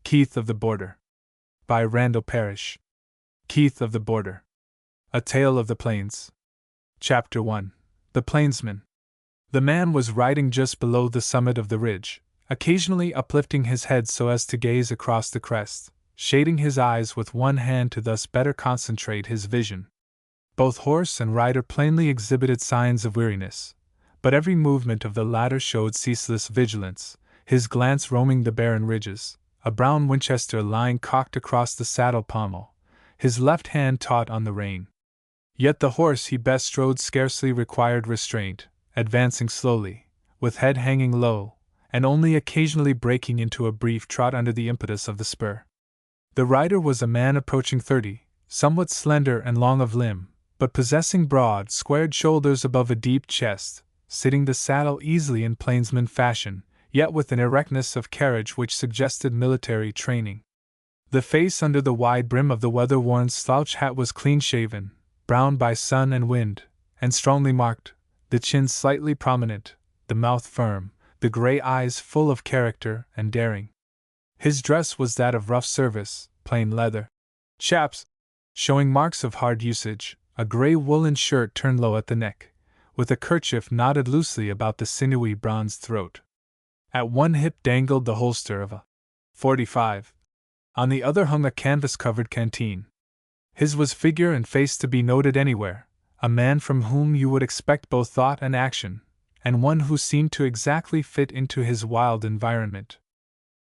Keith of the Border. By Randall Parrish. Keith of the Border. A Tale of the Plains. Chapter 1. The Plainsman. The man was riding just below the summit of the ridge, occasionally uplifting his head so as to gaze across the crest, shading his eyes with one hand to thus better concentrate his vision. Both horse and rider plainly exhibited signs of weariness, but every movement of the latter showed ceaseless vigilance, his glance roaming the barren ridges, a brown Winchester lying cocked across the saddle pommel, his left hand taut on the rein. Yet the horse he bestrode scarcely required restraint, advancing slowly, with head hanging low, and only occasionally breaking into a brief trot under the impetus of the spur. The rider was a man approaching 30, somewhat slender and long of limb, but possessing broad, squared shoulders above a deep chest, sitting the saddle easily in plainsman fashion, yet with an erectness of carriage which suggested military training. The face under the wide brim of the weather-worn slouch hat was clean-shaven, browned by sun and wind, and strongly marked, the chin slightly prominent, the mouth firm, the gray eyes full of character and daring. His dress was that of rough service, plain leather chaps, showing marks of hard usage, a gray woolen shirt turned low at the neck, with a kerchief knotted loosely about the sinewy bronzed throat. At one hip dangled the holster of a .45. On the other hung a canvas-covered canteen. His was figure and face to be noted anywhere, a man from whom you would expect both thought and action, and one who seemed to exactly fit into his wild environment.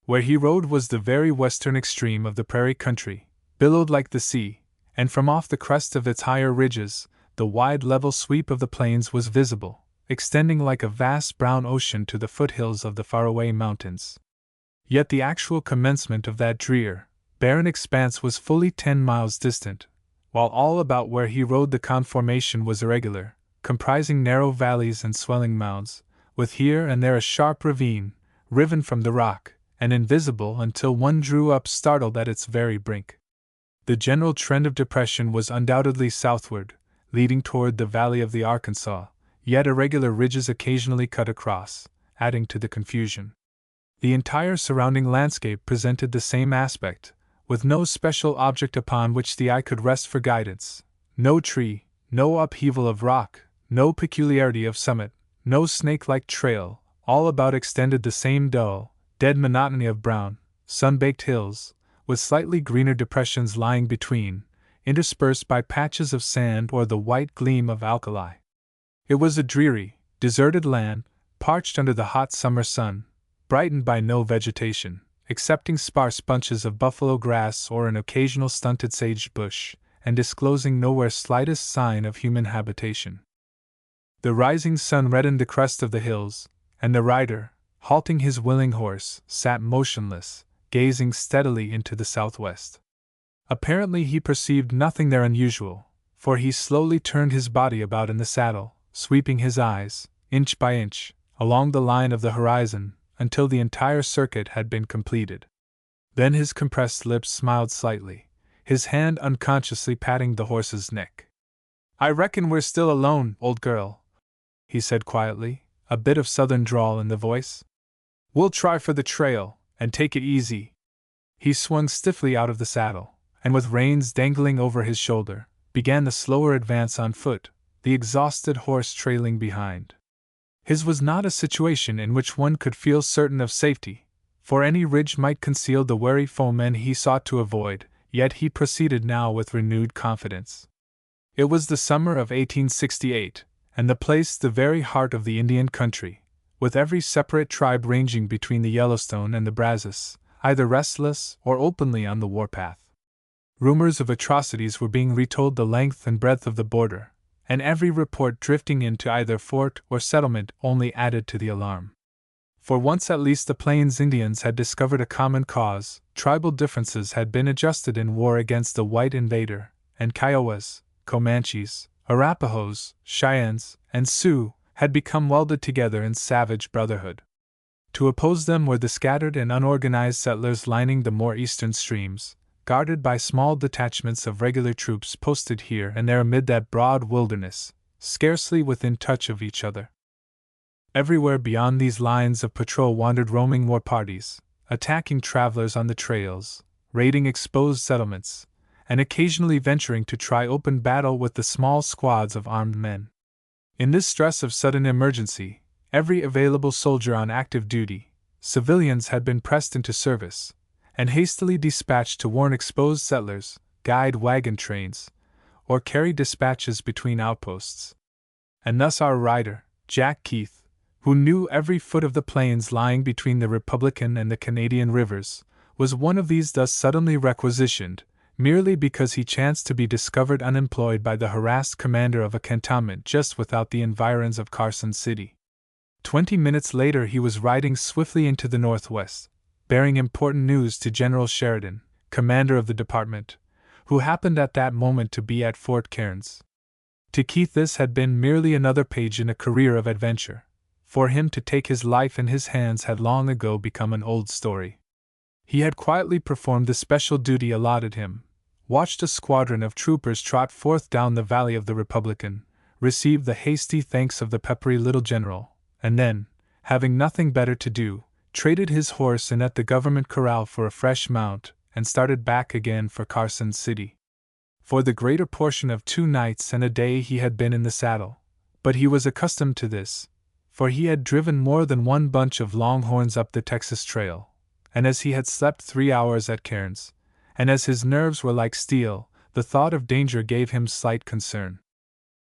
Where he rode was the very western extreme of the prairie country, billowed like the sea, and from off the crest of its higher ridges, the wide level sweep of the plains was visible, extending like a vast brown ocean to the foothills of the faraway mountains. Yet the actual commencement of that drear, barren expanse was fully 10 miles distant, while all about where he rode the conformation was irregular, comprising narrow valleys and swelling mounds, with here and there a sharp ravine, riven from the rock, and invisible until one drew up startled at its very brink. The general trend of depression was undoubtedly southward, leading toward the valley of the Arkansas, yet irregular ridges occasionally cut across, adding to the confusion. The entire surrounding landscape presented the same aspect, with no special object upon which the eye could rest for guidance, no tree, no upheaval of rock, no peculiarity of summit, no snake-like trail. All about extended the same dull, dead monotony of brown, sun-baked hills, with slightly greener depressions lying between, interspersed by patches of sand or the white gleam of alkali. It was a dreary, deserted land, parched under the hot summer sun, brightened by no vegetation, excepting sparse bunches of buffalo grass or an occasional stunted sage bush, and disclosing nowhere slightest sign of human habitation. The rising sun reddened the crest of the hills, and the rider, halting his willing horse, sat motionless, gazing steadily into the southwest. Apparently he perceived nothing there unusual, for he slowly turned his body about in the saddle, sweeping his eyes, inch by inch, along the line of the horizon, until the entire circuit had been completed. Then his compressed lips smiled slightly, his hand unconsciously patting the horse's neck. "I reckon we're still alone, old girl," he said quietly, a bit of southern drawl in the voice. "We'll try for the trail, and take it easy." He swung stiffly out of the saddle, and with reins dangling over his shoulder, began the slower advance on foot, the exhausted horse trailing behind. His was not a situation in which one could feel certain of safety, for any ridge might conceal the wary foemen he sought to avoid, yet he proceeded now with renewed confidence. It was the summer of 1868, and the place the very heart of the Indian country, with every separate tribe ranging between the Yellowstone and the Brazos, either restless or openly on the warpath. Rumors of atrocities were being retold the length and breadth of the border, and every report drifting into either fort or settlement only added to the alarm. For once at least the Plains Indians had discovered a common cause, tribal differences had been adjusted in war against the white invader, and Kiowas, Comanches, Arapahoes, Cheyennes, and Sioux had become welded together in savage brotherhood. To oppose them were the scattered and unorganized settlers lining the more eastern streams, guarded by small detachments of regular troops posted here and there amid that broad wilderness, scarcely within touch of each other. Everywhere beyond these lines of patrol wandered roaming war parties, attacking travelers on the trails, raiding exposed settlements, and occasionally venturing to try open battle with the small squads of armed men. In this stress of sudden emergency, every available soldier on active duty, civilians had been pressed into service, and hastily dispatched to warn exposed settlers, guide wagon trains, or carry dispatches between outposts. And thus our writer, Jack Keith, who knew every foot of the plains lying between the Republican and the Canadian rivers, was one of these thus suddenly requisitioned, merely because he chanced to be discovered unemployed by the harassed commander of a cantonment just without the environs of Carson City. 20 minutes later he was riding swiftly into the northwest, bearing important news to General Sheridan, commander of the department, who happened at that moment to be at Fort Cairns. To Keith this had been merely another page in a career of adventure. For him to take his life in his hands had long ago become an old story. He had quietly performed the special duty allotted him, watched a squadron of troopers trot forth down the valley of the Republican, received the hasty thanks of the peppery little general, and then, having nothing better to do, traded his horse in at the government corral for a fresh mount, and started back again for Carson City. For the greater portion of 2 nights and a day he had been in the saddle, but he was accustomed to this, for he had driven more than one bunch of longhorns up the Texas Trail, and as he had slept 3 hours at Cairns, and as his nerves were like steel, the thought of danger gave him slight concern.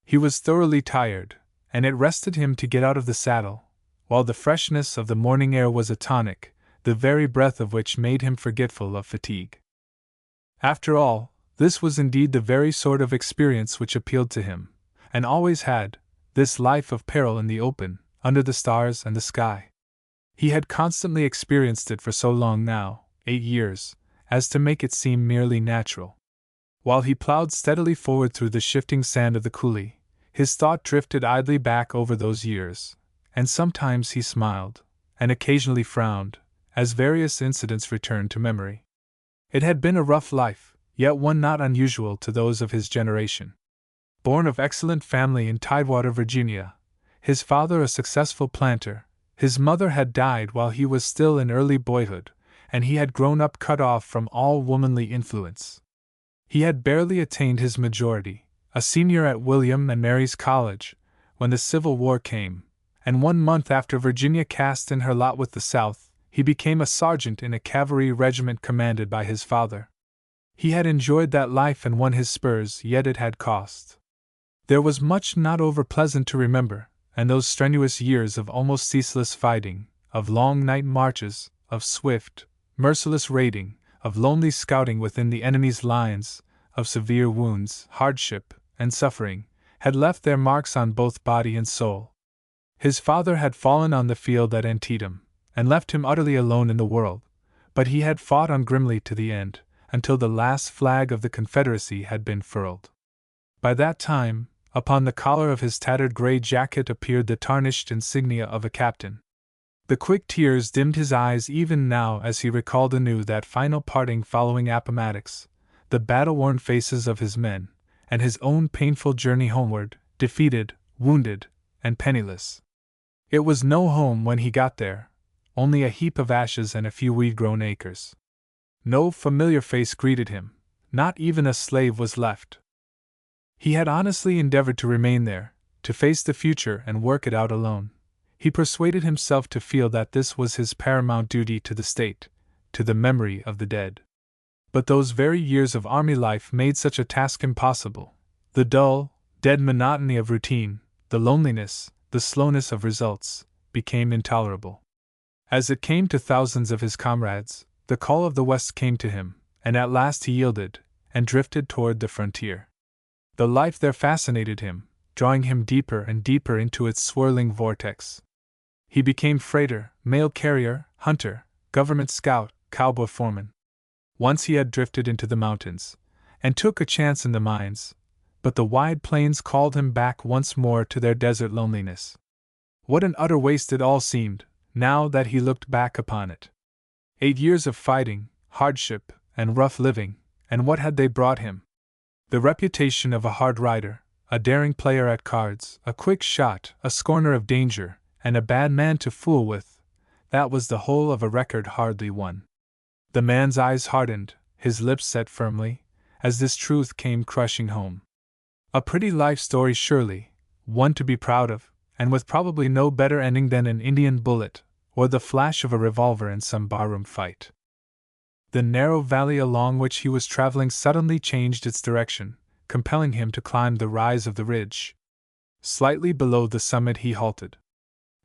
He was thoroughly tired, and it rested him to get out of the saddle, while the freshness of the morning air was a tonic, the very breath of which made him forgetful of fatigue. After all, this was indeed the very sort of experience which appealed to him, and always had, this life of peril in the open, under the stars and the sky. He had constantly experienced it for so long now, 8 years, as to make it seem merely natural. While he plowed steadily forward through the shifting sand of the coulee, his thought drifted idly back over those years, and sometimes he smiled, and occasionally frowned, as various incidents returned to memory. It had been a rough life, yet one not unusual to those of his generation. Born of excellent family in Tidewater, Virginia, his father a successful planter, his mother had died while he was still in early boyhood, and he had grown up cut off from all womanly influence. He had barely attained his majority, a senior at William and Mary's College, when the Civil War came, and 1 month after Virginia cast in her lot with the South, he became a sergeant in a cavalry regiment commanded by his father. He had enjoyed that life and won his spurs, yet it had cost. There was much not over pleasant to remember, and those strenuous years of almost ceaseless fighting, of long night marches, of swift, merciless raiding, of lonely scouting within the enemy's lines, of severe wounds, hardship, and suffering, had left their marks on both body and soul. His father had fallen on the field at Antietam, and left him utterly alone in the world, but he had fought on grimly to the end, until the last flag of the Confederacy had been furled. By that time, upon the collar of his tattered gray jacket appeared the tarnished insignia of a captain. The quick tears dimmed his eyes even now as he recalled anew that final parting following Appomattox, the battle-worn faces of his men, and his own painful journey homeward, defeated, wounded, and penniless. It was no home when he got there, only a heap of ashes and a few weed-grown acres. No familiar face greeted him, not even a slave was left. He had honestly endeavored to remain there, to face the future and work it out alone. He persuaded himself to feel that this was his paramount duty to the state, to the memory of the dead. But those very years of army life made such a task impossible. The dull, dead monotony of routine, the loneliness, the slowness of results, became intolerable. As it came to thousands of his comrades, the call of the West came to him, and at last he yielded, and drifted toward the frontier. The life there fascinated him, drawing him deeper and deeper into its swirling vortex. He became freighter, mail carrier, hunter, government scout, cowboy foreman. Once he had drifted into the mountains, and took a chance in the mines, but the wide plains called him back once more to their desert loneliness. What an utter waste it all seemed, now that he looked back upon it. 8 years of fighting, hardship, and rough living, and what had they brought him? The reputation of a hard rider, a daring player at cards, a quick shot, a scorner of danger, and a bad man to fool with. That was the whole of a record hardly won. The man's eyes hardened, his lips set firmly, as this truth came crushing home. A pretty life story surely, one to be proud of, and with probably no better ending than an Indian bullet, or the flash of a revolver in some barroom fight. The narrow valley along which he was traveling suddenly changed its direction, compelling him to climb the rise of the ridge. Slightly below the summit he halted.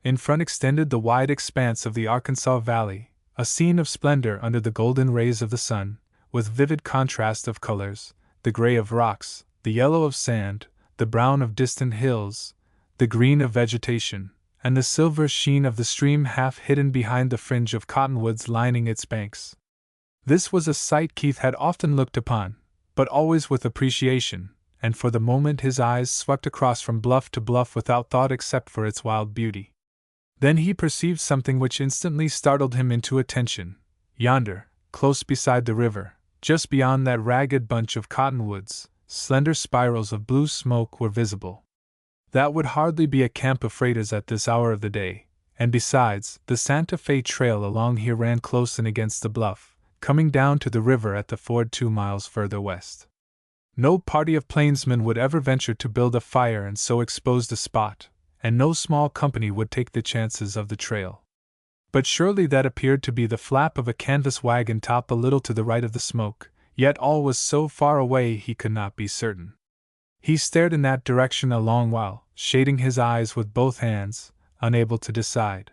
In front extended the wide expanse of the Arkansas Valley, a scene of splendor under the golden rays of the sun, with vivid contrast of colors, the gray of rocks, the yellow of sand, the brown of distant hills, the green of vegetation, and the silver sheen of the stream half hidden behind the fringe of cottonwoods lining its banks. This was a sight Keith had often looked upon, but always with appreciation, and for the moment his eyes swept across from bluff to bluff without thought except for its wild beauty. Then he perceived something which instantly startled him into attention. Yonder, close beside the river, just beyond that ragged bunch of cottonwoods, slender spirals of blue smoke were visible. That would hardly be a camp of freighters at this hour of the day, and besides, the Santa Fe trail along here ran close in against the bluff, coming down to the river at the ford 2 miles further west. No party of plainsmen would ever venture to build a fire in so exposed a spot, and no small company would take the chances of the trail. But surely that appeared to be the flap of a canvas wagon top a little to the right of the smoke, yet all was so far away he could not be certain. He stared in that direction a long while, shading his eyes with both hands, unable to decide.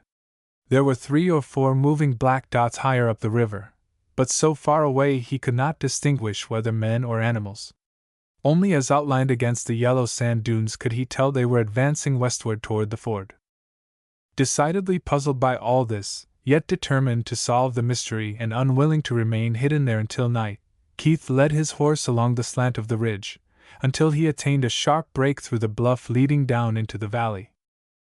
There were 3 or 4 moving black dots higher up the river, but so far away he could not distinguish whether men or animals. Only as outlined against the yellow sand dunes could he tell they were advancing westward toward the ford. Decidedly puzzled by all this, yet determined to solve the mystery and unwilling to remain hidden there until night, Keith led his horse along the slant of the ridge, until he attained a sharp break through the bluff leading down into the valley.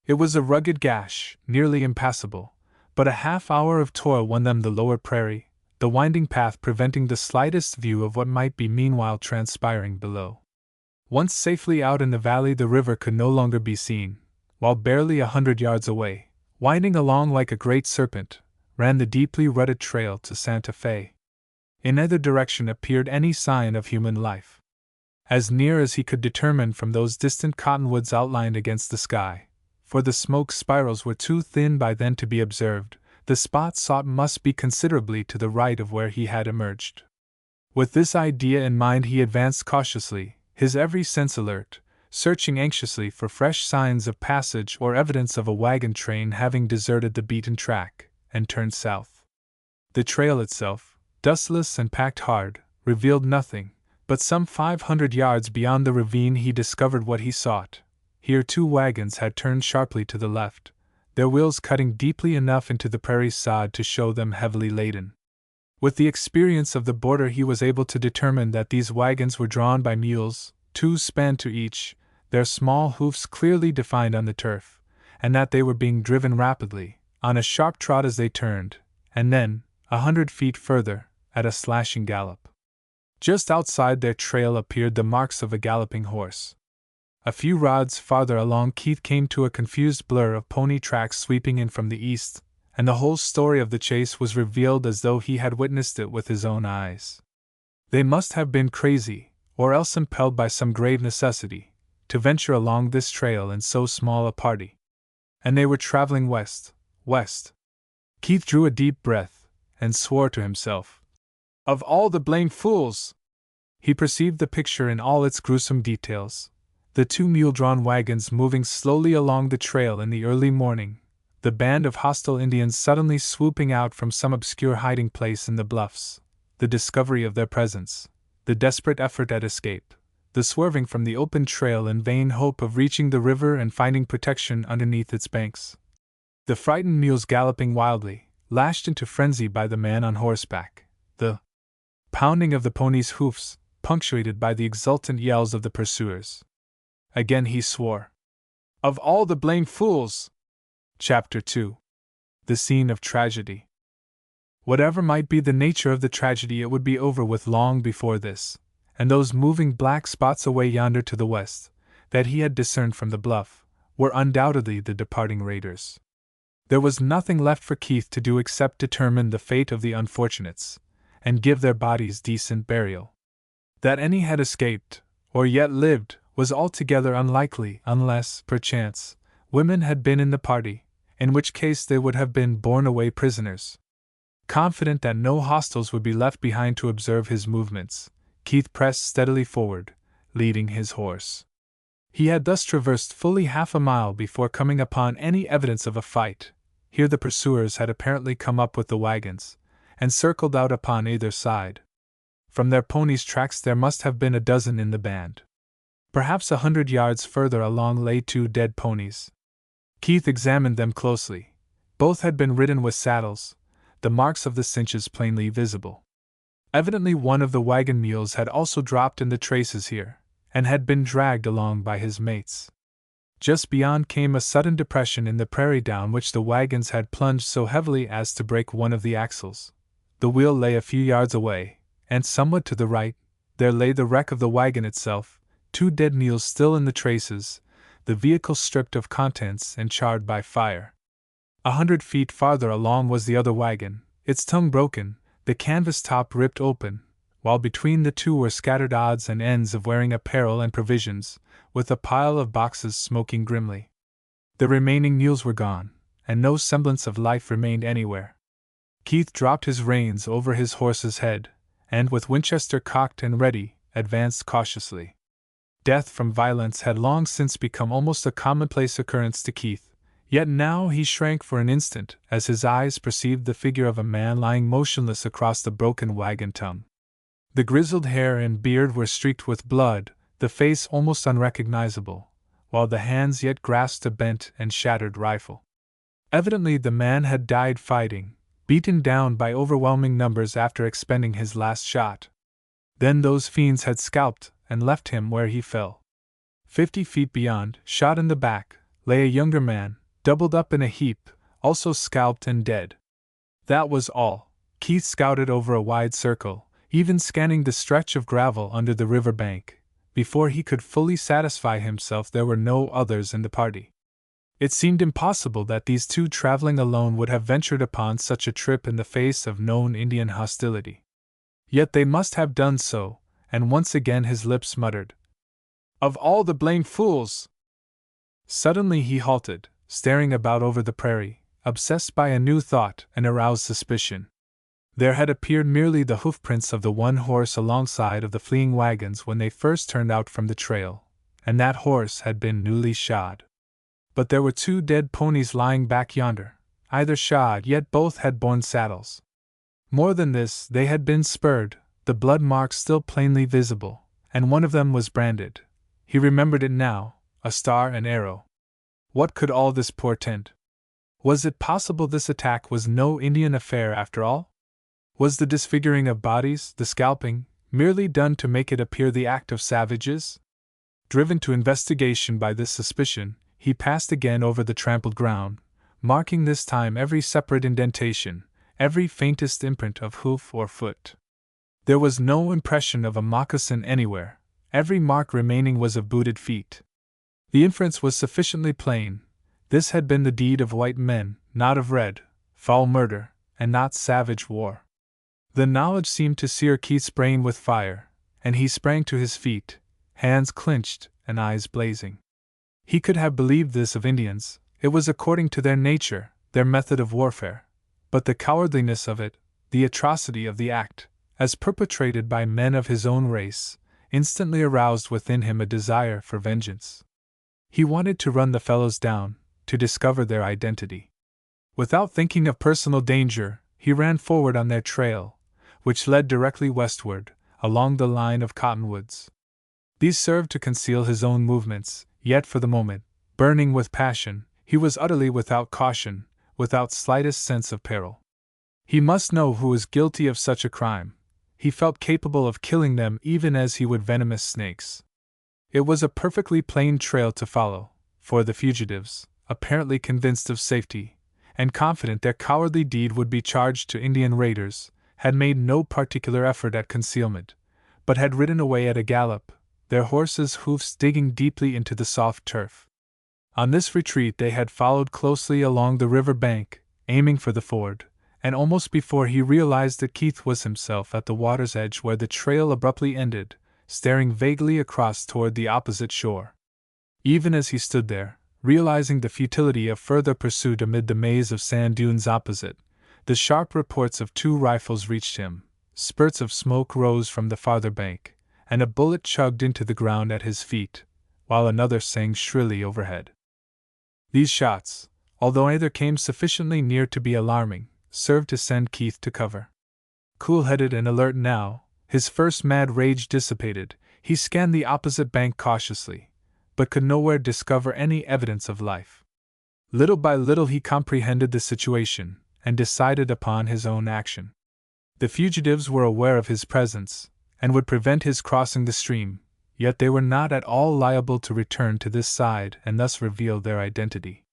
It was a rugged gash, nearly impassable, but a half-hour of toil won them the lower prairie, the winding path preventing the slightest view of what might be meanwhile transpiring below. Once safely out in the valley, the river could no longer be seen, while barely 100 yards away, winding along like a great serpent, ran the deeply rutted trail to Santa Fe. In neither direction appeared any sign of human life. As near as he could determine from those distant cottonwoods outlined against the sky, for the smoke spirals were too thin by then to be observed, the spot sought must be considerably to the right of where he had emerged. With this idea in mind he advanced cautiously, his every sense alert, searching anxiously for fresh signs of passage or evidence of a wagon train having deserted the beaten track, and turned south. The trail itself, dustless and packed hard, revealed nothing, but some 500 yards beyond the ravine he discovered what he sought. Here 2 wagons had turned sharply to the left, their wheels cutting deeply enough into the prairie sod to show them heavily laden. With the experience of the border he was able to determine that these wagons were drawn by mules, 2 span to each, their small hoofs clearly defined on the turf, and that they were being driven rapidly, on a sharp trot as they turned, and then, 100 feet further, at a slashing gallop. Just outside their trail appeared the marks of a galloping horse. A few rods farther along Keith came to a confused blur of pony tracks sweeping in from the east, and the whole story of the chase was revealed as though he had witnessed it with his own eyes. They must have been crazy, or else impelled by some grave necessity, to venture along this trail in so small a party. And they were traveling west. Keith drew a deep breath, and swore to himself. Of all the blamed fools! He perceived the picture in all its gruesome details. The 2 mule-drawn wagons moving slowly along the trail in the early morning, the band of hostile Indians suddenly swooping out from some obscure hiding place in the bluffs, the discovery of their presence, the desperate effort at escape, the swerving from the open trail in vain hope of reaching the river and finding protection underneath its banks, the frightened mules galloping wildly, lashed into frenzy by the man on horseback, the pounding of the ponies' hoofs, punctuated by the exultant yells of the pursuers. Again he swore. Of all the blamed fools! Chapter 2. The Scene of Tragedy. Whatever might be the nature of the tragedy, it would be over with long before this, and those moving black spots away yonder to the west, that he had discerned from the bluff, were undoubtedly the departing raiders. There was nothing left for Keith to do except determine the fate of the unfortunates, and give their bodies decent burial. That any had escaped, or yet lived, was altogether unlikely unless, perchance, women had been in the party, in which case they would have been borne away prisoners. Confident that no hostiles would be left behind to observe his movements, Keith pressed steadily forward, leading his horse. He had thus traversed fully half a mile before coming upon any evidence of a fight. Here the pursuers had apparently come up with the wagons, and circled out upon either side. From their ponies' tracks there must have been a dozen in the band. Perhaps 100 yards further along lay 2 dead ponies. Keith examined them closely. Both had been ridden with saddles, the marks of the cinches plainly visible. Evidently one of the wagon mules had also dropped in the traces here, and had been dragged along by his mates. Just beyond came a sudden depression in the prairie down which the wagons had plunged so heavily as to break one of the axles. The wheel lay a few yards away, and somewhat to the right, there lay the wreck of the wagon itself, 2 dead mules still in the traces, the vehicle stripped of contents and charred by fire. 100 feet farther along was the other wagon, its tongue broken, the canvas top ripped open, while between the two were scattered odds and ends of wearing apparel and provisions, with a pile of boxes smoking grimly. The remaining mules were gone, and no semblance of life remained anywhere. Keith dropped his reins over his horse's head, and with Winchester cocked and ready, advanced cautiously. Death from violence had long since become almost a commonplace occurrence to Keith, yet now he shrank for an instant as his eyes perceived the figure of a man lying motionless across the broken wagon tongue. The grizzled hair and beard were streaked with blood, the face almost unrecognizable, while the hands yet grasped a bent and shattered rifle. Evidently the man had died fighting, beaten down by overwhelming numbers after expending his last shot. Then those fiends had scalped and left him where he fell. 50 feet beyond, shot in the back, lay a younger man, doubled up in a heap, also scalped and dead. That was all. Keith scouted over a wide circle, even scanning the stretch of gravel under the river bank, before he could fully satisfy himself there were no others in the party. It seemed impossible that these 2 traveling alone would have ventured upon such a trip in the face of known Indian hostility. Yet they must have done so, and once again his lips muttered, "Of all the blamed fools!" Suddenly he halted, staring about over the prairie, obsessed by a new thought and aroused suspicion. There had appeared merely the hoofprints of the one horse alongside of the fleeing wagons when they first turned out from the trail, and that horse had been newly shod. But there were 2 dead ponies lying back yonder, either shod yet both had borne saddles. More than this, they had been spurred, the blood marks still plainly visible, and one of them was branded. He remembered it now, a star and arrow. What could all this portend? Was it possible this attack was no Indian affair after all? Was the disfiguring of bodies, the scalping, merely done to make it appear the act of savages? Driven to investigation by this suspicion, he passed again over the trampled ground, marking this time every separate indentation, every faintest imprint of hoof or foot. There was no impression of a moccasin anywhere, every mark remaining was of booted feet. The inference was sufficiently plain. This had been the deed of white men, not of red, foul murder, and not savage war. The knowledge seemed to sear Keith's brain with fire, and he sprang to his feet, hands clenched and eyes blazing. He could have believed this of Indians, it was according to their nature, their method of warfare, but the cowardliness of it, the atrocity of the act, as perpetrated by men of his own race, instantly aroused within him a desire for vengeance. He wanted to run the fellows down, to discover their identity. Without thinking of personal danger, he ran forward on their trail, which led directly westward, along the line of cottonwoods. These served to conceal his own movements, yet for the moment, burning with passion, he was utterly without caution, without slightest sense of peril. He must know who was guilty of such a crime. He felt capable of killing them even as he would venomous snakes. It was a perfectly plain trail to follow, for the fugitives, apparently convinced of safety, and confident their cowardly deed would be charged to Indian raiders, had made no particular effort at concealment, but had ridden away at a gallop, their horses' hoofs digging deeply into the soft turf. On this retreat they had followed closely along the river bank, aiming for the ford, and almost before he realized that Keith was himself at the water's edge where the trail abruptly ended, staring vaguely across toward the opposite shore. Even as he stood there, realizing the futility of further pursuit amid the maze of sand dunes opposite, the sharp reports of 2 rifles reached him, spurts of smoke rose from the farther bank, and a bullet chugged into the ground at his feet, while another sang shrilly overhead. These shots, although neither came sufficiently near to be alarming, served to send Keith to cover. Cool-headed and alert now, his first mad rage dissipated, he scanned the opposite bank cautiously, but could nowhere discover any evidence of life. Little by little he comprehended the situation, and decided upon his own action. The fugitives were aware of his presence, and would prevent his crossing the stream, yet they were not at all liable to return to this side and thus reveal their identity.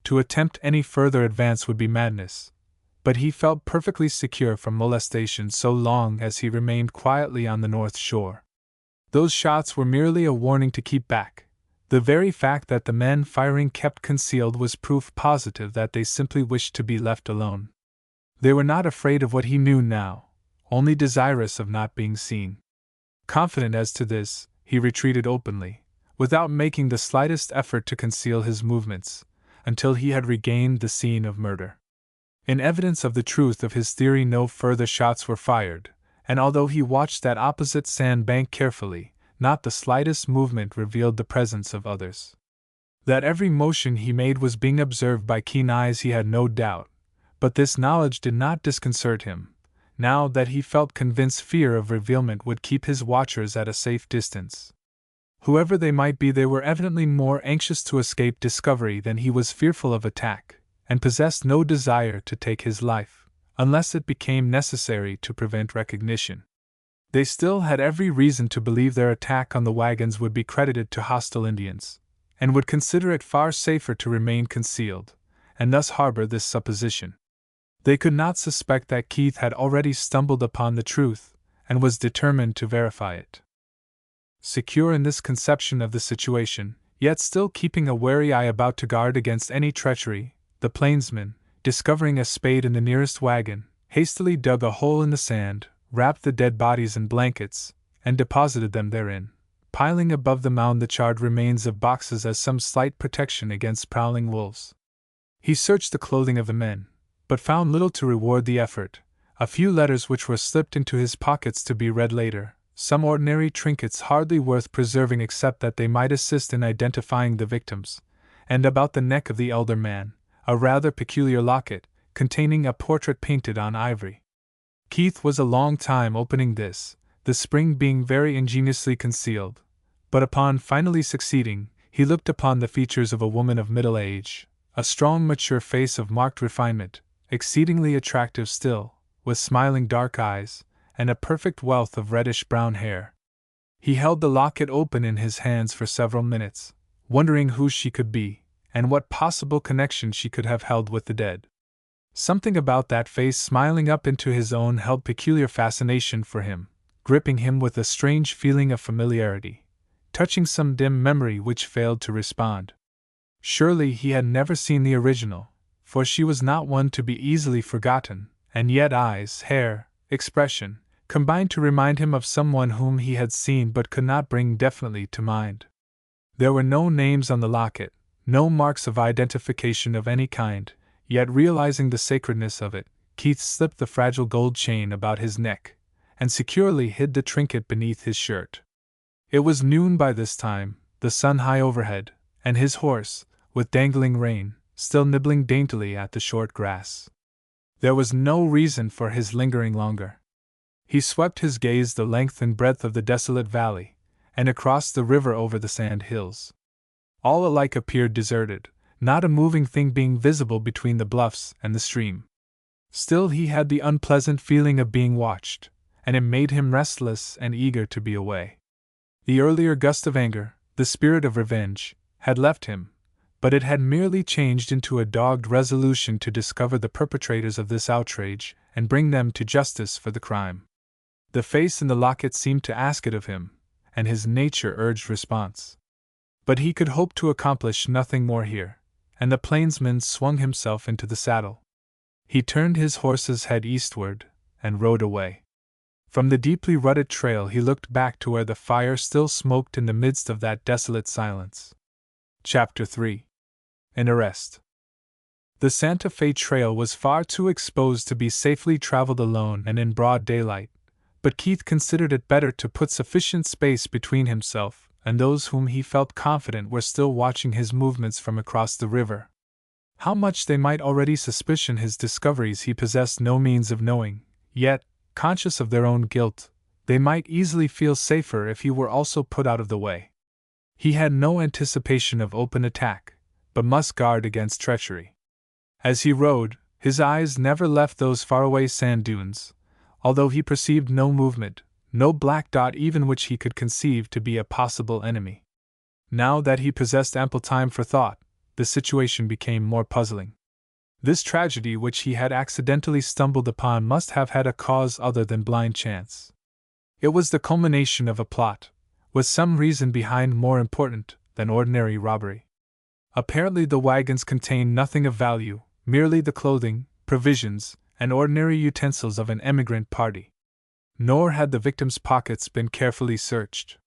To attempt any further advance would be madness, but he felt perfectly secure from molestation so long as he remained quietly on the north shore. Those shots were merely a warning to keep back. The very fact that the men firing kept concealed was proof positive that they simply wished to be left alone. They were not afraid of what he knew now, only desirous of not being seen. Confident as to this, he retreated openly, without making the slightest effort to conceal his movements, until he had regained the scene of murder. In evidence of the truth of his theory, no further shots were fired, and although he watched that opposite sand bank carefully, not the slightest movement revealed the presence of others. That every motion he made was being observed by keen eyes he had no doubt, but this knowledge did not disconcert him, now that he felt convinced fear of revealment would keep his watchers at a safe distance. Whoever they might be, they were evidently more anxious to escape discovery than he was fearful of attack, and possessed no desire to take his life, unless it became necessary to prevent recognition. They still had every reason to believe their attack on the wagons would be credited to hostile Indians, and would consider it far safer to remain concealed, and thus harbor this supposition. They could not suspect that Keith had already stumbled upon the truth, and was determined to verify it. Secure in this conception of the situation, yet still keeping a wary eye about to guard against any treachery, the plainsman, discovering a spade in the nearest wagon, hastily dug a hole in the sand, wrapped the dead bodies in blankets, and deposited them therein, piling above the mound the charred remains of boxes as some slight protection against prowling wolves. He searched the clothing of the men, but found little to reward the effort. A few letters which were slipped into his pockets to be read later, some ordinary trinkets hardly worth preserving except that they might assist in identifying the victims, and about the neck of the elder man, a rather peculiar locket, containing a portrait painted on ivory. Keith was a long time opening this, the spring being very ingeniously concealed, but upon finally succeeding, he looked upon the features of a woman of middle age, a strong mature face of marked refinement, exceedingly attractive still, with smiling dark eyes, and a perfect wealth of reddish-brown hair. He held the locket open in his hands for several minutes, wondering who she could be, and what possible connection she could have held with the dead. Something about that face smiling up into his own held peculiar fascination for him, gripping him with a strange feeling of familiarity, touching some dim memory which failed to respond. Surely he had never seen the original, for she was not one to be easily forgotten, and yet eyes, hair, expression, combined to remind him of someone whom he had seen but could not bring definitely to mind. There were no names on the locket, no marks of identification of any kind, yet realizing the sacredness of it, Keith slipped the fragile gold chain about his neck, and securely hid the trinket beneath his shirt. It was noon by this time, the sun high overhead, and his horse, with dangling rein, still nibbling daintily at the short grass. There was no reason for his lingering longer. He swept his gaze the length and breadth of the desolate valley, and across the river over the sand hills. All alike appeared deserted, not a moving thing being visible between the bluffs and the stream. Still he had the unpleasant feeling of being watched, and it made him restless and eager to be away. The earlier gust of anger, the spirit of revenge, had left him, but it had merely changed into a dogged resolution to discover the perpetrators of this outrage and bring them to justice for the crime. The face in the locket seemed to ask it of him, and his nature urged response. But he could hope to accomplish nothing more here, and the plainsman swung himself into the saddle. He turned his horse's head eastward, and rode away. From the deeply rutted trail he looked back to where the fire still smoked in the midst of that desolate silence. Chapter 3. An Arrest. The Santa Fe Trail was far too exposed to be safely traveled alone and in broad daylight, but Keith considered it better to put sufficient space between himself and those whom he felt confident were still watching his movements from across the river. How much they might already suspicion his discoveries he possessed no means of knowing, yet, conscious of their own guilt, they might easily feel safer if he were also put out of the way. He had no anticipation of open attack, but must guard against treachery. As he rode, his eyes never left those faraway sand dunes, although he perceived no movement, no black dot even which he could conceive to be a possible enemy. Now that he possessed ample time for thought, the situation became more puzzling. This tragedy which he had accidentally stumbled upon must have had a cause other than blind chance. It was the culmination of a plot, with some reason behind more important than ordinary robbery. Apparently the wagons contained nothing of value, merely the clothing, provisions, and ordinary utensils of an emigrant party. Nor had the victims' pockets been carefully searched.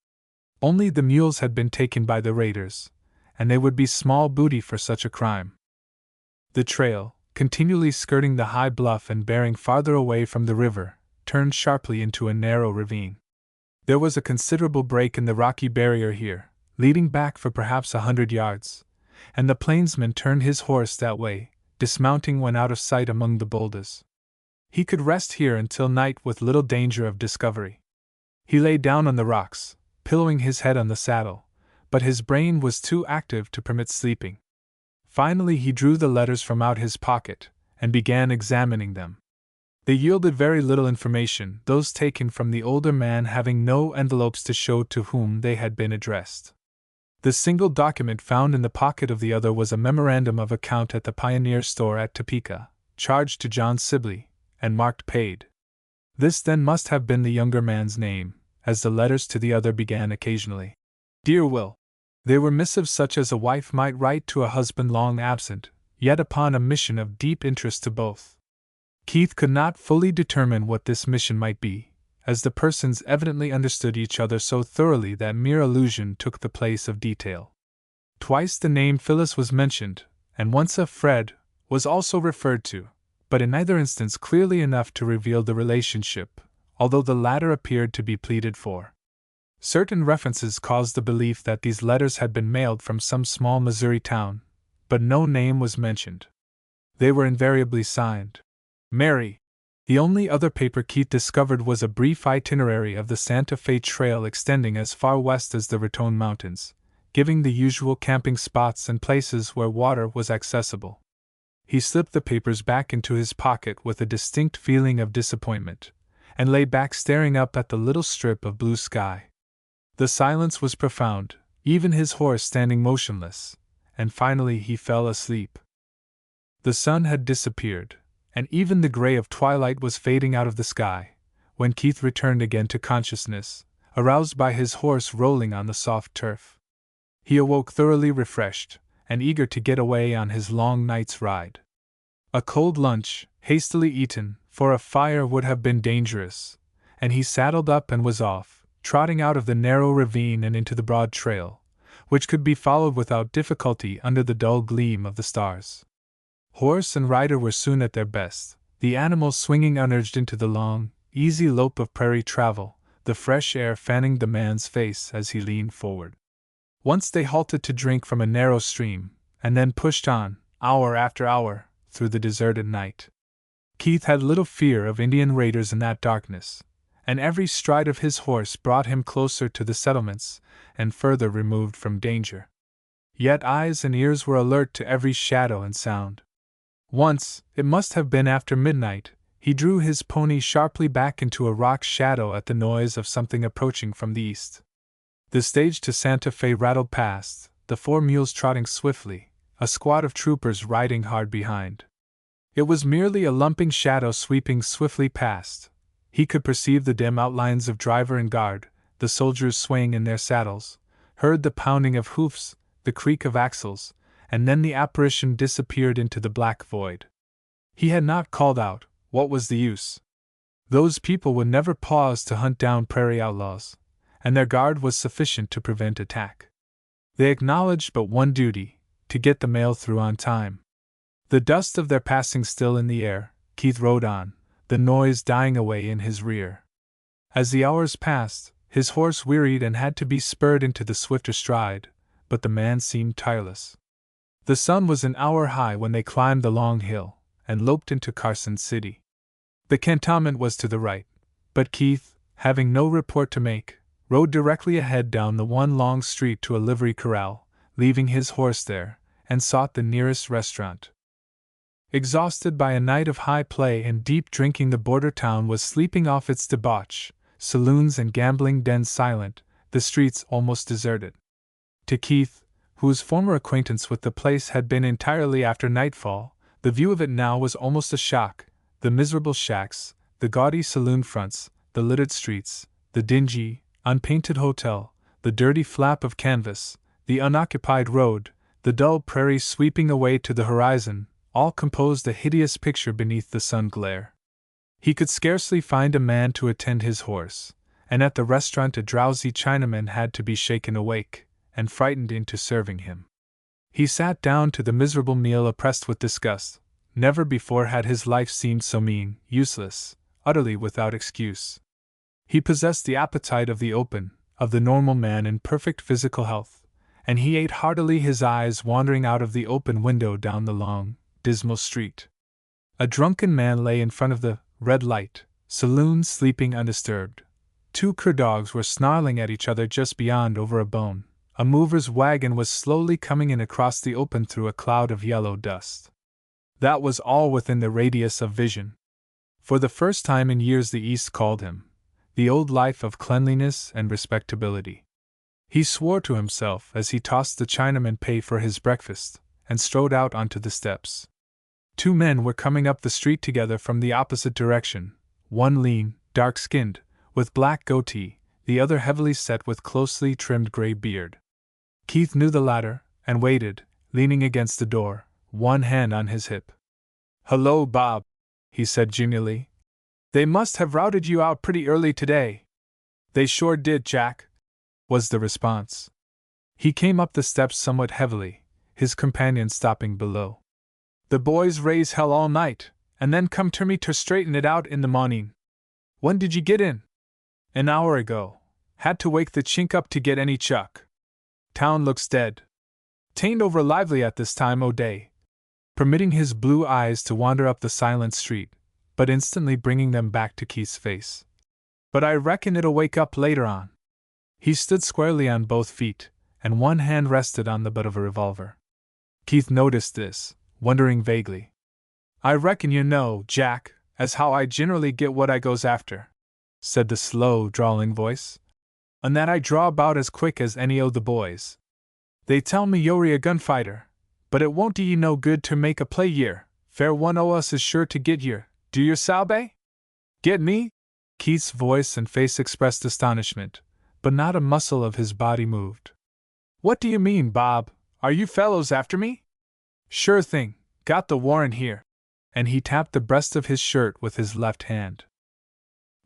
Only the mules had been taken by the raiders, and they would be small booty for such a crime. The trail, continually skirting the high bluff and bearing farther away from the river, turned sharply into a narrow ravine. There was a considerable break in the rocky barrier here, leading back for perhaps 100 yards, and the plainsman turned his horse that way, dismounting when out of sight among the boulders. He could rest here until night with little danger of discovery. He lay down on the rocks, pillowing his head on the saddle, but his brain was too active to permit sleeping. Finally he drew the letters from out his pocket, and began examining them. They yielded very little information, those taken from the older man having no envelopes to show to whom they had been addressed. The single document found in the pocket of the other was a memorandum of account at the Pioneer store at Topeka, charged to John Sibley, and marked paid. This then must have been the younger man's name, as the letters to the other began occasionally. Dear Will. They were missives such as a wife might write to a husband long absent, yet upon a mission of deep interest to both. Keith could not fully determine what this mission might be, as the persons evidently understood each other so thoroughly that mere allusion took the place of detail. Twice the name Phyllis was mentioned, and once a Fred was also referred to, but in neither instance clearly enough to reveal the relationship, although the latter appeared to be pleaded for. Certain references caused the belief that these letters had been mailed from some small Missouri town, but no name was mentioned. They were invariably signed Mary. The only other paper Keith discovered was a brief itinerary of the Santa Fe Trail extending as far west as the Raton Mountains, giving the usual camping spots and places where water was accessible. He slipped the papers back into his pocket with a distinct feeling of disappointment, and lay back staring up at the little strip of blue sky. The silence was profound, even his horse standing motionless, and finally he fell asleep. The sun had disappeared, and even the gray of twilight was fading out of the sky, when Keith returned again to consciousness, aroused by his horse rolling on the soft turf. He awoke thoroughly refreshed, and eager to get away on his long night's ride. A cold lunch, hastily eaten, for a fire would have been dangerous, and he saddled up and was off, trotting out of the narrow ravine and into the broad trail, which could be followed without difficulty under the dull gleam of the stars. Horse and rider were soon at their best, the animal swinging unurged into the long, easy lope of prairie travel, the fresh air fanning the man's face as he leaned forward. Once they halted to drink from a narrow stream, and then pushed on, hour after hour, through the deserted night. Keith had little fear of Indian raiders in that darkness, and every stride of his horse brought him closer to the settlements and further removed from danger. Yet eyes and ears were alert to every shadow and sound. Once, it must have been after midnight, he drew his pony sharply back into a rock shadow at the noise of something approaching from the east. The stage to Santa Fe rattled past, the 4 mules trotting swiftly, a squad of troopers riding hard behind. It was merely a lumping shadow sweeping swiftly past. He could perceive the dim outlines of driver and guard, the soldiers swaying in their saddles, heard the pounding of hoofs, the creak of axles, and then the apparition disappeared into the black void. He had not called out. What was the use? Those people would never pause to hunt down prairie outlaws, and their guard was sufficient to prevent attack. They acknowledged but one duty: to get the mail through on time. The dust of their passing still in the air, Keith rode on, the noise dying away in his rear. As the hours passed, his horse wearied and had to be spurred into the swifter stride, but the man seemed tireless. The sun was an hour high when they climbed the long hill and loped into Carson City. The cantonment was to the right, but Keith, having no report to make, rode directly ahead down the one long street to a livery corral, leaving his horse there, and sought the nearest restaurant. Exhausted by a night of high play and deep drinking, the border town was sleeping off its debauch, saloons and gambling dens silent, the streets almost deserted. To Keith, whose former acquaintance with the place had been entirely after nightfall, the view of it now was almost a shock. The miserable shacks, the gaudy saloon fronts, the littered streets, the dingy, unpainted hotel, the dirty flap of canvas, the unoccupied road, the dull prairie sweeping away to the horizon, all composed a hideous picture beneath the sun glare. He could scarcely find a man to attend his horse, and at the restaurant a drowsy Chinaman had to be shaken awake and frightened into serving him. He sat down to the miserable meal oppressed with disgust. Never before had his life seemed so mean, useless, utterly without excuse. He possessed the appetite of the open, of the normal man in perfect physical health, and he ate heartily, his eyes wandering out of the open window down the long, dismal street. A drunken man lay in front of the red light saloon, sleeping undisturbed. Two cur dogs were snarling at each other just beyond over a bone. A mover's wagon was slowly coming in across the open through a cloud of yellow dust. That was all within the radius of vision. For the first time in years the East called him, the old life of cleanliness and respectability. He swore to himself as he tossed the Chinaman pay for his breakfast, and strode out onto the steps. Two men were coming up the street together from the opposite direction, one lean, dark-skinned, with black goatee, the other heavily set with closely trimmed gray beard. Keith knew the latter, and waited, leaning against the door, one hand on his hip. "Hello, Bob," he said genially. "They must have routed you out pretty early today." "They sure did, Jack," was the response. He came up the steps somewhat heavily, his companion stopping below. "The boys raise hell all night, and then come to me to straighten it out in the morning." "When did you get in?" "An hour ago. Had to wake the chink up to get any chuck. Town looks dead. 'Tain't over lively at this time o' day," permitting his blue eyes to wander up the silent street, but instantly bringing them back to Keith's face. "But I reckon it'll wake up later on." He stood squarely on both feet, and one hand rested on the butt of a revolver. Keith noticed this, wondering vaguely. "I reckon you know, Jack, as how I generally get what I goes after," said the slow, drawling voice. "And that I draw about as quick as any o' the boys. They tell me you're a gunfighter, but it won't do ye no good to make a play yer. Fair one o' us is sure to get yer, do yer, Salbe?" "Get me?" Keith's voice and face expressed astonishment, but not a muscle of his body moved. "What do you mean, Bob? Are you fellows after me?" "Sure thing, got the warrant here." And he tapped the breast of his shirt with his left hand.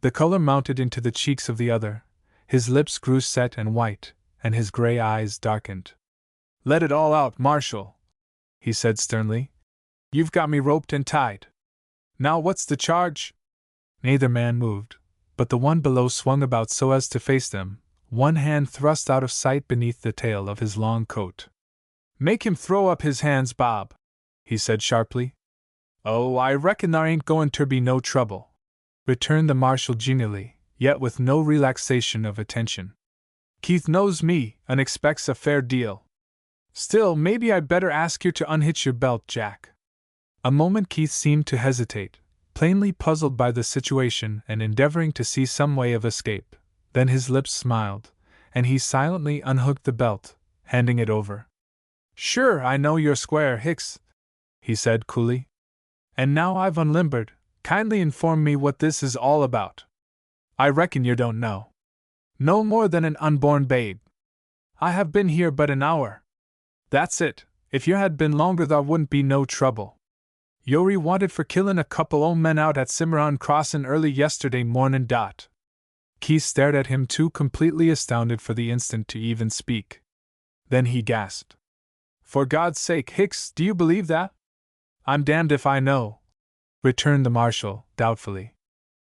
The color mounted into the cheeks of the other, his lips grew set and white, and his gray eyes darkened. "Let it all out, Marshal," he said sternly. "You've got me roped and tied. Now what's the charge?" Neither man moved, but the one below swung about so as to face them, one hand thrust out of sight beneath the tail of his long coat. "Make him throw up his hands, Bob," he said sharply. "Oh, I reckon there ain't goin' ter be no trouble," returned the marshal genially, yet with no relaxation of attention. "Keith knows me, and expects a fair deal. Still, maybe I'd better ask you to unhitch your belt, Jack." A moment Keith seemed to hesitate, plainly puzzled by the situation and endeavoring to see some way of escape. Then his lips smiled, and he silently unhooked the belt, handing it over. "Sure, I know you're square, Hicks," he said coolly. "And now I've unlimbered, kindly inform me what this is all about. I reckon you don't know." "No more than an unborn babe," I have been here but an hour. That's it. If you had been longer, there wouldn't be no trouble. Yori wanted for killin' a couple old men out at Cimarron Crossin' early yesterday mornin'. Keith stared at him, too completely astounded for the instant to even speak. Then he gasped. For God's sake, Hicks, do you believe that? I'm damned if I know, returned the marshal, doubtfully.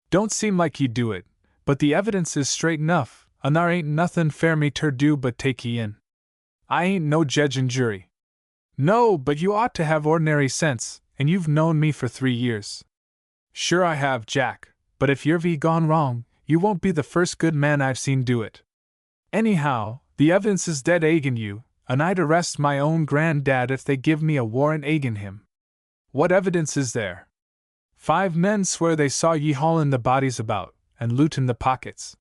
Don't seem like he'd do it, but the evidence is straight enough, and there ain't nothin' fair me ter do but take ye in. I ain't no jedge and jury. No, but you ought to have ordinary sense, and you've known me for 3 years. Sure I have, Jack, but if you've gone wrong, you won't be the first good man I've seen do it. Anyhow, the evidence is dead agin you, and I'd arrest my own granddad if they give me a warrant agin him. What evidence is there? 5 men swear they saw ye haulin' the bodies about, and lootin' the pockets.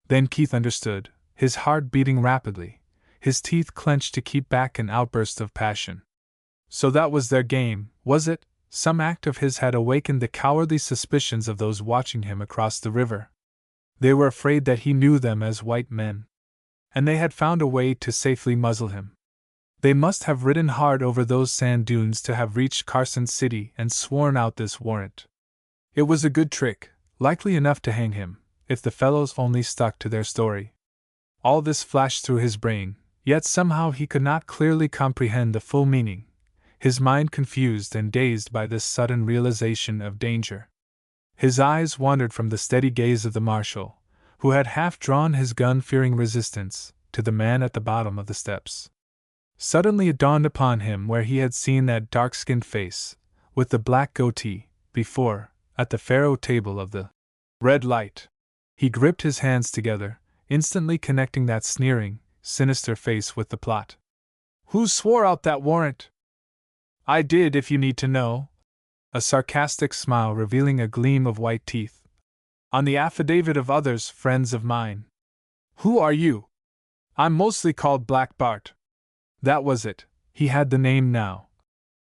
Then Keith understood, his heart beating rapidly, his teeth clenched to keep back an outburst of passion. So that was their game, was it? Some act of his had awakened the cowardly suspicions of those watching him across the river. They were afraid that he knew them as white men, and they had found a way to safely muzzle him. They must have ridden hard over those sand dunes to have reached Carson City and sworn out this warrant. It was a good trick, likely enough to hang him, if the fellows only stuck to their story. All this flashed through his brain, yet somehow he could not clearly comprehend the full meaning, his mind confused and dazed by this sudden realization of danger. His eyes wandered from the steady gaze of the marshal, who had half drawn his gun fearing resistance, to the man at the bottom of the steps. Suddenly it dawned upon him where he had seen that dark-skinned face, with the black goatee, before, at the faro table of the Red Light. He gripped his hands together, instantly connecting that sneering, sinister face with the plot. Who swore out that warrant? I did, if you need to know. A sarcastic smile revealing a gleam of white teeth. On the affidavit of others, friends of mine. Who are you? I'm mostly called Black Bart. That was it, he had the name now.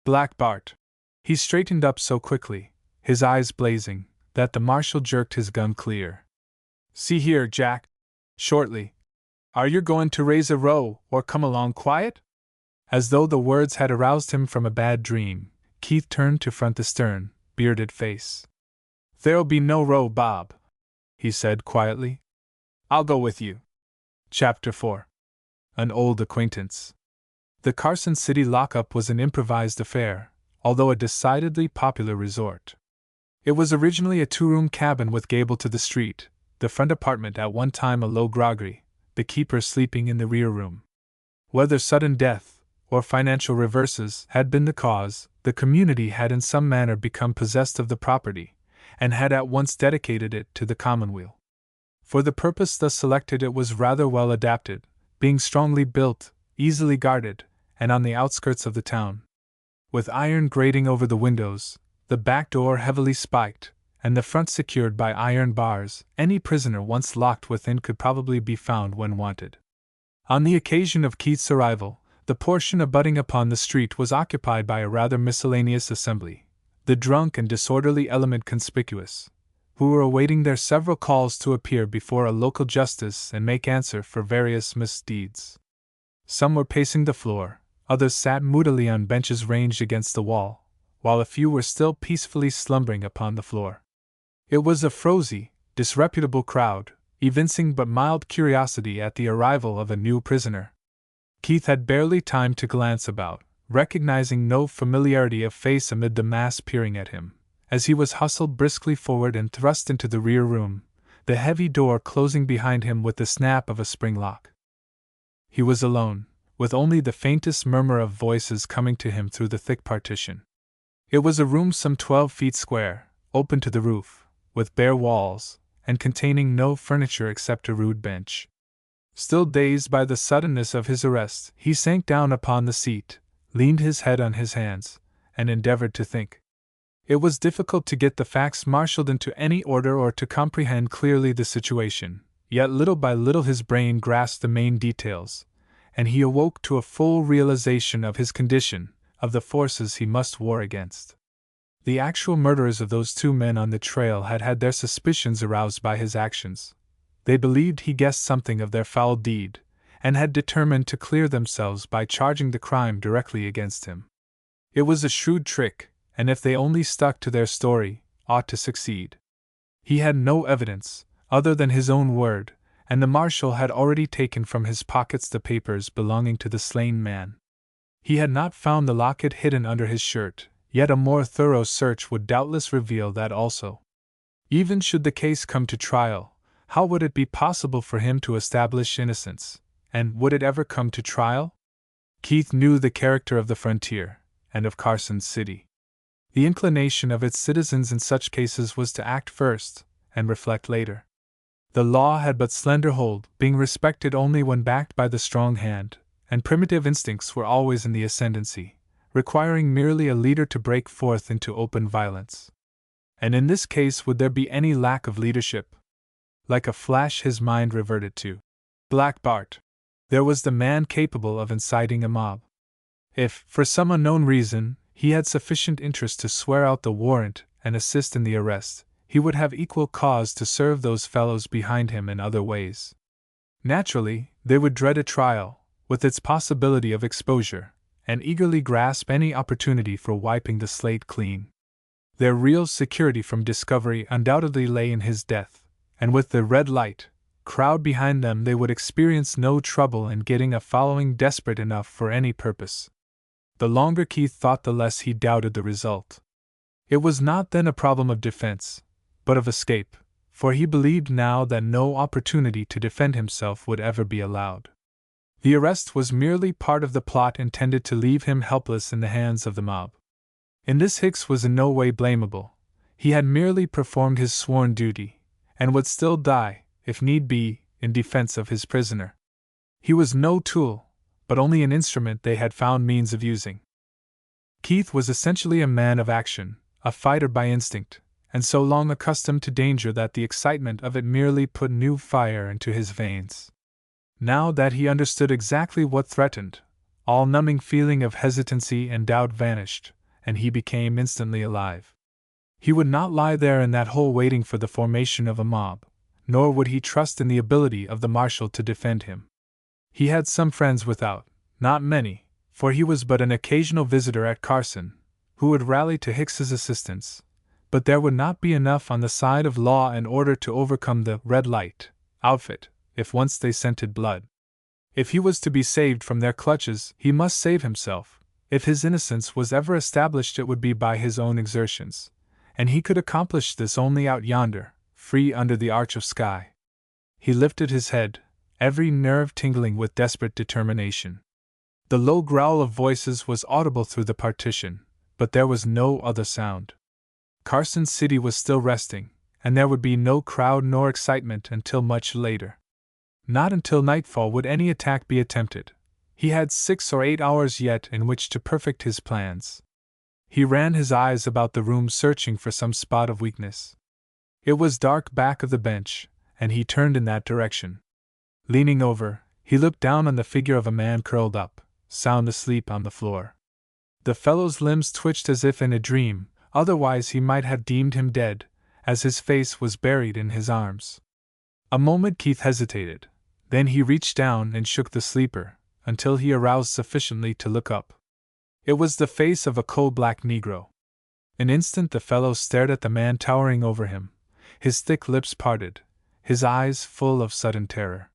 Black Bart. He straightened up so quickly, his eyes blazing, that the marshal jerked his gun clear. See here, Jack. Shortly. Are you going to raise a row, or come along quiet? As though the words had aroused him from a bad dream, Keith turned to front the stern, bearded face. There'll be no row, Bob, he said quietly. I'll go with you. Chapter 4. An Old Acquaintance. The Carson City lockup was an improvised affair, although a decidedly popular resort. It was originally a 2-room cabin with gable to the street, the front apartment at one time a low groggery, the keeper sleeping in the rear room. Whether sudden death, or financial reverses, had been the cause, the community had in some manner become possessed of the property, and had at once dedicated it to the commonweal. For the purpose thus selected it was rather well adapted, being strongly built, easily guarded, and on the outskirts of the town. With iron grating over the windows, the back door heavily spiked, and the front secured by iron bars, any prisoner once locked within could probably be found when wanted. On the occasion of Keith's arrival, the portion abutting upon the street was occupied by a rather miscellaneous assembly, the drunk and disorderly element conspicuous, who were awaiting their several calls to appear before a local justice and make answer for various misdeeds. Some were pacing the floor, others sat moodily on benches ranged against the wall, while a few were still peacefully slumbering upon the floor. It was a frowsy, disreputable crowd, evincing but mild curiosity at the arrival of a new prisoner. Keith had barely time to glance about, recognizing no familiarity of face amid the mass peering at him, as he was hustled briskly forward and thrust into the rear room, the heavy door closing behind him with the snap of a spring lock. He was alone, with only the faintest murmur of voices coming to him through the thick partition. It was a room some 12 feet square, open to the roof, with bare walls, and containing no furniture except a rude bench. Still dazed by the suddenness of his arrest, he sank down upon the seat, leaned his head on his hands, and endeavored to think. It was difficult to get the facts marshaled into any order or to comprehend clearly the situation, yet little by little his brain grasped the main details, and he awoke to a full realization of his condition, of the forces he must war against. The actual murderers of those 2 men on the trail had had their suspicions aroused by his actions. They believed he guessed something of their foul deed, and had determined to clear themselves by charging the crime directly against him. It was a shrewd trick, and if they only stuck to their story, ought to succeed. He had no evidence, other than his own word, and the marshal had already taken from his pockets the papers belonging to the slain man. He had not found the locket hidden under his shirt, yet a more thorough search would doubtless reveal that also. Even should the case come to trial, how would it be possible for him to establish innocence, and would it ever come to trial? Keith knew the character of the frontier, and of Carson City. The inclination of its citizens in such cases was to act first, and reflect later. The law had but slender hold, being respected only when backed by the strong hand, and primitive instincts were always in the ascendancy, requiring merely a leader to break forth into open violence. And in this case would there be any lack of leadership? Like a flash his mind reverted to Black Bart. There was the man capable of inciting a mob. If, for some unknown reason, he had sufficient interest to swear out the warrant and assist in the arrest, he would have equal cause to serve those fellows behind him in other ways. Naturally, they would dread a trial, with its possibility of exposure, and eagerly grasp any opportunity for wiping the slate clean. Their real security from discovery undoubtedly lay in his death, and with the red light crowd behind them they would experience no trouble in getting a following desperate enough for any purpose. The longer Keith thought, the less he doubted the result. It was not then a problem of defense, but of escape, for he believed now that no opportunity to defend himself would ever be allowed. The arrest was merely part of the plot intended to leave him helpless in the hands of the mob. In this Hicks was in no way blamable. He had merely performed his sworn duty, and would still die, if need be, in defense of his prisoner. He was no tool, but only an instrument they had found means of using. Keith was essentially a man of action, a fighter by instinct, and so long accustomed to danger that the excitement of it merely put new fire into his veins. Now that he understood exactly what threatened, all numbing feeling of hesitancy and doubt vanished, and he became instantly alive. He would not lie there in that hole waiting for the formation of a mob, nor would he trust in the ability of the marshal to defend him. He had some friends without, not many, for he was but an occasional visitor at Carson, who would rally to Hicks's assistance, but there would not be enough on the side of law and order to overcome the red light outfit, if once they scented blood. If he was to be saved from their clutches, he must save himself. If his innocence was ever established, it would be by his own exertions, and he could accomplish this only out yonder, free under the arch of sky. He lifted his head, every nerve tingling with desperate determination. The low growl of voices was audible through the partition, but there was no other sound. Carson City was still resting, and there would be no crowd nor excitement until much later. Not until nightfall would any attack be attempted. He had 6 or 8 hours yet in which to perfect his plans. He ran his eyes about the room searching for some spot of weakness. It was dark back of the bench, and he turned in that direction. Leaning over, he looked down on the figure of a man curled up, sound asleep on the floor. The fellow's limbs twitched as if in a dream, otherwise he might have deemed him dead, as his face was buried in his arms. A moment Keith hesitated, then he reached down and shook the sleeper, until he aroused sufficiently to look up. It was the face of a coal-black Negro. An instant the fellow stared at the man towering over him, his thick lips parted, his eyes full of sudden terror.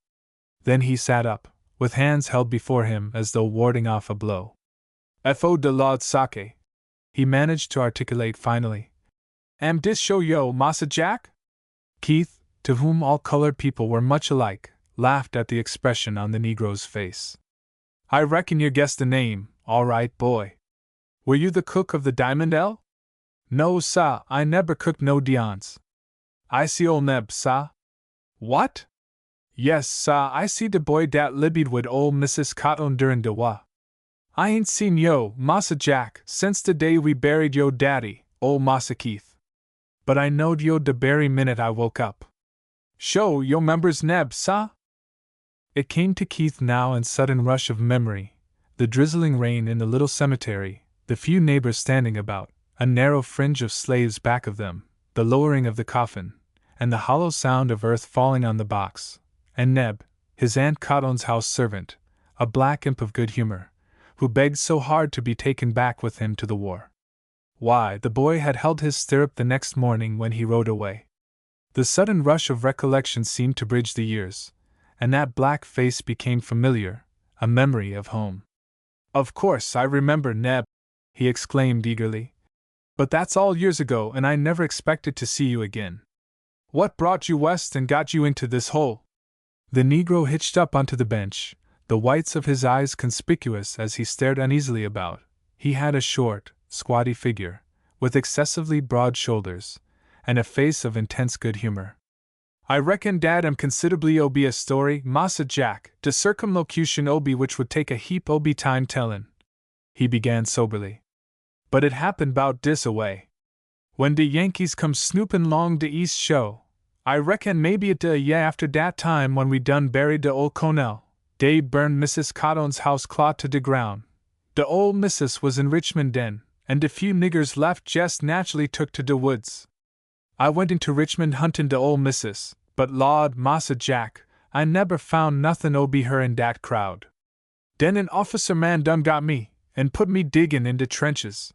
Then he sat up, with hands held before him as though warding off a blow. "Fo de Lord Sake," he managed to articulate finally. "Am dis show yo, Massa Jack?" Keith, to whom all colored people were much alike, laughed at the expression on the Negro's face. "I reckon you guessed the name, all right, boy. Were you the cook of the Diamond L?" "No, sah, I neber cooked no Dion's." "I see ol' Neb, sah." "What?" "Yes, sah, I see de boy dat libbied wid ol' Mrs. Cotton durin' de war. I ain't seen yo, Massa Jack, since de day we buried yo daddy, ol' Massa Keith. But I knowed yo de berry minute I woke up. Sho, yo members Neb, sah?" It came to Keith now in sudden rush of memory, the drizzling rain in the little cemetery, the few neighbors standing about, a narrow fringe of slaves back of them, the lowering of the coffin, and the hollow sound of earth falling on the box, and Neb, his Aunt Cotton's house servant, a black imp of good humor, who begged so hard to be taken back with him to the war. Why, the boy had held his stirrup the next morning when he rode away. The sudden rush of recollection seemed to bridge the years, and that black face became familiar, a memory of home. "Of course, I remember, Neb," he exclaimed eagerly. "But that's all years ago, and I never expected to see you again. What brought you west and got you into this hole?" The Negro hitched up onto the bench, the whites of his eyes conspicuous as he stared uneasily about. He had a short, squatty figure, with excessively broad shoulders, and a face of intense good humor. "I reckon Dad am considerably obe a story, Massa Jack, de circumlocution obe which would take a heap obe time tellin'," he began soberly. "But it happened 'bout dis away. When de Yankees come snoopin' 'long de East Show, I reckon maybe it a year after dat time when we done buried de ol' Colonel, dey burned Mrs. Cotton's house claw to de ground. De ol' missus was in Richmond den, and de few niggers left jest naturally took to de woods. I went into Richmond huntin' de ol' missus, but Lawd, Massa Jack, I neber found nothin' obe her in dat crowd. Den an officer man done got me, and put me diggin' in de trenches.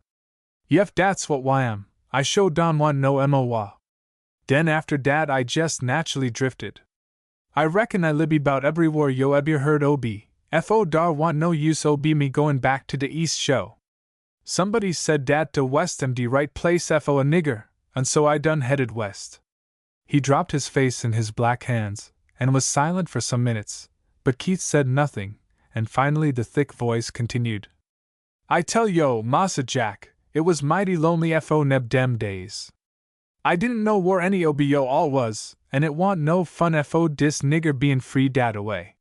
Yef, dat's what why I sho don want no MOA. Den after dat I jest naturally drifted. I reckon I libby 'bout eberywhere yo eber heard obe, fo dar want no use obe me goin' back to de East Show. Somebody said dat de West am de right place fo a nigger, and so I done headed west." He dropped his face in his black hands, and was silent for some minutes, but Keith said nothing, and finally the thick voice continued. "I tell yo, Massa Jack, it was mighty lonely fo neb dem days. I didn't know where any ob yo all was, and it want no fun fo dis nigger bein' free dat away.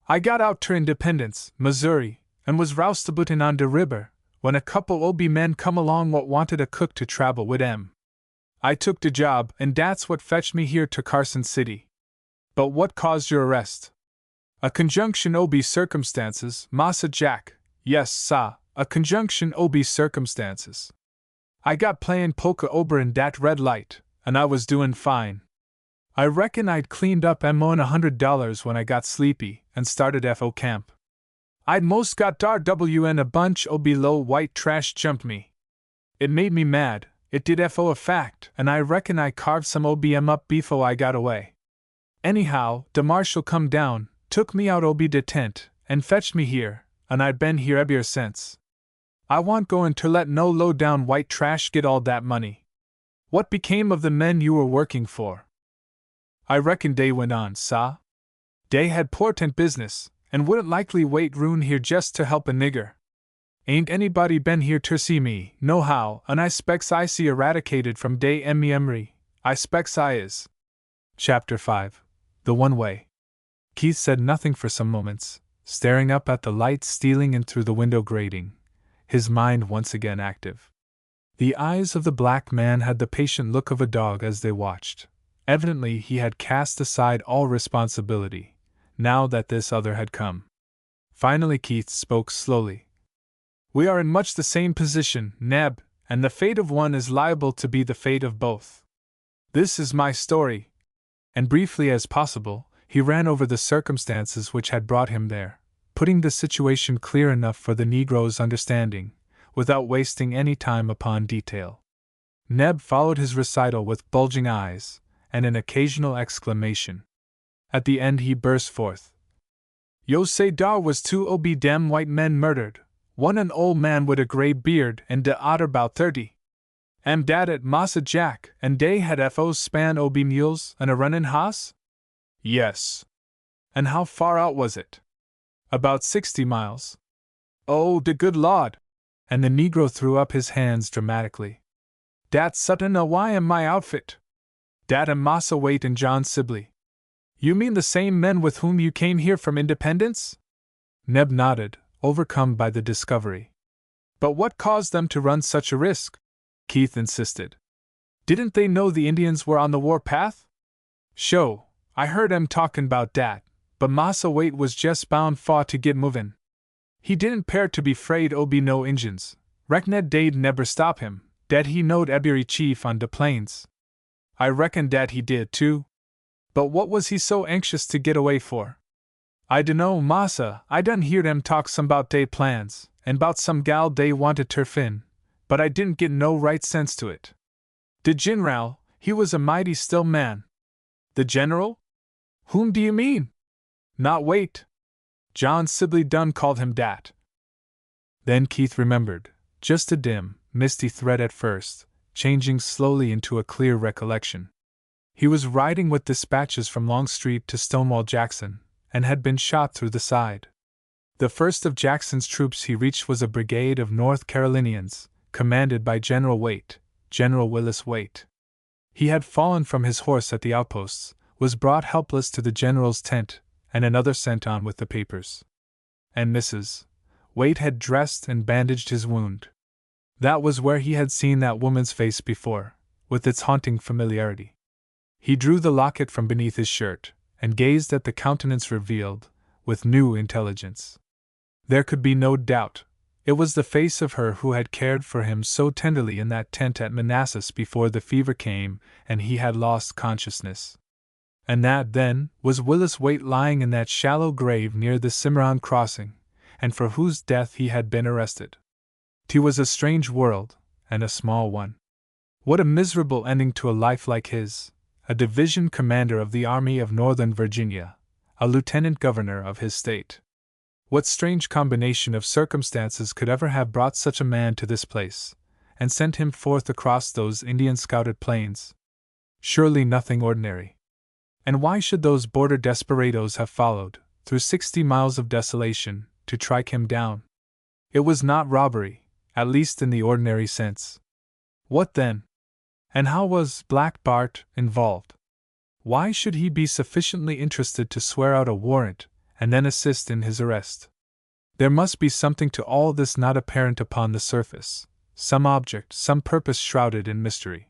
I got out ter Independence, Missouri, and was roustaboutin' on de river, when a couple ob men come along what wanted a cook to travel wid 'em. I took de job, and dat's what fetched me here to Carson City." "But what caused your arrest?" "A conjunction ob circumstances, Massa Jack, yes, sah, a conjunction ob circumstances. I got playin' polka ober in dat red light, and I was doin' fine. I reckon I'd cleaned up mo'n $100 when I got sleepy, and started fo camp. I'd most got dar WN a bunch ob low white trash jumped me. It made me mad, it did fo a fact, and I reckon I carved some OBM up befo I got away. Anyhow, de marshal come down, took me out ob de tent, and fetched me here, and I'd been here eber since. I want goin' ter let no low-down white trash get all dat money. What became of the men you were working for?" "I reckon dey went on, sah. Dey had portent business, and wouldn't likely wait round here jest to help a nigger. Ain't anybody been here ter see me, nohow, and I specs I see eradicated from dey Emory. I specs I is." Chapter 5. The One Way. Keith said nothing for some moments, staring up at the light stealing in through the window grating, his mind once again active. The eyes of the black man had the patient look of a dog as they watched. Evidently he had cast aside all responsibility, now that this other had come. Finally Keith spoke slowly. "We are in much the same position, Neb, and the fate of one is liable to be the fate of both. This is my story." And briefly as possible, he ran over the circumstances which had brought him there, putting the situation clear enough for the Negro's understanding, without wasting any time upon detail. Neb followed his recital with bulging eyes, and an occasional exclamation. At the end he burst forth. "Yo say dar was two ob dem white men murdered, one an old man wid a gray beard and de odder 'bout 30. Am dat at Massa Jack, and dey had fo span ob mules and a runnin' hoss?" "Yes." "And how far out was it?" "About 60 miles. "Oh, de good Lord!" And the Negro threw up his hands dramatically. "Dat suttin' a why am my outfit. Dat am Massa Waite and John Sibley. You mean the same men with whom you came here from Independence?" Neb nodded, overcome by the discovery. "But what caused them to run such a risk?" Keith insisted. "Didn't they know the Indians were on the war path?" "Sho, I heard 'em talkin' 'bout dat, but Massa Waite was jest bound for to git movin'. He didn't 'pear to be 'fraid ob no Injuns. Reckon dey'd neber stop him, dat he knowed ebery chief on de plains." "I reckon dat he did, too. But what was he so anxious to get away for?" I dunno, massa, I done hear them talk some 'bout dey plans, and 'bout some gal dey wanted ter fin, but I didn't get no right sense to it. De Gin'ral, he was a mighty still man. The General? Whom do you mean? Not wait. John Sibley done called him dat. Then Keith remembered, just a dim, misty thread at first, changing slowly into a clear recollection. He was riding with dispatches from Longstreet to Stonewall Jackson, and had been shot through the side. The first of Jackson's troops he reached was a brigade of North Carolinians, commanded by General Waite, General Willis Waite. He had fallen from his horse at the outposts, was brought helpless to the general's tent, and another sent on with the papers. And Mrs. Waite had dressed and bandaged his wound. That was where he had seen that woman's face before, with its haunting familiarity. He drew the locket from beneath his shirt, and gazed at the countenance revealed, with new intelligence. There could be no doubt, it was the face of her who had cared for him so tenderly in that tent at Manassas before the fever came and he had lost consciousness. And that, then, was Willis Waite lying in that shallow grave near the Cimarron crossing, and for whose death he had been arrested. 'T was a strange world, and a small one. What a miserable ending to a life like his, a division commander of the Army of Northern Virginia, a lieutenant governor of his state. What strange combination of circumstances could ever have brought such a man to this place, and sent him forth across those Indian-scouted plains? Surely nothing ordinary. And why should those border desperadoes have followed, through 60 miles of desolation, to track him down? It was not robbery, at least in the ordinary sense. What then? And how was Black Bart involved? Why should he be sufficiently interested to swear out a warrant, and then assist in his arrest? There must be something to all this not apparent upon the surface, some object, some purpose shrouded in mystery.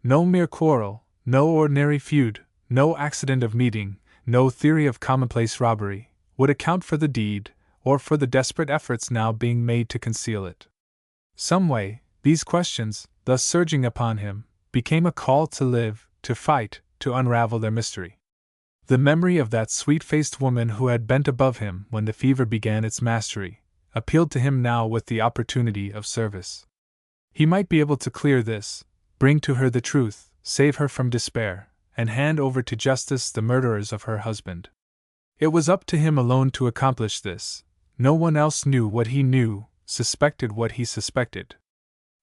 No mere quarrel, no ordinary feud, no accident of meeting, no theory of commonplace robbery, would account for the deed, or for the desperate efforts now being made to conceal it. Some way, these questions, thus surging upon him, became a call to live, to fight, to unravel their mystery. The memory of that sweet-faced woman who had bent above him when the fever began its mastery, appealed to him now with the opportunity of service. He might be able to clear this, bring to her the truth, save her from despair, and hand over to justice the murderers of her husband. It was up to him alone to accomplish this. No one else knew what he knew, suspected what he suspected.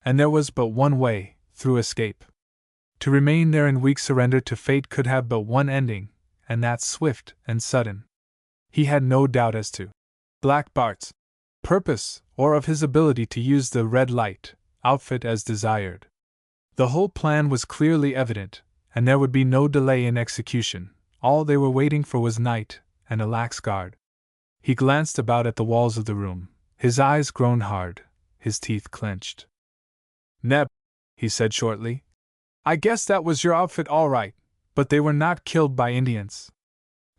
And there was but one way, through escape. To remain there in weak surrender to fate could have but one ending, and that swift and sudden. He had no doubt as to Black Bart's purpose, or of his ability to use the red light outfit as desired. The whole plan was clearly evident, and there would be no delay in execution. All they were waiting for was night, and a lax guard. He glanced about at the walls of the room, his eyes grown hard, his teeth clenched. "Neb," he said shortly, "I guess that was your outfit all right, but they were not killed by Indians.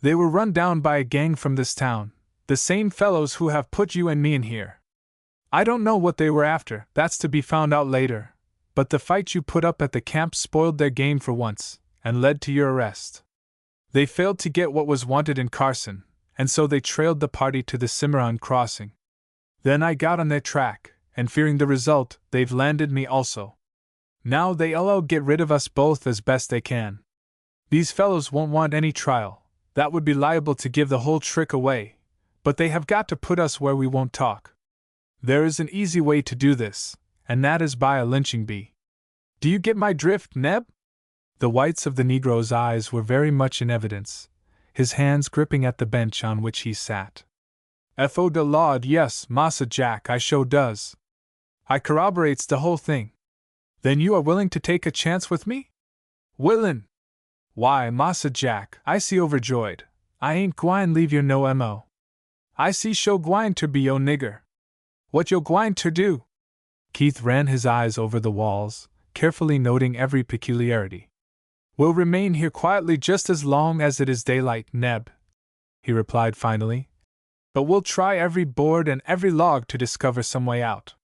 They were run down by a gang from this town, the same fellows who have put you and me in here. I don't know what they were after, that's to be found out later, but the fight you put up at the camp spoiled their game for once, and led to your arrest. They failed to get what was wanted in Carson, and so they trailed the party to the Cimarron crossing. Then I got on their track, and fearing the result, they've landed me also. Now they'll get rid of us both as best they can. These fellows won't want any trial, that would be liable to give the whole trick away, but they have got to put us where we won't talk. There is an easy way to do this, and that is by a lynching bee. Do you get my drift, Neb?" The whites of the Negro's eyes were very much in evidence, his hands gripping at the bench on which he sat. "F.O. de Lord, yes, Massa Jack, I sho does. I corroborates the whole thing. Then you are willing to take a chance with me?" "Willin'! Why, Massa Jack, I see overjoyed. I ain't gwine leave you no M.O. I see sho gwine ter be yo nigger. What yo gwine ter do?" Keith ran his eyes over the walls, carefully noting every peculiarity. "We'll remain here quietly just as long as it is daylight, Neb," he replied finally. "But we'll try every board and every log to discover some way out.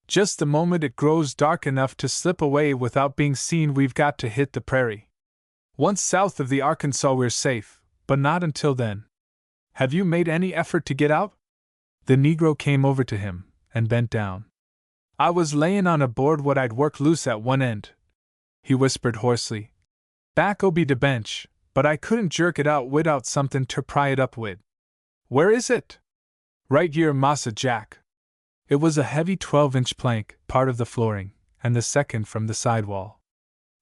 Just the moment it grows dark enough to slip away without being seen, we've got to hit the prairie. Once south of the Arkansas we're safe, but not until then. Have you made any effort to get out? The Negro came over to him and bent down. I was layin' on a board what I'd worked loose at one end, he whispered hoarsely. Back be de bench, but I couldn't jerk it out without something to pry it up wid. Where is it? Right here, Massa Jack. It was a heavy 12-inch plank, part of the flooring, and the second from the sidewall.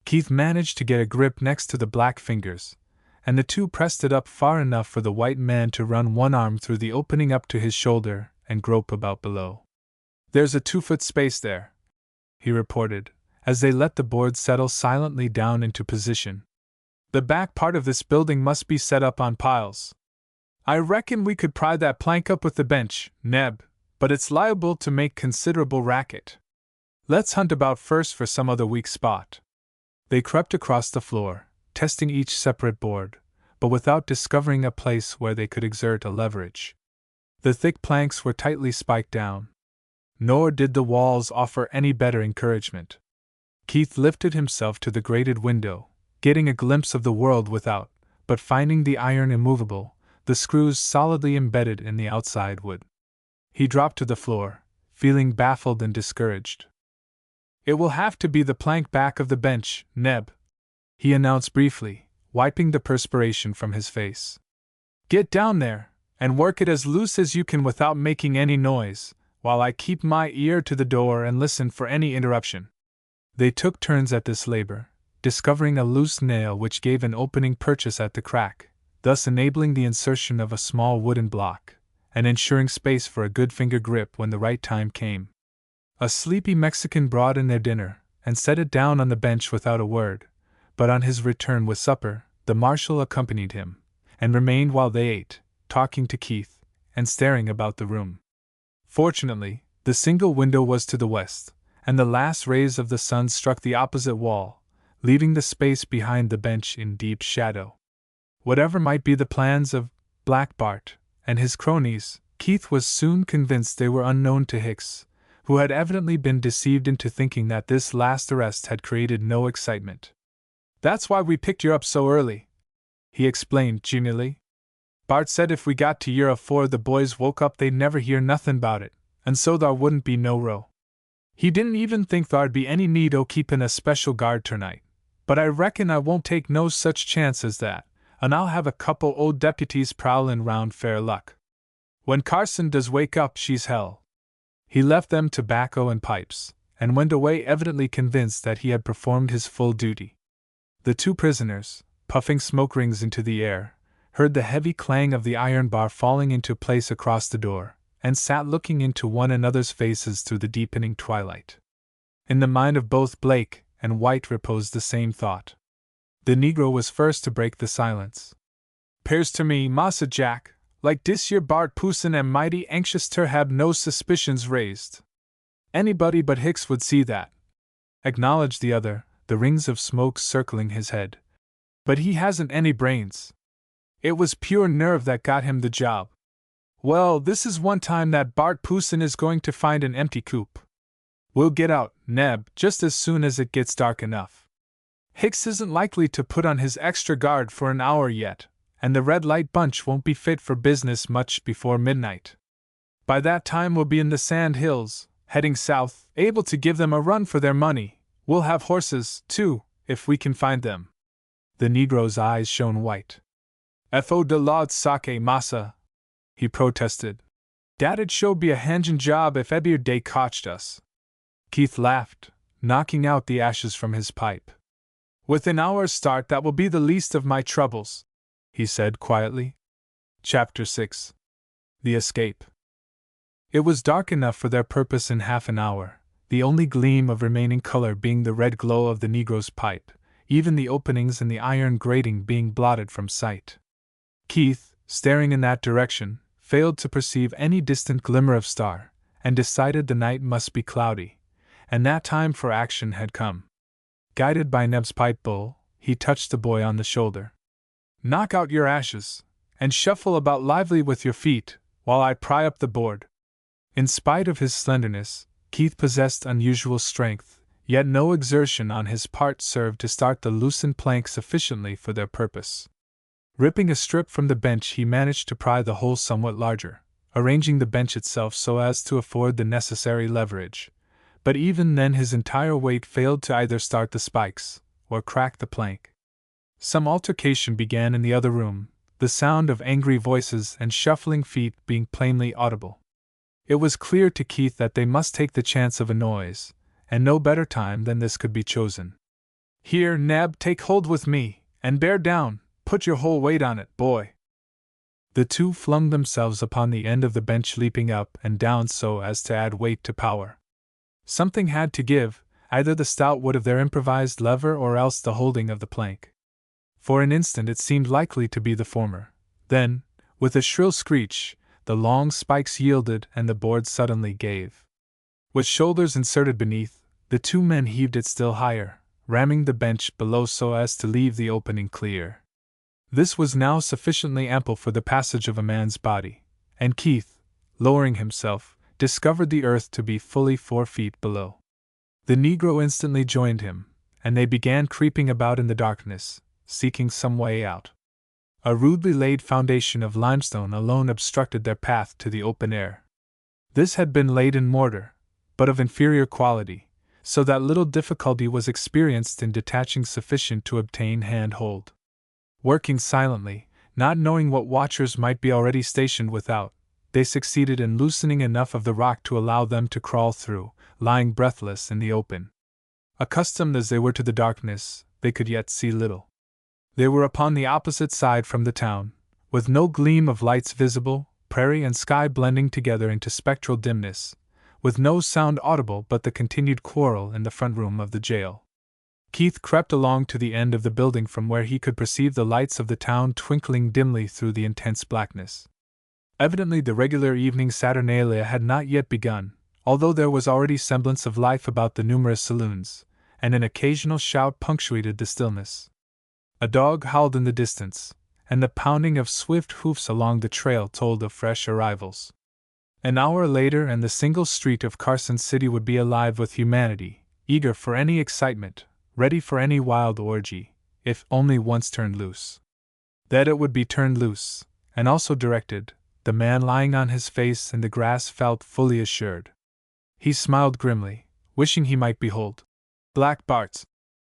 Keith managed to get a grip next to the black fingers, and the two pressed it up far enough for the white man to run one arm through the opening up to his shoulder and grope about below. There's a 2-foot space there, he reported, as they let the board settle silently down into position. The back part of this building must be set up on piles. I reckon we could pry that plank up with the bench, Neb, but it's liable to make considerable racket. Let's hunt about first for some other weak spot. They crept across the floor, testing each separate board, but without discovering a place where they could exert a leverage. The thick planks were tightly spiked down, nor did the walls offer any better encouragement. Keith lifted himself to the grated window, getting a glimpse of the world without, but finding the iron immovable, the screws solidly embedded in the outside wood. He dropped to the floor, feeling baffled and discouraged. It will have to be the plank back of the bench, Neb, he announced briefly, wiping the perspiration from his face. Get down there, and work it as loose as you can without making any noise, while I keep my ear to the door and listen for any interruption. They took turns at this labor, discovering a loose nail which gave an opening purchase at the crack, thus enabling the insertion of a small wooden block, and ensuring space for a good finger grip when the right time came. A sleepy Mexican brought in their dinner, and set it down on the bench without a word, but on his return with supper, the marshal accompanied him, and remained while they ate, talking to Keith, and staring about the room. Fortunately, the single window was to the west, and the last rays of the sun struck the opposite wall, leaving the space behind the bench in deep shadow. Whatever might be the plans of Black Bart and his cronies, Keith was soon convinced they were unknown to Hicks, who had evidently been deceived into thinking that this last arrest had created no excitement. That's why we picked you up so early, he explained genially. Bart said if we got to year afore the boys woke up they'd never hear nothin' about it, and so thar wouldn't be no row. He didn't even think thar'd be any need o' keepin' a special guard ternight, but I reckon I won't take no such chance as that, and I'll have a couple old deputies prowlin' round fair luck. When Carson does wake up she's hell. He left them tobacco and pipes, and went away evidently convinced that he had performed his full duty. The two prisoners, puffing smoke rings into the air, heard the heavy clang of the iron bar falling into place across the door, and sat looking into one another's faces through the deepening twilight. In the mind of both Blake and White reposed the same thought. The Negro was first to break the silence. "'Pears to me, Massa Jack, like dis yer Bart Poosin am mighty anxious ter hab no suspicions raised. Anybody but Hicks would see that," acknowledged the other, the rings of smoke circling his head. "But he hasn't any brains. It was pure nerve that got him the job. Well, this is one time that Bart Poosin is going to find an empty coop. We'll get out, Neb, just as soon as it gets dark enough. Hicks isn't likely to put on his extra guard for an hour yet, and the red light bunch won't be fit for business much before midnight. By that time we'll be in the Sand Hills, heading south, able to give them a run for their money. We'll have horses, too, if we can find them." The Negro's eyes shone white. "F.O. de Lord sake, massa," he protested. "Dat'd sure be a hangin' job if eber dey cotched us." Keith laughed, knocking out the ashes from his pipe. "With an hour's start that will be the least of my troubles," he said quietly. Chapter 6. The Escape. It was dark enough for their purpose in half an hour, the only gleam of remaining color being the red glow of the Negro's pipe, even the openings in the iron grating being blotted from sight. Keith, staring in that direction, failed to perceive any distant glimmer of star, and decided the night must be cloudy, and that time for action had come. Guided by Neb's pipe bowl, he touched the boy on the shoulder. "Knock out your ashes, and shuffle about lively with your feet, while I pry up the board." In spite of his slenderness, Keith possessed unusual strength, yet no exertion on his part served to start the loosened plank sufficiently for their purpose. Ripping a strip from the bench, he managed to pry the hole somewhat larger, arranging the bench itself so as to afford the necessary leverage. But even then his entire weight failed to either start the spikes or crack the plank. Some altercation began in the other room, the sound of angry voices and shuffling feet being plainly audible. It was clear to Keith that they must take the chance of a noise, and no better time than this could be chosen. "Here, Neb, take hold with me, and bear down, put your whole weight on it, boy." The two flung themselves upon the end of the bench, leaping up and down so as to add weight to power. Something had to give, either the stout wood of their improvised lever or else the holding of the plank. For an instant it seemed likely to be the former. Then, with a shrill screech, the long spikes yielded and the board suddenly gave. With shoulders inserted beneath, the two men heaved it still higher, ramming the bench below so as to leave the opening clear. This was now sufficiently ample for the passage of a man's body, and Keith, lowering himself, discovered the earth to be fully 4 feet below. The Negro instantly joined him, and they began creeping about in the darkness, seeking some way out. A rudely laid foundation of limestone alone obstructed their path to the open air. This had been laid in mortar, but of inferior quality, so that little difficulty was experienced in detaching sufficient to obtain hand-hold. Working silently, not knowing what watchers might be already stationed without, they succeeded in loosening enough of the rock to allow them to crawl through, lying breathless in the open. Accustomed as they were to the darkness, they could yet see little. They were upon the opposite side from the town, with no gleam of lights visible, prairie and sky blending together into spectral dimness, with no sound audible but the continued quarrel in the front room of the jail. Keith crept along to the end of the building from where he could perceive the lights of the town twinkling dimly through the intense blackness. Evidently the regular evening saturnalia had not yet begun, although there was already semblance of life about the numerous saloons, and an occasional shout punctuated the stillness. A dog howled in the distance, and the pounding of swift hoofs along the trail told of fresh arrivals. An hour later and the single street of Carson City would be alive with humanity, eager for any excitement, ready for any wild orgy, if only once turned loose. That it would be turned loose, and also directed, the man lying on his face in the grass felt fully assured. He smiled grimly, wishing he might behold Black Bart's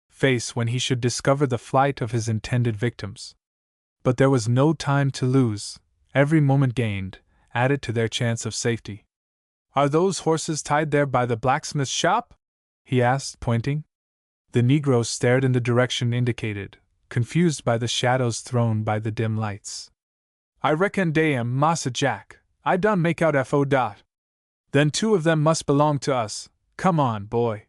face when he should discover the flight of his intended victims. But there was no time to lose. Every moment gained added to their chance of safety. "Are those horses tied there by the blacksmith's shop?" he asked, pointing. The Negro stared in the direction indicated, confused by the shadows thrown by the dim lights. "I reckon dey am, Massa Jack. I done make out F.O. dot. Then 2 of them must belong to us. Come on, boy."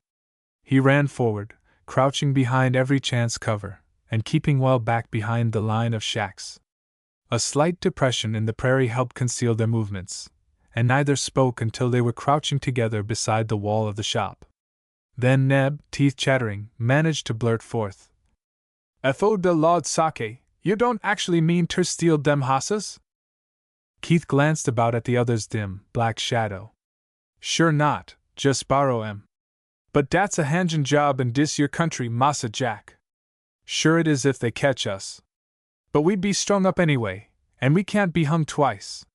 He ran forward, crouching behind every chance cover, and keeping well back behind the line of shacks. A slight depression in the prairie helped conceal their movements, and neither spoke until they were crouching together beside the wall of the shop. Then Neb, teeth chattering, managed to blurt forth, "F.O. de Lord Sake, you don't actually mean ter steal dem hosses?" Keith glanced about at the other's dim, black shadow. "Sure not, just borrow 'em. But dat's a hangin' job in dis yer country, Massa Jack. Sure it is if they catch us. But we'd be strung up anyway, and we can't be hung twice.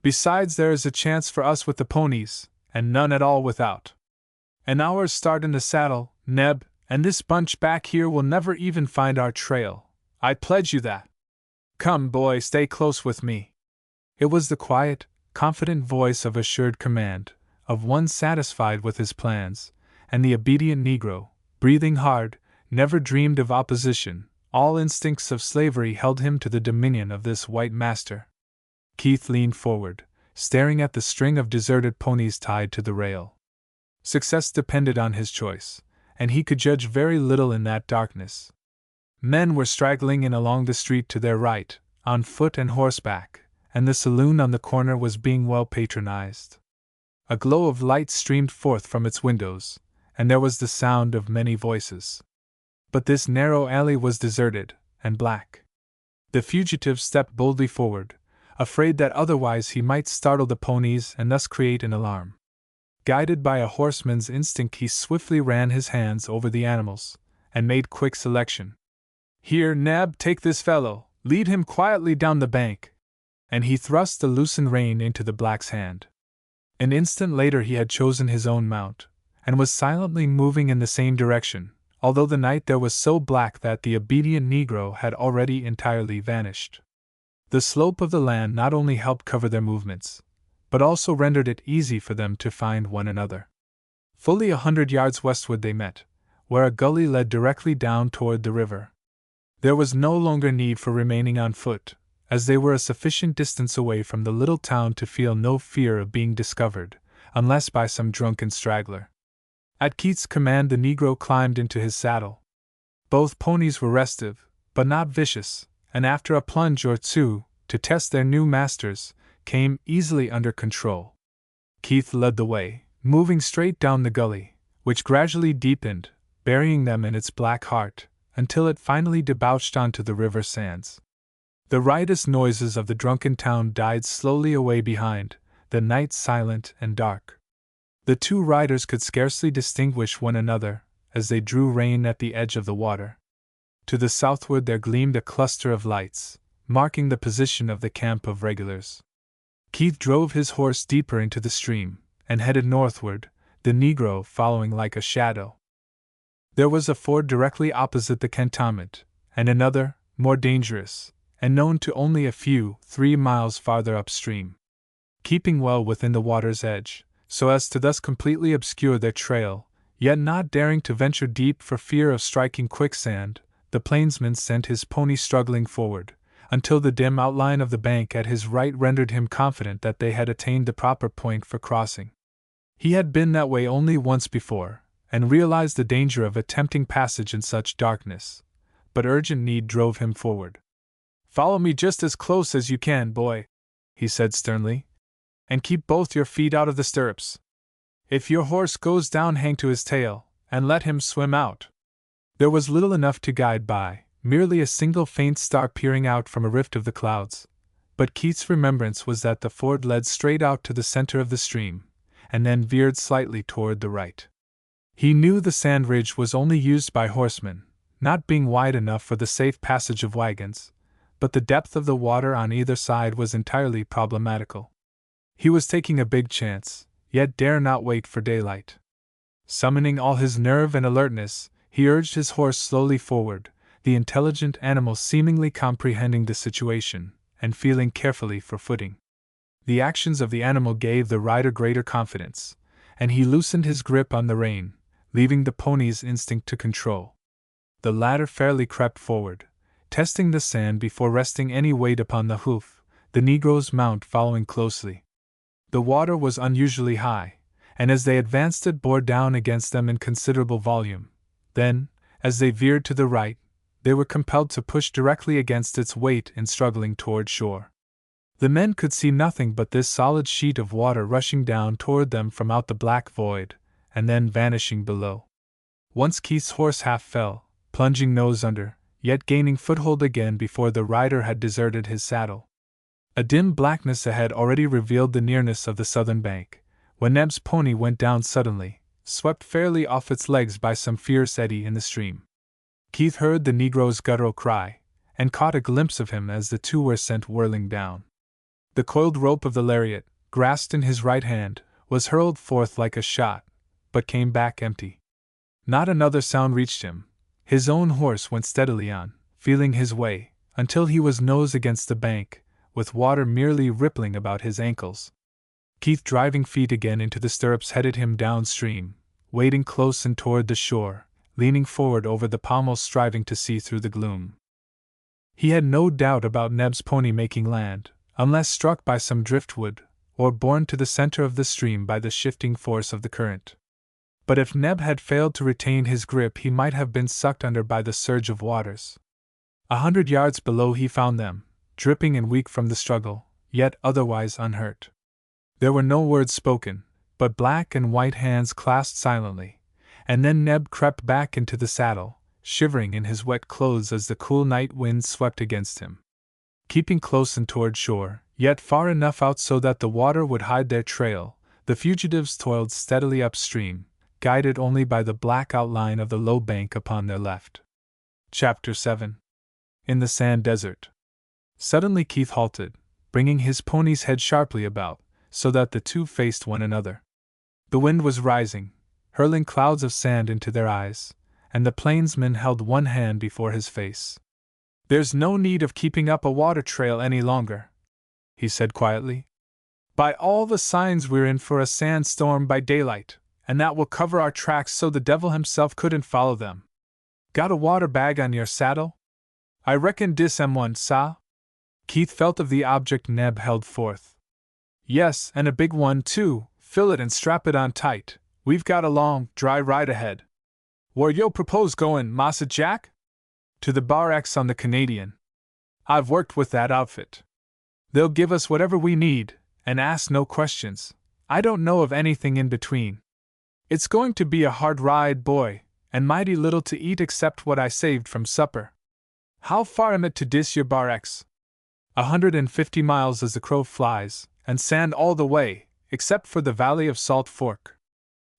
Besides, there is a chance for us with the ponies, and none at all without. An hour's start in the saddle, Neb, and this bunch back here will never even find our trail. I pledge you that. Come, boy, stay close with me." It was the quiet, confident voice of assured command, of one satisfied with his plans, and the obedient Negro, breathing hard, never dreamed of opposition. All instincts of slavery held him to the dominion of this white master. Keith leaned forward, staring at the string of deserted ponies tied to the rail. Success depended on his choice, and he could judge very little in that darkness. Men were straggling in along the street to their right, on foot and horseback, and the saloon on the corner was being well patronized. A glow of light streamed forth from its windows, and there was the sound of many voices. But this narrow alley was deserted, and black. The fugitive stepped boldly forward, afraid that otherwise he might startle the ponies and thus create an alarm. Guided by a horseman's instinct, he swiftly ran his hands over the animals, and made quick selection. "Here, Nab, take this fellow, Lead him quietly down the bank. And he thrust the loosened rein into the black's hand. An instant later he had chosen his own mount, and was silently moving in the same direction, although the night there was so black that the obedient Negro had already entirely vanished. The slope of the land not only helped cover their movements, but also rendered it easy for them to find one another. Fully 100 yards westward they met, where a gully led directly down toward the river. There was no longer need for remaining on foot, as they were a sufficient distance away from the little town to feel no fear of being discovered, unless by some drunken straggler. At Keith's command the Negro climbed into his saddle. Both ponies were restive, but not vicious, and after a plunge or two, to test their new masters, came easily under control. Keith led the way, moving straight down the gully, which gradually deepened, burying them in its black heart, until it finally debouched onto the river sands. The riotous noises of the drunken town died slowly away behind, the night silent and dark. The two riders could scarcely distinguish one another, as they drew rein at the edge of the water. To the southward there gleamed a cluster of lights, marking the position of the camp of regulars. Keith drove his horse deeper into the stream, and headed northward, the Negro following like a shadow. There was a ford directly opposite the cantonment, and another, more dangerous, and known to only a few 3 miles farther upstream. Keeping well within the water's edge, so as to thus completely obscure their trail, yet not daring to venture deep for fear of striking quicksand, the plainsman sent his pony struggling forward, until the dim outline of the bank at his right rendered him confident that they had attained the proper point for crossing. He had been that way only once before, and realized the danger of attempting passage in such darkness, but urgent need drove him forward. "Follow me just as close as you can, boy," he said sternly, "and keep both your feet out of the stirrups. If your horse goes down, hang to his tail, and let him swim out." There was little enough to guide by, merely a single faint star peering out from a rift of the clouds, but Keith's remembrance was that the ford led straight out to the center of the stream, and then veered slightly toward the right. He knew the sand ridge was only used by horsemen, not being wide enough for the safe passage of wagons, but the depth of the water on either side was entirely problematical. He was taking a big chance, yet dare not wait for daylight. Summoning all his nerve and alertness, he urged his horse slowly forward, the intelligent animal seemingly comprehending the situation, and feeling carefully for footing. The actions of the animal gave the rider greater confidence, and he loosened his grip on the rein, leaving the pony's instinct to control. The latter fairly crept forward, testing the sand before resting any weight upon the hoof, the Negro's mount following closely. The water was unusually high, and as they advanced it bore down against them in considerable volume. Then, as they veered to the right, they were compelled to push directly against its weight in struggling toward shore. The men could see nothing but this solid sheet of water rushing down toward them from out the black void, and then vanishing below. Once Keith's horse half fell, plunging nose under, yet gaining foothold again before the rider had deserted his saddle. A dim blackness ahead already revealed the nearness of the southern bank, when Neb's pony went down suddenly, swept fairly off its legs by some fierce eddy in the stream. Keith heard the Negro's guttural cry, and caught a glimpse of him as the two were sent whirling down. The coiled rope of the lariat, grasped in his right hand, was hurled forth like a shot, but came back empty. Not another sound reached him. His own horse went steadily on, feeling his way, until he was nose against the bank, with water merely rippling about his ankles. Keith, driving feet again into the stirrups, headed him downstream, wading close and toward the shore, leaning forward over the pommel, striving to see through the gloom. He had no doubt about Neb's pony making land, unless struck by some driftwood, or borne to the center of the stream by the shifting force of the current. But if Neb had failed to retain his grip, he might have been sucked under by the surge of waters. 100 yards below he found them, dripping and weak from the struggle, yet otherwise unhurt. There were no words spoken, but black and white hands clasped silently, and then Neb crept back into the saddle, shivering in his wet clothes as the cool night wind swept against him. Keeping close and toward shore, yet far enough out so that the water would hide their trail, the fugitives toiled steadily upstream, guided only by the black outline of the low bank upon their left. Chapter 7. In the Sand Desert. Suddenly Keith halted, bringing his pony's head sharply about, so that the two faced one another. The wind was rising, hurling clouds of sand into their eyes, and the plainsman held one hand before his face. "There's no need of keeping up a water trail any longer," he said quietly. "By all the signs we're in for a sandstorm by daylight, and that will cover our tracks so the devil himself couldn't follow them. Got a water bag on your saddle? I reckon dis am one, sah?" Keith felt of the object Neb held forth. "Yes, and a big one, too. Fill it and strap it on tight. We've got a long, dry ride ahead." "Where yo' propose goin', Massa Jack?" "To the Bar X on the Canadian. I've worked with that outfit. They'll give us whatever we need, and ask no questions. I don't know of anything in between. It's going to be a hard ride, boy, and mighty little to eat except what I saved from supper. How far am it to dis your Bar X?" 150 miles as the crow flies, and sand all the way, except for the Valley of Salt Fork.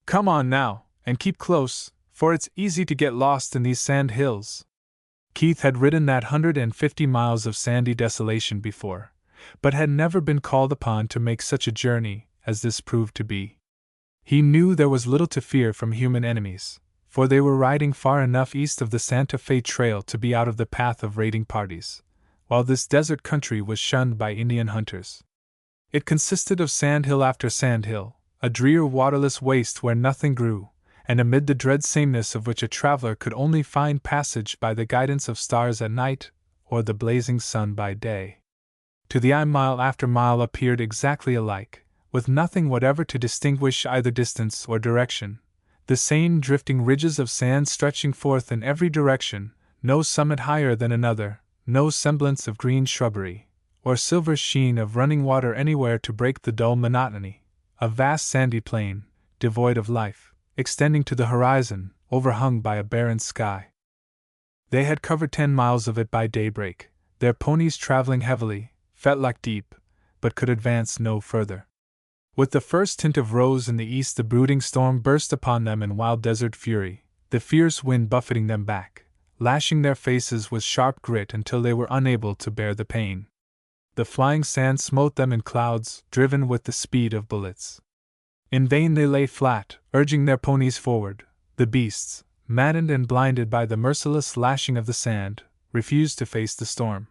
Come on now, and keep close, for it's easy to get lost in these sand hills. Keith had ridden that 150 miles of sandy desolation before, but had never been called upon to make such a journey as this proved to be. He knew there was little to fear from human enemies, for they were riding far enough east of the Santa Fe Trail to be out of the path of raiding parties, while this desert country was shunned by Indian hunters. It consisted of sandhill after sandhill, a drear waterless waste where nothing grew, and amid the dread sameness of which a traveler could only find passage by the guidance of stars at night or the blazing sun by day. To the eye mile after mile appeared exactly alike, with nothing whatever to distinguish either distance or direction, the same drifting ridges of sand stretching forth in every direction, no summit higher than another, no semblance of green shrubbery, or silver sheen of running water anywhere to break the dull monotony, a vast sandy plain, devoid of life, extending to the horizon, overhung by a barren sky. They had covered 10 miles of it by daybreak, their ponies traveling heavily, fetlock deep, but could advance no further. With the first tint of rose in the east, the brooding storm burst upon them in wild desert fury, the fierce wind buffeting them back, lashing their faces with sharp grit until they were unable to bear the pain. The flying sand smote them in clouds, driven with the speed of bullets. In vain they lay flat, urging their ponies forward. The beasts, maddened and blinded by the merciless lashing of the sand, refused to face the storm.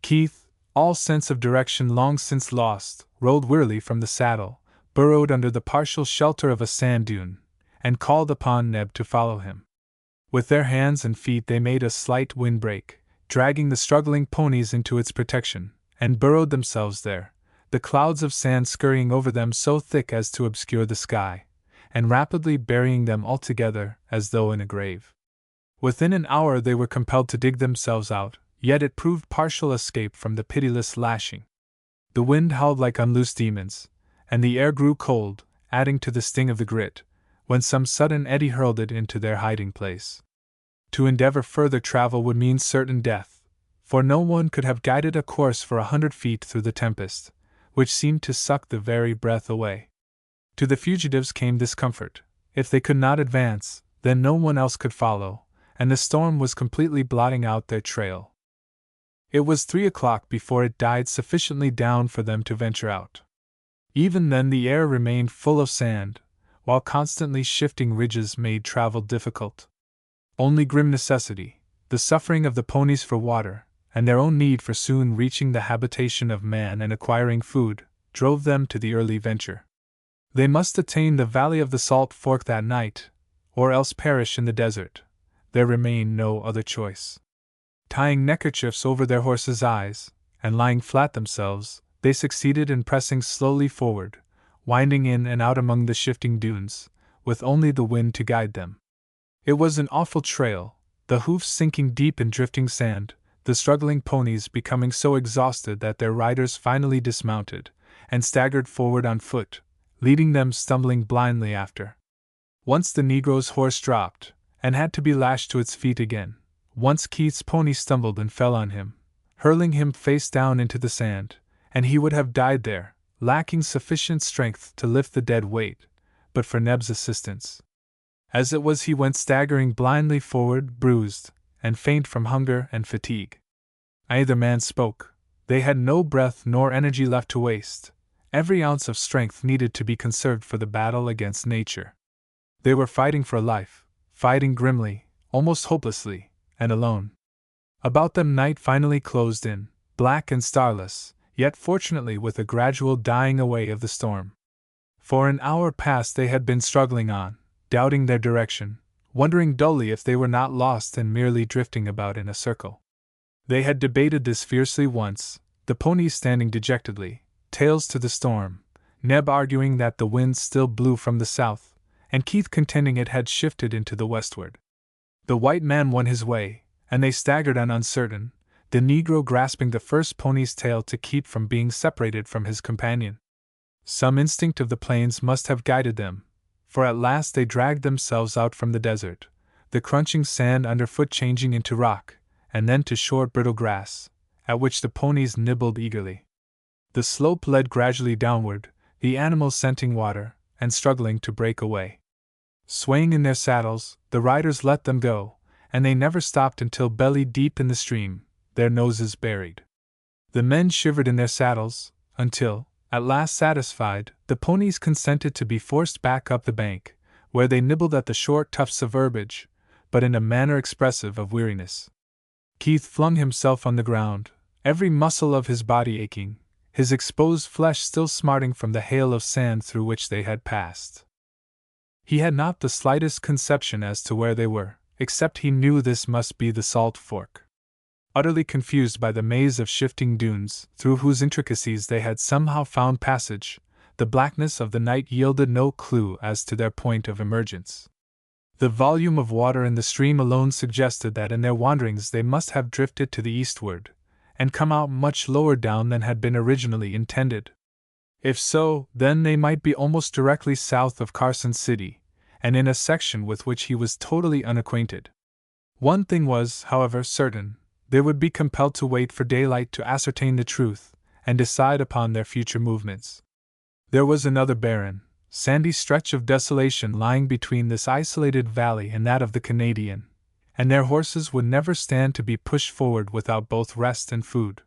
Keith, all sense of direction long since lost, rolled wearily from the saddle, burrowed under the partial shelter of a sand dune, and called upon Neb to follow him. With their hands and feet they made a slight windbreak, dragging the struggling ponies into its protection, and burrowed themselves there, the clouds of sand scurrying over them so thick as to obscure the sky, and rapidly burying them altogether as though in a grave. Within an hour they were compelled to dig themselves out, yet it proved partial escape from the pitiless lashing. The wind howled like unloosed demons, and the air grew cold, adding to the sting of the grit, when some sudden eddy hurled it into their hiding place. To endeavor further travel would mean certain death, for no one could have guided a course for 100 feet through the tempest, which seemed to suck the very breath away. To the fugitives came this comfort: if they could not advance, then no one else could follow, and the storm was completely blotting out their trail. It was 3 o'clock before it died sufficiently down for them to venture out. Even then the air remained full of sand, while constantly shifting ridges made travel difficult. Only grim necessity, the suffering of the ponies for water, and their own need for soon reaching the habitation of man and acquiring food, drove them to the early venture. They must attain the Valley of the Salt Fork that night, or else perish in the desert. There remained no other choice. Tying neckerchiefs over their horses' eyes, and lying flat themselves, they succeeded in pressing slowly forward, winding in and out among the shifting dunes, with only the wind to guide them. It was an awful trail, the hoofs sinking deep in drifting sand, the struggling ponies becoming so exhausted that their riders finally dismounted, and staggered forward on foot, leading them stumbling blindly after. Once the Negro's horse dropped, and had to be lashed to its feet again. Once Keith's pony stumbled and fell on him, hurling him face down into the sand, and he would have died there, lacking sufficient strength to lift the dead weight, but for Neb's assistance. As it was, he went staggering blindly forward, bruised, and faint from hunger and fatigue. Neither man spoke, They had no breath nor energy left to waste. Every ounce of strength needed to be conserved for the battle against nature. They were fighting for life, fighting grimly, almost hopelessly, and alone. About them night finally closed in, black and starless, yet fortunately with a gradual dying away of the storm. For an hour past they had been struggling on, doubting their direction, wondering dully if they were not lost and merely drifting about in a circle. They had debated this fiercely once, the ponies standing dejectedly, tails to the storm, Neb arguing that the wind still blew from the south, and Keith contending it had shifted into the westward. The white man won his way, and they staggered on uncertain, the Negro grasping the first pony's tail to keep from being separated from his companion. Some instinct of the plains must have guided them, for at last they dragged themselves out from the desert, the crunching sand underfoot changing into rock, and then to short brittle grass, at which the ponies nibbled eagerly. The slope led gradually downward, the animals scenting water, and struggling to break away. Swaying in their saddles, the riders let them go, and they never stopped until belly deep in the stream, their noses buried. The men shivered in their saddles, until, at last satisfied, the ponies consented to be forced back up the bank, where they nibbled at the short tufts of herbage, but in a manner expressive of weariness. Keith flung himself on the ground, every muscle of his body aching, his exposed flesh still smarting from the hail of sand through which they had passed. He had not the slightest conception as to where they were, except he knew this must be the Salt Fork. Utterly confused by the maze of shifting dunes, through whose intricacies they had somehow found passage, the blackness of the night yielded no clue as to their point of emergence. The volume of water in the stream alone suggested that in their wanderings they must have drifted to the eastward, and come out much lower down than had been originally intended. If so, then they might be almost directly south of Carson City, and in a section with which he was totally unacquainted. One thing was, however, certain: they would be compelled to wait for daylight to ascertain the truth, and decide upon their future movements. There was another barren, sandy stretch of desolation lying between this isolated valley and that of the Canadian, and their horses would never stand to be pushed forward without both rest and food.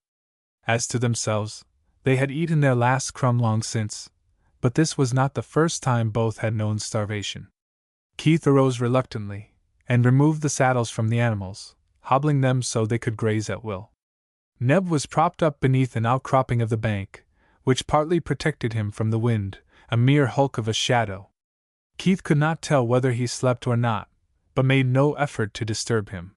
As to themselves, they had eaten their last crumb long since, but this was not the first time both had known starvation. Keith arose reluctantly, and removed the saddles from the animals, hobbling them so they could graze at will. Neb was propped up beneath an outcropping of the bank, which partly protected him from the wind, a mere hulk of a shadow. Keith could not tell whether he slept or not, but made no effort to disturb him.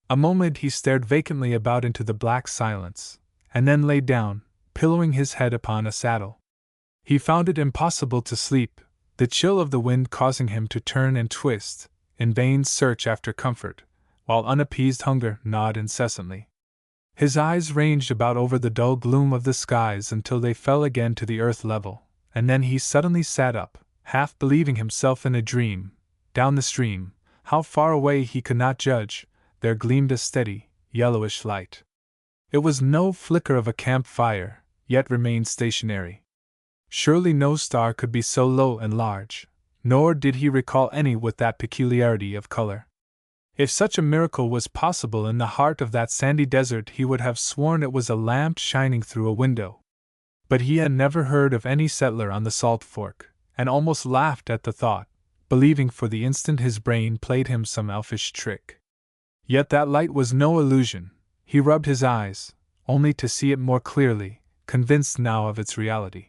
A moment he stared vacantly about into the black silence, and then lay down, pillowing his head upon a saddle. He found it impossible to sleep, the chill of the wind causing him to turn and twist, in vain search after comfort, while unappeased hunger gnawed incessantly. His eyes ranged about over the dull gloom of the skies until they fell again to the earth level, and then he suddenly sat up, half believing himself in a dream. Down the stream, how far away he could not judge, there gleamed a steady, yellowish light. It was no flicker of a camp fire, yet remained stationary. Surely no star could be so low and large, nor did he recall any with that peculiarity of color. If such a miracle was possible in the heart of that sandy desert, he would have sworn it was a lamp shining through a window. But he had never heard of any settler on the Salt Fork, and almost laughed at the thought, believing for the instant his brain played him some elfish trick. Yet that light was no illusion. He rubbed his eyes, only to see it more clearly, convinced now of its reality.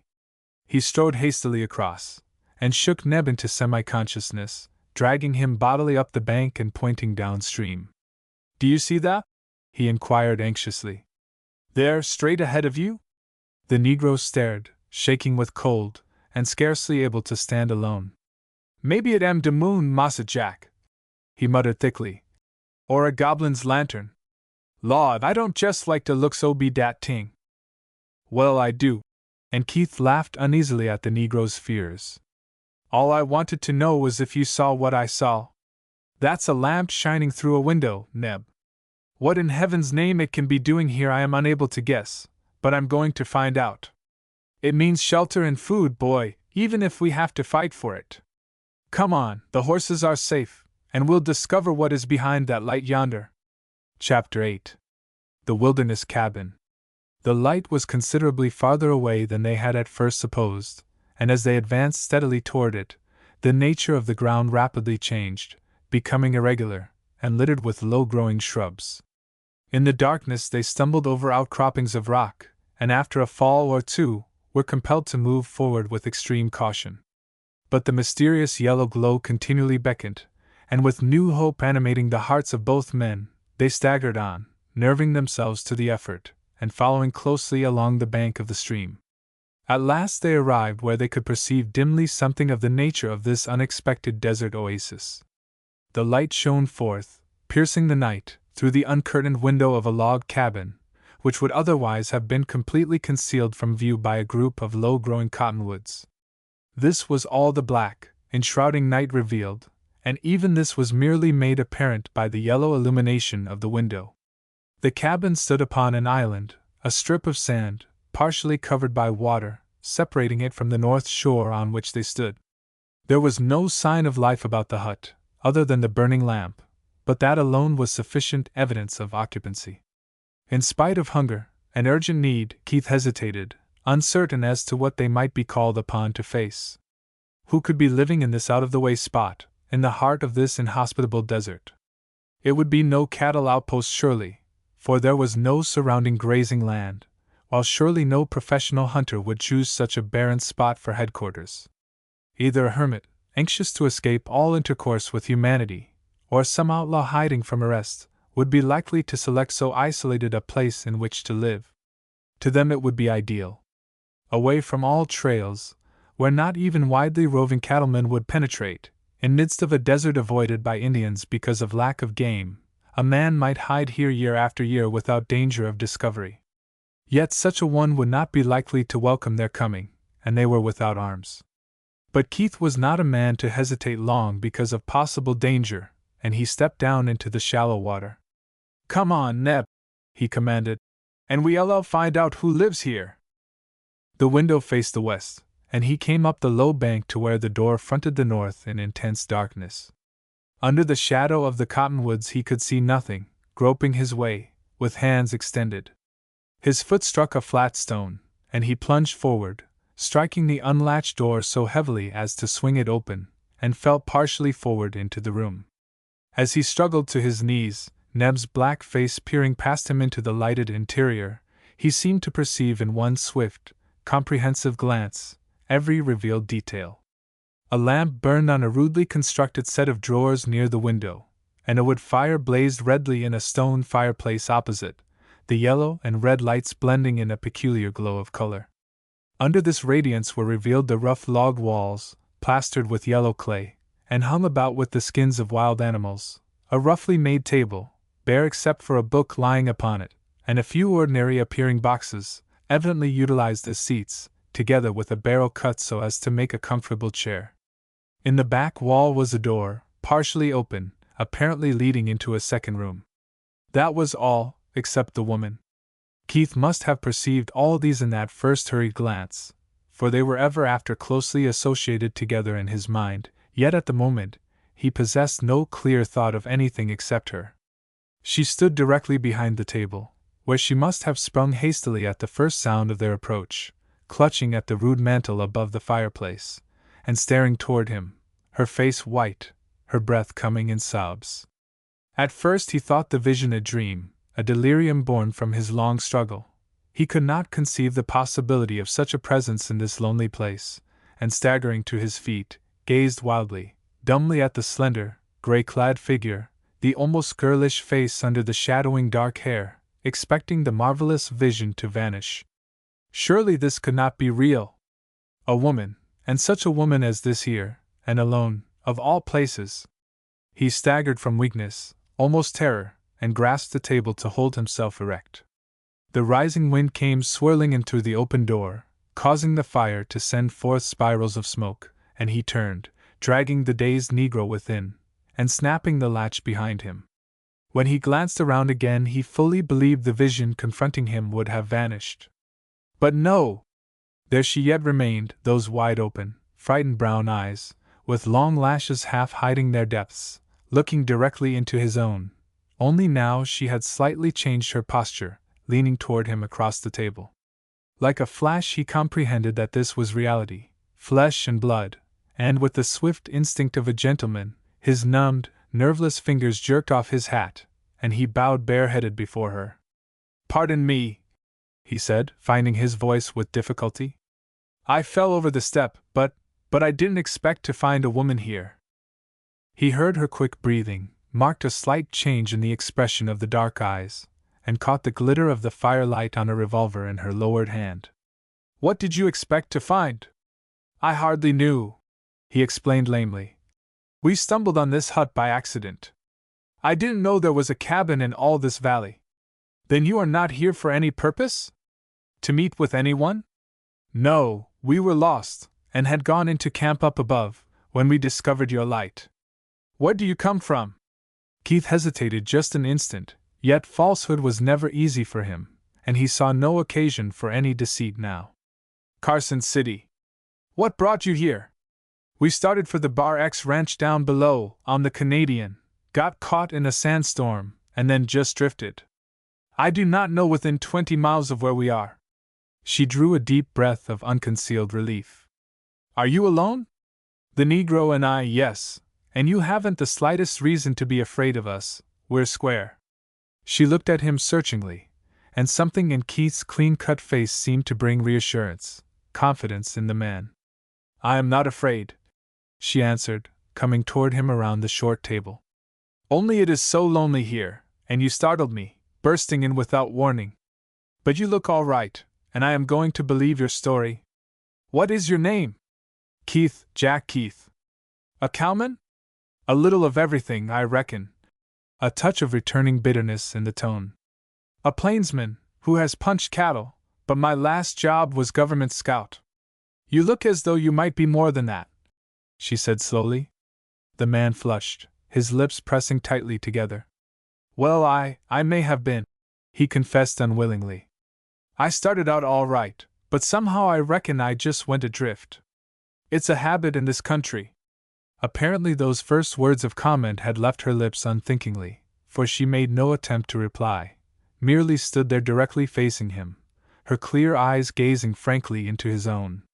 He strode hastily across, and shook Neb into semi-consciousness, dragging him bodily up the bank and pointing downstream. "Do you see that?" he inquired anxiously. "There, straight ahead of you?" The Negro stared, shaking with cold, and scarcely able to stand alone. "Maybe it am de moon, Massa Jack," he muttered thickly. "Or a goblin's lantern. Lord, I don't just like to look so be dat ting." "Well, I do," and Keith laughed uneasily at the Negro's fears. "All I wanted to know was if you saw what I saw. That's a lamp shining through a window, Neb. What in heaven's name it can be doing here I am unable to guess, but I'm going to find out. It means shelter and food, boy, even if we have to fight for it. Come on, the horses are safe, and we'll discover what is behind that light yonder." Chapter 8. The Wilderness Cabin. The light was considerably farther away than they had at first supposed, and as they advanced steadily toward it, the nature of the ground rapidly changed, becoming irregular, and littered with low-growing shrubs. In the darkness they stumbled over outcroppings of rock, and after a fall or two, were compelled to move forward with extreme caution. But the mysterious yellow glow continually beckoned, and with new hope animating the hearts of both men, they staggered on, nerving themselves to the effort, and following closely along the bank of the stream. At last they arrived where they could perceive dimly something of the nature of this unexpected desert oasis. The light shone forth, piercing the night, through the uncurtained window of a log cabin, which would otherwise have been completely concealed from view by a group of low-growing cottonwoods. This was all the black, enshrouding night revealed, and even this was merely made apparent by the yellow illumination of the window. The cabin stood upon an island, a strip of sand, partially covered by water, separating it from the north shore on which they stood. There was no sign of life about the hut, other than the burning lamp, but that alone was sufficient evidence of occupancy. In spite of hunger and urgent need, Keith hesitated, uncertain as to what they might be called upon to face. Who could be living in this out-of-the-way spot, in the heart of this inhospitable desert? It would be no cattle outpost surely, for there was no surrounding grazing land, while surely no professional hunter would choose such a barren spot for headquarters. Either a hermit, anxious to escape all intercourse with humanity, or some outlaw hiding from arrest, would be likely to select so isolated a place in which to live. To them it would be ideal. Away from all trails, where not even widely roving cattlemen would penetrate, in midst of a desert avoided by Indians because of lack of game, a man might hide here year after year without danger of discovery. Yet such a one would not be likely to welcome their coming, and they were without arms. But Keith was not a man to hesitate long because of possible danger, and he stepped down into the shallow water. "Come on, Neb," he commanded, "and we'll find out who lives here." The window faced the west, and he came up the low bank to where the door fronted the north in intense darkness. Under the shadow of the cottonwoods he could see nothing, groping his way, with hands extended. His foot struck a flat stone, and he plunged forward, striking the unlatched door so heavily as to swing it open, and fell partially forward into the room. As he struggled to his knees, Neb's black face peering past him into the lighted interior, he seemed to perceive in one swift, comprehensive glance every revealed detail. A lamp burned on a rudely constructed set of drawers near the window, and a wood fire blazed redly in a stone fireplace opposite, the yellow and red lights blending in a peculiar glow of color. Under this radiance were revealed the rough log walls, plastered with yellow clay, and hung about with the skins of wild animals, a roughly made table, bare except for a book lying upon it, and a few ordinary-appearing boxes, evidently utilized as seats, together with a barrel cut so as to make a comfortable chair. In the back wall was a door, partially open, apparently leading into a second room. That was all, except the woman. Keith must have perceived all these in that first hurried glance, for they were ever after closely associated together in his mind, yet at the moment, he possessed no clear thought of anything except her. She stood directly behind the table, where she must have sprung hastily at the first sound of their approach, clutching at the rude mantel above the fireplace, and staring toward him, her face white, her breath coming in sobs. At first he thought the vision a dream, a delirium born from his long struggle. He could not conceive the possibility of such a presence in this lonely place, and staggering to his feet, gazed wildly, dumbly at the slender, gray-clad figure, the almost girlish face under the shadowing dark hair, expecting the marvelous vision to vanish. Surely this could not be real. A woman, and such a woman as this here, and alone, of all places. He staggered from weakness, almost terror, and grasped the table to hold himself erect. The rising wind came swirling in through the open door, causing the fire to send forth spirals of smoke, and he turned, dragging the dazed negro within, and snapping the latch behind him. When he glanced around again he fully believed the vision confronting him would have vanished. But no! There she yet remained, those wide-open, frightened brown eyes, with long lashes half hiding their depths, looking directly into his own, only now she had slightly changed her posture, leaning toward him across the table. Like a flash, he comprehended that this was reality, flesh and blood, and with the swift instinct of a gentleman, his numbed, nerveless fingers jerked off his hat, and he bowed bareheaded before her. "Pardon me," he said, finding his voice with difficulty. "I fell over the step, but I didn't expect to find a woman here." He heard her quick breathing, marked a slight change in the expression of the dark eyes, and caught the glitter of the firelight on a revolver in her lowered hand. "What did you expect to find?" "I hardly knew," he explained lamely. "We stumbled on this hut by accident. I didn't know there was a cabin in all this valley." "Then you are not here for any purpose? To meet with anyone?" "No, we were lost, and had gone into camp up above, when we discovered your light." "Where do you come from?" Keith hesitated just an instant, yet falsehood was never easy for him, and he saw no occasion for any deceit now. "Carson City." "What brought you here?" "We started for the Bar X ranch down below, on the Canadian, got caught in a sandstorm, and then just drifted. I do not know within 20 miles of where we are." She drew a deep breath of unconcealed relief. "Are you alone?" "The Negro and I, yes, and you haven't the slightest reason to be afraid of us, we're square." She looked at him searchingly, and something in Keith's clean-cut face seemed to bring reassurance, confidence in the man. "I am not afraid," she answered, coming toward him around the short table. "Only it is so lonely here, and you startled me, bursting in without warning. But you look all right, and I am going to believe your story. What is your name?" "Keith, Jack Keith." "A cowman?" "A little of everything, I reckon." A touch of returning bitterness in the tone. "A plainsman, who has punched cattle, but my last job was government scout." "You look as though you might be more than that," she said slowly. The man flushed, his lips pressing tightly together. "Well, I may have been," he confessed unwillingly. "I started out all right, but somehow I reckon I just went adrift. It's a habit in this country." Apparently those first words of comment had left her lips unthinkingly, for she made no attempt to reply, merely stood there directly facing him, her clear eyes gazing frankly into his own.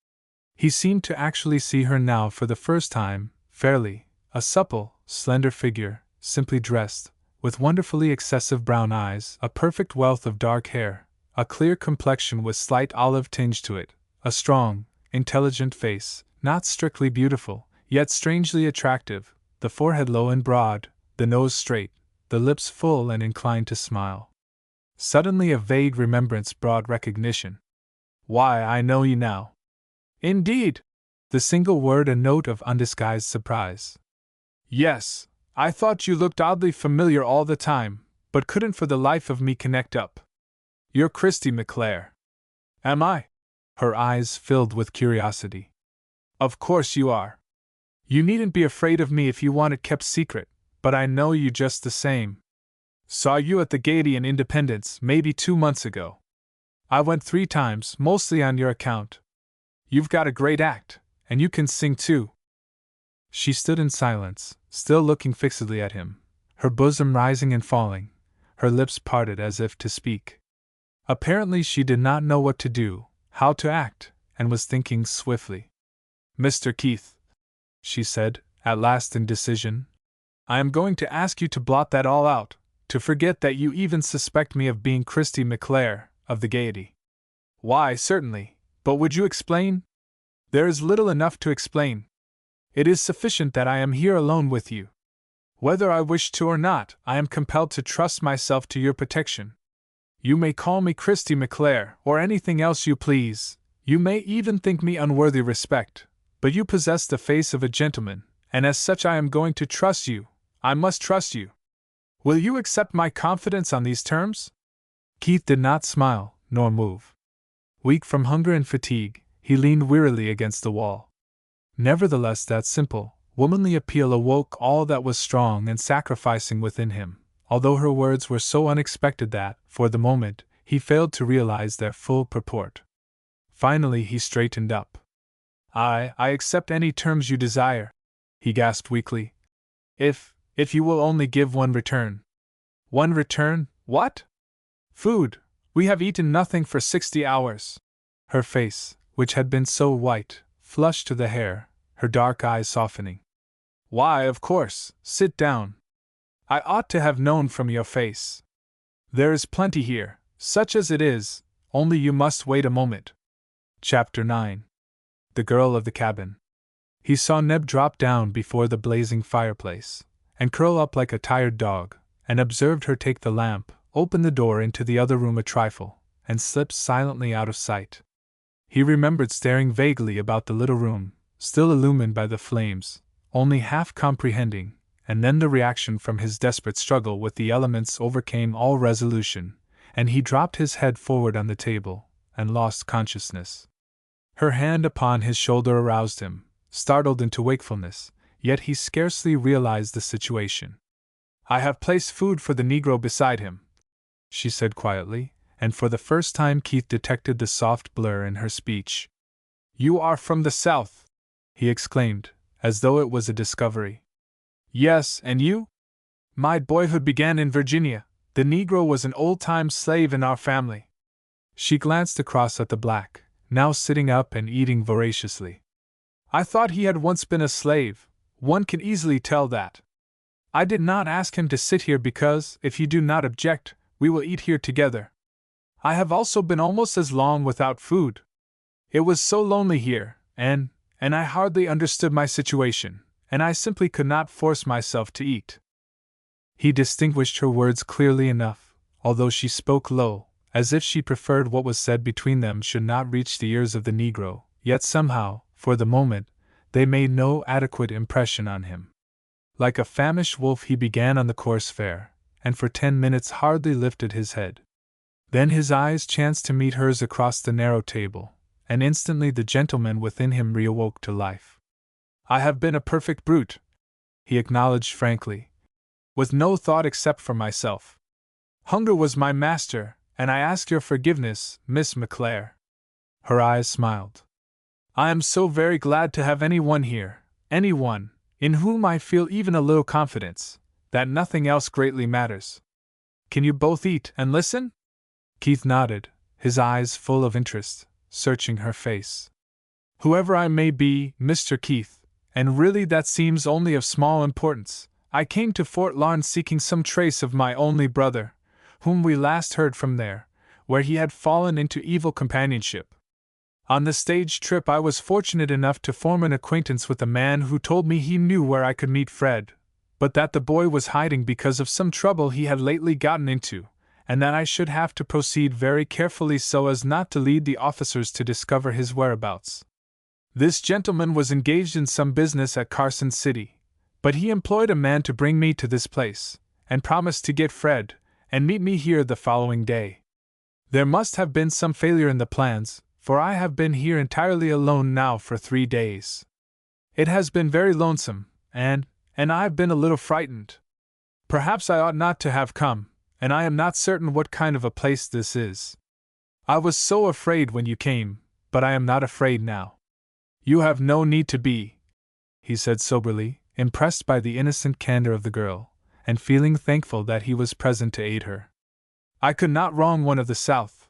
He seemed to actually see her now for the first time, fairly, a supple, slender figure, simply dressed, with wonderfully excessive brown eyes, a perfect wealth of dark hair, a clear complexion with slight olive tinge to it, a strong, intelligent face, not strictly beautiful, yet strangely attractive, the forehead low and broad, the nose straight, the lips full and inclined to smile. Suddenly a vague remembrance brought recognition. "Why, I know you now." "Indeed?" The single word a note of undisguised surprise. "Yes, I thought you looked oddly familiar all the time, but couldn't for the life of me connect up. You're Christy McClare." "Am I?" Her eyes filled with curiosity. "Of course you are. You needn't be afraid of me if you want it kept secret, but I know you just the same. Saw you at the Gaiety in Independence maybe 2 months ago. I went 3 times, mostly on your account. You've got a great act, and you can sing too." She stood in silence, still looking fixedly at him, her bosom rising and falling, her lips parted as if to speak. Apparently she did not know what to do, how to act, and was thinking swiftly. "Mr. Keith," she said, at last in decision, "I am going to ask you to blot that all out, to forget that you even suspect me of being Christy McClare, of the Gaiety." "Why, certainly, but would you explain?" "There is little enough to explain. It is sufficient that I am here alone with you. Whether I wish to or not, I am compelled to trust myself to your protection. You may call me Christy McClare, or anything else you please, you may even think me unworthy respect, but you possess the face of a gentleman, and as such I am going to trust you. I must trust you. Will you accept my confidence on these terms?" Keith did not smile, nor move. Weak from hunger and fatigue, he leaned wearily against the wall. Nevertheless, that simple, womanly appeal awoke all that was strong and sacrificing within him, although her words were so unexpected that, for the moment, he failed to realize their full purport. Finally he straightened up. I accept any terms you desire," he gasped weakly. If you will only give one return." "One return? What?" "Food, We have eaten nothing for 60 hours. Her face, which had been so white, flushed to the hair, her dark eyes softening. Why, of course, sit down. I ought to have known from your face. There is plenty here, such as it is, only you must wait a moment. Chapter 9. The Girl of the Cabin. He saw Neb drop down before the blazing fireplace, and curl up like a tired dog, and observed her take the lamp, open the door into the other room a trifle, and slip silently out of sight. He remembered staring vaguely about the little room, still illumined by the flames, only half comprehending, and then the reaction from his desperate struggle with the elements overcame all resolution, and he dropped his head forward on the table, and lost consciousness. Her hand upon his shoulder aroused him, startled into wakefulness, yet he scarcely realized the situation. I have placed food for the Negro beside him, she said quietly, and for the first time Keith detected the soft blur in her speech. You are from the South, he exclaimed, as though it was a discovery. Yes, and you? My boyhood began in Virginia. The Negro was an old-time slave in our family. She glanced across at the black, now sitting up and eating voraciously. I thought he had once been a slave. One can easily tell that. I did not ask him to sit here because, if you do not object, we will eat here together. I have also been almost as long without food. It was so lonely here, and I hardly understood my situation, and I simply could not force myself to eat. He distinguished her words clearly enough, although she spoke low, as if she preferred what was said between them should not reach the ears of the Negro, yet somehow, for the moment, they made no adequate impression on him. Like a famished wolf he began on the coarse fare, and for 10 minutes hardly lifted his head. Then his eyes chanced to meet hers across the narrow table, and instantly the gentleman within him reawoke to life. I have been a perfect brute, he acknowledged frankly, with no thought except for myself. Hunger was my master, and I ask your forgiveness, Miss McClare. Her eyes smiled. I am so very glad to have anyone here, anyone, in whom I feel even a little confidence, that nothing else greatly matters. Can you both eat and listen? Keith nodded, his eyes full of interest, searching her face. Whoever I may be, Mr. Keith, and really that seems only of small importance, I came to Fort Larn seeking some trace of my only brother, whom we last heard from there, where he had fallen into evil companionship. On the stage trip I was fortunate enough to form an acquaintance with a man who told me he knew where I could meet Fred, but that the boy was hiding because of some trouble he had lately gotten into, and that I should have to proceed very carefully so as not to lead the officers to discover his whereabouts. This gentleman was engaged in some business at Carson City, but he employed a man to bring me to this place, and promised to get Fred, and meet me here the following day. There must have been some failure in the plans, for I have been here entirely alone now for 3 days. It has been very lonesome, and I've been a little frightened. Perhaps I ought not to have come, and I am not certain what kind of a place this is. I was so afraid when you came, but I am not afraid now. You have no need to be, he said soberly, impressed by the innocent candor of the girl, and feeling thankful that he was present to aid her. I could not wrong one of the South.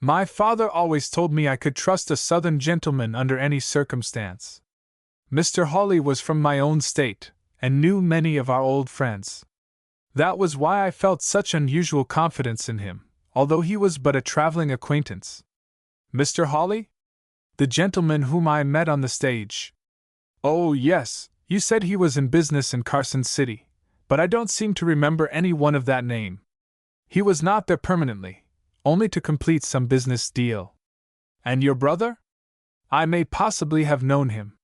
My father always told me I could trust a Southern gentleman under any circumstance. Mr. Hawley was from my own state, and knew many of our old friends. That was why I felt such unusual confidence in him, although he was but a traveling acquaintance. Mr. Hawley? The gentleman whom I met on the stage. Oh, yes, you said he was in business in Carson City, but I don't seem to remember any one of that name. He was not there permanently, only to complete some business deal. And your brother? I may possibly have known him.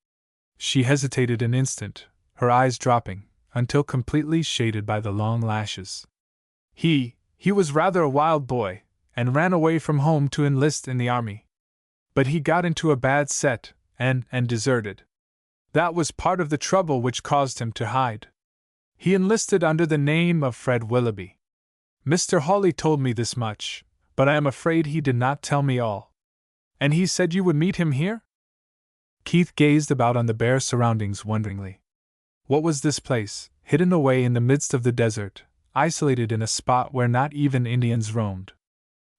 She hesitated an instant, her eyes dropping, until completely shaded by the long lashes. He was rather a wild boy, and ran away from home to enlist in the army. But he got into a bad set, and deserted. That was part of the trouble which caused him to hide. He enlisted under the name of Fred Willoughby. Mr. Hawley told me this much, but I am afraid he did not tell me all. And he said you would meet him here? Keith gazed about on the bare surroundings wonderingly. What was this place, hidden away in the midst of the desert, isolated in a spot where not even Indians roamed?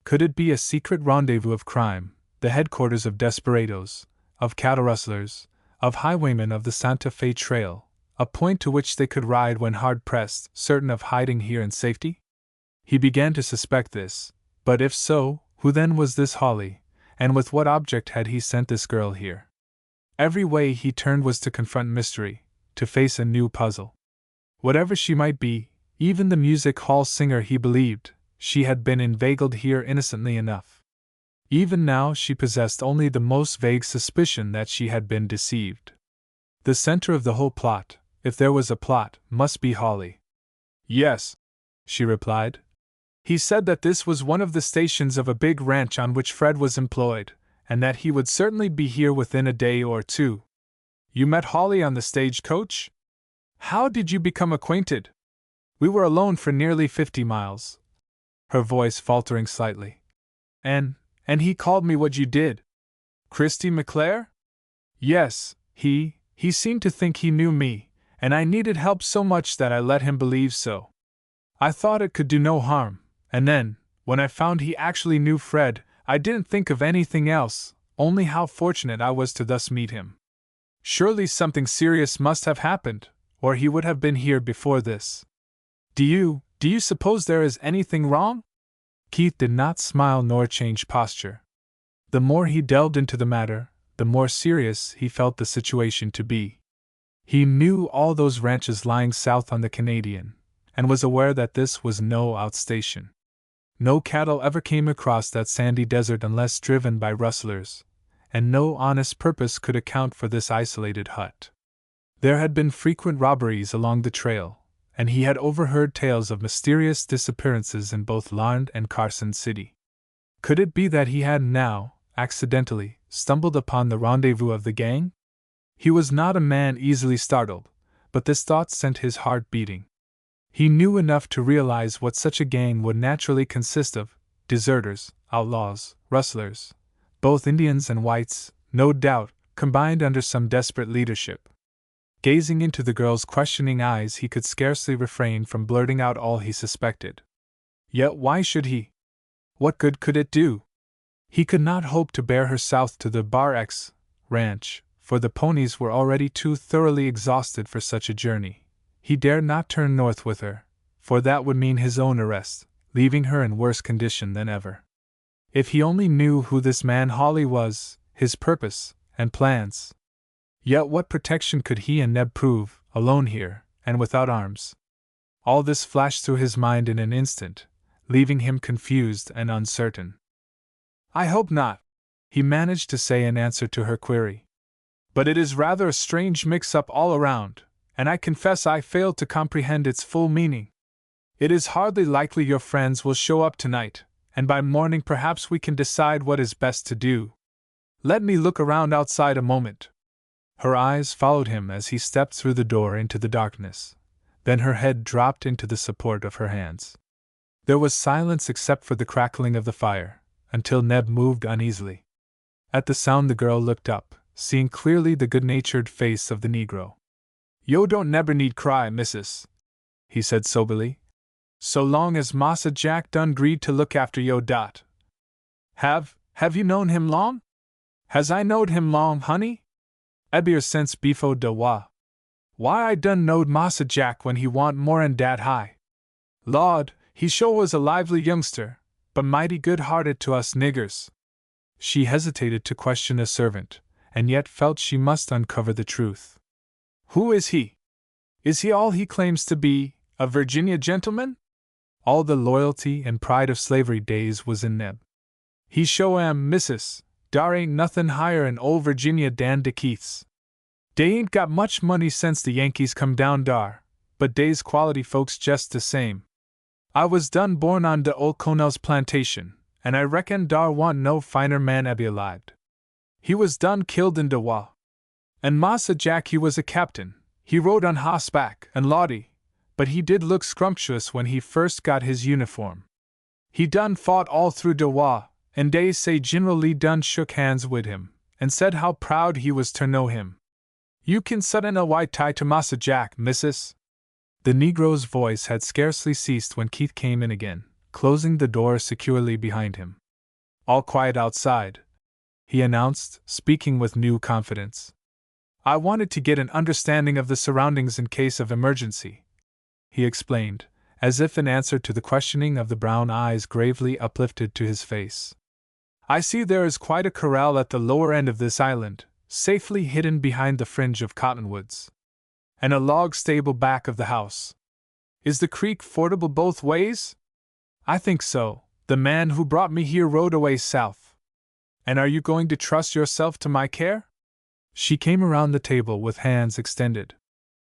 Could it be a secret rendezvous of crime, the headquarters of desperadoes, of cattle rustlers, of highwaymen of the Santa Fe Trail, a point to which they could ride when hard pressed, certain of hiding here in safety? He began to suspect this, but if so, who then was this Holly, and with what object had he sent this girl here? Every way he turned was to confront mystery, to face a new puzzle. Whatever she might be, even the music hall singer, he believed, she had been inveigled here innocently enough. Even now she possessed only the most vague suspicion that she had been deceived. The center of the whole plot, if there was a plot, must be Holly. Yes, she replied. He said that this was one of the stations of a big ranch on which Fred was employed, and that he would certainly be here within a day or two. You met Holly on the stagecoach? How did you become acquainted? We were alone for nearly 50 miles. Her voice faltering slightly. And he called me what you did. Christy McClare? Yes, he seemed to think he knew me, and I needed help so much that I let him believe so. I thought it could do no harm, and then, when I found he actually knew Fred, I didn't think of anything else, only how fortunate I was to thus meet him. Surely something serious must have happened, or he would have been here before this. Do you suppose there is anything wrong? Keith did not smile nor change posture. The more he delved into the matter, the more serious he felt the situation to be. He knew all those ranches lying south on the Canadian, and was aware that this was no outstation. No cattle ever came across that sandy desert unless driven by rustlers, and no honest purpose could account for this isolated hut. There had been frequent robberies along the trail, and he had overheard tales of mysterious disappearances in both Larned and Carson City. Could it be that he had now, accidentally, stumbled upon the rendezvous of the gang? He was not a man easily startled, but this thought sent his heart beating. He knew enough to realize what such a gang would naturally consist of: deserters, outlaws, rustlers, both Indians and whites, no doubt, combined under some desperate leadership. Gazing into the girl's questioning eyes, he could scarcely refrain from blurting out all he suspected. Yet why should he? What good could it do? He could not hope to bear her south to the Bar X ranch, for the ponies were already too thoroughly exhausted for such a journey. He dared not turn north with her, for that would mean his own arrest, leaving her in worse condition than ever. If he only knew who this man Holly was, his purpose and plans. Yet what protection could he and Neb prove, alone here, and without arms? All this flashed through his mind in an instant, leaving him confused and uncertain. I hope not, he managed to say in answer to her query. But it is rather a strange mix-up all around, and I confess I failed to comprehend its full meaning. It is hardly likely your friends will show up tonight, and by morning perhaps we can decide what is best to do. Let me look around outside a moment. Her eyes followed him as he stepped through the door into the darkness. Then her head dropped into the support of her hands. There was silence except for the crackling of the fire, until Neb moved uneasily. At the sound the girl looked up, seeing clearly the good-natured face of the Negro. Yo don't never need cry, missus, he said soberly. So long as Massa Jack done 'greed to look after yo dot. Have you known him long? Has I knowed him long, honey? Ebier since befo de wa. Why I done knowed Massa Jack when he want more'n dat high. Lord, he sure was a lively youngster, but mighty good-hearted to us niggers. She hesitated to question a servant, and yet felt she must uncover the truth. Who is he? Is he all he claims to be, a Virginia gentleman? All the loyalty and pride of slavery days was in Neb. He show am, missus, dar ain't nothin' higher'n old Virginia dan de Keiths. Dey ain't got much money since the Yankees come down dar, but dey's quality folks just the same. I was done born on de old Connell's plantation, and I reckon dar want no finer man ever lived. He was done killed in de war. And Massa Jack he was a captain, he rode on hossback and lawdy, but he did look scrumptious when he first got his uniform. He done fought all through de war, and dey say General Lee done shook hands wid him, and said how proud he was ter know him. You kin sudden a white tie to Massa Jack, missus? The Negro's voice had scarcely ceased when Keith came in again, closing the door securely behind him. "All quiet outside," he announced, speaking with new confidence. "I wanted to get an understanding of the surroundings in case of emergency," he explained, as if in answer to the questioning of the brown eyes gravely uplifted to his face. "I see there is quite a corral at the lower end of this island, safely hidden behind the fringe of cottonwoods, and a log stable back of the house. Is the creek fordable both ways?" "I think so. The man who brought me here rode away south." "And are you going to trust yourself to my care?" She came around the table with hands extended.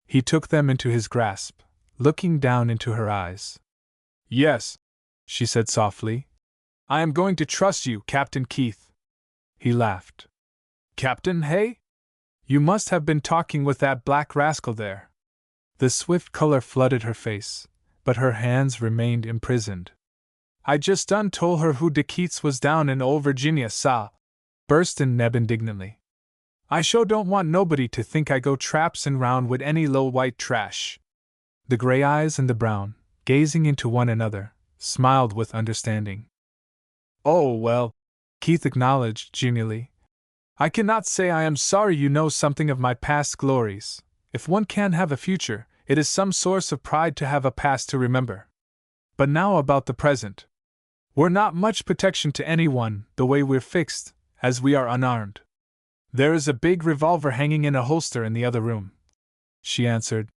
He took them into his grasp, looking down into her eyes. "Yes," she said softly. "I am going to trust you, Captain Keith." He laughed. "Captain, hey? You must have been talking with that black rascal there." The swift color flooded her face, but her hands remained imprisoned. "I just done told her who de Keats was down in Old Virginia, sah," burst in Neb indignantly. "I sure don't want nobody to think I go trapsin' round wid any low white trash." The gray eyes and the brown, gazing into one another, smiled with understanding. "Oh, well," Keith acknowledged genially, "I cannot say I am sorry you know something of my past glories. If one can have a future, it is some source of pride to have a past to remember. But now about the present. We're not much protection to anyone, the way we're fixed, as we are unarmed. There is a big revolver hanging in a holster in the other room," she answered,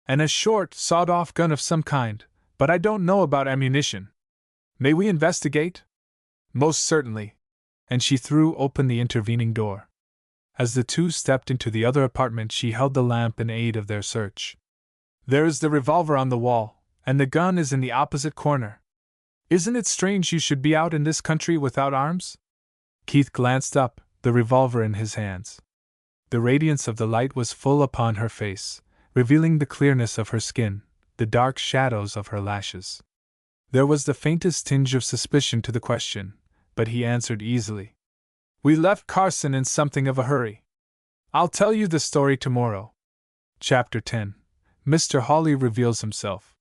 "and a short, sawed-off gun of some kind, but I don't know about ammunition. May we investigate?" "Most certainly." And she threw open the intervening door. As the two stepped into the other apartment, she held the lamp in aid of their search. "There is the revolver on the wall, and the gun is in the opposite corner. Isn't it strange you should be out in this country without arms?" Keith glanced up, the revolver in his hands. The radiance of the light was full upon her face, revealing the clearness of her skin, the dark shadows of her lashes. There was the faintest tinge of suspicion to the question, but he answered easily. "We left Carson in something of a hurry. I'll tell you the story tomorrow." Chapter 10. Mr. Hawley reveals himself.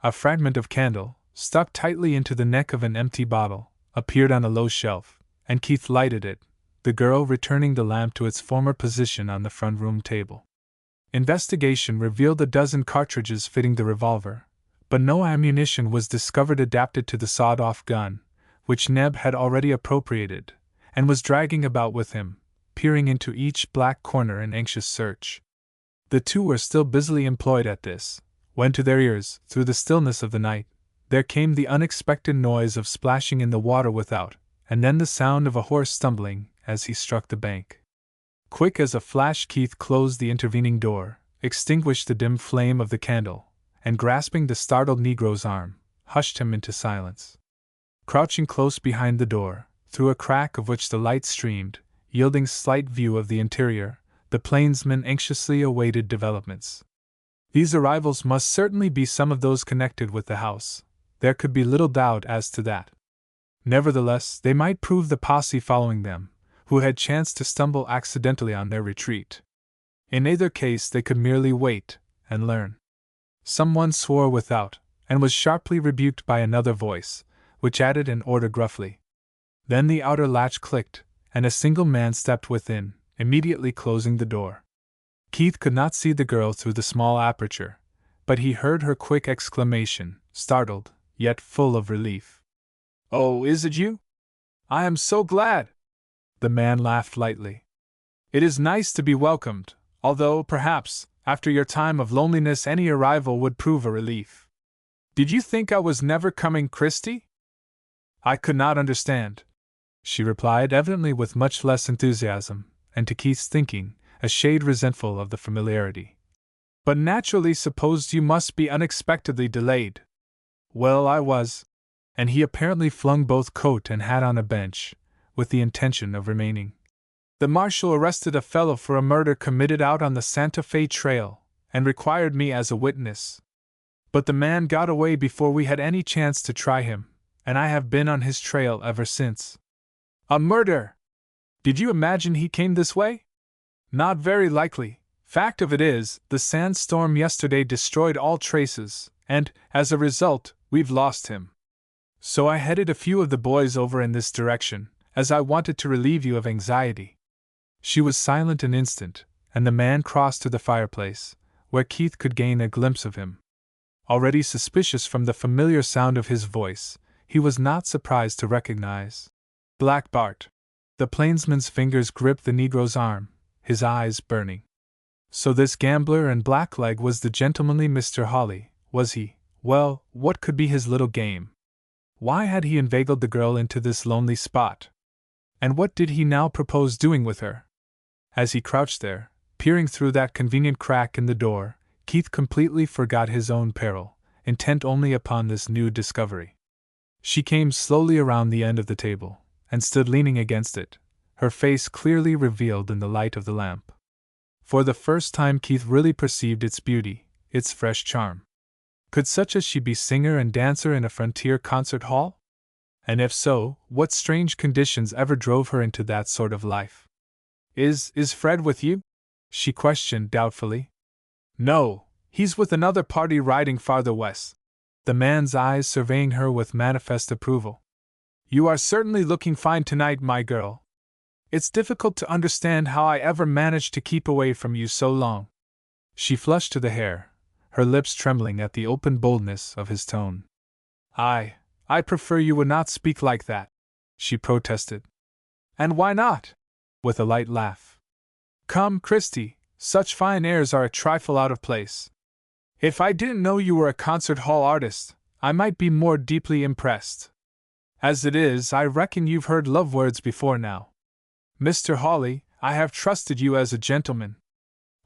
A fragment of candle, stuck tightly into the neck of an empty bottle, appeared on a low shelf, and Keith lighted it, the girl returning the lamp to its former position on the front room table. Investigation revealed a dozen cartridges fitting the revolver, but no ammunition was discovered adapted to the sawed-off gun, which Neb had already appropriated, and was dragging about with him, peering into each black corner in anxious search. The two were still busily employed at this, when to their ears, through the stillness of the night, there came the unexpected noise of splashing in the water without, and then the sound of a horse stumbling as he struck the bank. Quick as a flash, Keith closed the intervening door, extinguished the dim flame of the candle, and grasping the startled Negro's arm, hushed him into silence. Crouching close behind the door, through a crack of which the light streamed, yielding slight view of the interior, the plainsman anxiously awaited developments. These arrivals must certainly be some of those connected with the house. There could be little doubt as to that. Nevertheless, they might prove the posse following them, who had chanced to stumble accidentally on their retreat. In either case, they could merely wait and learn. Someone swore without, and was sharply rebuked by another voice, which added an order gruffly. Then the outer latch clicked, and a single man stepped within, immediately closing the door. Keith could not see the girl through the small aperture, but he heard her quick exclamation, startled, yet full of relief. "Oh, is it you? I am so glad!" The man laughed lightly. "It is nice to be welcomed, although, perhaps, after your time of loneliness any arrival would prove a relief. Did you think I was never coming, Christie?" "I could not understand," she replied, evidently with much less enthusiasm, and to Keith's thinking, a shade resentful of the familiarity. "But naturally supposed you must be unexpectedly delayed." "Well, I was," and he apparently flung both coat and hat on a bench, with the intention of remaining. "The marshal arrested a fellow for a murder committed out on the Santa Fe Trail, and required me as a witness. But the man got away before we had any chance to try him, and I have been on his trail ever since." "A murder! Did you imagine he came this way?" "Not very likely. Fact of it is, the sandstorm yesterday destroyed all traces, and, as a result, we've lost him." So I headed a few of the boys over in this direction, as I wanted to relieve you of anxiety. She was silent an instant, and the man crossed to the fireplace, where Keith could gain a glimpse of him. Already suspicious from the familiar sound of his voice, he was not surprised to recognize Black Bart. The plainsman's fingers gripped the Negro's arm, his eyes burning. So this gambler and blackleg was the gentlemanly Mr. Hawley, was he? Well, what could be his little game? Why had he inveigled the girl into this lonely spot? And what did he now propose doing with her? As he crouched there, peering through that convenient crack in the door, Keith completely forgot his own peril, intent only upon this new discovery. She came slowly around the end of the table, and stood leaning against it, her face clearly revealed in the light of the lamp. For the first time Keith really perceived its beauty, its fresh charm. Could such as she be singer and dancer in a frontier concert hall? And if so, what strange conditions ever drove her into that sort of life? Is Fred with you? She questioned doubtfully. No, he's with another party riding farther west. The man's eyes surveying her with manifest approval. You are certainly looking fine tonight, my girl. It's difficult to understand how I ever managed to keep away from you so long. She flushed to the hair, her lips trembling at the open boldness of his tone. I prefer you would not speak like that, she protested. And why not? With a light laugh. Come, Christy, such fine airs are a trifle out of place. If I didn't know you were a concert hall artist, I might be more deeply impressed. As it is, I reckon you've heard love words before now. Mr. Hawley, I have trusted you as a gentleman.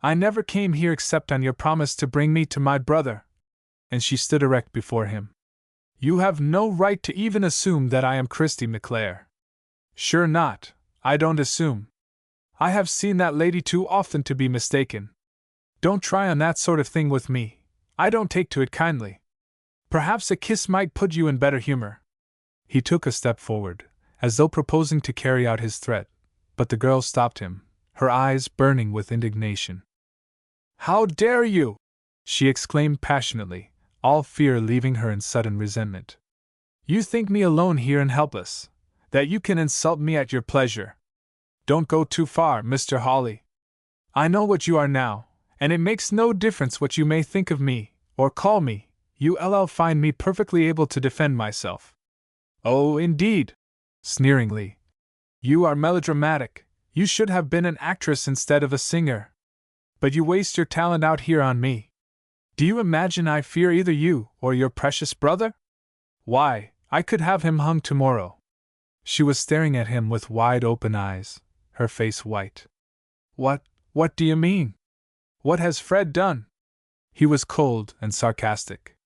I never came here except on your promise to bring me to my brother. And she stood erect before him. You have no right to even assume that I am Christy McClare. Sure not, I don't assume. I have seen that lady too often to be mistaken. Don't try on that sort of thing with me. I don't take to it kindly. Perhaps a kiss might put you in better humor. He took a step forward, as though proposing to carry out his threat, but the girl stopped him, her eyes burning with indignation. How dare you? She exclaimed passionately, all fear leaving her in sudden resentment. You think me alone here and helpless, that you can insult me at your pleasure. Don't go too far, Mr. Hawley. I know what you are now, and it makes no difference what you may think of me, or call me. You'll find me perfectly able to defend myself. Oh, indeed! Sneeringly. You are melodramatic. You should have been an actress instead of a singer. But you waste your talent out here on me. Do you imagine I fear either you or your precious brother? Why, I could have him hung tomorrow. She was staring at him with wide open eyes, her face white. What do you mean? What has Fred done? He was cold and sarcastic.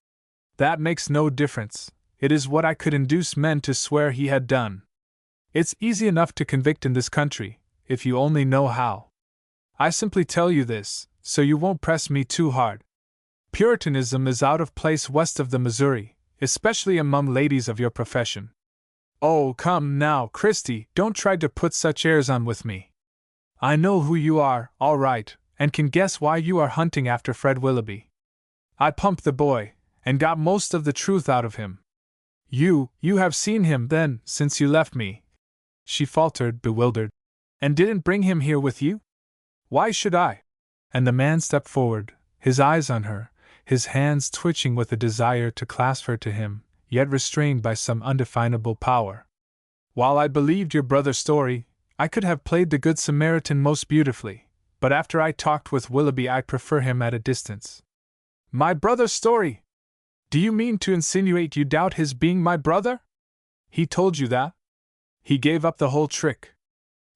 That makes no difference. It is what I could induce men to swear he had done. It's easy enough to convict in this country, if you only know how. I simply tell you this, so you won't press me too hard. Puritanism is out of place west of the Missouri, especially among ladies of your profession. Oh, come now, Christy, don't try to put such airs on with me. I know who you are, all right, and can guess why you are hunting after Fred Willoughby. I pumped the boy, and got most of the truth out of him. You have seen him, then, since you left me. She faltered, bewildered. And didn't bring him here with you? Why should I? And the man stepped forward, his eyes on her, his hands twitching with a desire to clasp her to him, yet restrained by some undefinable power. While I believed your brother's story, I could have played the Good Samaritan most beautifully, but after I talked with Willoughby I prefer him at a distance. My brother's story? Do you mean to insinuate you doubt his being my brother? He told you that? He gave up the whole trick.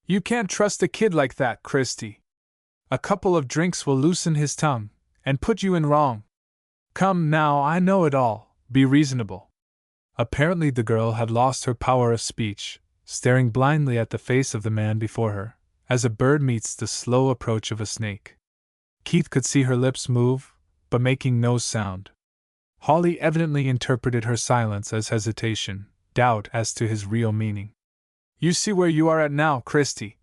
You can't trust a kid like that, Christy. A couple of drinks will loosen his tongue, and put you in wrong. Come now, I know it all, be reasonable. Apparently the girl had lost her power of speech, staring blindly at the face of the man before her, as a bird meets the slow approach of a snake. Keith could see her lips move, but making no sound. Hawley evidently interpreted her silence as hesitation, doubt as to his real meaning. You see where you are at now, Christy,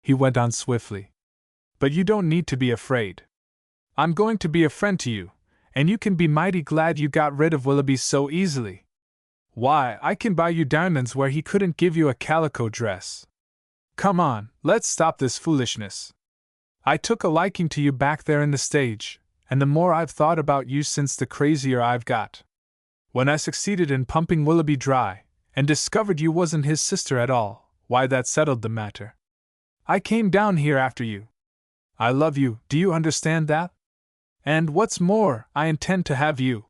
he went on swiftly. But you don't need to be afraid. I'm going to be a friend to you, and you can be mighty glad you got rid of Willoughby so easily. Why, I can buy you diamonds where he couldn't give you a calico dress. Come on, let's stop this foolishness. I took a liking to you back there in the stage, and the more I've thought about you since the crazier I've got. When I succeeded in pumping Willoughby dry, and discovered you wasn't his sister at all, why that settled the matter. I came down here after you. I love you, do you understand that? And what's more, I intend to have you.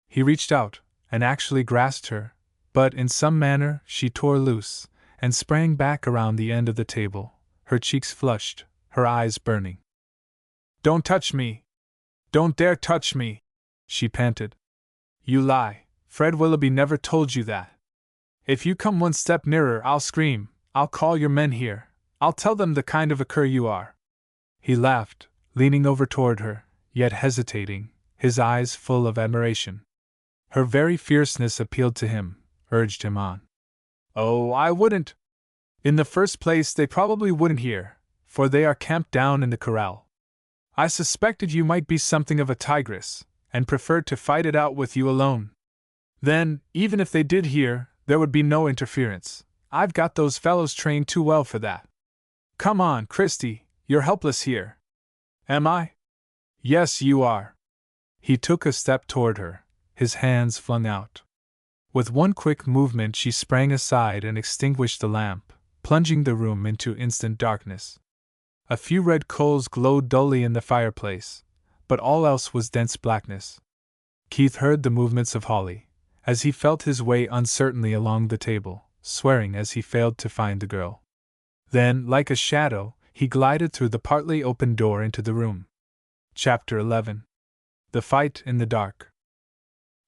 He reached out, and actually grasped her, but in some manner she tore loose, and sprang back around the end of the table, her cheeks flushed, her eyes burning. Don't touch me! Don't dare touch me! She panted. You lie, Fred Willoughby never told you that. If you come one step nearer, I'll scream, I'll call your men here, I'll tell them the kind of a cur you are. He laughed, leaning over toward her, yet hesitating, his eyes full of admiration. Her very fierceness appealed to him, urged him on. Oh, I wouldn't. In the first place, they probably wouldn't hear, for they are camped down in the corral. I suspected you might be something of a tigress, and preferred to fight it out with you alone. Then, even if they did hear, there would be no interference. I've got those fellows trained too well for that. Come on, Christy, you're helpless here. Am I? Yes, you are. He took a step toward her, his hands flung out. With one quick movement she sprang aside and extinguished the lamp, plunging the room into instant darkness. A few red coals glowed dully in the fireplace, but all else was dense blackness. Keith heard the movements of Hawley, as he felt his way uncertainly along the table, swearing as he failed to find the girl. Then, like a shadow, he glided through the partly open door into the room. Chapter 11. The Fight in the Dark.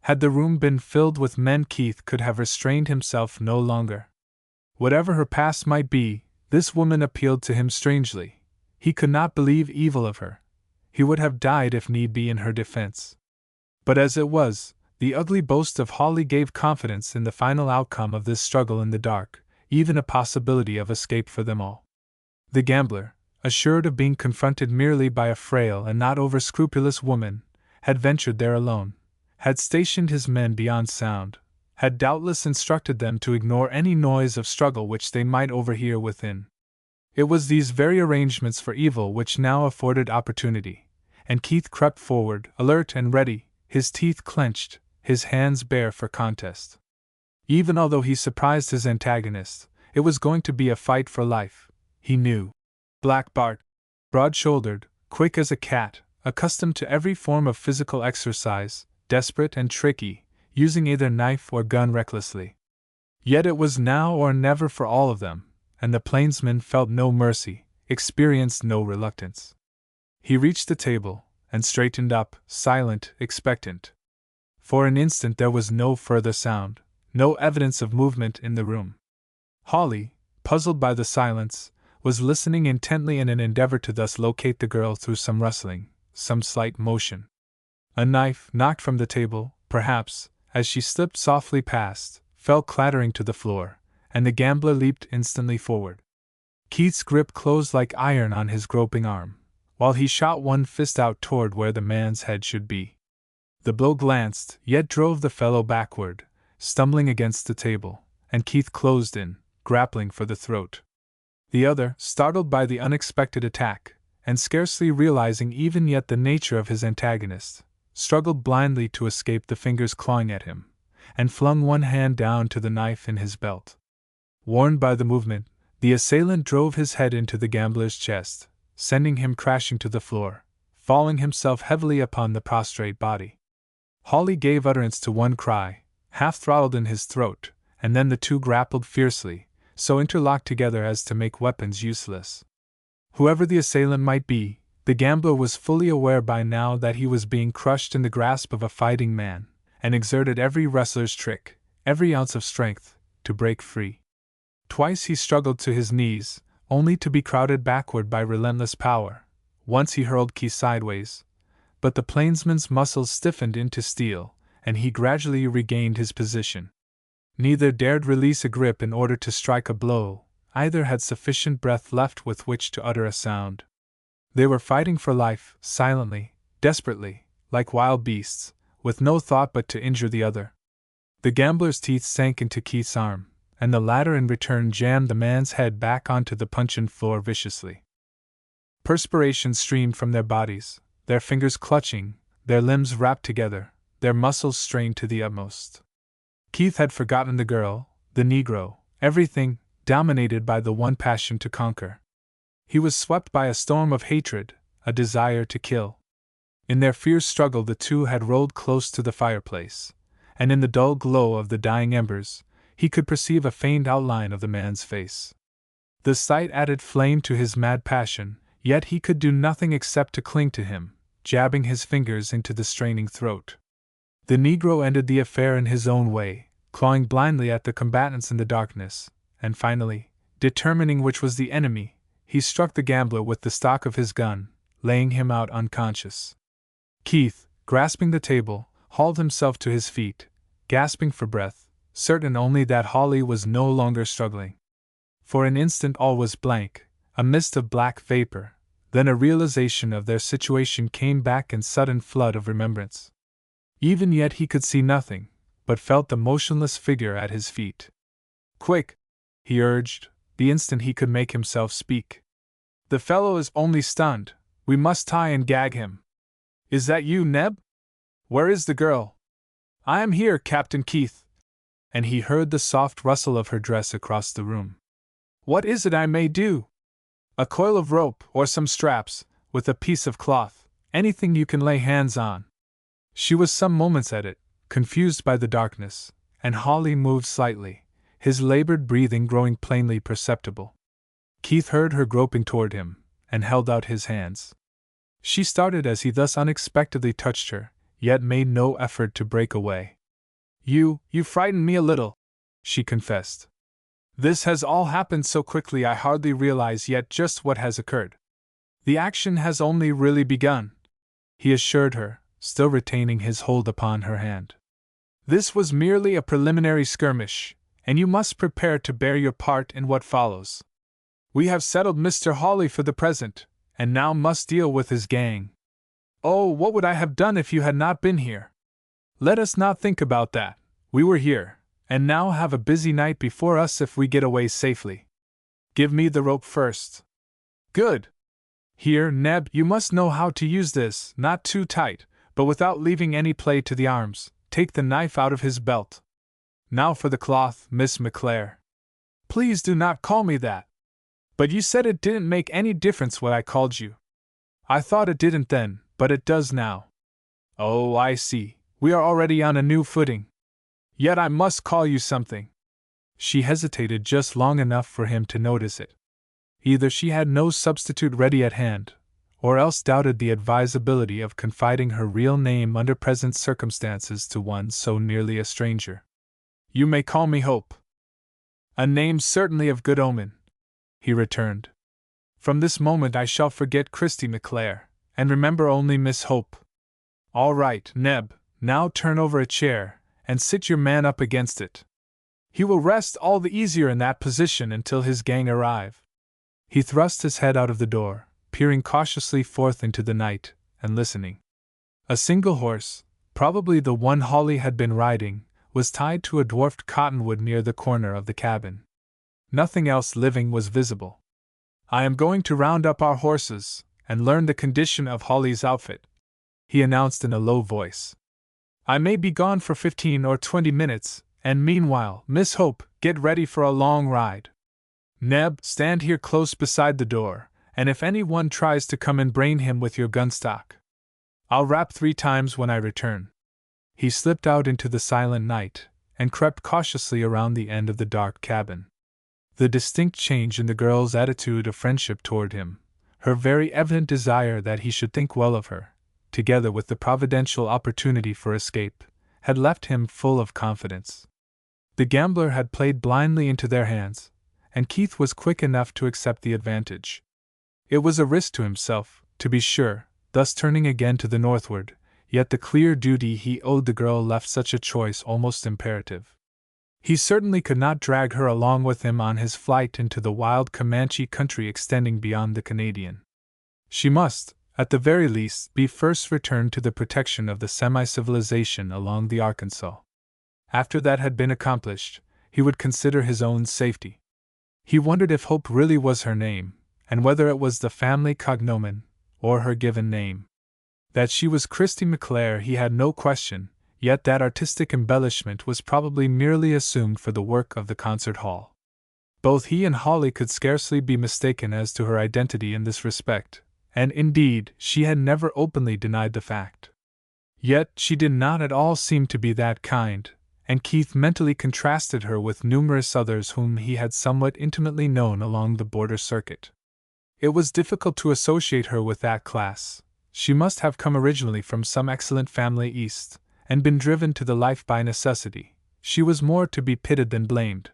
Had the room been filled with men, Keith could have restrained himself no longer. Whatever her past might be, this woman appealed to him strangely. He could not believe evil of her. He would have died if need be in her defense. But as it was, the ugly boast of Hawley gave confidence in the final outcome of this struggle in the dark, even a possibility of escape for them all. The gambler, assured of being confronted merely by a frail and not over-scrupulous woman, had ventured there alone, had stationed his men beyond sound, had doubtless instructed them to ignore any noise of struggle which they might overhear within. It was these very arrangements for evil which now afforded opportunity, and Keith crept forward, alert and ready, his teeth clenched, his hands bare for contest. Even although he surprised his antagonist, it was going to be a fight for life, he knew. Black Bart, broad-shouldered, quick as a cat, accustomed to every form of physical exercise, desperate and tricky, using either knife or gun recklessly. Yet it was now or never for all of them, and the plainsman felt no mercy, experienced no reluctance. He reached the table, and straightened up, silent, expectant. For an instant there was no further sound, no evidence of movement in the room. Hawley, puzzled by the silence, was listening intently in an endeavor to thus locate the girl through some rustling, some slight motion. A knife, knocked from the table, perhaps, as she slipped softly past, fell clattering to the floor, and the gambler leaped instantly forward. Keith's grip closed like iron on his groping arm, while he shot one fist out toward where the man's head should be. The blow glanced, yet drove the fellow backward, stumbling against the table, and Keith closed in, grappling for the throat. The other, startled by the unexpected attack, and scarcely realizing even yet the nature of his antagonist, struggled blindly to escape the fingers clawing at him, and flung one hand down to the knife in his belt. Warned by the movement, the assailant drove his head into the gambler's chest, sending him crashing to the floor, falling himself heavily upon the prostrate body. Hawley gave utterance to one cry, half-throttled in his throat, and then the two grappled fiercely, so interlocked together as to make weapons useless. Whoever the assailant might be, the gambler was fully aware by now that he was being crushed in the grasp of a fighting man, and exerted every wrestler's trick, every ounce of strength, to break free. Twice he struggled to his knees, only to be crowded backward by relentless power. Once he hurled Keith sideways, but the plainsman's muscles stiffened into steel, and he gradually regained his position. Neither dared release a grip in order to strike a blow, either had sufficient breath left with which to utter a sound. They were fighting for life, silently, desperately, like wild beasts, with no thought but to injure the other. The gambler's teeth sank into Keith's arm, and the latter in return jammed the man's head back onto the puncheon floor viciously. Perspiration streamed from their bodies, their fingers clutching, their limbs wrapped together, their muscles strained to the utmost. Keith had forgotten the girl, the Negro, everything, dominated by the one passion to conquer. He was swept by a storm of hatred, a desire to kill. In their fierce struggle the two had rolled close to the fireplace, and in the dull glow of the dying embers, he could perceive a faint outline of the man's face. The sight added flame to his mad passion, yet he could do nothing except to cling to him, jabbing his fingers into the straining throat. The Negro ended the affair in his own way, clawing blindly at the combatants in the darkness, and finally, determining which was the enemy, he struck the gambler with the stock of his gun, laying him out unconscious. Keith, grasping the table, hauled himself to his feet, gasping for breath, certain only that Hawley was no longer struggling. For an instant all was blank, a mist of black vapor, then a realization of their situation came back in sudden flood of remembrance. Even yet he could see nothing, but felt the motionless figure at his feet. "Quick!" he urged, the instant he could make himself speak. "The fellow is only stunned, we must tie and gag him. Is that you, Neb? Where is the girl?" "I am here, Captain Keith." And he heard the soft rustle of her dress across the room. "What is it I may do?" "A coil of rope, or some straps, with a piece of cloth, anything you can lay hands on." She was some moments at it, confused by the darkness, and Hawley moved slightly, his labored breathing growing plainly perceptible. Keith heard her groping toward him, and held out his hands. She started as he thus unexpectedly touched her, yet made no effort to break away. You frightened me a little," she confessed. "This has all happened so quickly I hardly realize yet just what has occurred." "The action has only really begun," he assured her, still retaining his hold upon her hand. "This was merely a preliminary skirmish, and you must prepare to bear your part in what follows. We have settled Mr. Hawley for the present, and now must deal with his gang. Oh, what would I have done if you had not been here? Let us not think about that. We were here, and now have a busy night before us if we get away safely. Give me the rope first." "Good. Here, Neb, you must know how to use this, not too tight, but without leaving any play to the arms. Take the knife out of his belt. Now for the cloth, Miss McClare." "Please do not call me that." "But you said it didn't make any difference what I called you." "I thought it didn't then, but it does now." "Oh, I see, we are already on a new footing. Yet I must call you something." She hesitated just long enough for him to notice it. Either she had no substitute ready at hand, or else doubted the advisability of confiding her real name under present circumstances to one so nearly a stranger. "You may call me Hope." "A name certainly of good omen," he returned. "From this moment I shall forget Christy McClare, and remember only Miss Hope." "All right, Neb, now turn over a chair, and sit your man up against it. He will rest all the easier in that position until his gang arrive." He thrust his head out of the door, peering cautiously forth into the night, and listening. A single horse, probably the one Hawley had been riding, was tied to a dwarfed cottonwood near the corner of the cabin. Nothing else living was visible. "I am going to round up our horses, and learn the condition of Hawley's outfit," he announced in a low voice. "I may be gone for 15 or 20 minutes, and meanwhile, Miss Hope, get ready for a long ride. Neb, stand here close beside the door, and if anyone tries to come and brain him with your gunstock. I'll rap 3 times when I return." He slipped out into the silent night, and crept cautiously around the end of the dark cabin. The distinct change in the girl's attitude of friendship toward him, her very evident desire that he should think well of her, together with the providential opportunity for escape, had left him full of confidence. The gambler had played blindly into their hands, and Keith was quick enough to accept the advantage. It was a risk to himself, to be sure, thus turning again to the northward, yet the clear duty he owed the girl left such a choice almost imperative. He certainly could not drag her along with him on his flight into the wild Comanche country extending beyond the Canadian. She must, at the very least, be first returned to the protection of the semi-civilization along the Arkansas. After that had been accomplished, he would consider his own safety. He wondered if Hope really was her name, and whether it was the family cognomen, or her given name. That she was Christy McClare he had no question, yet that artistic embellishment was probably merely assumed for the work of the concert hall. Both he and Holly could scarcely be mistaken as to her identity in this respect, and indeed she had never openly denied the fact. Yet she did not at all seem to be that kind, and Keith mentally contrasted her with numerous others whom he had somewhat intimately known along the border circuit. It was difficult to associate her with that class. She must have come originally from some excellent family east, and been driven to the life by necessity. She was more to be pitied than blamed.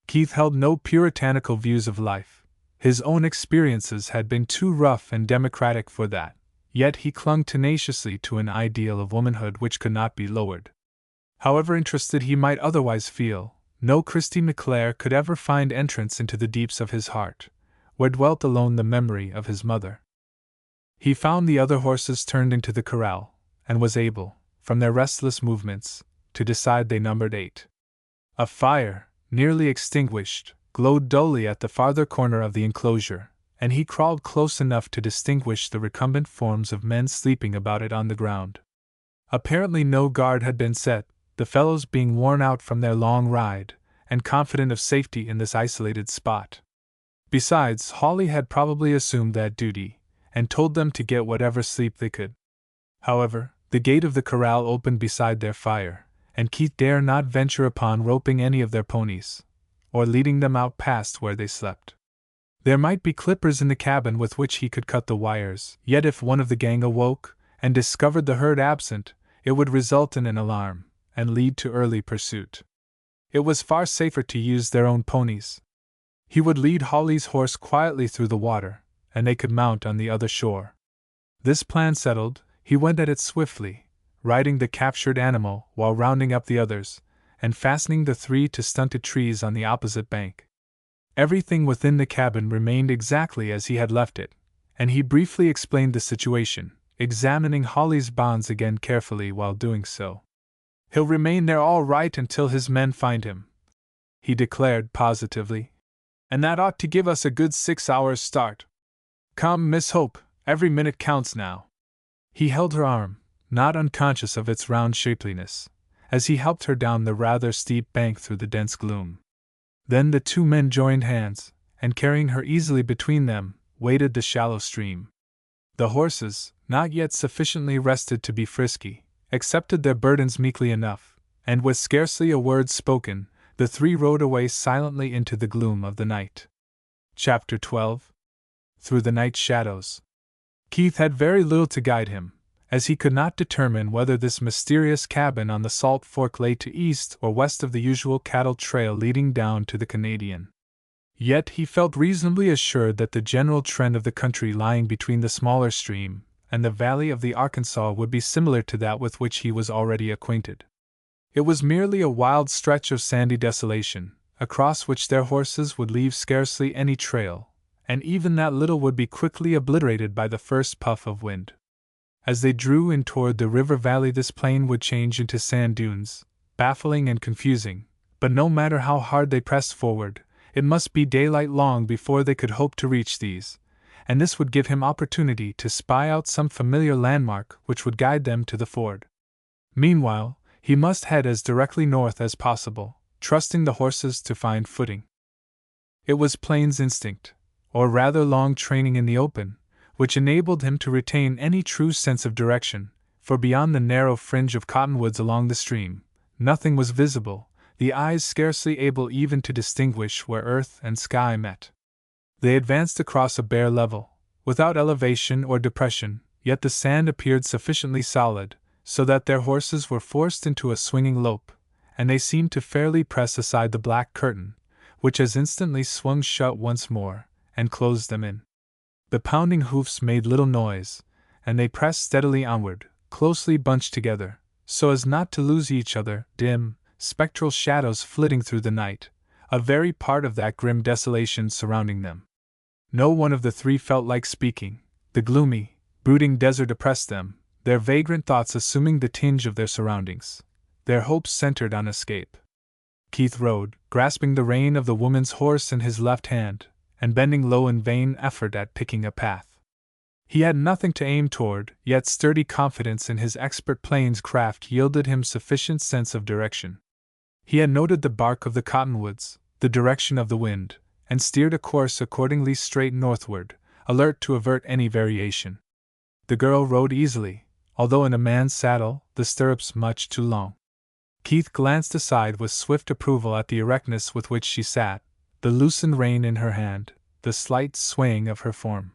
Keith held no puritanical views of life. His own experiences had been too rough and democratic for that, yet he clung tenaciously to an ideal of womanhood which could not be lowered. However interested he might otherwise feel, no Christy McClare could ever find entrance into the deeps of his heart, where dwelt alone the memory of his mother. He found the other horses turned into the corral, and was able, from their restless movements, to decide they numbered 8. A fire, nearly extinguished, glowed dully at the farther corner of the enclosure, and he crawled close enough to distinguish the recumbent forms of men sleeping about it on the ground. Apparently no guard had been set, the fellows being worn out from their long ride, and confident of safety in this isolated spot. Besides, Holly had probably assumed that duty, and told them to get whatever sleep they could. However, the gate of the corral opened beside their fire, and Keith dare not venture upon roping any of their ponies, or leading them out past where they slept. There might be clippers in the cabin with which he could cut the wires, yet if one of the gang awoke, and discovered the herd absent, it would result in an alarm, and lead to early pursuit. It was far safer to use their own ponies. He would lead Holly's horse quietly through the water, and they could mount on the other shore. This plan settled, he went at it swiftly, riding the captured animal while rounding up the others, and fastening the 3 to stunted trees on the opposite bank. Everything within the cabin remained exactly as he had left it, and he briefly explained the situation, examining Holly's bonds again carefully while doing so. "He'll remain there all right until his men find him," he declared positively. "And that ought to give us a good 6 hours' start. Come, Miss Hope, every minute counts now." He held her arm, not unconscious of its round shapeliness, as he helped her down the rather steep bank through the dense gloom. Then the 2 men joined hands, and carrying her easily between them, waded the shallow stream. The horses, not yet sufficiently rested to be frisky, accepted their burdens meekly enough, and with scarcely a word spoken, the 3 rode away silently into the gloom of the night. Chapter 12. Through the night shadows. Keith had very little to guide him, as he could not determine whether this mysterious cabin on the Salt Fork lay to east or west of the usual cattle trail leading down to the Canadian. Yet he felt reasonably assured that the general trend of the country lying between the smaller stream and the valley of the Arkansas would be similar to that with which he was already acquainted. It was merely a wild stretch of sandy desolation, across which their horses would leave scarcely any trail, and even that little would be quickly obliterated by the first puff of wind. As they drew in toward the river valley, this plain would change into sand dunes, baffling and confusing, but no matter how hard they pressed forward, it must be daylight long before they could hope to reach these, and this would give him opportunity to spy out some familiar landmark which would guide them to the ford. Meanwhile, he must head as directly north as possible, trusting the horses to find footing. It was Plains instinct, or rather long training in the open, which enabled him to retain any true sense of direction, for beyond the narrow fringe of cottonwoods along the stream, nothing was visible, the eyes scarcely able even to distinguish where earth and sky met. They advanced across a bare level, without elevation or depression, yet the sand appeared sufficiently solid, so that their horses were forced into a swinging lope, and they seemed to fairly press aside the black curtain, which as instantly swung shut once more, and closed them in. The pounding hoofs made little noise, and they pressed steadily onward, closely bunched together, so as not to lose each other, dim, spectral shadows flitting through the night, a very part of that grim desolation surrounding them. No one of the 3 felt like speaking. The gloomy, brooding desert oppressed them, their vagrant thoughts assuming the tinge of their surroundings. their hopes centered on escape. Keith rode, grasping the rein of the woman's horse in his left hand, and bending low in vain effort at picking a path. He had nothing to aim toward, yet sturdy confidence in his expert plains craft yielded him sufficient sense of direction. He had noted the bark of the cottonwoods, the direction of the wind, and steered a course accordingly straight northward, alert to avert any variation. The girl rode easily, although in a man's saddle, the stirrups much too long. Keith glanced aside with swift approval at the erectness with which she sat, the loosened rein in her hand, the slight swaying of her form.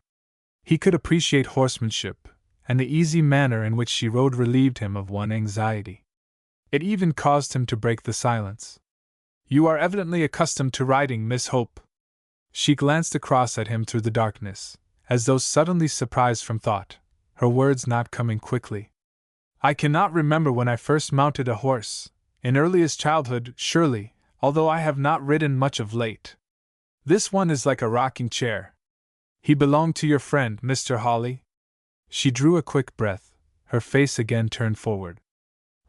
He could appreciate horsemanship, and the easy manner in which she rode relieved him of one anxiety. It even caused him to break the silence. "You are evidently accustomed to riding, Miss Hope." She glanced across at him through the darkness, as though suddenly surprised from thought, her words not coming quickly. "I cannot remember when I first mounted a horse. In earliest childhood, surely, although I have not ridden much of late. This one is like a rocking chair. He belonged to your friend, Mr. Hawley?" She drew a quick breath, her face again turned forward.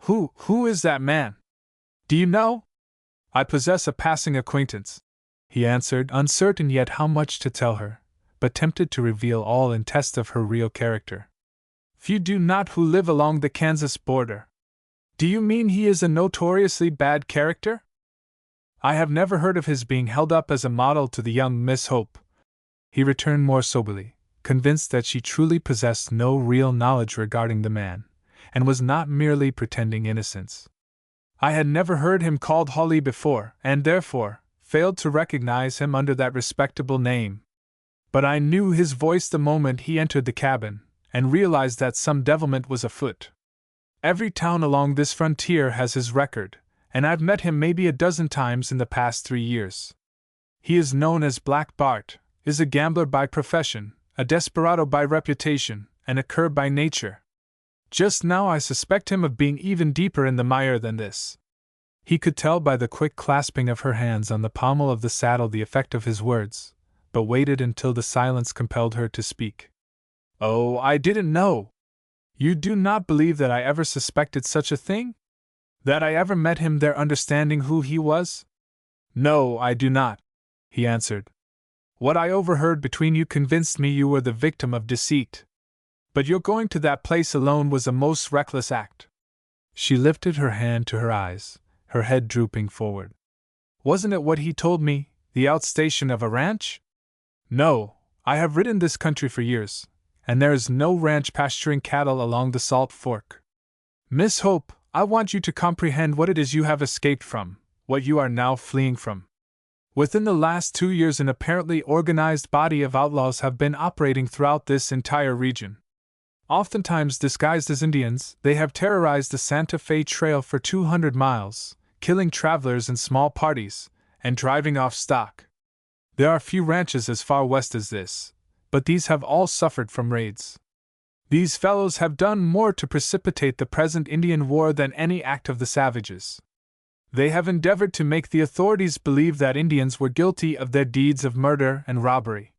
Who is that man? Do you know?" "I possess a passing acquaintance," he answered, uncertain yet how much to tell her, but tempted to reveal all in test of her real character. "Few do not who live along the Kansas border. Do you mean he is a notoriously bad character?" "I have never heard of his being held up as a model to the young Miss Hope," he returned more soberly, convinced that she truly possessed no real knowledge regarding the man, and was not merely pretending innocence. "I had never heard him called Hawley before, and therefore failed to recognize him under that respectable name. But I knew his voice the moment he entered the cabin, and realized that some devilment was afoot. Every town along this frontier has his record, and I've met him maybe a dozen times in the past 3 years. He is known as Black Bart, is a gambler by profession, a desperado by reputation, and a cur by nature. Just now I suspect him of being even deeper in the mire than this." He could tell by the quick clasping of her hands on the pommel of the saddle the effect of his words, but waited until the silence compelled her to speak. "Oh, I didn't know. You do not believe that I ever suspected such a thing? That I ever met him there understanding who he was?" "No, I do not," he answered. "What I overheard between you convinced me you were the victim of deceit. But your going to that place alone was a most reckless act." She lifted her hand to her eyes, her head drooping forward. "Wasn't it what he told me, the outstation of a ranch?" "No, I have ridden this country for years, and there is no ranch pasturing cattle along the Salt Fork. Miss Hope, I want you to comprehend what it is you have escaped from, what you are now fleeing from. Within the last 2 years an apparently organized body of outlaws have been operating throughout this entire region. Oftentimes disguised as Indians, they have terrorized the Santa Fe Trail for 200 miles, killing travelers in small parties, and driving off stock. There are few ranches as far west as this, but these have all suffered from raids. These fellows have done more to precipitate the present Indian war than any act of the savages. They have endeavored to make the authorities believe that Indians were guilty of their deeds of murder and robbery.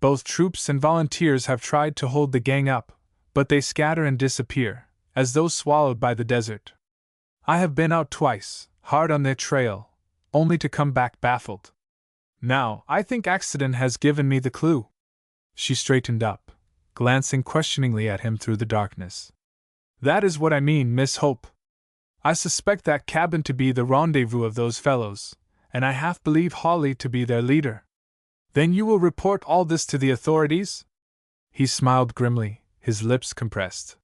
Both troops and volunteers have tried to hold the gang up, but they scatter and disappear, as though swallowed by the desert. I have been out twice, hard on their trail, only to come back baffled. Now, I think accident has given me the clue." She straightened up, glancing questioningly at him through the darkness. "That is what I mean, Miss Hope. I suspect that cabin to be the rendezvous of those fellows, and I half believe Hawley to be their leader." "Then you will report all this to the authorities?" He smiled grimly, his lips compressed.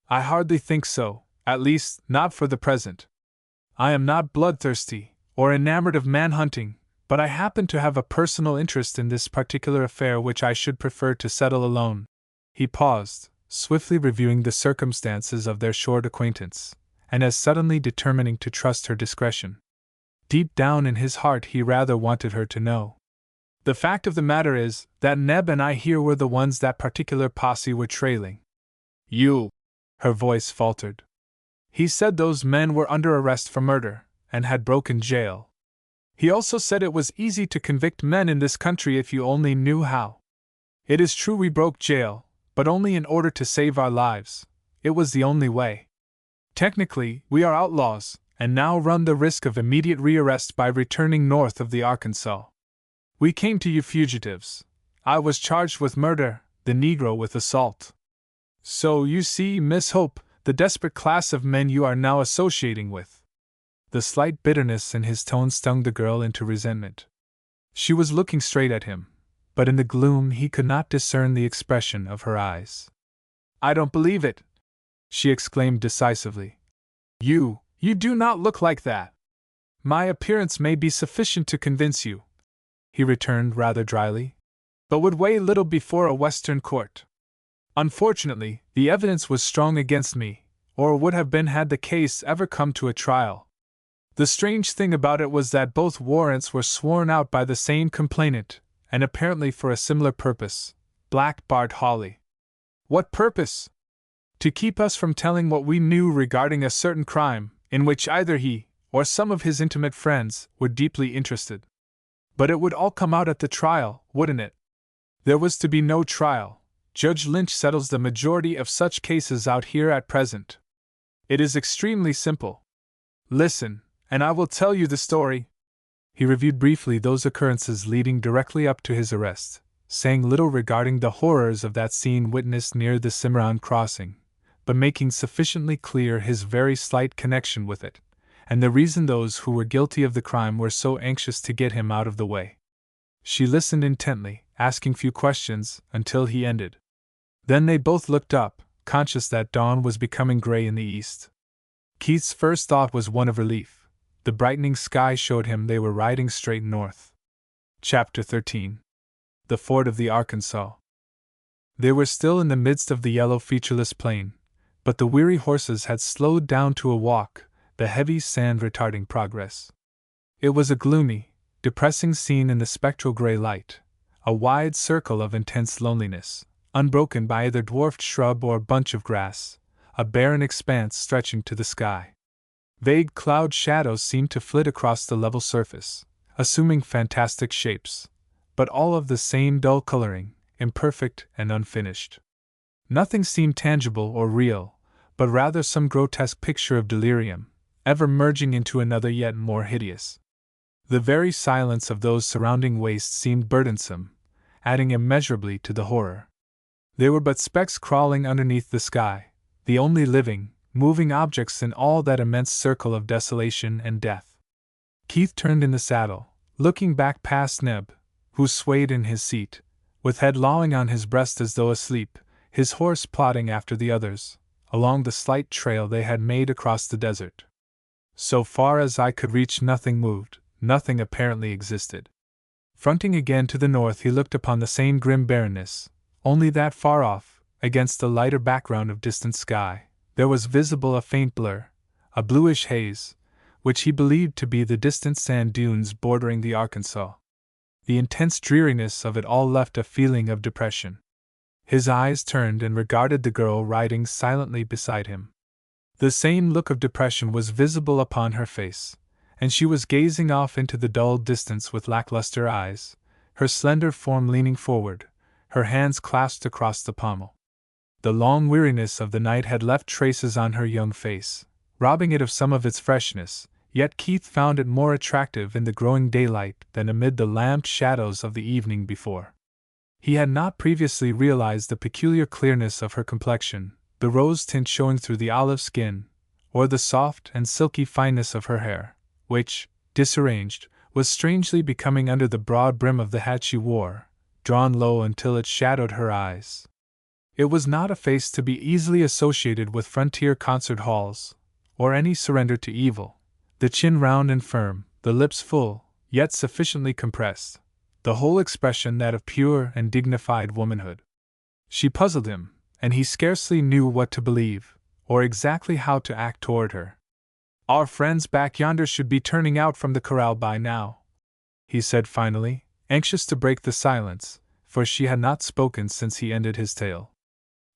"I hardly think so, at least, not for the present. I am not bloodthirsty, or enamored of man-hunting, but I happen to have a personal interest in this particular affair which I should prefer to settle alone." He paused, swiftly reviewing the circumstances of their short acquaintance, and as suddenly determining to trust her discretion. Deep down in his heart he rather wanted her to know. "The fact of the matter is, that Neb and I here were the ones that particular posse were trailing." "You?" Her voice faltered. "He said those men were under arrest for murder, and had broken jail. He also said it was easy to convict men in this country if you only knew how. It is true we broke jail, but only in order to save our lives. It was the only way. Technically, we are outlaws, and now run the risk of immediate rearrest by returning north of the Arkansas. We came to you fugitives. I was charged with murder, the Negro with assault. So you see, Miss Hope, the desperate class of men you are now associating with." The slight bitterness in his tone stung the girl into resentment. She was looking straight at him, but in the gloom he could not discern the expression of her eyes. "I don't believe it!" she exclaimed decisively. You do not look like that." "My appearance may be sufficient to convince you," he returned rather dryly, "but would weigh little before a Western court. Unfortunately, the evidence was strong against me, or would have been had the case ever come to a trial. The strange thing about it was that both warrants were sworn out by the same complainant, and apparently for a similar purpose, Black Bart Hawley. What purpose? To keep us from telling what we knew regarding a certain crime, in which either he, or some of his intimate friends, were deeply interested. But it would all come out at the trial, wouldn't it? There was to be no trial. Judge Lynch settles the majority of such cases out here at present. It is extremely simple. Listen, and I will tell you the story." He reviewed briefly those occurrences leading directly up to his arrest, saying little regarding the horrors of that scene witnessed near the Cimarron crossing, but making sufficiently clear his very slight connection with it, and the reason those who were guilty of the crime were so anxious to get him out of the way. She listened intently, asking few questions, until he ended. Then they both looked up, conscious that dawn was becoming gray in the east. Keith's first thought was one of relief. The brightening sky showed him they were riding straight north. Chapter 13. The Ford of the Arkansas. They were still in the midst of the yellow featureless plain, but the weary horses had slowed down to a walk, the heavy sand retarding progress. It was a gloomy, depressing scene in the spectral gray light, a wide circle of intense loneliness, unbroken by either dwarfed shrub or bunch of grass, a barren expanse stretching to the sky. Vague cloud shadows seemed to flit across the level surface, assuming fantastic shapes, but all of the same dull coloring, imperfect and unfinished. Nothing seemed tangible or real, but rather some grotesque picture of delirium, ever merging into another yet more hideous. The very silence of those surrounding wastes seemed burdensome, adding immeasurably to the horror. They were but specks crawling underneath the sky, the only living, moving objects in all that immense circle of desolation and death. Keith turned in the saddle, looking back past Neb, who swayed in his seat, with head lolling on his breast as though asleep, his horse plodding after the others, along the slight trail they had made across the desert. So far as I could reach, nothing moved, nothing apparently existed. Fronting again to the north, he looked upon the same grim barrenness, only that far off, against the lighter background of distant sky, there was visible a faint blur, a bluish haze, which he believed to be the distant sand dunes bordering the Arkansas. The intense dreariness of it all left a feeling of depression. His eyes turned and regarded the girl riding silently beside him. The same look of depression was visible upon her face, and she was gazing off into the dull distance with lackluster eyes, her slender form leaning forward, her hands clasped across the pommel. The long weariness of the night had left traces on her young face, robbing it of some of its freshness, yet Keith found it more attractive in the growing daylight than amid the lamped shadows of the evening before. He had not previously realized the peculiar clearness of her complexion, the rose tint showing through the olive skin, or the soft and silky fineness of her hair, which, disarranged, was strangely becoming under the broad brim of the hat she wore, drawn low until it shadowed her eyes. It was not a face to be easily associated with frontier concert halls, or any surrender to evil, the chin round and firm, the lips full, yet sufficiently compressed, the whole expression that of pure and dignified womanhood. She puzzled him, and he scarcely knew what to believe, or exactly how to act toward her. "Our friends back yonder should be turning out from the corral by now," he said finally, anxious to break the silence, for she had not spoken since he ended his tale.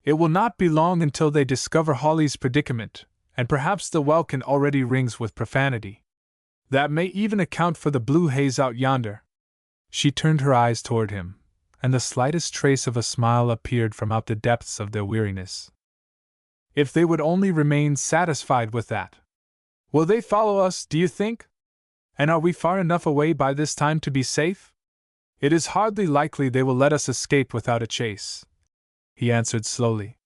"It will not be long until they discover Hawley's predicament, and perhaps the welkin already rings with profanity. That may even account for the blue haze out yonder." She turned her eyes toward him, and the slightest trace of a smile appeared from out the depths of their weariness. If they would only remain satisfied with that. Will they follow us, do you think? And are we far enough away by this time to be safe? It is hardly likely they will let us escape without a chase, he answered slowly.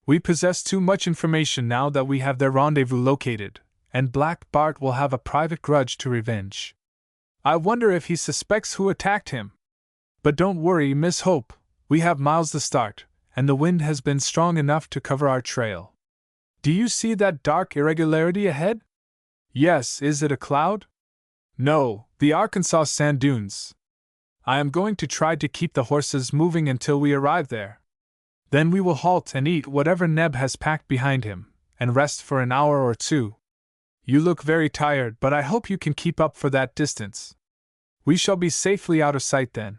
We possess too much information now that we have their rendezvous located, and Black Bart will have a private grudge to revenge. I wonder if he suspects who attacked him. But don't worry, Miss Hope, we have miles the start, and the wind has been strong enough to cover our trail. Do you see that dark irregularity ahead? Yes, is it a cloud? No, the Arkansas sand dunes. I am going to try to keep the horses moving until we arrive there. Then we will halt and eat whatever Neb has packed behind him, and rest for an hour or two. You look very tired, but I hope you can keep up for that distance. We shall be safely out of sight then.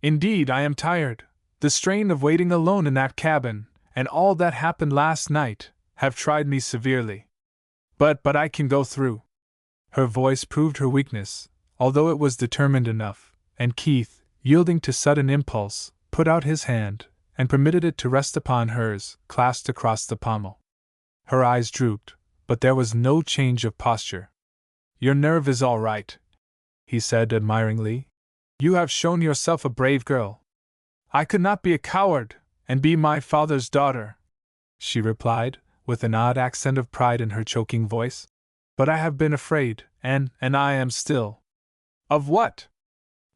Indeed, I am tired. The strain of waiting alone in that cabin, and all that happened last night, have tried me severely. But I can go through. Her voice proved her weakness, although it was determined enough, and Keith, yielding to sudden impulse, put out his hand, and permitted it to rest upon hers, clasped across the pommel. Her eyes drooped, but there was no change of posture. Your nerve is all right, he said admiringly. You have shown yourself a brave girl. I could not be a coward, and be my father's daughter, she replied, with an odd accent of pride in her choking voice. But I have been afraid, and I am still. Of what?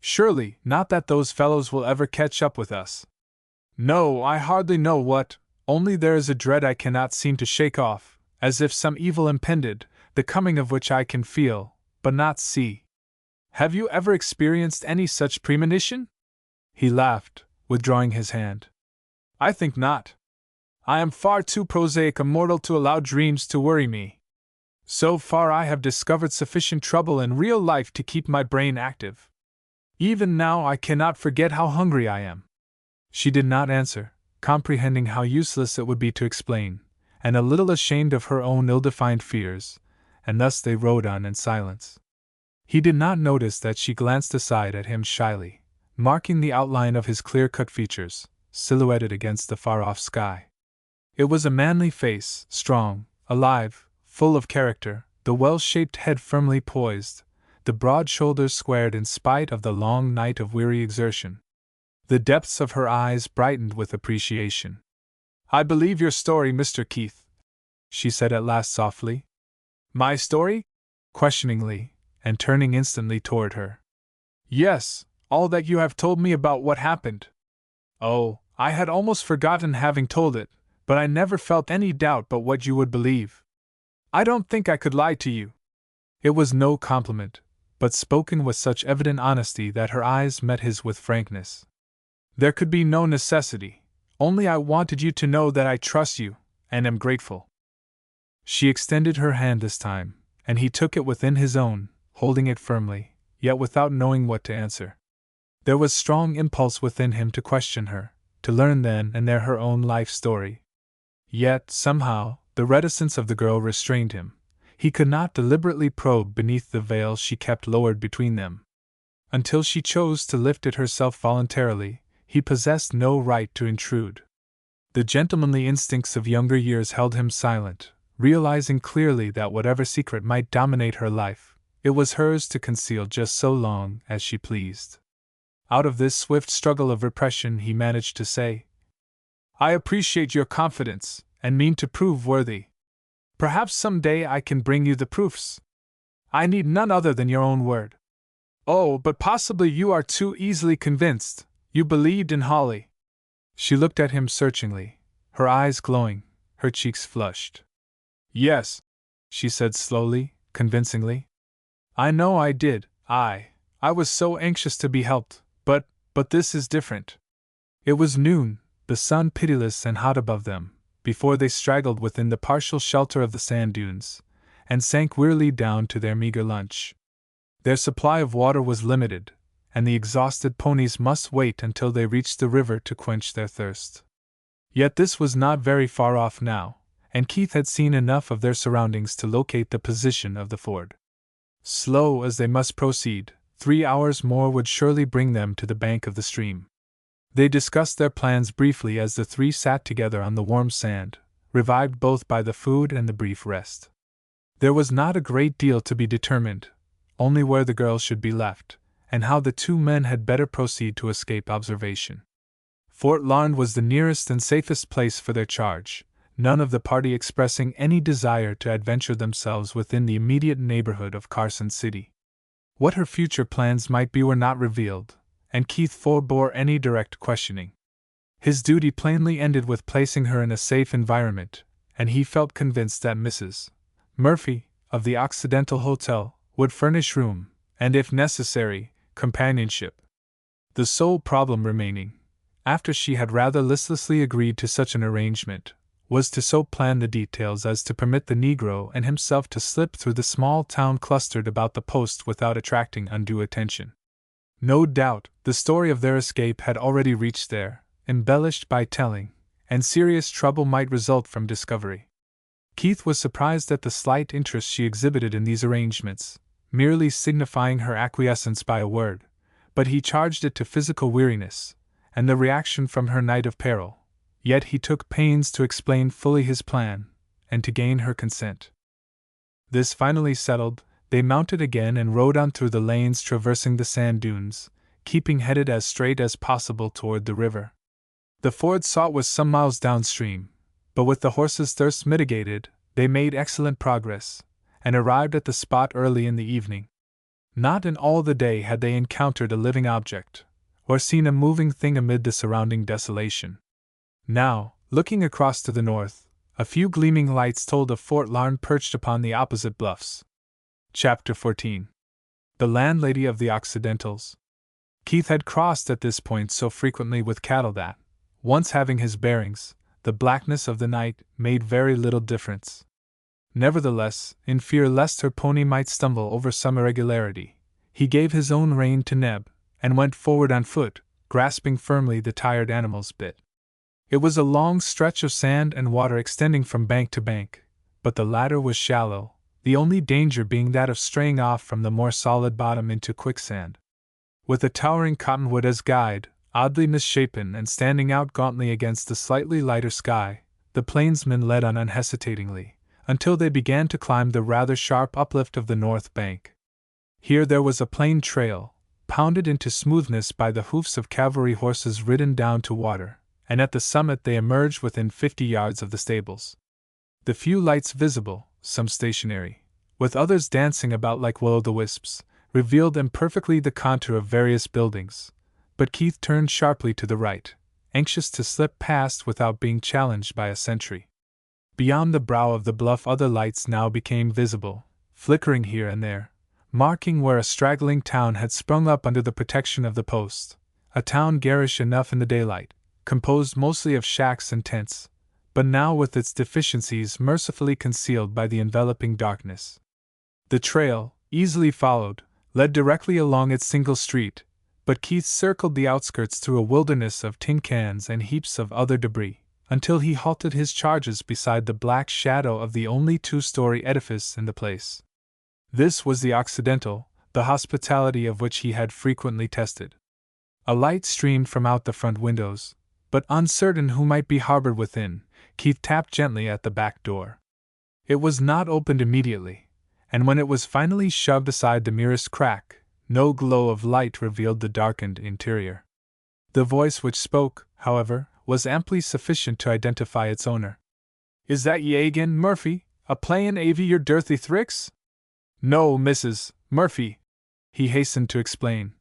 Surely, not that those fellows will ever catch up with us. No, I hardly know what, only there is a dread I cannot seem to shake off, as if some evil impended, the coming of which I can feel, but not see. Have you ever experienced any such premonition? He laughed, withdrawing his hand. I think not. I am far too prosaic a mortal to allow dreams to worry me. So far I have discovered sufficient trouble in real life to keep my brain active. Even now I cannot forget how hungry I am. She did not answer, comprehending how useless it would be to explain, and a little ashamed of her own ill-defined fears, and thus they rode on in silence. He did not notice that she glanced aside at him shyly, marking the outline of his clear-cut features, silhouetted against the far-off sky. It was a manly face, strong, alive, full of character, the well-shaped head firmly poised, the broad shoulders squared in spite of the long night of weary exertion. The depths of her eyes brightened with appreciation. I believe your story, Mr. Keith, she said at last softly. My story? Questioningly, and turning instantly toward her. Yes, all that you have told me about what happened. Oh, I had almost forgotten having told it, but I never felt any doubt but what you would believe. I don't think I could lie to you. It was no compliment, but spoken with such evident honesty that her eyes met his with frankness. There could be no necessity, only I wanted you to know that I trust you, and am grateful. She extended her hand this time, and he took it within his own, holding it firmly, yet without knowing what to answer. There was strong impulse within him to question her, to learn then and there her own life story. Yet, somehow, the reticence of the girl restrained him. He could not deliberately probe beneath the veil she kept lowered between them. Until she chose to lift it herself voluntarily, he possessed no right to intrude. The gentlemanly instincts of younger years held him silent, realizing clearly that whatever secret might dominate her life, it was hers to conceal just so long as she pleased. Out of this swift struggle of repression he managed to say, I appreciate your confidence, and mean to prove worthy. Perhaps some day I can bring you the proofs. I need none other than your own word. Oh, but possibly you are too easily convinced. You believed in Holly. She looked at him searchingly, her eyes glowing, her cheeks flushed. Yes, she said slowly, convincingly. I know I did. I was so anxious to be helped, but this is different. It was noon, the sun pitiless and hot above them, before they straggled within the partial shelter of the sand dunes, and sank wearily down to their meager lunch. Their supply of water was limited, and the exhausted ponies must wait until they reached the river to quench their thirst. Yet this was not very far off now, and Keith had seen enough of their surroundings to locate the position of the ford. Slow as they must proceed, 3 hours more would surely bring them to the bank of the stream. They discussed their plans briefly as the three sat together on the warm sand, revived both by the food and the brief rest. There was not a great deal to be determined, only where the girl should be left, and how the two men had better proceed to escape observation. Fort Larned was the nearest and safest place for their charge, none of the party expressing any desire to adventure themselves within the immediate neighborhood of Carson City. What her future plans might be were not revealed, and Keith forbore any direct questioning. His duty plainly ended with placing her in a safe environment, and he felt convinced that Mrs. Murphy, of the Occidental Hotel, would furnish room, and if necessary, companionship. The sole problem remaining, after she had rather listlessly agreed to such an arrangement, was to so plan the details as to permit the Negro and himself to slip through the small town clustered about the post without attracting undue attention. No doubt, the story of their escape had already reached there, embellished by telling, and serious trouble might result from discovery. Keith was surprised at the slight interest she exhibited in these arrangements, merely signifying her acquiescence by a word, but he charged it to physical weariness, and the reaction from her night of peril. Yet he took pains to explain fully his plan, and to gain her consent. This finally settled, they mounted again and rode on through the lanes traversing the sand dunes, keeping headed as straight as possible toward the river. The ford sought was some miles downstream, but with the horses' thirst mitigated, they made excellent progress, and arrived at the spot early in the evening. Not in all the day had they encountered a living object, or seen a moving thing amid the surrounding desolation. Now, looking across to the north, a few gleaming lights told of Fort Larned perched upon the opposite bluffs. Chapter 14. The Landlady of the Occidentals. Keith had crossed at this point so frequently with cattle that, once having his bearings, the blackness of the night made very little difference. Nevertheless, in fear lest her pony might stumble over some irregularity, he gave his own rein to Neb, and went forward on foot, grasping firmly the tired animal's bit. It was a long stretch of sand and water extending from bank to bank, but the latter was shallow, the only danger being that of straying off from the more solid bottom into quicksand. With a towering cottonwood as guide, oddly misshapen and standing out gauntly against the slightly lighter sky, the plainsmen led on unhesitatingly, until they began to climb the rather sharp uplift of the north bank. Here there was a plain trail, pounded into smoothness by the hoofs of cavalry horses ridden down to water, and at the summit they emerged within 50 yards of the stables. The few lights visible, some stationary, with others dancing about like will-o'-the-wisps, revealed imperfectly the contour of various buildings, but Keith turned sharply to the right, anxious to slip past without being challenged by a sentry. Beyond the brow of the bluff other lights now became visible, flickering here and there, marking where a straggling town had sprung up under the protection of the post, a town garish enough in the daylight, composed mostly of shacks and tents, but now with its deficiencies mercifully concealed by the enveloping darkness. The trail, easily followed, led directly along its single street, but Keith circled the outskirts through a wilderness of tin cans and heaps of other debris, until he halted his charges beside the black shadow of the only two-story edifice in the place. This was the Occidental, the hospitality of which he had frequently tested. A light streamed from out the front windows, but uncertain who might be harbored within, Keith tapped gently at the back door. It was not opened immediately, and when it was finally shoved aside the merest crack, no glow of light revealed the darkened interior. The voice which spoke, however, was amply sufficient to identify its owner. "Is that ye agin, Murphy, a-playin' avy your dirthy thricks?" "No, Mrs. Murphy," he hastened to explain.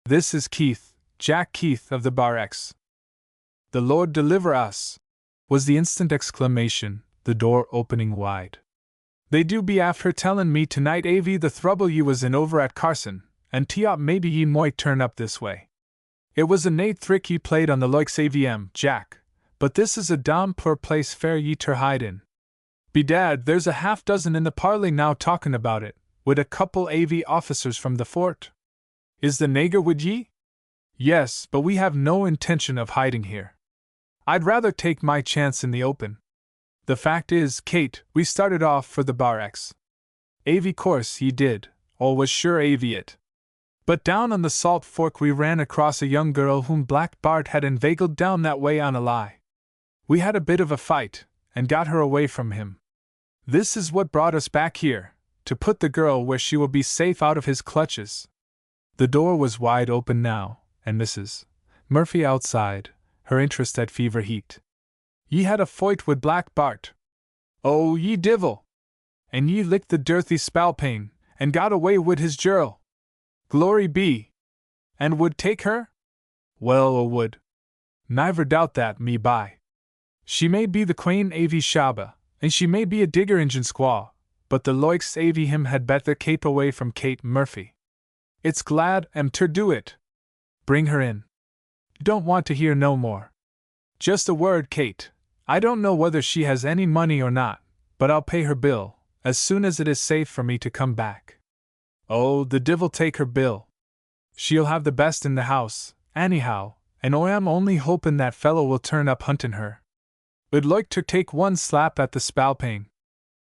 "This is Keith, Jack Keith of the Bar X." "The Lord deliver us!" was the instant exclamation, the door opening wide. "They do be after tellin' me tonight avy the throuble ye was in over at Carson, and t'ought maybe ye moight turn up this way. It was a nate thrick ye played on the loikes AVM, Jack, but this is a dam poor place fair ye ter hide in. Bedad, there's a half-dozen in the parley now talkin' about it, wid a couple AV officers from the fort. Is the nagur wid ye?" "Yes, but we have no intention of hiding here. I'd rather take my chance in the open. The fact is, Kate, we started off for the Bar X. Avy course ye did, or was sure avy it. But down on the Salt Fork we ran across a young girl whom Black Bart had inveigled down that way on a lie. We had a bit of a fight, and got her away from him. This is what brought us back here, to put the girl where she will be safe out of his clutches." The door was wide open now, and Mrs. Murphy outside, her interest at fever heat. "Ye had a foight wid Black Bart." "Oh, ye divil! And ye licked the dirthy spalpeen, and got away wid his girl. Glory be! And would take her?" "Well, o would. Niver doubt that, me by. She may be the Queen Avie Shaba, and she may be a digger Injun squaw, but the loikes Avie him had better kape away from Kate Murphy. It's glad am ter do it. Bring her in. Don't want to hear no more. Just a word, Kate. I don't know whether she has any money or not, but I'll pay her bill, as soon as it is safe for me to come back." "Oh, the divil take her bill. She'll have the best in the house, anyhow, and Oi am only hopin' that fellow will turn up huntin' her. I'd like to take one slap at the spalpeen."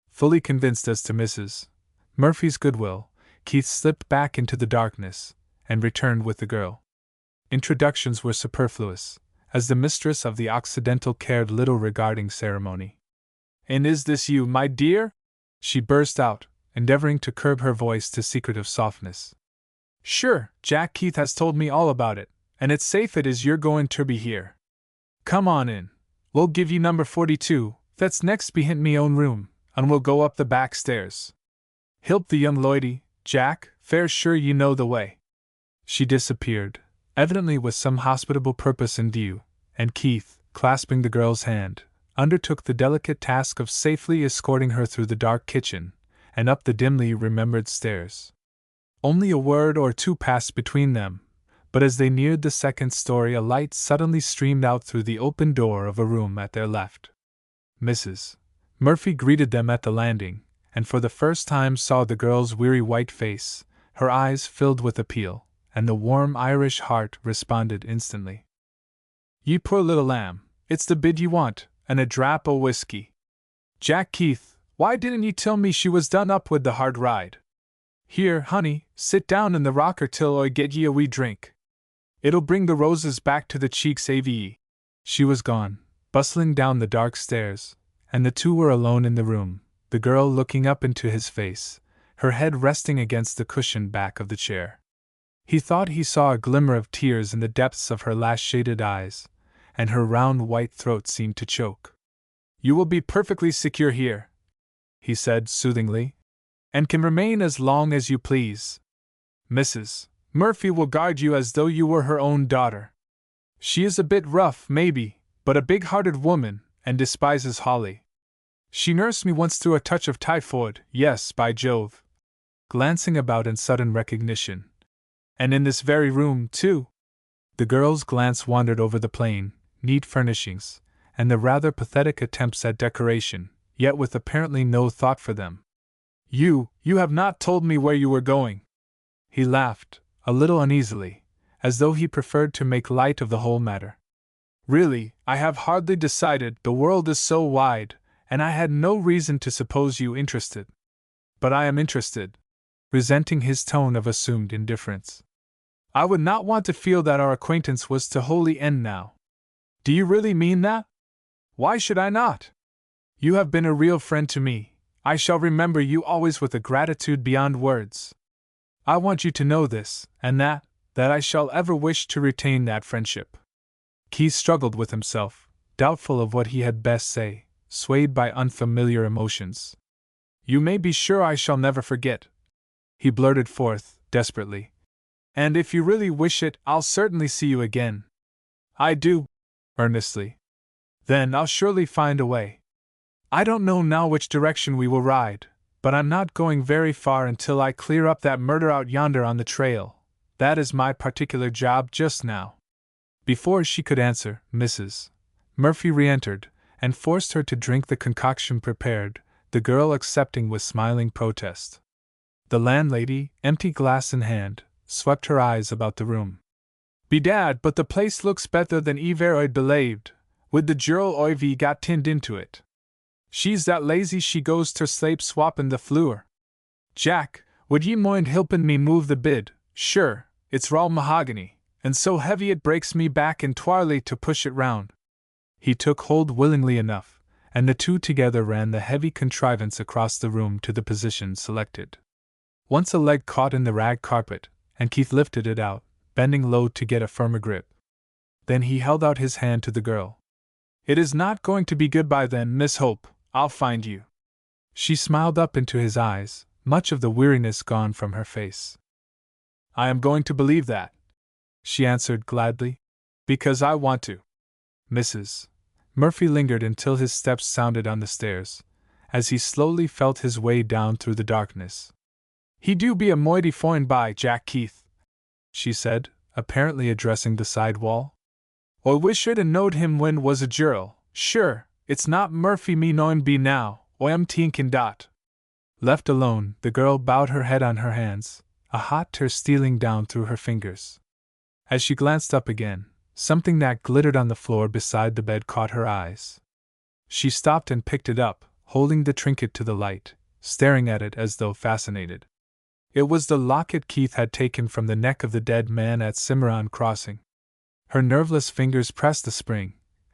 Fully convinced as to Mrs. Murphy's goodwill, Keith slipped back into the darkness, and returned with the girl. Introductions were superfluous, as the mistress of the Occidental cared little regarding ceremony. "And is this you, my dear?" she burst out, endeavoring to curb her voice to secretive softness. "Sure, Jack Keith has told me all about it, and it's safe it is you're goin' ter be here. Come on in. We'll give ye number 42, that's next behint me own room, and we'll go up the back stairs. Hilp the young loidy, Jack, fair sure ye know the way." She disappeared, evidently with some hospitable purpose in view, and Keith, clasping the girl's hand, undertook the delicate task of safely escorting her through the dark kitchen, and up the dimly remembered stairs. Only a word or two passed between them, but as they neared the second story a light suddenly streamed out through the open door of a room at their left. Mrs. Murphy greeted them at the landing, and for the first time saw the girl's weary white face. Her eyes filled with appeal, and the warm Irish heart responded instantly. "Ye poor little lamb, it's the bid ye want, and a drap o' whiskey. Jack Keith, why didn't ye tell me she was done up with the hard ride? Here, honey, sit down in the rocker till Oi get ye a wee drink. It'll bring the roses back to the cheeks Avie." She was gone, bustling down the dark stairs, and the two were alone in the room, the girl looking up into his face, her head resting against the cushioned back of the chair. He thought he saw a glimmer of tears in the depths of her lash-shaded eyes, and her round white throat seemed to choke. "You will be perfectly secure here," he said soothingly, "and can remain as long as you please. Mrs. Murphy will guard you as though you were her own daughter. She is a bit rough, maybe, but a big-hearted woman, and despises Holly. She nursed me once through a touch of typhoid, yes, by Jove," glancing about in sudden recognition. "And in this very room, too." The girl's glance wandered over the plain, neat furnishings, and the rather pathetic attempts at decoration, yet with apparently no thought for them. You have not told me where you were going." He laughed, a little uneasily, as though he preferred to make light of the whole matter. "Really, I have hardly decided, the world is so wide, and I had no reason to suppose you interested. But I am interested," resenting his tone of assumed indifference. "I would not want to feel that our acquaintance was to wholly end now." "Do you really mean that?" "Why should I not? You have been a real friend to me. I shall remember you always with a gratitude beyond words. I want you to know this, and that I shall ever wish to retain that friendship." Keith struggled with himself, doubtful of what he had best say, swayed by unfamiliar emotions. "You may be sure I shall never forget," he blurted forth, desperately. "And if you really wish it, I'll certainly see you again." "I do," earnestly. "Then I'll surely find a way. I don't know now which direction we will ride, but I'm not going very far until I clear up that murder out yonder on the trail. That is my particular job just now." Before she could answer, Mrs. Murphy re-entered, and forced her to drink the concoction prepared, the girl accepting with smiling protest. The landlady, empty glass in hand, swept her eyes about the room. "Bedad, but the place looks better than ever I'd belaved, with the girl Oivie got tinned into it. She's that lazy she goes ter slape swappin' the floor. Jack, would ye mind hilpin' me move the bid? Sure, it's raw mahogany, and so heavy it breaks me back entirely to push it round." He took hold willingly enough, and the two together ran the heavy contrivance across the room to the position selected. Once a leg caught in the rag carpet, and Keith lifted it out, bending low to get a firmer grip. Then he held out his hand to the girl. "It is not going to be goodbye then, Miss Hope. I'll find you." She smiled up into his eyes, much of the weariness gone from her face. "I am going to believe that," she answered gladly, "because I want to." Mrs. Murphy lingered until his steps sounded on the stairs, as he slowly felt his way down through the darkness. "He do be a moighty foine by Jack Keith," she said, apparently addressing the side wall. "Oi wish I'd knowed him when was a girl. Sure, it's not Murphy me knowin' be now, Oi am thinkin' dot." Left alone, the girl bowed her head on her hands, a hot tear stealing down through her fingers. As she glanced up again, something that glittered on the floor beside the bed caught her eyes. She stopped and picked it up, holding the trinket to the light, staring at it as though fascinated. It was the locket Keith had taken from the neck of the dead man at Cimarron Crossing. Her nerveless fingers pressed the spring,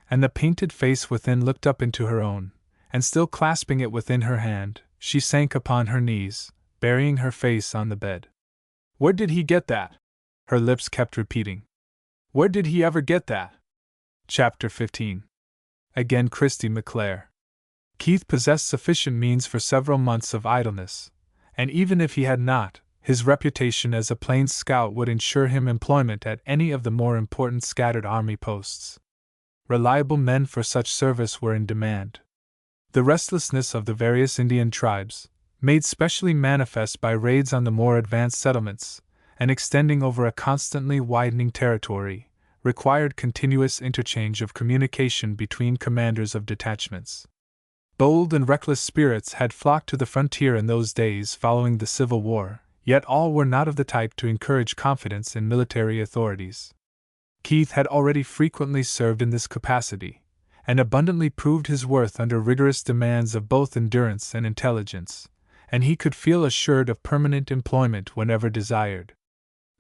and the painted face within looked up into her own, and still clasping it within her hand, she sank upon her knees, burying her face on the bed. "Where did he get that?" her lips kept repeating. "Where did he ever get that?" Chapter 15. Again Christy McClare. Keith possessed sufficient means for several months of idleness, and even if he had not, his reputation as a plains scout would ensure him employment at any of the more important scattered army posts. Reliable men for such service were in demand. The restlessness of the various Indian tribes, made specially manifest by raids on the more advanced settlements, and extending over a constantly widening territory, required continuous interchange of communication between commanders of detachments. Bold and reckless spirits had flocked to the frontier in those days following the Civil War, yet all were not of the type to encourage confidence in military authorities. Keith had already frequently served in this capacity, and abundantly proved his worth under rigorous demands of both endurance and intelligence, and he could feel assured of permanent employment whenever desired.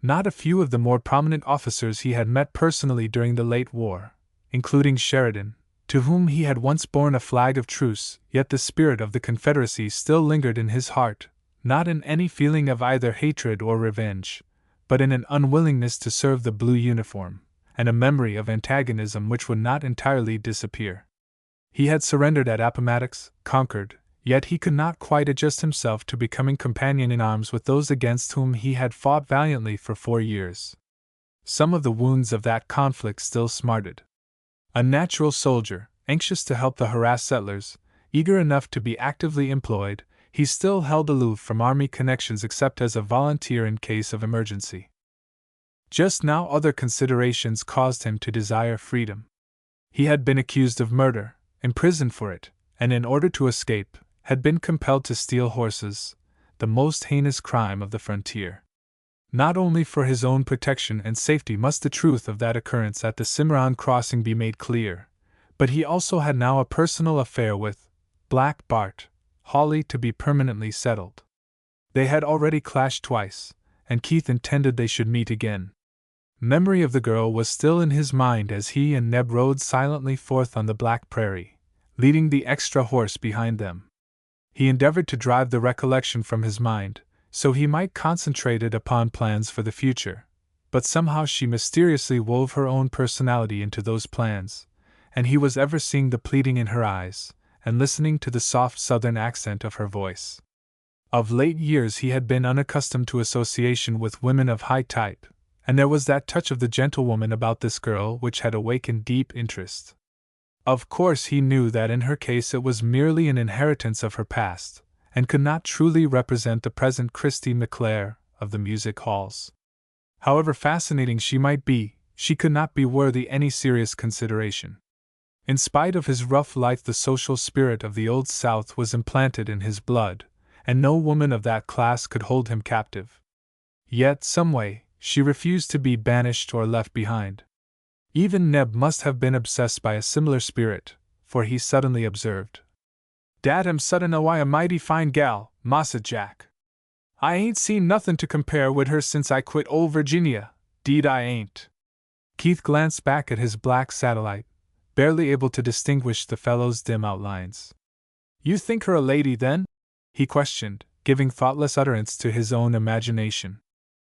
Not a few of the more prominent officers he had met personally during the late war, including Sheridan, to whom he had once borne a flag of truce, yet the spirit of the Confederacy still lingered in his heart, not in any feeling of either hatred or revenge, but in an unwillingness to serve the blue uniform, and a memory of antagonism which would not entirely disappear. He had surrendered at Appomattox, conquered, yet he could not quite adjust himself to becoming companion in arms with those against whom he had fought valiantly for 4 years. Some of the wounds of that conflict still smarted. A natural soldier, anxious to help the harassed settlers, eager enough to be actively employed, he still held aloof from army connections except as a volunteer in case of emergency. Just now other considerations caused him to desire freedom. He had been accused of murder, imprisoned for it, and in order to escape, had been compelled to steal horses, the most heinous crime of the frontier. Not only for his own protection and safety must the truth of that occurrence at the Cimarron Crossing be made clear, but he also had now a personal affair with Black Bart Hawley to be permanently settled. They had already clashed twice, and Keith intended they should meet again. Memory of the girl was still in his mind as he and Neb rode silently forth on the Black Prairie, leading the extra horse behind them. He endeavored to drive the recollection from his mind, so he might concentrate it upon plans for the future, but somehow she mysteriously wove her own personality into those plans, and he was ever seeing the pleading in her eyes, and listening to the soft southern accent of her voice. Of late years he had been unaccustomed to association with women of high type, and there was that touch of the gentlewoman about this girl which had awakened deep interest. Of course he knew that in her case it was merely an inheritance of her past, and could not truly represent the present Christy McClare of the music halls. However fascinating she might be, she could not be worthy any serious consideration. In spite of his rough life, the social spirit of the Old South was implanted in his blood, and no woman of that class could hold him captive. Yet, someway, she refused to be banished or left behind. Even Neb must have been obsessed by a similar spirit, for he suddenly observed, "Dat am sudden a mighty fine gal, Massa Jack. I ain't seen nothin' to compare wid her since I quit Old Virginia, 'deed I ain't." Keith glanced back at his black satellite, barely able to distinguish the fellow's dim outlines. "You think her a lady, then?" he questioned, giving thoughtless utterance to his own imagination.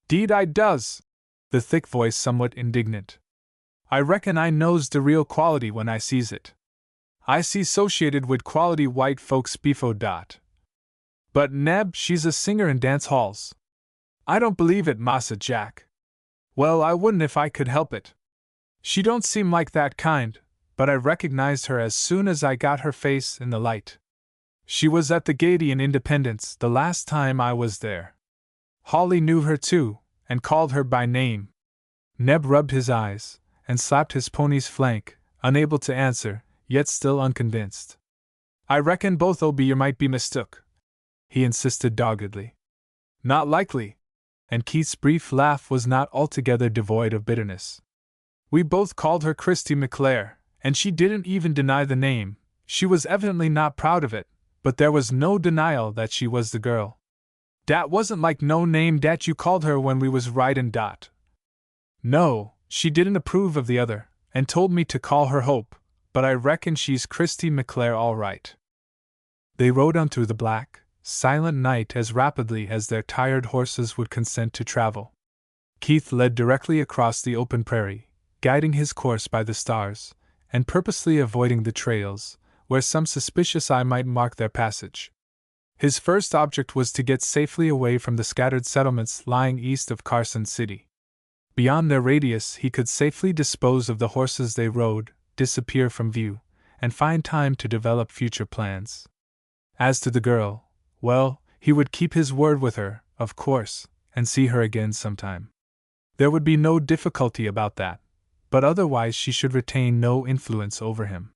"'Deed I does," the thick voice somewhat indignant. "I reckon I knows de real quality when I sees it. I see 'sociated wid quality white folks befo' dot. But Neb, she's a singer in dance halls. I don't believe it, Massa Jack. Well, I wouldn't if I could help it. She don't seem like that kind, but I recognized her as soon as I got her face in the light. She was at the Gaiety in Independence the last time I was there. Hawley knew her too, and called her by name." Neb rubbed his eyes, and slapped his pony's flank, unable to answer, yet still unconvinced. "I reckon both o' you might be mistook," he insisted doggedly. "Not likely," and Keith's brief laugh was not altogether devoid of bitterness. "We both called her Christy McClare, and she didn't even deny the name. She was evidently not proud of it, but there was no denial that she was the girl. Dat wasn't like no name dat you called her when we was ridin' dot. No, she didn't approve of the other, and told me to call her Hope, but I reckon she's Christy McClare all right." They rode on through the black, silent night as rapidly as their tired horses would consent to travel. Keith led directly across the open prairie, guiding his course by the stars, and purposely avoiding the trails, where some suspicious eye might mark their passage. His first object was to get safely away from the scattered settlements lying east of Carson City. Beyond their radius he could safely dispose of the horses they rode, disappear from view, and find time to develop future plans. As to the girl, well, he would keep his word with her, of course, and see her again sometime. There would be no difficulty about that, but otherwise she should retain no influence over him.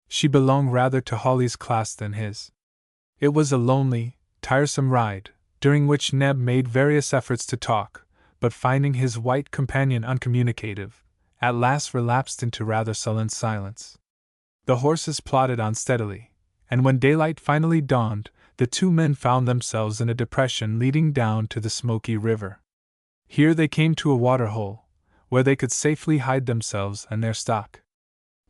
She belonged rather to Hawley's class than his. It was a lonely, tiresome ride, during which Neb made various efforts to talk, but finding his white companion uncommunicative, at last relapsed into rather sullen silence. The horses plodded on steadily, and when daylight finally dawned, the two men found themselves in a depression leading down to the Smoky River. Here they came to a waterhole, where they could safely hide themselves and their stock.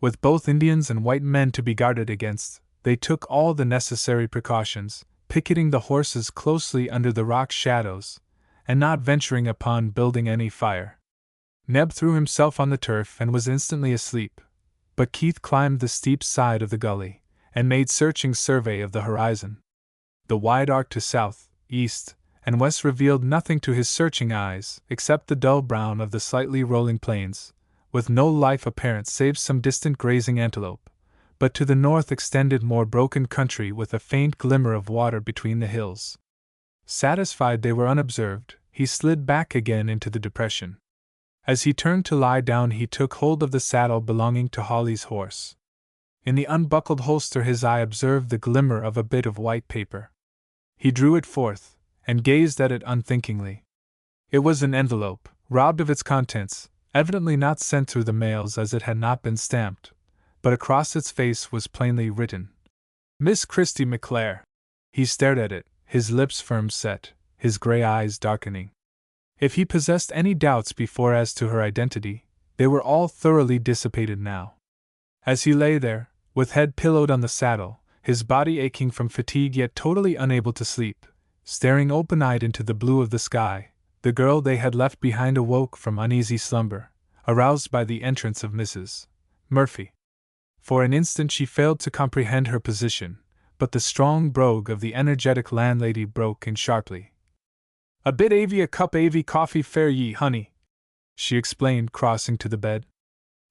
With both Indians and white men to be guarded against, they took all the necessary precautions, picketing the horses closely under the rock shadows, and not venturing upon building any fire. Neb threw himself on the turf and was instantly asleep, but Keith climbed the steep side of the gully, and made searching survey of the horizon. The wide arc to south, east, and west revealed nothing to his searching eyes except the dull brown of the slightly rolling plains, with no life apparent save some distant grazing antelope, but to the north extended more broken country with a faint glimmer of water between the hills. Satisfied they were unobserved, he slid back again into the depression. As he turned to lie down he took hold of the saddle belonging to Hawley's horse. In the unbuckled holster his eye observed the glimmer of a bit of white paper. He drew it forth, and gazed at it unthinkingly. It was an envelope, robbed of its contents, evidently not sent through the mails as it had not been stamped, but across its face was plainly written, "Miss Christy McClare." He stared at it, his lips firm set, his gray eyes darkening. If he possessed any doubts before as to her identity, they were all thoroughly dissipated now. As he lay there, with head pillowed on the saddle, his body aching from fatigue yet totally unable to sleep, staring open-eyed into the blue of the sky, the girl they had left behind awoke from uneasy slumber, aroused by the entrance of Mrs. Murphy. For an instant she failed to comprehend her position, but the strong brogue of the energetic landlady broke in sharply. "A bit avy a cup avy coffee fare ye, honey," she explained, crossing to the bed.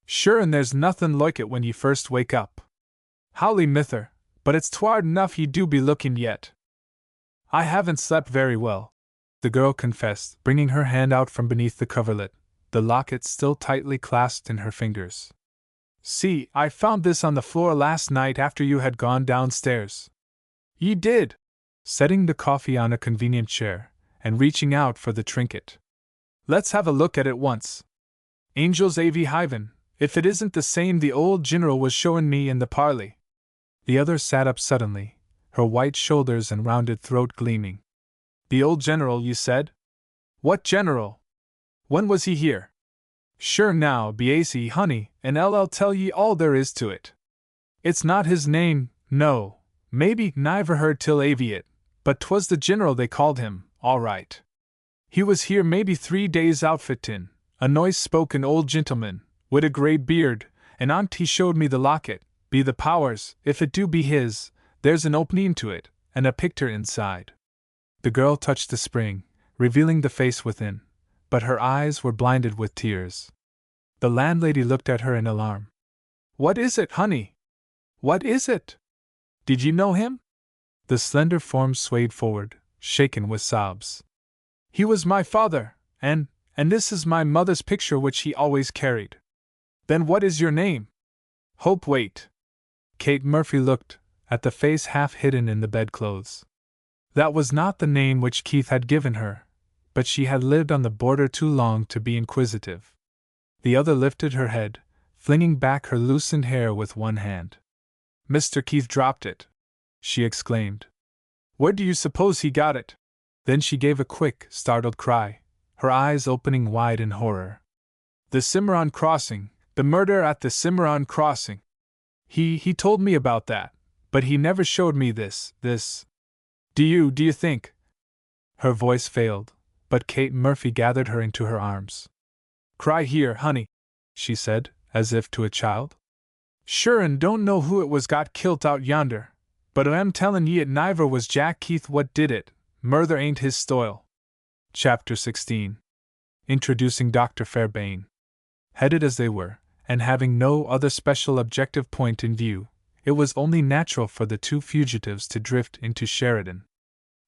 "Sure and there's nothin' loike it when ye first wake up. Howly mither, but it's tward enough ye do be looking yet." "I haven't slept very well," the girl confessed, bringing her hand out from beneath the coverlet, the locket still tightly clasped in her fingers. "See, I found this on the floor last night after you had gone downstairs." "Ye did?" Setting the coffee on a convenient chair, and reaching out for the trinket. "Let's have a look at it once. Angels avy hiven, if it isn't the same the old Gineral was showin' me in the parley." The other sat up suddenly, her white shoulders and rounded throat gleaming. "The old General, you said? What general? When was he here?" Sure now, Bac, honey, and I'll tell ye all there is to it. It's not his name, no, maybe niver heard till aviate, but 'twas the General they called him, all right. He was here maybe 3 days outfittin', a noise-spoken old gentleman, wid a grey beard, and aunt he showed me the locket, be the powers, if it do be his, there's an opening to it, and a picter inside. The girl touched the spring, revealing the face within, but her eyes were blinded with tears. The landlady looked at her in alarm. What is it, honey? What is it? Did you know him? The slender form swayed forward, shaken with sobs. He was my father, and this is my mother's picture which he always carried. Then what is your name? Hope. Wait. Kate Murphy looked at the face half hidden in the bedclothes. That was not the name which Keith had given her, but she had lived on the border too long to be inquisitive. The other lifted her head, flinging back her loosened hair with one hand. Mr. Keith dropped it, she exclaimed. Where do you suppose he got it? Then she gave a quick, startled cry, her eyes opening wide in horror. The Cimarron Crossing, the murder at the Cimarron Crossing. He told me about that, but he never showed me this. Do you think? Her voice failed, but Kate Murphy gathered her into her arms. Cry here, honey, she said, as if to a child. Sure and don't know who it was got kilt out yonder, but I'm tellin' ye it niver was Jack Keith what did it, murther ain't his stoil. Chapter 16. Introducing Dr. Fairbairn. Headed as they were, and having no other special objective point in view, it was only natural for the two fugitives to drift into Sheridan.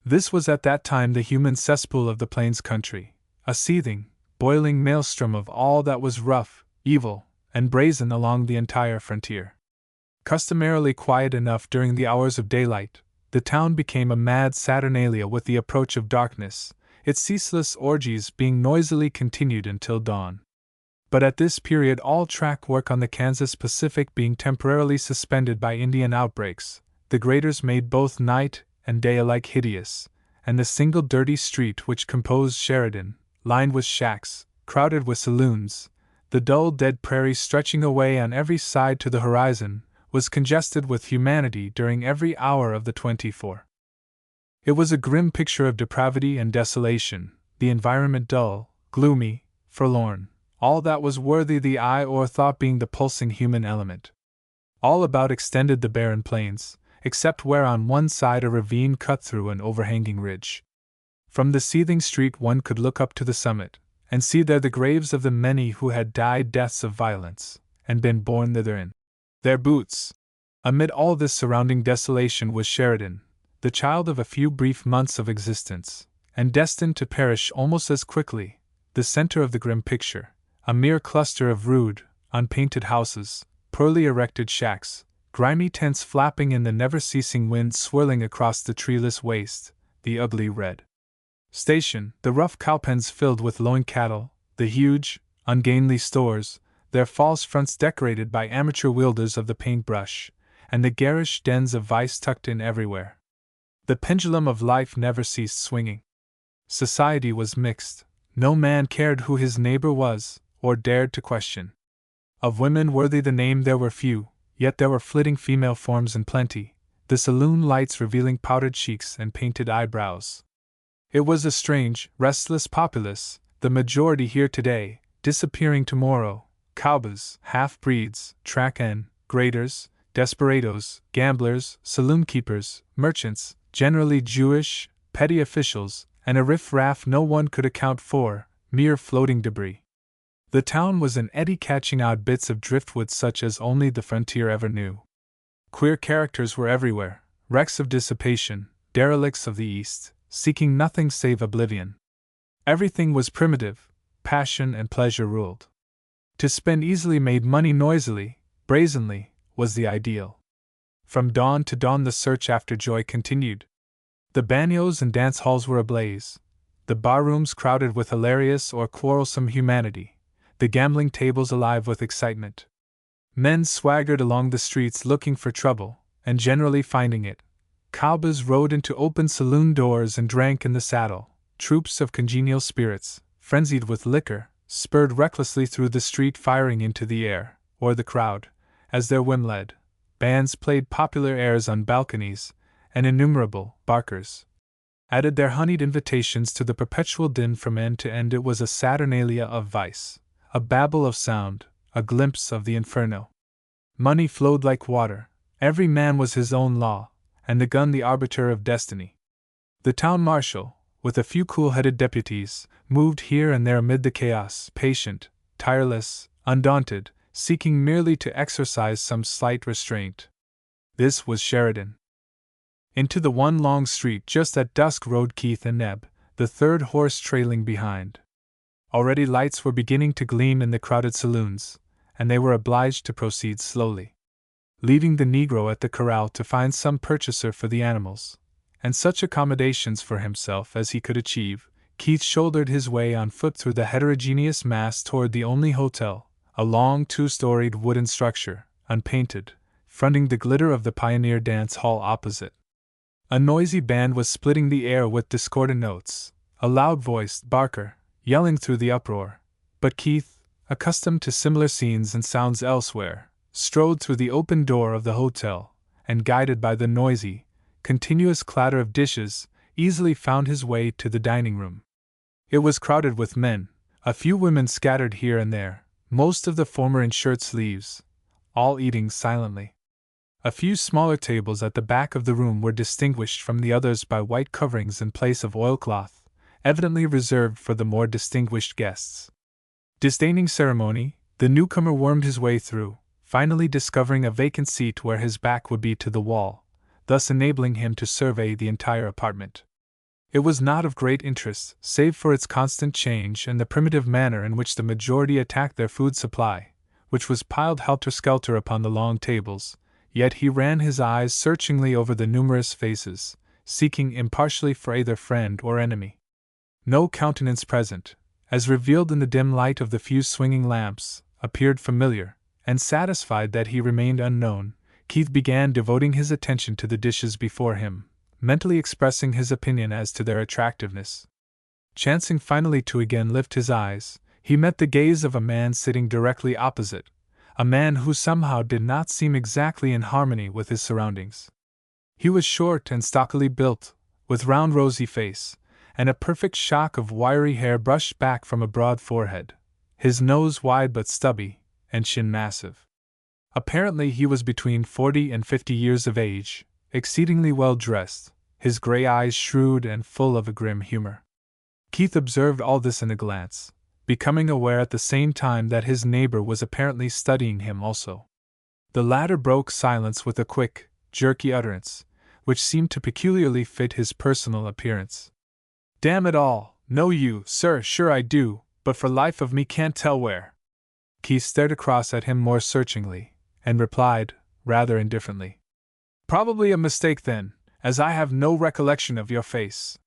This was at that time the human cesspool of the Plains country, a seething, boiling maelstrom of all that was rough, evil, and brazen along the entire frontier. Customarily quiet enough during the hours of daylight, the town became a mad saturnalia with the approach of darkness, its ceaseless orgies being noisily continued until dawn. But at this period all track work on the Kansas Pacific being temporarily suspended by Indian outbreaks, the graders made both night and day alike hideous, and the single dirty street which composed Sheridan, lined with shacks, crowded with saloons, the dull dead prairie stretching away on every side to the horizon, was congested with humanity during every hour of the 24. It was a grim picture of depravity and desolation, the environment dull, gloomy, forlorn, all that was worthy the eye or thought being the pulsing human element. All about extended the barren plains, except where on one side a ravine cut through an overhanging ridge. From the seething street one could look up to the summit, and see there the graves of the many who had died deaths of violence, and been borne thither in their boots. Amid all this surrounding desolation was Sheridan, the child of a few brief months of existence, and destined to perish almost as quickly, the center of the grim picture, a mere cluster of rude, unpainted houses, poorly erected shacks, grimy tents flapping in the never-ceasing wind swirling across the treeless waste, the ugly red station, the rough cowpens filled with lowing cattle, the huge, ungainly stores, their false fronts decorated by amateur wielders of the paintbrush, and the garish dens of vice tucked in everywhere. The pendulum of life never ceased swinging. Society was mixed, no man cared who his neighbor was, or dared to question. Of women worthy the name there were few, yet there were flitting female forms in plenty, the saloon lights revealing powdered cheeks and painted eyebrows. It was a strange, restless populace, the majority here today, disappearing tomorrow, cowboys, half-breeds, track-en, graders, desperados, gamblers, saloon-keepers, merchants, generally Jewish, petty officials, and a riff-raff no one could account for, mere floating debris. The town was an eddy catching out bits of driftwood such as only the frontier ever knew. Queer characters were everywhere, wrecks of dissipation, derelicts of the East, seeking nothing save oblivion. Everything was primitive, passion and pleasure ruled. To spend easily made money noisily, brazenly, was the ideal. From dawn to dawn the search after joy continued. The bagnios and dance halls were ablaze, the barrooms crowded with hilarious or quarrelsome humanity, the gambling tables alive with excitement. Men swaggered along the streets looking for trouble, and generally finding it. Cowboys rode into open saloon doors and drank in the saddle. Troops of congenial spirits, frenzied with liquor, spurred recklessly through the street, firing into the air, or the crowd, as their whim led. Bands played popular airs on balconies, and innumerable barkers added their honeyed invitations to the perpetual din from end to end. It was a saturnalia of vice, a babel of sound, a glimpse of the inferno. Money flowed like water, every man was his own law, and the gun the arbiter of destiny. The town marshal, with a few cool-headed deputies, moved here and there amid the chaos, patient, tireless, undaunted, seeking merely to exercise some slight restraint. This was Sheridan. Into the one long street just at dusk rode Keith and Neb, the third horse trailing behind. Already lights were beginning to gleam in the crowded saloons, and they were obliged to proceed slowly. Leaving the Negro at the corral to find some purchaser for the animals, and such accommodations for himself as he could achieve, Keith shouldered his way on foot through the heterogeneous mass toward the only hotel, a long two-storied wooden structure, unpainted, fronting the glitter of the Pioneer Dance Hall opposite. A noisy band was splitting the air with discordant notes, a loud-voiced barker, yelling through the uproar, but Keith, accustomed to similar scenes and sounds elsewhere, strode through the open door of the hotel, and guided by the noisy, continuous clatter of dishes, easily found his way to the dining room. It was crowded with men, a few women scattered here and there, most of the former in shirt sleeves, all eating silently. A few smaller tables at the back of the room were distinguished from the others by white coverings in place of oilcloth, evidently reserved for the more distinguished guests. Disdaining ceremony, the newcomer wormed his way through, finally discovering a vacant seat where his back would be to the wall, thus enabling him to survey the entire apartment. It was not of great interest, save for its constant change and the primitive manner in which the majority attacked their food supply, which was piled helter-skelter upon the long tables. Yet he ran his eyes searchingly over the numerous faces, seeking impartially for either friend or enemy. No countenance present, as revealed in the dim light of the few swinging lamps, appeared familiar, and satisfied that he remained unknown, Keith began devoting his attention to the dishes before him, mentally expressing his opinion as to their attractiveness. Chancing finally to again lift his eyes, he met the gaze of a man sitting directly opposite, a man who somehow did not seem exactly in harmony with his surroundings. He was short and stockily built, with round rosy face, and a perfect shock of wiry hair brushed back from a broad forehead, his nose wide but stubby, and chin massive. Apparently he was between 40 and 50 years of age, exceedingly well dressed, his gray eyes shrewd and full of a grim humor. Keith observed all this in a glance, becoming aware at the same time that his neighbor was apparently studying him also. The latter broke silence with a quick, jerky utterance, which seemed to peculiarly fit his personal appearance. "Damn it all, know you, sir? Sure I do, but for life of me can't tell where." Keith stared across at him more searchingly, and replied, rather indifferently, "Probably a mistake then, as I have no recollection of your face."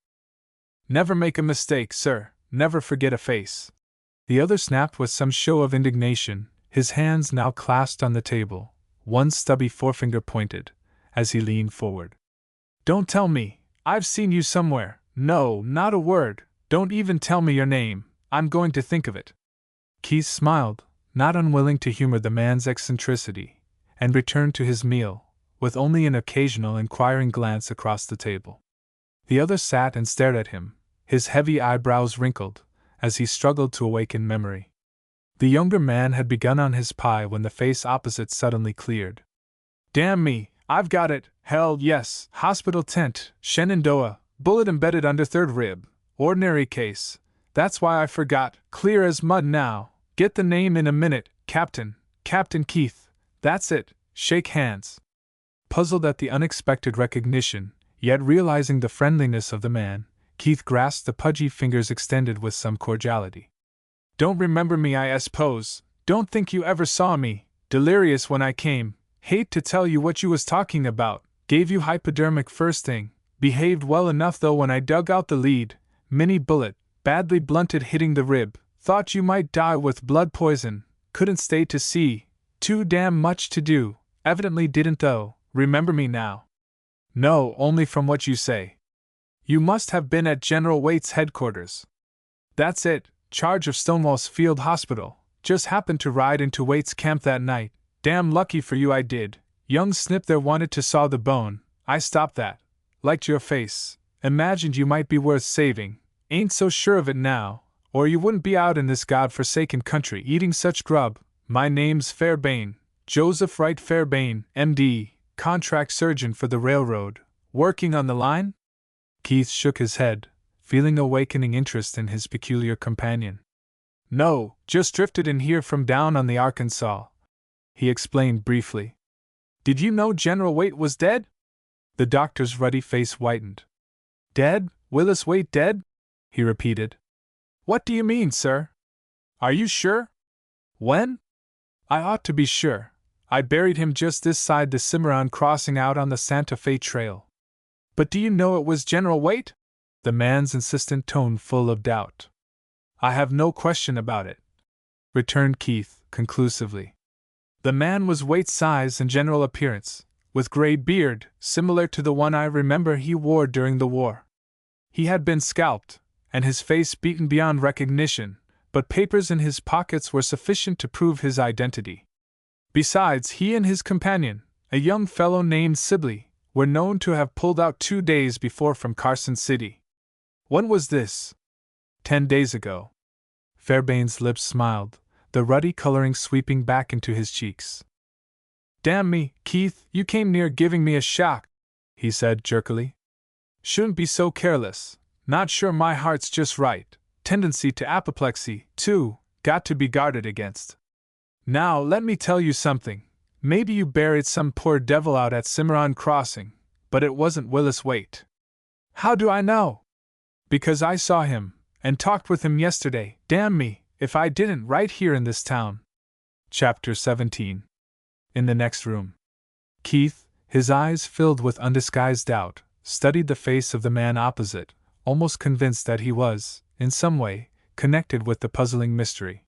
"Never make a mistake, sir, never forget a face." The other snapped with some show of indignation, his hands now clasped on the table, one stubby forefinger pointed, as he leaned forward. "Don't tell me, I've seen you somewhere, no, not a word, don't even tell me your name, I'm going to think of it." Keith smiled, not unwilling to humor the man's eccentricity, and returned to his meal, with only an occasional inquiring glance across the table. The other sat and stared at him, his heavy eyebrows wrinkled, as he struggled to awaken memory. The younger man had begun on his pie when the face opposite suddenly cleared. "Damn me, I've got it, hell yes, hospital tent, Shenandoah, bullet embedded under third rib, ordinary case, that's why I forgot, clear as mud now, get the name in a minute, Captain Keith, that's it, shake hands." Puzzled at the unexpected recognition, yet realizing the friendliness of the man, Keith grasped the pudgy fingers extended with some cordiality. "Don't remember me, I suppose, don't think you ever saw me, delirious when I came, hate to tell you what you was talking about, gave you hypodermic first thing, behaved well enough though when I dug out the lead, mini bullet, badly blunted hitting the rib, thought you might die with blood poison, couldn't stay to see, too damn much to do, evidently didn't though, remember me now?" "No, only from what you say." "You must have been at General Waite's headquarters." "That's it, charge of Stonewall's Field Hospital, just happened to ride into Waite's camp that night. Damn lucky for you I did. Young Snip there wanted to saw the bone. I stopped that. Liked your face. Imagined you might be worth saving. Ain't so sure of it now, or you wouldn't be out in this god-forsaken country eating such grub. My name's Fairbairn, Joseph Wright Fairbairn, M.D., contract surgeon for the railroad. Working on the line? Keith shook his head, feeling awakening interest in his peculiar companion. No, just drifted in here from down on the Arkansas, he explained briefly. Did you know General Waite was dead? The doctor's ruddy face whitened. Dead? Willis Waite dead? He repeated. What do you mean, sir? Are you sure? When? I ought to be sure. I buried him just this side the Cimarron crossing out on the Santa Fe Trail. But do you know it was General Waite? The man's insistent tone full of doubt. I have no question about it, returned Keith, conclusively. The man was Waite's size and general appearance, with gray beard, similar to the one I remember he wore during the war. He had been scalped, and his face beaten beyond recognition, but papers in his pockets were sufficient to prove his identity. Besides, he and his companion, a young fellow named Sibley, were known to have pulled out 2 days before from Carson City. When was this? 10 days ago. Fairbairn's lips smiled, the ruddy coloring sweeping back into his cheeks. Damn me, Keith, you came near giving me a shock, he said jerkily. Shouldn't be so careless. Not sure my heart's just right. Tendency to apoplexy, too, got to be guarded against. Now let me tell you something. Maybe you buried some poor devil out at Cimarron Crossing, but it wasn't Willis Waite. How do I know? Because I saw him, and talked with him yesterday. Damn me, if I didn't, right here in this town. Chapter 17. In the next room. Keith, his eyes filled with undisguised doubt, studied the face of the man opposite, almost convinced that he was, in some way, connected with the puzzling mystery.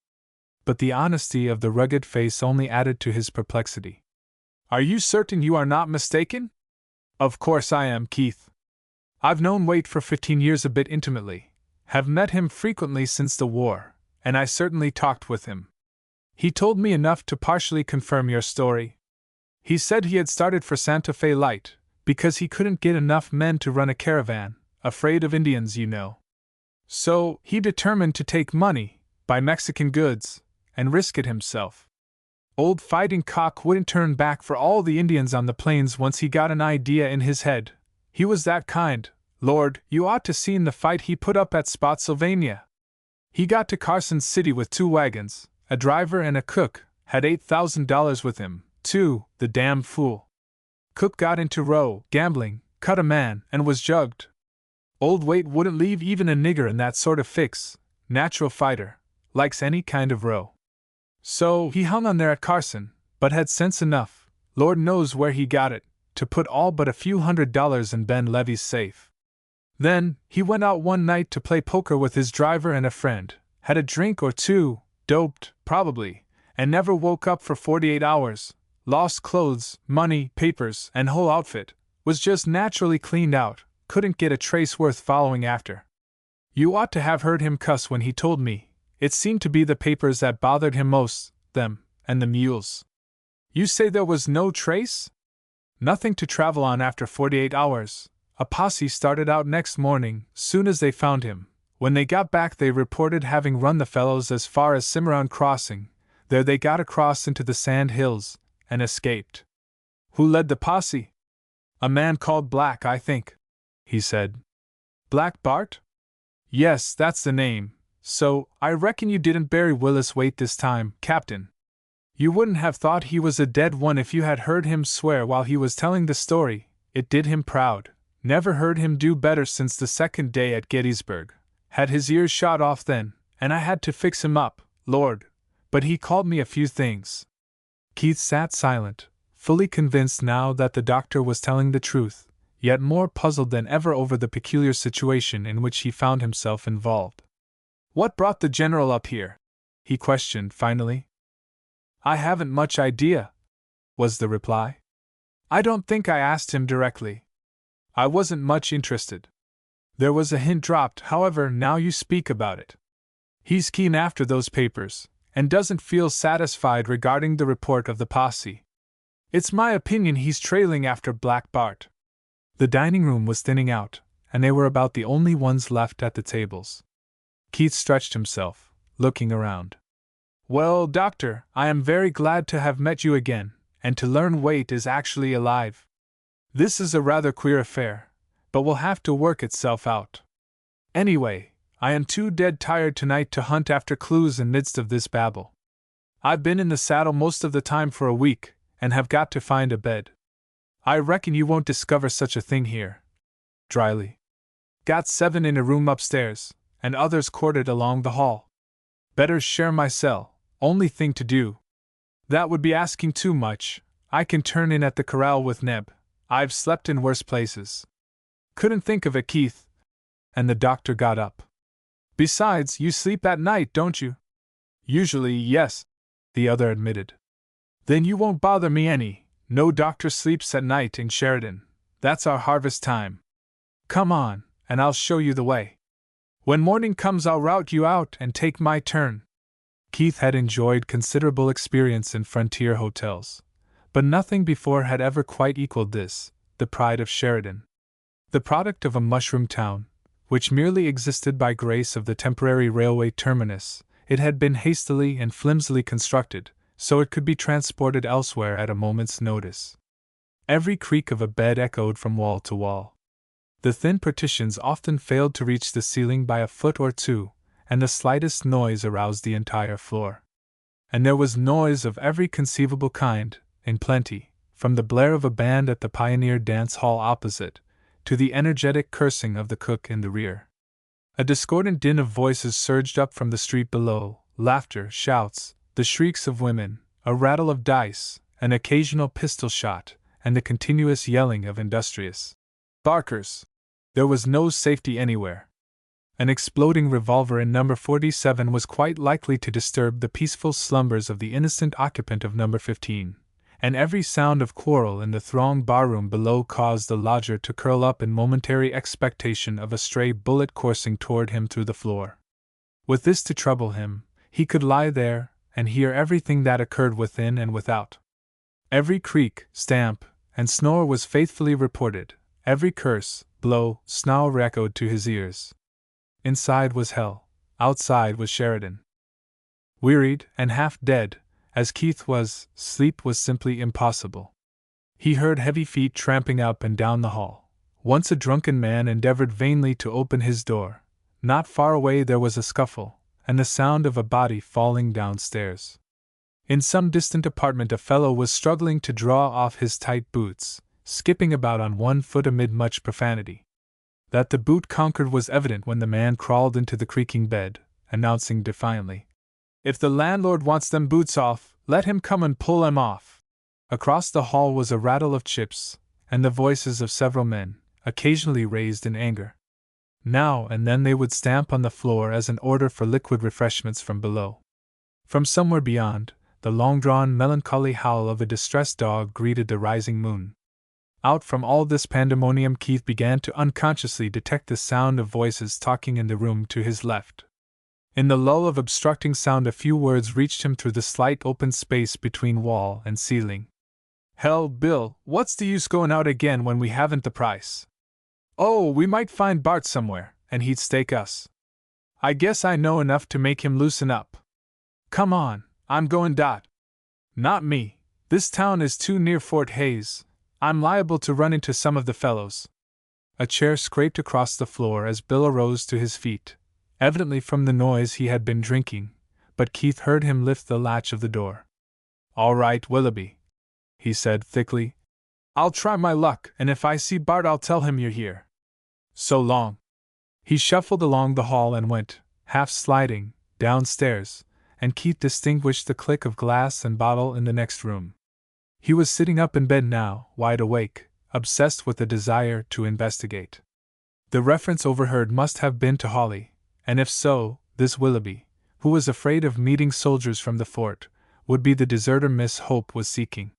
But the honesty of the rugged face only added to his perplexity. Are you certain you are not mistaken? Of course I am, Keith. I've known Waite for 15 years a bit intimately, have met him frequently since the war, and I certainly talked with him. He told me enough to partially confirm your story. He said he had started for Santa Fe Light, because he couldn't get enough men to run a caravan, afraid of Indians, you know. So, he determined to take money, buy Mexican goods, and risk it himself. Old fighting cock wouldn't turn back for all the Indians on the plains once he got an idea in his head. He was that kind. Lord, you ought to seen the fight he put up at Spotsylvania. He got to Carson City with 2 wagons, a driver and a cook, had $8,000 with him, too, the damn fool. Cook got into row, gambling, cut a man, and was jugged. Old Waite wouldn't leave even a nigger in that sort of fix. Natural fighter, likes any kind of row. So he hung on there at Carson, but had sense enough, Lord knows where he got it, to put all but a few $100s in Ben Levy's safe. Then, he went out one night to play poker with his driver and a friend, had a drink or two, doped, probably, and never woke up for 48 hours, lost clothes, money, papers, and whole outfit, was just naturally cleaned out, couldn't get a trace worth following after. You ought to have heard him cuss when he told me. It seemed to be the papers that bothered him most, them, and the mules. You say there was no trace? Nothing to travel on after 48 hours. A posse started out next morning, soon as they found him. When they got back they reported having run the fellows as far as Cimarron Crossing. There they got across into the Sand Hills, and escaped. Who led the posse? A man called Black, I think, he said. Black Bart? Yes, that's the name. So, I reckon you didn't bury Willis Waite this time, Captain. You wouldn't have thought he was a dead one if you had heard him swear while he was telling the story. It did him proud. Never heard him do better since the second day at Gettysburg. Had his ears shot off then, and I had to fix him up, Lord. But he called me a few things. Keith sat silent, fully convinced now that the doctor was telling the truth, yet more puzzled than ever over the peculiar situation in which he found himself involved. What brought the general up here? He questioned finally. I haven't much idea, was the reply. I don't think I asked him directly. I wasn't much interested. There was a hint dropped, however, now you speak about it. He's keen after those papers, and doesn't feel satisfied regarding the report of the posse. It's my opinion he's trailing after Black Bart." The dining room was thinning out, and they were about the only ones left at the tables. Keith stretched himself, looking around. "Well, Doctor, I am very glad to have met you again, and to learn Waite is actually alive. This is a rather queer affair, but will have to work itself out. Anyway, I am too dead tired tonight to hunt after clues in midst of this babble. I've been in the saddle most of the time for a week, and have got to find a bed. I reckon you won't discover such a thing here." Dryly. "Got 7 in a room upstairs, and others quartered along the hall. Better share my cell, only thing to do." "That would be asking too much. I can turn in at the corral with Neb. I've slept in worse places." "Couldn't think of it, Keith." And the doctor got up. "Besides, you sleep at night, don't you?" "Usually, yes," the other admitted. "Then you won't bother me any. No doctor sleeps at night in Sheridan. That's our harvest time. Come on, and I'll show you the way. When morning comes, I'll rout you out and take my turn." Keith had enjoyed considerable experience in frontier hotels, but nothing before had ever quite equaled this, the pride of Sheridan. The product of a mushroom town, which merely existed by grace of the temporary railway terminus, it had been hastily and flimsily constructed, so it could be transported elsewhere at a moment's notice. Every creak of a bed echoed from wall to wall. The thin partitions often failed to reach the ceiling by a foot or two, and the slightest noise aroused the entire floor. And there was noise of every conceivable kind, in plenty, from the blare of a band at the Pioneer Dance Hall opposite, to the energetic cursing of the cook in the rear. A discordant din of voices surged up from the street below, laughter, shouts, the shrieks of women, a rattle of dice, an occasional pistol shot, and the continuous yelling of industrious barkers. There was no safety anywhere. An exploding revolver in number 47 was quite likely to disturb the peaceful slumbers of the innocent occupant of number 15, and every sound of quarrel in the thronged barroom below caused the lodger to curl up in momentary expectation of a stray bullet coursing toward him through the floor. With this to trouble him, he could lie there and hear everything that occurred within and without. Every creak, stamp, and snore was faithfully reported, every curse, blow, snarl echoed to his ears. Inside was hell, outside was Sheridan. Wearied and half dead, as Keith was, sleep was simply impossible. He heard heavy feet tramping up and down the hall. Once a drunken man endeavored vainly to open his door. Not far away there was a scuffle, and the sound of a body falling downstairs. In some distant apartment a fellow was struggling to draw off his tight boots, skipping about on one foot amid much profanity. That the boot conquered was evident when the man crawled into the creaking bed, announcing defiantly, "If the landlord wants them boots off, let him come and pull 'em off." Across the hall was a rattle of chips, and the voices of several men, occasionally raised in anger. Now and then they would stamp on the floor as an order for liquid refreshments from below. From somewhere beyond, the long-drawn melancholy howl of a distressed dog greeted the rising moon. Out from all this pandemonium Keith began to unconsciously detect the sound of voices talking in the room to his left. In the lull of obstructing sound a few words reached him through the slight open space between wall and ceiling. "Hell, Bill, what's the use going out again when we haven't the price? Oh, we might find Bart somewhere, and he'd stake us. I guess I know enough to make him loosen up. Come on, I'm going dot." "Not me. This town is too near Fort Hayes. I'm liable to run into some of the fellows." A chair scraped across the floor as Bill arose to his feet, evidently from the noise he had been drinking, but Keith heard him lift the latch of the door. "All right, Willoughby," he said thickly. "I'll try my luck, and if I see Bart I'll tell him you're here. So long." He shuffled along the hall and went, half sliding, downstairs, and Keith distinguished the click of glass and bottle in the next room. He was sitting up in bed now, wide awake, obsessed with the desire to investigate. The reference overheard must have been to Holly, and if so, this Willoughby, who was afraid of meeting soldiers from the fort, would be the deserter Miss Hope was seeking.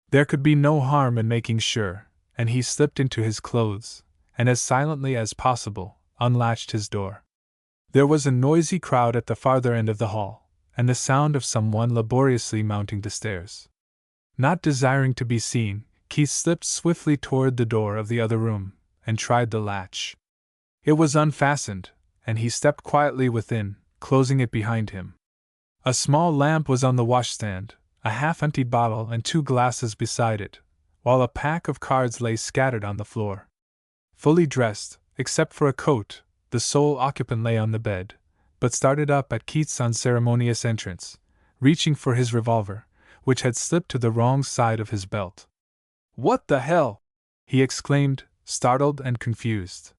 There could be no harm in making sure, and he slipped into his clothes, and as silently as possible, unlatched his door. There was a noisy crowd at the farther end of the hall, and the sound of someone laboriously mounting the stairs. Not desiring to be seen, Keith slipped swiftly toward the door of the other room, and tried the latch. It was unfastened, and he stepped quietly within, closing it behind him. A small lamp was on the washstand, a half-emptied bottle and 2 glasses beside it, while a pack of cards lay scattered on the floor. Fully dressed, except for a coat, the sole occupant lay on the bed, but started up at Keith's unceremonious entrance, reaching for his revolver, which had slipped to the wrong side of his belt. "What the hell?" he exclaimed, startled and confused.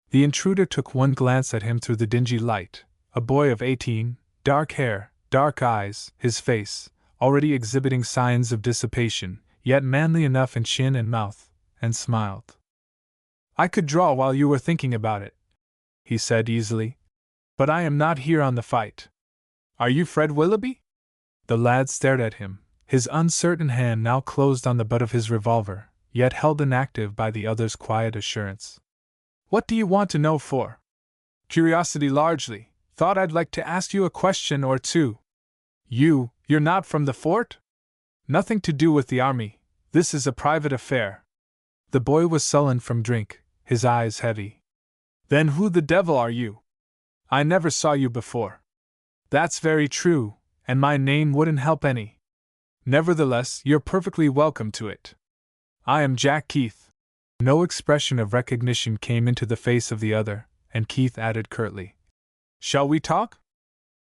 The intruder took one glance at him through the dingy light, a boy of 18, dark hair, dark eyes, his face, already exhibiting signs of dissipation, yet manly enough in chin and mouth, and smiled. "I could draw while you were thinking about it," he said easily. "But I am not here on the fight. Are you Fred Willoughby?" The lad stared at him, his uncertain hand now closed on the butt of his revolver, yet held inactive by the other's quiet assurance. "What do you want to know for?" "Curiosity largely. Thought I'd like to ask you a question or two." You're not from the fort?" "Nothing to do with the army. This is a private affair." The boy was sullen from drink, his eyes heavy. "Then who the devil are you? I never saw you before." "That's very true, and my name wouldn't help any. Nevertheless, you're perfectly welcome to it. I am Jack Keith." No expression of recognition came into the face of the other, and Keith added curtly, "Shall we talk?"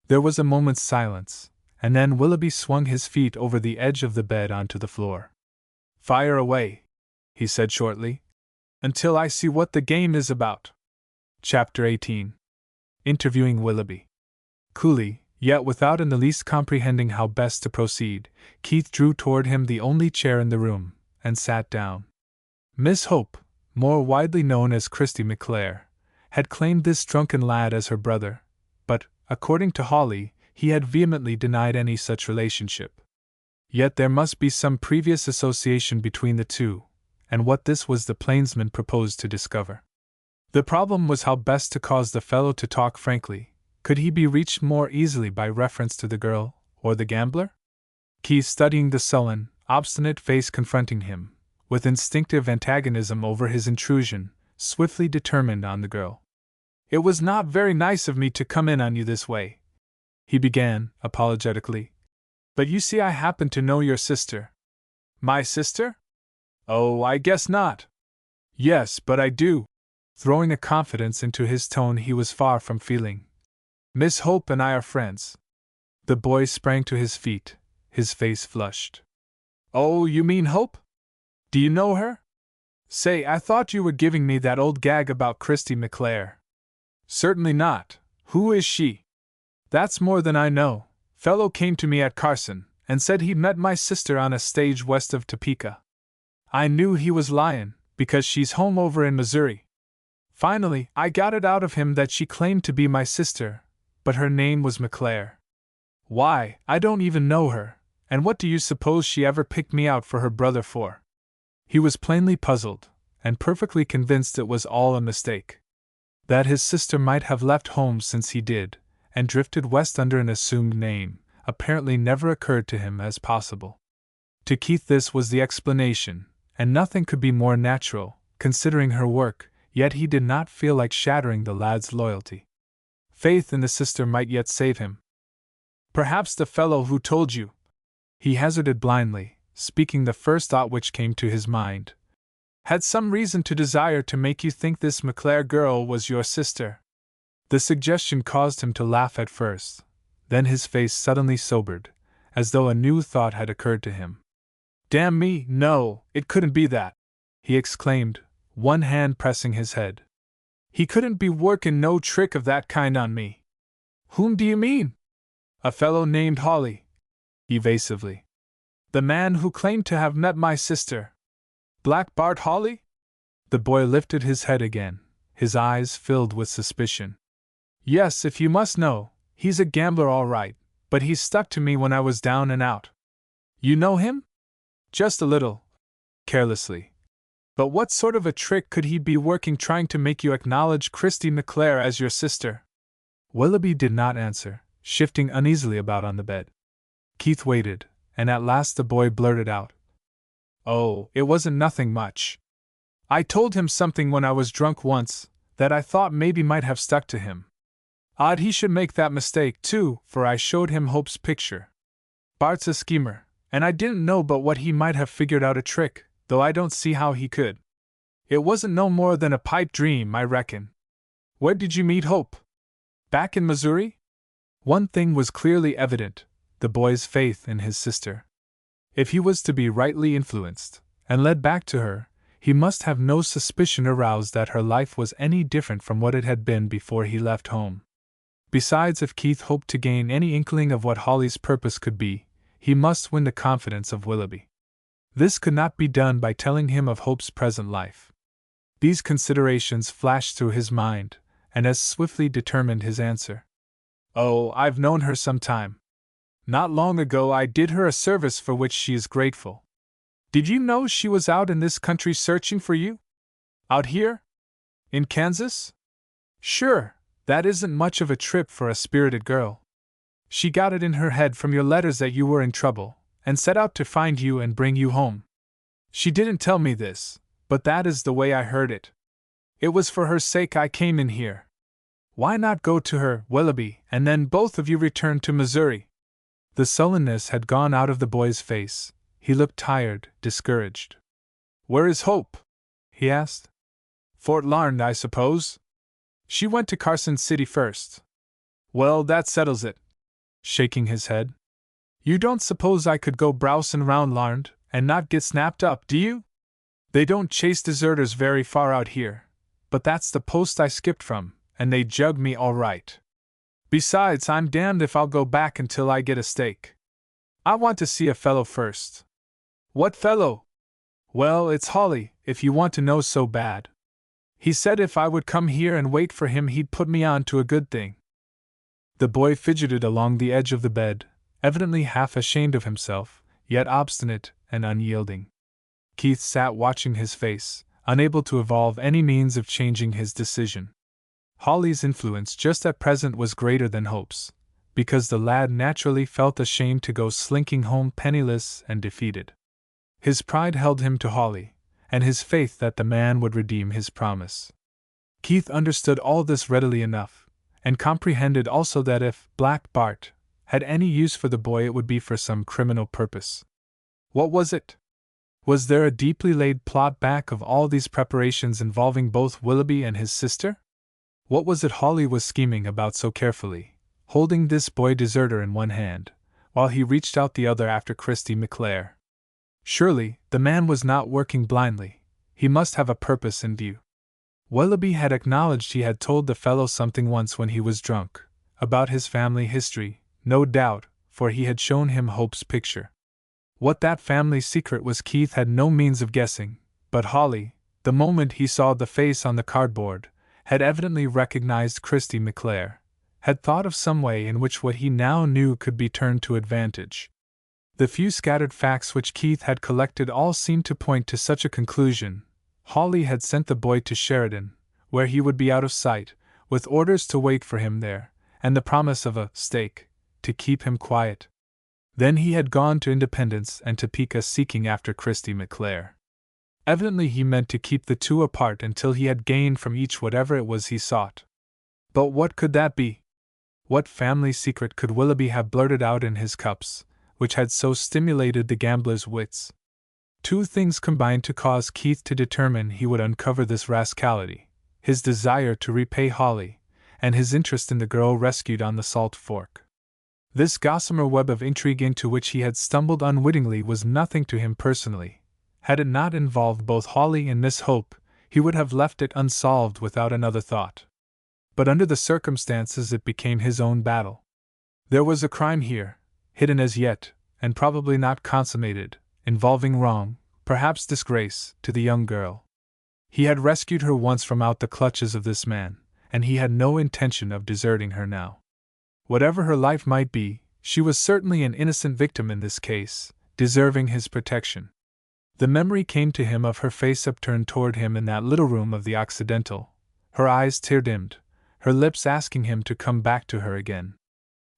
There was a moment's silence, and then Willoughby swung his feet over the edge of the bed onto the floor. "Fire away," he said shortly, "until I see what the game is about." Chapter 18. Interviewing Willoughby. Coolly, yet without in the least comprehending how best to proceed, Keith drew toward him the only chair in the room, and sat down. Miss Hope, more widely known as Christy McClare, had claimed this drunken lad as her brother, but, according to Hawley, he had vehemently denied any such relationship. Yet there must be some previous association between the two, and what this was the plainsman proposed to discover. The problem was how best to cause the fellow to talk frankly. Could he be reached more easily by reference to the girl, or the gambler? Keith, studying the sullen, obstinate face confronting him, with instinctive antagonism over his intrusion, swiftly determined on the girl. "It was not very nice of me to come in on you this way," he began, apologetically. "But you see, I happen to know your sister." "My sister? Oh, I guess not." "Yes, but I do," throwing a confidence into his tone he was far from feeling. "Miss Hope and I are friends." The boy sprang to his feet, his face flushed. "Oh, you mean Hope? Do you know her? Say, I thought you were giving me that old gag about Christy McClare." "Certainly not. Who is she?" "That's more than I know. Fellow came to me at Carson, and said he'd met my sister on a stage west of Topeka. I knew he was lyin', because she's home over in Missouri. Finally, I got it out of him that she claimed to be my sister, but her name was McClare. Why, I don't even know her, and what do you suppose she ever picked me out for her brother for?" He was plainly puzzled, and perfectly convinced it was all a mistake. That his sister might have left home since he did, and drifted west under an assumed name, apparently never occurred to him as possible. To Keith this was the explanation, and nothing could be more natural, considering her work, yet he did not feel like shattering the lad's loyalty. Faith in the sister might yet save him. "Perhaps the fellow who told you," he hazarded blindly, speaking the first thought which came to his mind, "had some reason to desire to make you think this McClare girl was your sister." The suggestion caused him to laugh at first, then his face suddenly sobered, as though a new thought had occurred to him. "Damn me, no, it couldn't be that," he exclaimed, one hand pressing his head. "He couldn't be workin' no trick of that kind on me." "Whom do you mean?" "A fellow named Hawley," evasively. "The man who claimed to have met my sister." "Black Bart Hawley?" The boy lifted his head again, his eyes filled with suspicion. "Yes, if you must know, he's a gambler all right, but he stuck to me when I was down and out." "You know him?" "Just a little," carelessly. "But what sort of a trick could he be working trying to make you acknowledge Christy McClare as your sister?" Willoughby did not answer, shifting uneasily about on the bed. Keith waited, and at last the boy blurted out, "Oh, it wasn't nothing much. I told him something when I was drunk once, that I thought maybe might have stuck to him. Odd he should make that mistake, too, for I showed him Hope's picture. Bart's a schemer, and I didn't know but what he might have figured out a trick, though I don't see how he could. It wasn't no more than a pipe dream, I reckon. Where did you meet Hope? Back in Missouri?" One thing was clearly evident, the boy's faith in his sister. If he was to be rightly influenced, and led back to her, he must have no suspicion aroused that her life was any different from what it had been before he left home. Besides, if Keith hoped to gain any inkling of what Holly's purpose could be, he must win the confidence of Willoughby. This could not be done by telling him of Hope's present life. These considerations flashed through his mind, and as swiftly determined his answer. "Oh, I've known her some time. Not long ago I did her a service for which she is grateful. Did you know she was out in this country searching for you? Out here? In Kansas? Sure, that isn't much of a trip for a spirited girl. She got it in her head from your letters that you were in trouble, and set out to find you and bring you home. She didn't tell me this, but that is the way I heard it. It was for her sake I came in here. Why not go to her, Willoughby, and then both of you return to Missouri?" The sullenness had gone out of the boy's face. He looked tired, discouraged. "Where is Hope?" he asked. "Fort Larned, I suppose? She went to Carson City first. Well, that settles it," shaking his head. "You don't suppose I could go browsin' round Larned and not get snapped up, do you? They don't chase deserters very far out here, but that's the post I skipped from, and they jugged me all right. Besides, I'm damned if I'll go back until I get a stake. I want to see a fellow first." "What fellow?" "Well, it's Holly, if you want to know so bad. He said if I would come here and wait for him he'd put me on to a good thing." The boy fidgeted along the edge of the bed, evidently half ashamed of himself, yet obstinate and unyielding. Keith sat watching his face, unable to evolve any means of changing his decision. Holly's influence just at present was greater than Hope's, because the lad naturally felt ashamed to go slinking home penniless and defeated. His pride held him to Holly, and his faith that the man would redeem his promise. Keith understood all this readily enough, and comprehended also that if Black Bart had any use for the boy it would be for some criminal purpose. What was it? Was there a deeply laid plot back of all these preparations involving both Willoughby and his sister? What was it Holly was scheming about so carefully, holding this boy deserter in one hand, while he reached out the other after Christy McClare? Surely, the man was not working blindly. He must have a purpose in view. Willoughby had acknowledged he had told the fellow something once when he was drunk, about his family history, no doubt, for he had shown him Hope's picture. What that family secret was Keith had no means of guessing, but Holly, the moment he saw the face on the cardboard, had evidently recognized Christy McClare, had thought of some way in which what he now knew could be turned to advantage. The few scattered facts which Keith had collected all seemed to point to such a conclusion. Holly had sent the boy to Sheridan, where he would be out of sight, with orders to wait for him there, and the promise of a stake, to keep him quiet. Then he had gone to Independence and Topeka seeking after Christy McClare. Evidently he meant to keep the two apart until he had gained from each whatever it was he sought. But what could that be? What family secret could Willoughby have blurted out in his cups, which had so stimulated the gambler's wits? Two things combined to cause Keith to determine he would uncover this rascality: his desire to repay Holly, and his interest in the girl rescued on the Salt Fork. This gossamer web of intrigue into which he had stumbled unwittingly was nothing to him personally. Had it not involved both Holly and Miss Hope, he would have left it unsolved without another thought. But under the circumstances it became his own battle. There was a crime here, hidden as yet, and probably not consummated, involving wrong, perhaps disgrace, to the young girl. He had rescued her once from out the clutches of this man, and he had no intention of deserting her now. Whatever her life might be, she was certainly an innocent victim in this case, deserving his protection. The memory came to him of her face upturned toward him in that little room of the Occidental, her eyes tear-dimmed, her lips asking him to come back to her again.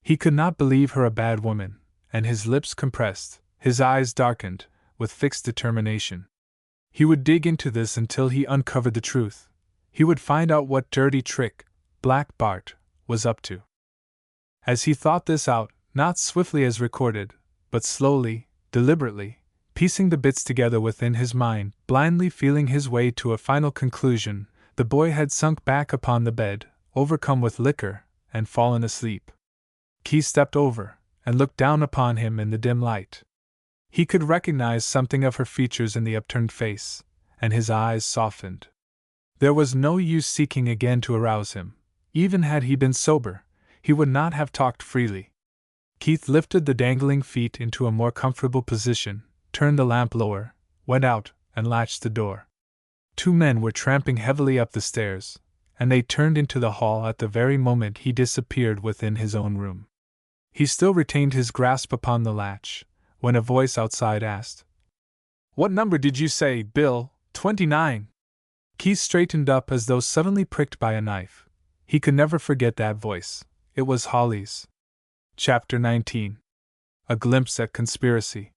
He could not believe her a bad woman, and his lips compressed, his eyes darkened, with fixed determination. He would dig into this until he uncovered the truth. He would find out what dirty trick Black Bart was up to. As he thought this out, not swiftly as recorded, but slowly, deliberately, piecing the bits together within his mind, blindly feeling his way to a final conclusion, the boy had sunk back upon the bed, overcome with liquor, and fallen asleep. Keith stepped over, and looked down upon him in the dim light. He could recognize something of her features in the upturned face, and his eyes softened. There was no use seeking again to arouse him. Even had he been sober, he would not have talked freely. Keith lifted the dangling feet into a more comfortable position, turned the lamp lower, went out, and latched the door. 2 men were tramping heavily up the stairs, and they turned into the hall at the very moment he disappeared within his own room. He still retained his grasp upon the latch, when a voice outside asked, "What number did you say, Bill? 29? Keith straightened up as though suddenly pricked by a knife. He could never forget that voice. It was Holly's. Chapter 19. A glimpse at conspiracy.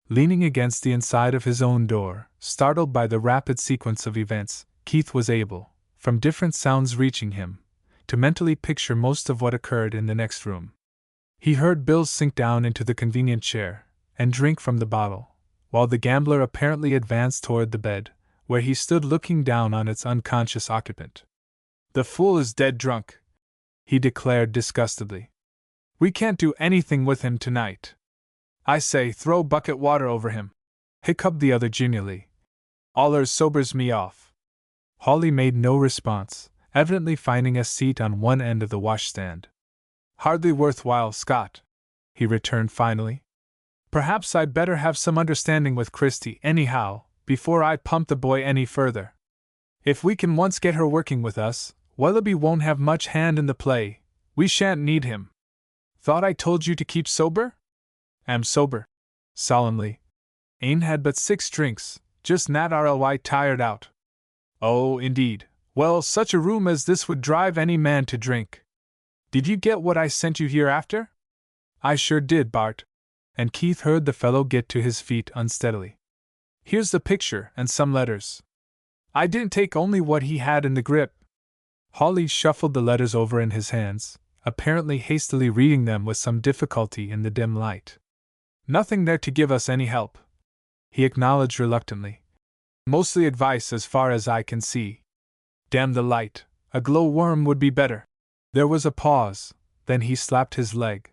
Leaning against the inside of his own door, startled by the rapid sequence of events, Keith was able, from different sounds reaching him, to mentally picture most of what occurred in the next room. He heard Bill sink down into the convenient chair, and drink from the bottle, while the gambler apparently advanced toward the bed, where he stood looking down on its unconscious occupant. "The fool is dead drunk," he declared disgustedly. "We can't do anything with him tonight. I say, throw bucket water over him," hiccuped the other genially. "Allers sobers me off." Holly made no response, evidently finding a seat on one end of the washstand. "Hardly worthwhile, Scott," he returned finally. "Perhaps I'd better have some understanding with Christie, anyhow, before I pump the boy any further. If we can once get her working with us, Willoughby won't have much hand in the play. We shan't need him. Thought I told you to keep sober?" "Am sober," solemnly. "Ain't had but 6 drinks, just nat-rly tired out." "Oh, indeed. Well, such a room as this would drive any man to drink. Did you get what I sent you here after?" "I sure did, Bart." And Keith heard the fellow get to his feet unsteadily. "Here's the picture and some letters. I didn't take only what he had in the grip." Holly shuffled the letters over in his hands, apparently hastily reading them with some difficulty in the dim light. "Nothing there to give us any help," he acknowledged reluctantly. "Mostly advice as far as I can see. Damn the light, a glow-worm would be better." There was a pause, then he slapped his leg.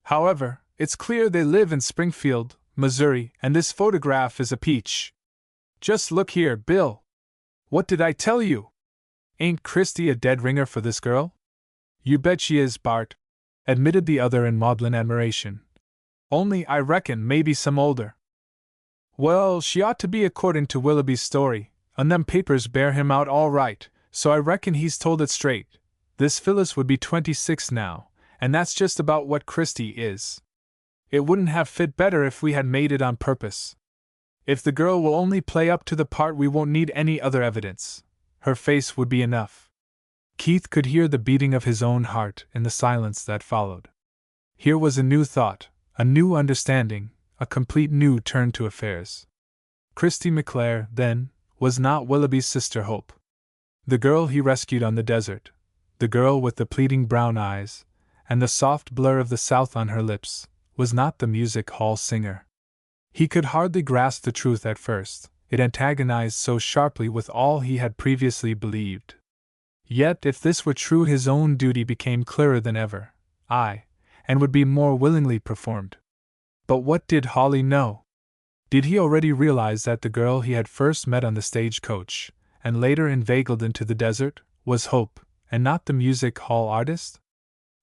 "However, it's clear they live in Springfield, Missouri, and this photograph is a peach. Just look here, Bill. What did I tell you? Ain't Christie a dead ringer for this girl?" "You bet she is, Bart," admitted the other in maudlin admiration. "Only I reckon maybe some older." "Well, she ought to be according to Willoughby's story, and them papers bear him out all right, so I reckon he's told it straight. This Phyllis would be 26 now, and that's just about what Christie is. It wouldn't have fit better if we had made it on purpose. If the girl will only play up to the part, we won't need any other evidence. Her face would be enough." Keith could hear the beating of his own heart in the silence that followed. Here was a new thought, a new understanding, a complete new turn to affairs. Christie McClare, then, was not Willoughby's sister Hope. The girl he rescued on the desert, the girl with the pleading brown eyes, and the soft blur of the South on her lips, was not the music hall singer. He could hardly grasp the truth at first, it antagonized so sharply with all he had previously believed. Yet if this were true, his own duty became clearer than ever, and would be more willingly performed. But what did Holly know? Did he already realize that the girl he had first met on the stagecoach, and later inveigled into the desert, was Hope, and not the music hall artist?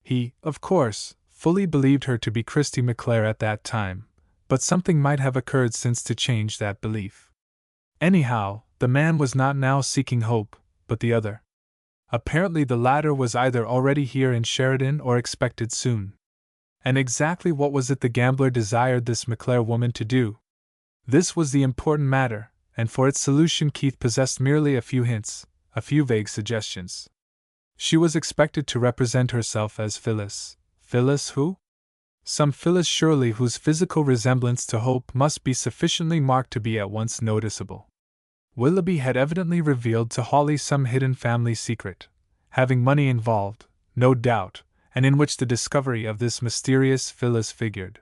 He, of course, fully believed her to be Christie McClare at that time, but something might have occurred since to change that belief. Anyhow, the man was not now seeking Hope, but the other. Apparently the latter was either already here in Sheridan or expected soon. And exactly what was it the gambler desired this McClare woman to do? This was the important matter, and for its solution Keith possessed merely a few hints, a few vague suggestions. She was expected to represent herself as Phyllis. Phyllis who? Some Phyllis surely whose physical resemblance to Hope must be sufficiently marked to be at once noticeable. Willoughby had evidently revealed to Hawley some hidden family secret, having money involved, no doubt, and in which the discovery of this mysterious Phyllis figured.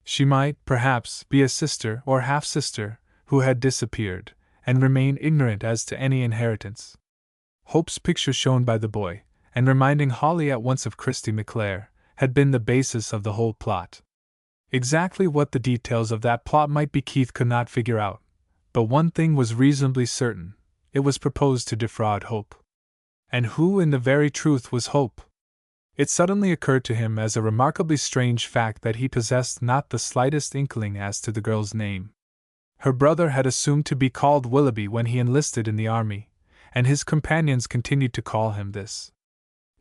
She might, perhaps, be a sister or half-sister who had disappeared, and remain ignorant as to any inheritance. Hope's picture shown by the boy, and reminding Hawley at once of Christy McClare, had been the basis of the whole plot. Exactly what the details of that plot might be Keith could not figure out, but one thing was reasonably certain: it was proposed to defraud Hope. And who in the very truth was Hope? It suddenly occurred to him as a remarkably strange fact that he possessed not the slightest inkling as to the girl's name. Her brother had assumed to be called Willoughby when he enlisted in the army, and his companions continued to call him this.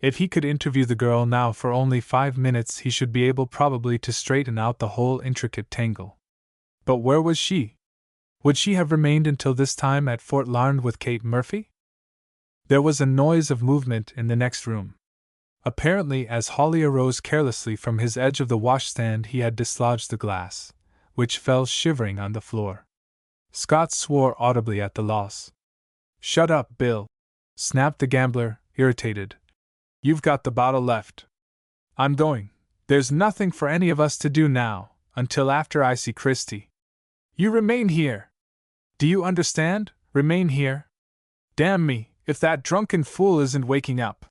If he could interview the girl now for only 5 minutes, he should be able probably to straighten out the whole intricate tangle. But where was she? Would she have remained until this time at Fort Larned with Kate Murphy? There was a noise of movement in the next room. Apparently, as Hawley arose carelessly from his edge of the washstand, he had dislodged the glass, which fell shivering on the floor. Scott swore audibly at the loss. "Shut up, Bill!" snapped the gambler, irritated. "You've got the bottle left. I'm going. There's nothing for any of us to do now, until after I see Christy. You remain here. Do you understand? Remain here. Damn me, if that drunken fool isn't waking up."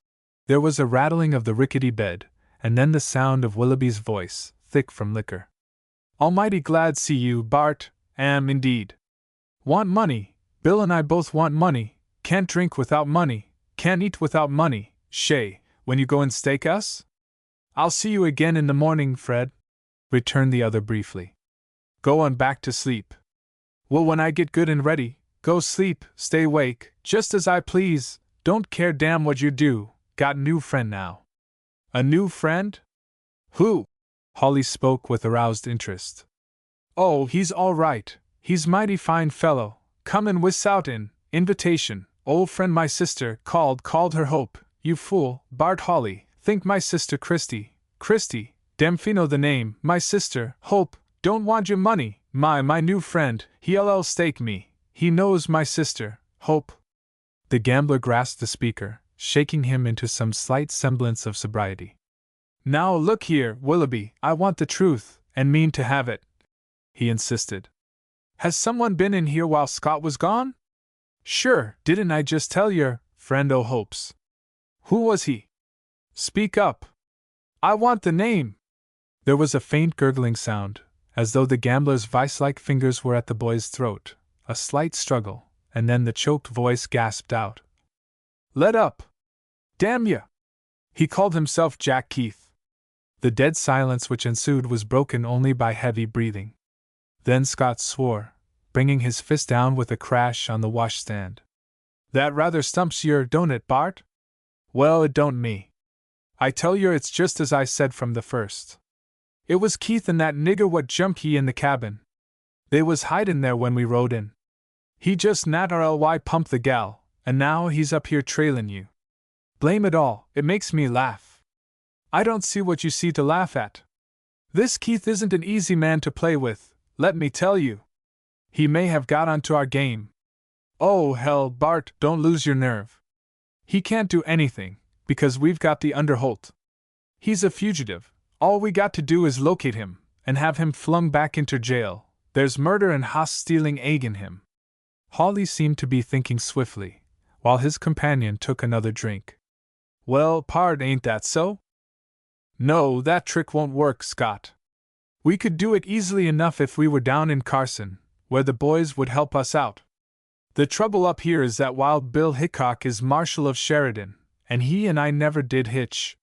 There was a rattling of the rickety bed, and then the sound of Willoughby's voice, thick from liquor. "Almighty glad see you, Bart, am indeed. Want money? Bill and I both want money. Can't drink without money, can't eat without money. Shay, when you go and stake us?" "I'll see you again in the morning, Fred," returned the other briefly. "Go on back to sleep." "Well, when I get good and ready, go sleep, stay awake, just as I please, don't care damn what you do, got new friend now." "A new friend? Who?" Hawley spoke with aroused interest. "Oh, he's all right, he's mighty fine fellow, come and wiss out in, invitation, old friend my sister, called her Hope. You fool, Bart Hawley, think my sister Christy, Damfino the name, my sister, Hope, don't want your money, my new friend, he'll stake me, he knows my sister, Hope." The gambler grasped the speaker, shaking him into some slight semblance of sobriety. "Now look here, Willoughby, I want the truth, and mean to have it," he insisted. "Has someone been in here while Scott was gone?" "Sure, didn't I just tell your friend Hope's? Who was he? Speak up. I want the name." There was a faint gurgling sound, as though the gambler's vice-like fingers were at the boy's throat, a slight struggle, and then the choked voice gasped out, "Let up! Damn ya! He called himself Jack Keith." The dead silence which ensued was broken only by heavy breathing. Then Scott swore, bringing his fist down with a crash on the washstand. "That rather stumps yer, don't it, Bart? Well, it don't me. I tell yer it's just as I said from the first. It was Keith and that nigger what jumped ye in the cabin. They was hidin' there when we rode in. He just naturally pumped the gal, and now he's up here trailin' you. Blame it all, it makes me laugh. I don't see what you see to laugh at. This Keith isn't an easy man to play with, let me tell you. He may have got onto our game. Oh hell, Bart, don't lose your nerve. He can't do anything, because we've got the Underholt. He's a fugitive, all we got to do is locate him, and have him flung back into jail. There's murder and hoss-stealing egg in him." Hawley seemed to be thinking swiftly, while his companion took another drink. "Well, pard, ain't that so?" "No, that trick won't work, Scott. We could do it easily enough if we were down in Carson, where the boys would help us out. The trouble up here is that Wild Bill Hickok is Marshal of Sheridan, and he and I never did hitch.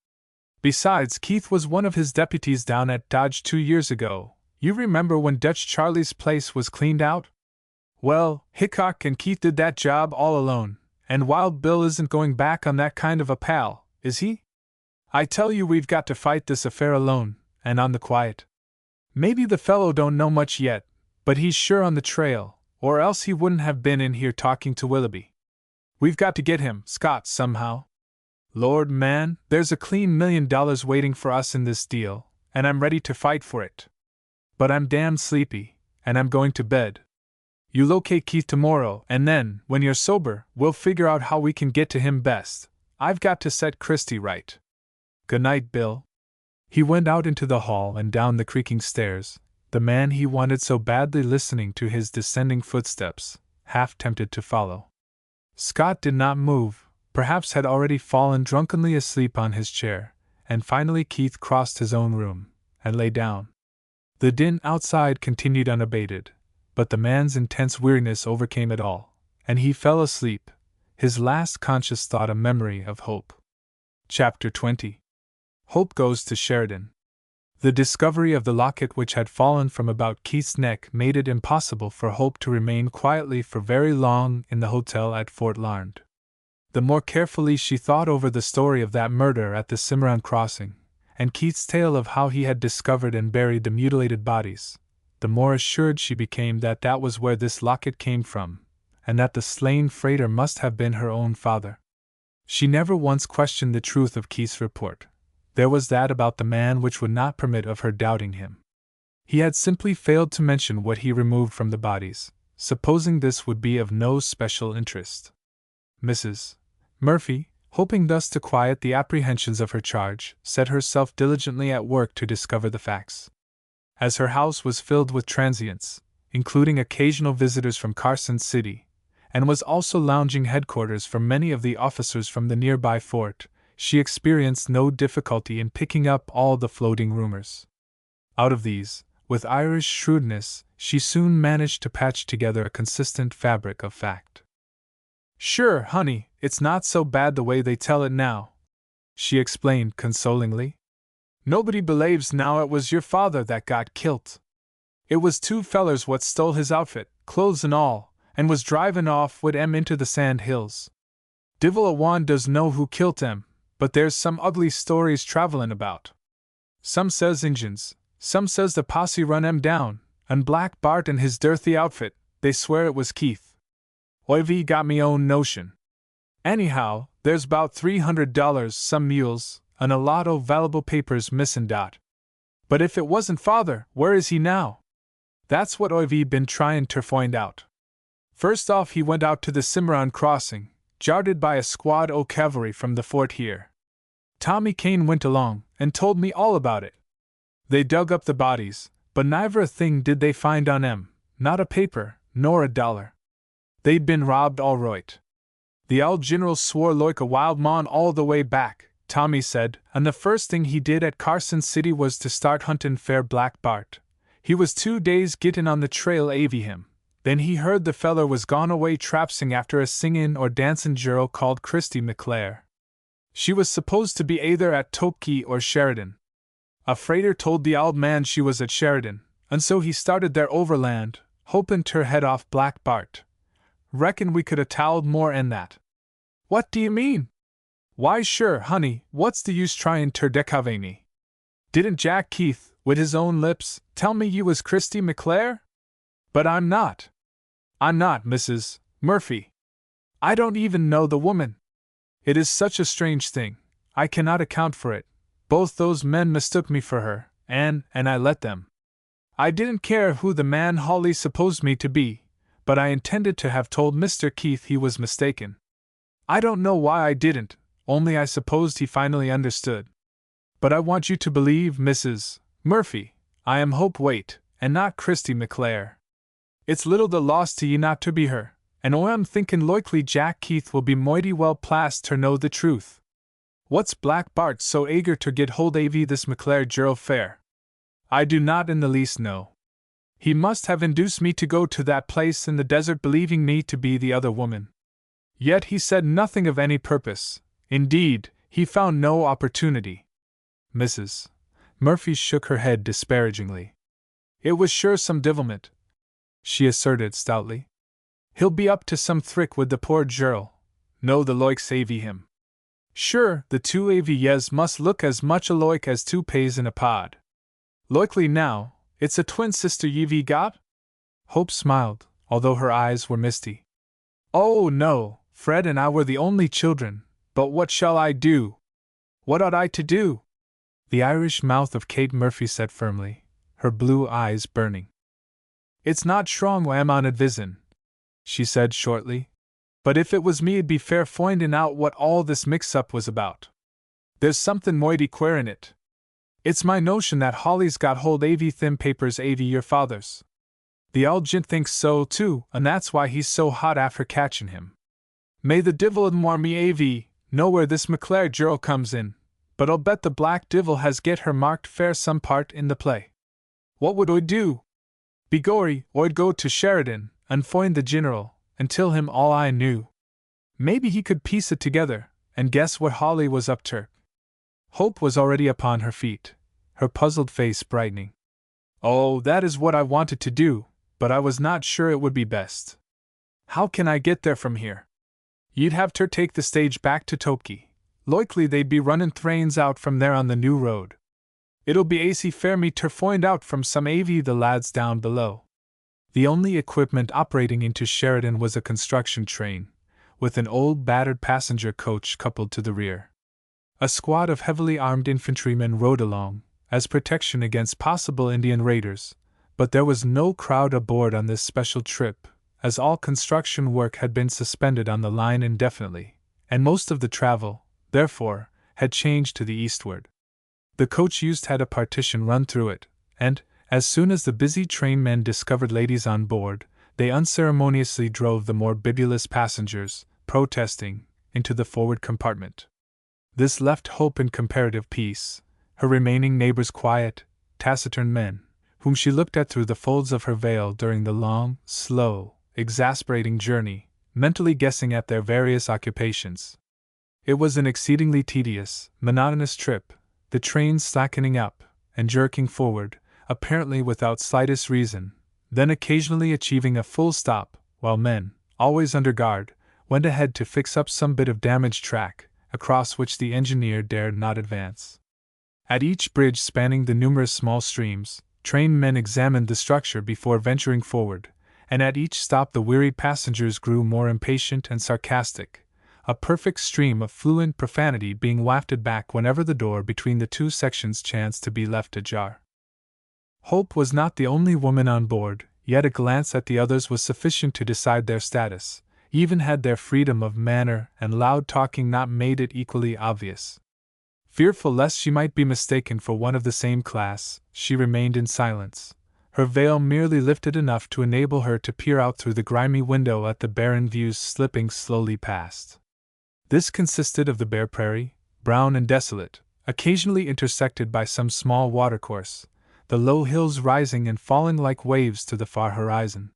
Besides, Keith was one of his deputies down at Dodge 2 years ago. You remember when Dutch Charlie's place was cleaned out? Well, Hickok and Keith did that job all alone, and Wild Bill isn't going back on that kind of a pal, is he? I tell you, we've got to fight this affair alone, and on the quiet. Maybe the fellow don't know much yet, but he's sure on the trail, or else he wouldn't have been in here talking to Willoughby. We've got to get him, Scott, somehow. Lord, man, there's a clean $1,000,000 waiting for us in this deal, and I'm ready to fight for it. But I'm damn sleepy, and I'm going to bed. You locate Keith tomorrow, and then, when you're sober, we'll figure out how we can get to him best. I've got to set Christy right. Good night, Bill. He went out into the hall and down the creaking stairs, the man he wanted so badly listening to his descending footsteps, half tempted to follow. Scott did not move, perhaps had already fallen drunkenly asleep on his chair, and finally Keith crossed his own room, and lay down. The din outside continued unabated, but the man's intense weariness overcame it all, and he fell asleep, his last conscious thought a memory of Hope. Chapter 20. Hope goes to Sheridan. The discovery of the locket which had fallen from about Keith's neck made it impossible for Hope to remain quietly for very long in the hotel at Fort Larned. The more carefully she thought over the story of that murder at the Cimarron Crossing, and Keith's tale of how he had discovered and buried the mutilated bodies, the more assured she became that that was where this locket came from, and that the slain freighter must have been her own father. She never once questioned the truth of Keith's report. There was that about the man which would not permit of her doubting him. He had simply failed to mention what he removed from the bodies, supposing this would be of no special interest. Mrs. Murphy, hoping thus to quiet the apprehensions of her charge, set herself diligently at work to discover the facts. As her house was filled with transients, including occasional visitors from Carson City, and was also lounging headquarters for many of the officers from the nearby fort, she experienced no difficulty in picking up all the floating rumors. Out of these, with Irish shrewdness, she soon managed to patch together a consistent fabric of fact. "Sure, honey, it's not so bad the way they tell it now," she explained consolingly. "Nobody believes now it was your father that got kilt. It was two fellers what stole his outfit, clothes and all, and was drivin' off wid 'em into the sand hills. Divil a one does know who kilt 'em, but there's some ugly stories travelin' about. Some says Injuns, some says the posse run 'em down, and Black Bart and his dirthy outfit, they swear it was Keith. Oi've got me own notion. Anyhow, there's 'bout $300, some mules, and a lot o' valuable papers missin' dot. But if it wasn't father, where is he now? That's what Oi've been tryin' ter find out. First off he went out to the Cimarron Crossing, guarded by a squad o' cavalry from the fort here. Tommy Kane went along, and told me all about it. They dug up the bodies, but never a thing did they find on 'em, not a paper, nor a dollar. They'd been robbed all right. The old general swore loike a wild mon all the way back, Tommy said, and the first thing he did at Carson City was to start huntin' fair Black Bart. He was 2 days gittin' on the trail avy him. Then he heard the feller was gone away trapsing after a singin' or dancin' girl called Christy McClare. She was supposed to be either at Topkey or Sheridan. A freighter told the old man she was at Sheridan, and so he started there overland, hopin' ter head off Black Bart. Reckon we could 'a' towled more 'en that." "What do you mean?" "Why sure, honey, what's the use tryin' ter decave me? Didn't Jack Keith, with his own lips, tell me you was Christy McClare? But I'm not. I'm not, Mrs. Murphy. I don't even know the woman. It is such a strange thing, I cannot account for it. Both those men mistook me for her, and I let them. I didn't care who the man Hawley supposed me to be, but I intended to have told Mr. Keith he was mistaken. I don't know why I didn't, only I supposed he finally understood. But I want you to believe, Mrs. Murphy, I am Hope Waite, and not Christy McClare. It's little the loss to ye not to be her, and I'm thinkin' loikely Jack Keith will be moighty well placed ter know the truth. What's Black Bart so eager ter get hold av this McClare girl fair? I do not in the least know. He must have induced me to go to that place in the desert believing me to be the other woman. Yet he said nothing of any purpose. Indeed, he found no opportunity." Mrs. Murphy shook her head disparagingly. "It was sure some divilment," she asserted stoutly. "He'll be up to some thrick with the poor girl. No, the loikes avy him. Sure, the two AVs must look as much aloik as two peas in a pod. Loikely now, it's a twin sister ye've got?" Hope smiled, although her eyes were misty. "Oh, no, Fred and I were the only children, But what shall I do? What ought I to do? The Irish mouth of Kate Murphy set firmly, her blue eyes burning. It's not strong why I'm on advisin, she said shortly. But if it was me, it'd be fair findin' out what all this mix-up was about. There's somethin' moighty queer in it. It's my notion that Hawley's got hold avy thim papers avy your father's. The old gent thinks so, too, and that's why he's so hot after catchin' him. May the divil admire me avy know where this McClare girl comes in, but I'll bet the black divil has get her marked fair some part in the play. What would I do? Begorry, I'd go to Sheridan, and find the Gineral, and tell him all I knew. Maybe he could piece it together, and guess what Hawley was up ter. Hope was already upon her feet, her puzzled face brightening. Oh, that is what I wanted to do, but I was not sure it would be best. How can I get there from here? You'd have ter take the stage back to Topke. Loikely they'd be runnin' trains out from there on the new road. It'll be aisy fair me ter find out from some avy the lads down below. The only equipment operating into Sheridan was a construction train, with an old battered passenger coach coupled to the rear. A squad of heavily armed infantrymen rode along, as protection against possible Indian raiders, but there was no crowd aboard on this special trip, as all construction work had been suspended on the line indefinitely, and most of the travel, therefore, had changed to the eastward. The coach used had a partition run through it, and, as soon as the busy trainmen discovered ladies on board, they unceremoniously drove the more bibulous passengers, protesting, into the forward compartment. This left Hope in comparative peace, her remaining neighbors quiet, taciturn men, whom she looked at through the folds of her veil during the long, slow, exasperating journey, mentally guessing at their various occupations. It was an exceedingly tedious, monotonous trip, the train slackening up and jerking forward, apparently without slightest reason, then occasionally achieving a full stop, while men, always under guard, went ahead to fix up some bit of damaged track, across which the engineer dared not advance. At each bridge spanning the numerous small streams, trained men examined the structure before venturing forward, and at each stop the wearied passengers grew more impatient and sarcastic, a perfect stream of fluent profanity being wafted back whenever the door between the two sections chanced to be left ajar. Hope was not the only woman on board, yet a glance at the others was sufficient to decide their status, even had their freedom of manner and loud talking not made it equally obvious. Fearful lest she might be mistaken for one of the same class, she remained in silence, her veil merely lifted enough to enable her to peer out through the grimy window at the barren views slipping slowly past. This consisted of the bare prairie, brown and desolate, occasionally intersected by some small watercourse, the low hills rising and falling like waves to the far horizon.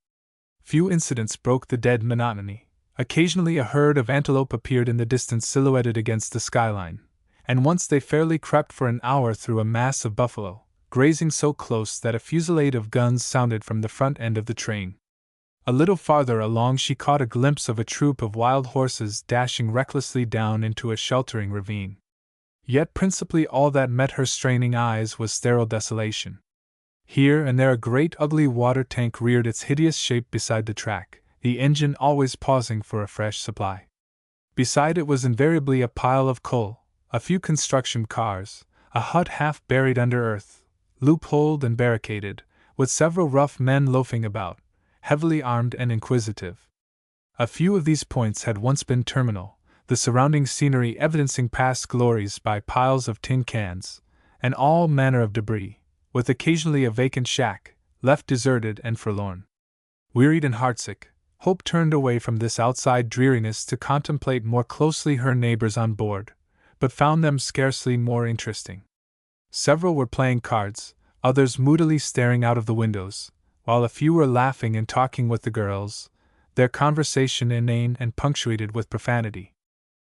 Few incidents broke the dead monotony. Occasionally a herd of antelope appeared in the distance silhouetted against the skyline, and once they fairly crept for an hour through a mass of buffalo, grazing so close that a fusillade of guns sounded from the front end of the train. A little farther along she caught a glimpse of a troop of wild horses dashing recklessly down into a sheltering ravine. Yet principally all that met her straining eyes was sterile desolation. Here and there a great ugly water tank reared its hideous shape beside the track, the engine always pausing for a fresh supply. Beside it was invariably a pile of coal, a few construction cars, a hut half buried under earth, loopholed and barricaded, with several rough men loafing about, heavily armed and inquisitive. A few of these points had once been terminal, the surrounding scenery evidencing past glories by piles of tin cans, and all manner of debris, with occasionally a vacant shack, left deserted and forlorn. Wearied and heartsick, Hope turned away from this outside dreariness to contemplate more closely her neighbors on board, but found them scarcely more interesting. Several were playing cards, others moodily staring out of the windows, while a few were laughing and talking with the girls, their conversation inane and punctuated with profanity.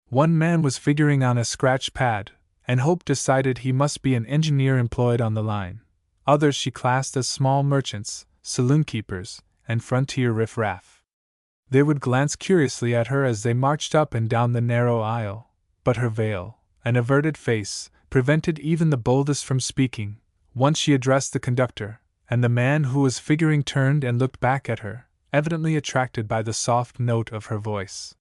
One man was figuring on a scratch pad, and Hope decided he must be an engineer employed on the line. Others she classed as small merchants, saloon keepers, and frontier riff-raff. They would glance curiously at her as they marched up and down the narrow aisle, but her veil, an averted face, prevented even the boldest from speaking. Once she addressed the conductor, and the man who was figuring turned and looked back at her, evidently attracted by the soft note of her voice.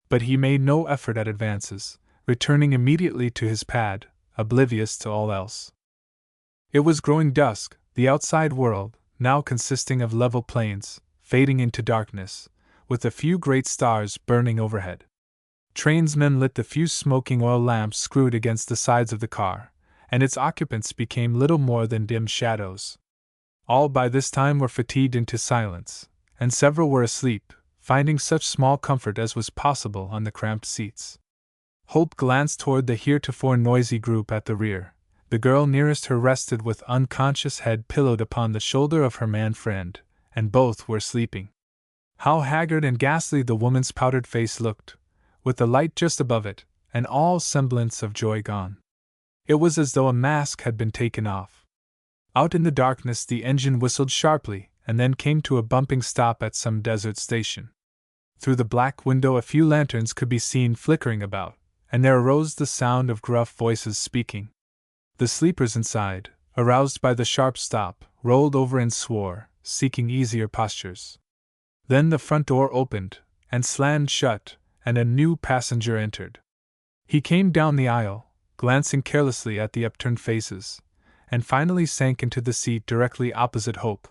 But he made no effort at advances, returning immediately to his pad, oblivious to all else. It was growing dusk, the outside world, now consisting of level plains, fading into darkness, with a few great stars burning overhead. Trainsmen lit the few smoking oil lamps screwed against the sides of the car, and its occupants became little more than dim shadows. All by this time were fatigued into silence, and several were asleep, finding such small comfort as was possible on the cramped seats. Hope glanced toward the heretofore noisy group at the rear. The girl nearest her rested with unconscious head pillowed upon the shoulder of her man friend, and both were sleeping. How haggard and ghastly the woman's powdered face looked, with the light just above it, and all semblance of joy gone. It was as though a mask had been taken off. Out in the darkness the engine whistled sharply, and then came to a bumping stop at some desert station. Through the black window a few lanterns could be seen flickering about, and there arose the sound of gruff voices speaking. The sleepers inside, aroused by the sharp stop, rolled over and swore, seeking easier postures. Then the front door opened, and slammed shut, and a new passenger entered. He came down the aisle, glancing carelessly at the upturned faces, and finally sank into the seat directly opposite Hope.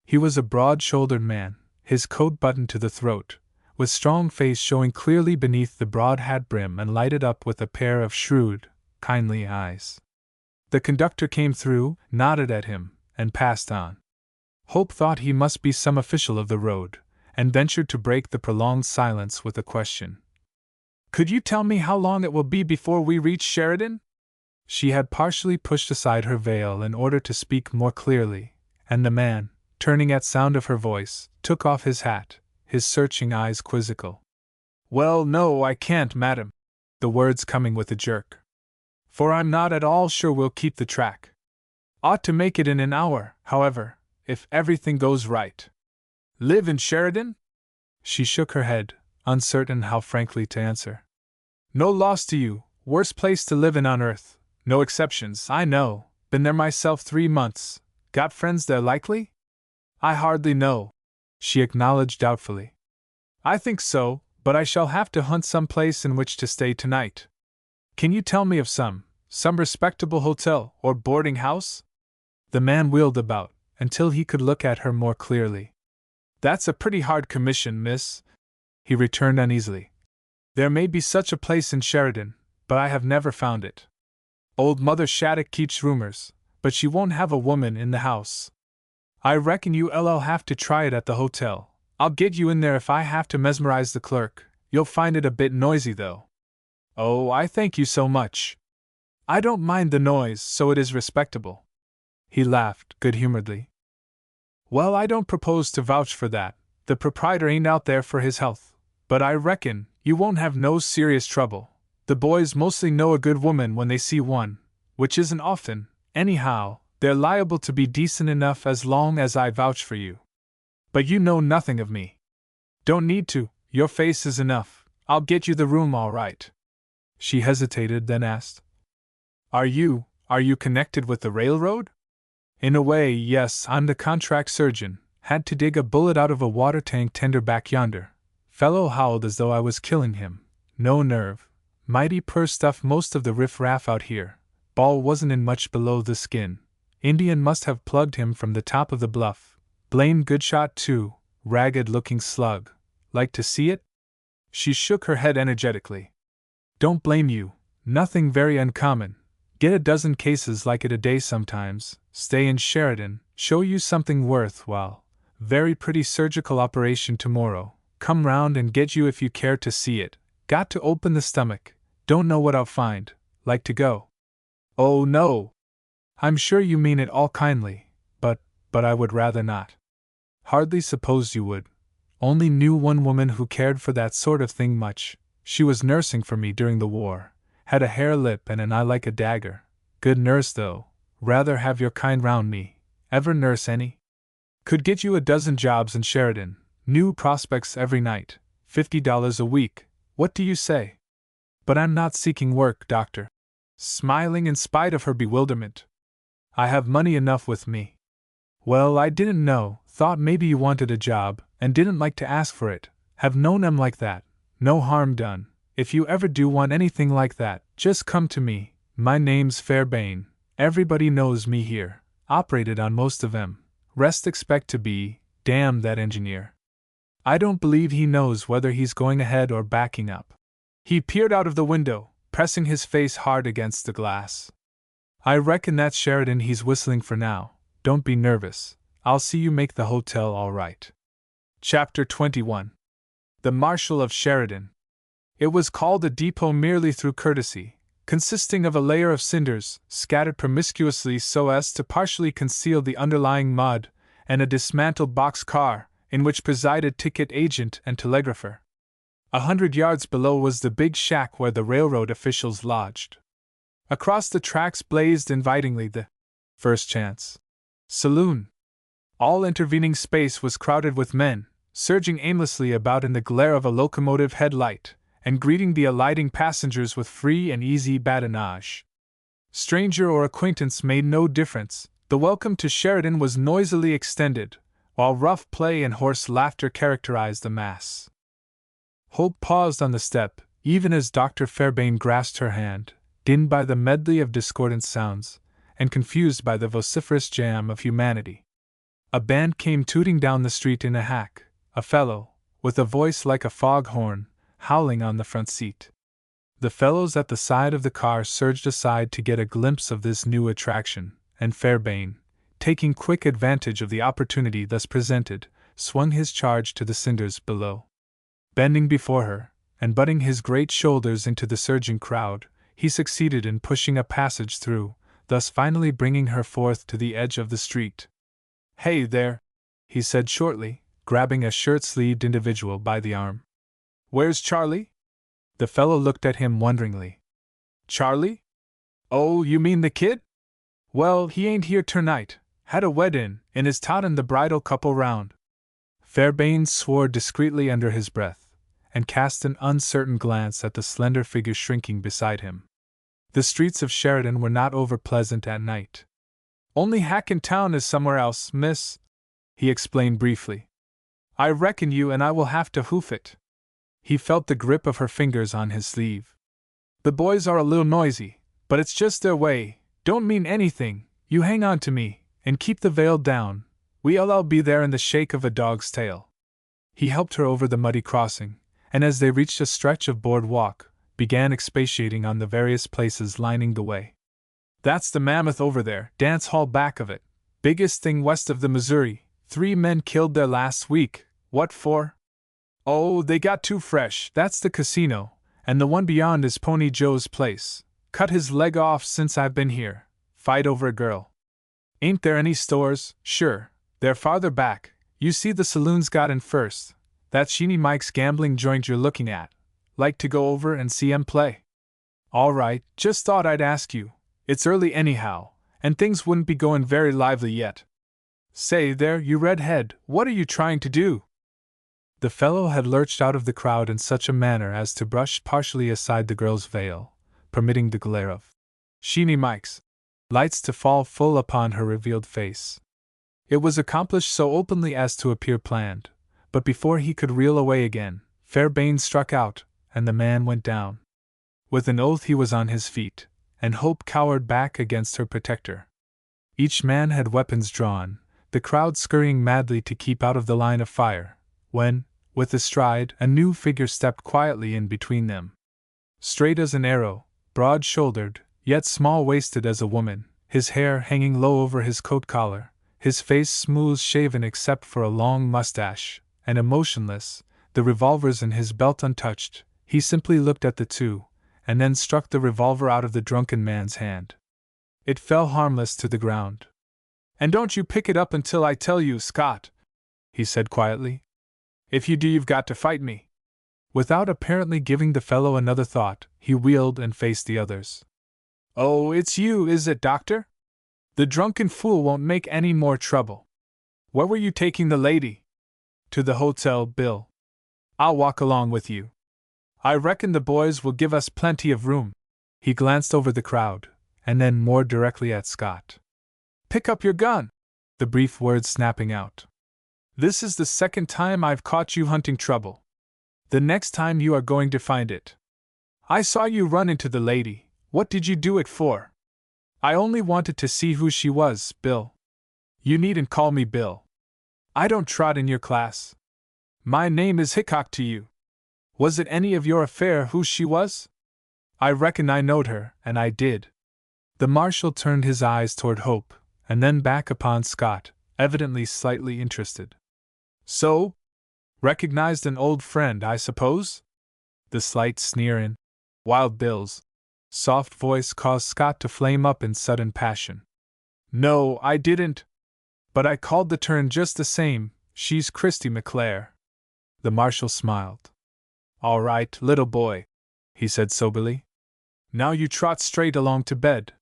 He was a broad-shouldered man, his coat buttoned to the throat, with strong face showing clearly beneath the broad hat brim and lighted up with a pair of shrewd, kindly eyes. The conductor came through, nodded at him, and passed on. Hope thought he must be some official of the road, and ventured to break the prolonged silence with a question. "Could you tell me how long it will be before we reach Sheridan?" She had partially pushed aside her veil in order to speak more clearly, and the man, turning at sound of her voice, took off his hat, his searching eyes quizzical. "Well, no, I can't, madam," the words coming with a jerk. "For I'm not at all sure we'll keep the track. Ought to make it in an hour, however, if everything goes right." "Live in Sheridan?" She shook her head, uncertain how frankly to answer. "No loss to you, worst place to live in on earth, no exceptions, I know, been there myself 3 months, got friends there likely?" "I hardly know," she acknowledged doubtfully. "I think so, but I shall have to hunt some place in which to stay tonight. Can you tell me of some respectable hotel or boarding house?" The man wheeled about, until he could look at her more clearly. "That's a pretty hard commission, miss," he returned uneasily. "There may be such a place in Sheridan, but I have never found it. Old Mother Shattuck keeps rumors, but she won't have a woman in the house. I reckon you'll have to try it at the hotel. I'll get you in there if I have to mesmerize the clerk. You'll find it a bit noisy, though." "Oh, I thank you so much. I don't mind the noise, so it is respectable." He laughed good-humoredly. "Well, I don't propose to vouch for that. The proprietor ain't out there for his health. But I reckon you won't have no serious trouble. The boys mostly know a good woman when they see one, which isn't often. Anyhow, they're liable to be decent enough as long as I vouch for you. But you know nothing of me." "Don't need to, your face is enough. I'll get you the room all right." She hesitated, then asked, Are you connected with the railroad?" "In a way, yes, I'm the contract surgeon. Had to dig a bullet out of a water tank tender back yonder. Fellow howled as though I was killing him. No nerve. Mighty poor stuff most of the riff-raff out here. Ball wasn't in much below the skin. Indian must have plugged him from the top of the bluff. Blamed good shot too, ragged-looking slug. Like to see it?" She shook her head energetically. "Don't blame you. Nothing very uncommon. Get a dozen cases like it a day sometimes. Stay in Sheridan, show you something worthwhile. Very pretty surgical operation tomorrow. Come round and get you if you care to see it. Got to open the stomach. Don't know what I'll find. Like to go?" "Oh, no. I'm sure you mean it all kindly, but I would rather not." "Hardly supposed you would. Only knew one woman who cared for that sort of thing much. She was nursing for me during the war. Had a hare lip and an eye like a dagger. Good nurse, though. Rather have your kind round me. Ever nurse any? Could get you a dozen jobs in Sheridan. New prospects every night. $50 a week. What do you say?" "But I'm not seeking work, doctor." Smiling in spite of her bewilderment. "I have money enough with me." "Well, I didn't know. Thought maybe you wanted a job, and didn't like to ask for it. Have known 'em like that. No harm done. If you ever do want anything like that, just come to me. My name's Fairbairn. Everybody knows me here. Operated on most of 'em. Rest expect to be, damn that engineer. I don't believe he knows whether he's going ahead or backing up. He peered out of the window, pressing his face hard against the glass. I reckon that's Sheridan he's whistling for now. Don't be nervous. I'll see you make the hotel all right. Chapter 21. The Marshal of Sheridan. It was called a depot merely through courtesy, consisting of a layer of cinders, scattered promiscuously so as to partially conceal the underlying mud, and a dismantled box car, in which presided ticket agent and telegrapher. 100 yards below was the big shack where the railroad officials lodged. Across the tracks blazed invitingly the First Chance saloon. All intervening space was crowded with men, surging aimlessly about in the glare of a locomotive headlight, and greeting the alighting passengers with free and easy badinage. Stranger or acquaintance made no difference, the welcome to Sheridan was noisily extended, while rough play and hoarse laughter characterized the mass. Hope paused on the step, even as Dr. Fairbairn grasped her hand, dinned by the medley of discordant sounds, and confused by the vociferous jam of humanity. A band came tooting down the street in a hack, a fellow, with a voice like a foghorn, howling on the front seat. The fellows at the side of the car surged aside to get a glimpse of this new attraction, and Fairbairn, taking quick advantage of the opportunity thus presented, swung his charge to the cinders below. Bending before her, and butting his great shoulders into the surging crowd, he succeeded in pushing a passage through, thus finally bringing her forth to the edge of the street. "Hey there," he said shortly, grabbing a shirt-sleeved individual by the arm. "Where's Charlie?" The fellow looked at him wonderingly. "Charlie? Oh, you mean the kid? Well, he ain't here ternight. Had a weddin', and is tottin' the bridal couple round." Fairbairn swore discreetly under his breath, and cast an uncertain glance at the slender figure shrinking beside him. The streets of Sheridan were not over pleasant at night. "Only hack in town is somewhere else, miss," he explained briefly. "I reckon you and I will have to hoof it." He felt the grip of her fingers on his sleeve. "The boys are a little noisy, but it's just their way. Don't mean anything. You hang on to me, and keep the veil down. We'll be there in the shake of a dog's tail." He helped her over the muddy crossing, and as they reached a stretch of board walk, began expatiating on the various places lining the way. "That's the Mammoth over there, dance hall back of it. Biggest thing west of the Missouri. 3 men killed there last week. What for? Oh, they got too fresh. That's the casino, and the one beyond is Pony Joe's place. Cut his leg off since I've been here. Fight over a girl. Ain't there any stores? Sure, they're farther back. You see the saloon's got in first. That's Sheeny Mike's gambling joint you're looking at. Like to go over and see 'em play?" "All right, just thought I'd ask you. It's early anyhow, and things wouldn't be going very lively yet. Say there, you redhead, what are you trying to do?" The fellow had lurched out of the crowd in such a manner as to brush partially aside the girl's veil, permitting the glare of Sheeny Mike's lights to fall full upon her revealed face. It was accomplished so openly as to appear planned, but before he could reel away again, Fairbairn struck out, and the man went down. With an oath he was on his feet, and Hope cowered back against her protector. Each man had weapons drawn, the crowd scurrying madly to keep out of the line of fire, when, with a stride, a new figure stepped quietly in between them. Straight as an arrow, broad-shouldered, yet small-waisted as a woman, his hair hanging low over his coat collar, his face smooth-shaven except for a long mustache, and emotionless, the revolvers in his belt untouched, he simply looked at the two, and then struck the revolver out of the drunken man's hand. It fell harmless to the ground. "And don't you pick it up until I tell you, Scott," he said quietly. "If you do, you've got to fight me." Without apparently giving the fellow another thought, he wheeled and faced the others. "Oh, it's you, is it, Doctor? The drunken fool won't make any more trouble. Where were you taking the lady?" "To the hotel, Bill. I'll walk along with you. I reckon the boys will give us plenty of room." He glanced over the crowd, and then more directly at Scott. "Pick up your gun!" the brief words snapping out. "This is the second time I've caught you hunting trouble. The next time you are going to find it." I saw you run into the lady. What did you do it for? I only wanted to see who she was, Bill. You needn't call me Bill. I don't trot in your class. My name is Hickok to you. Was it any of your affair who she was? I reckon I knowed her, and I did. The marshal turned his eyes toward Hope, and then back upon Scott, evidently slightly interested. So? Recognized an old friend, I suppose? The slight sneer in Wild Bill's soft voice caused Scott to flame up in sudden passion. No, I didn't. But I called the turn just the same. She's Christy McClare. The marshal smiled. All right, little boy, he said soberly. Now you trot straight along to bed.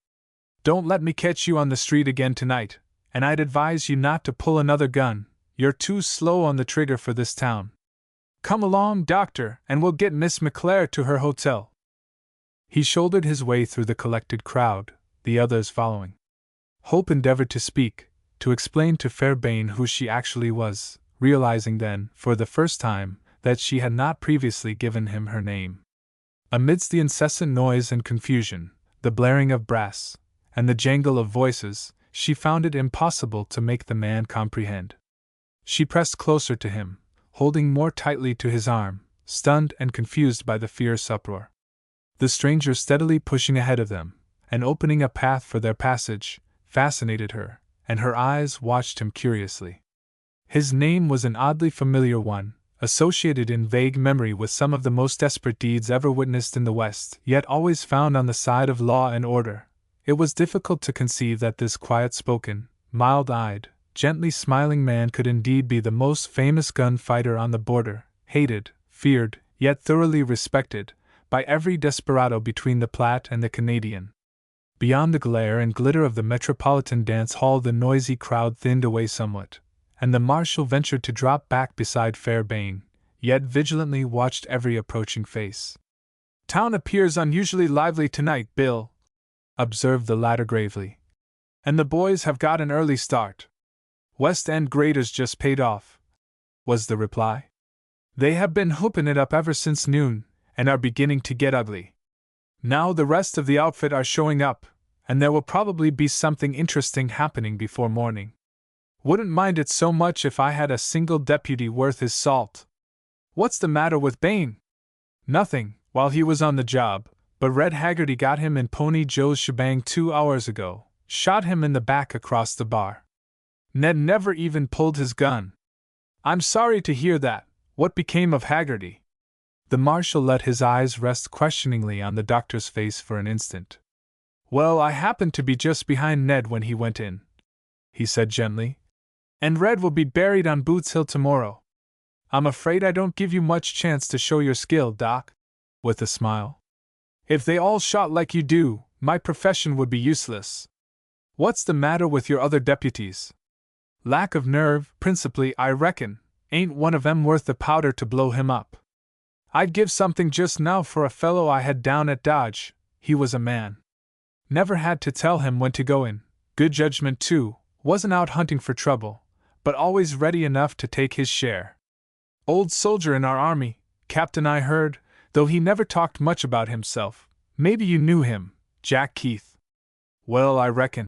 Don't let me catch you on the street again tonight, and I'd advise you not to pull another gun. You're too slow on the trigger for this town. Come along, doctor, and we'll get Miss McClare to her hotel. He shouldered his way through the collected crowd, the others following. Hope endeavored to speak, to explain to Fairbairn who she actually was, realizing then, for the first time, that she had not previously given him her name. Amidst the incessant noise and confusion, the blaring of brass, and the jangle of voices, she found it impossible to make the man comprehend. She pressed closer to him, holding more tightly to his arm, stunned and confused by the fierce uproar. The stranger steadily pushing ahead of them, and opening a path for their passage, fascinated her, and her eyes watched him curiously. His name was an oddly familiar one, associated in vague memory with some of the most desperate deeds ever witnessed in the West, yet always found on the side of law and order. It was difficult to conceive that this quiet-spoken, mild-eyed, gently smiling man could indeed be the most famous gun-fighter on the border, hated, feared, yet thoroughly respected, by every desperado between the Platte and the Canadian. Beyond the glare and glitter of the metropolitan dance hall the noisy crowd thinned away somewhat, and the marshal ventured to drop back beside Fairbairn, yet vigilantly watched every approaching face. Town appears unusually lively tonight, Bill, observed the latter gravely. And the boys have got an early start. West End graders just paid off, was the reply. They have been whooping it up ever since noon, and are beginning to get ugly. Now the rest of the outfit are showing up, and there will probably be something interesting happening before morning. Wouldn't mind it so much if I had a single deputy worth his salt. What's the matter with Bain? Nothing, while he was on the job, but Red Haggerty got him in Pony Joe's shebang 2 hours ago, shot him in the back across the bar. Ned never even pulled his gun. I'm sorry to hear that. What became of Haggerty? The marshal let his eyes rest questioningly on the doctor's face for an instant. Well, I happened to be just behind Ned when he went in, he said gently. And Red will be buried on Boots Hill tomorrow. I'm afraid I don't give you much chance to show your skill, Doc, with a smile. If they all shot like you do, my profession would be useless. What's the matter with your other deputies? Lack of nerve, principally, I reckon. Ain't one of 'em worth the powder to blow him up. I'd give something just now for a fellow I had down at Dodge. He was a man. Never had to tell him when to go in. Good judgment, too. Wasn't out hunting for trouble, but always ready enough to take his share. Old soldier in our army, Captain, I heard, though he never talked much about himself. Maybe you knew him, Jack Keith. Well, I reckon.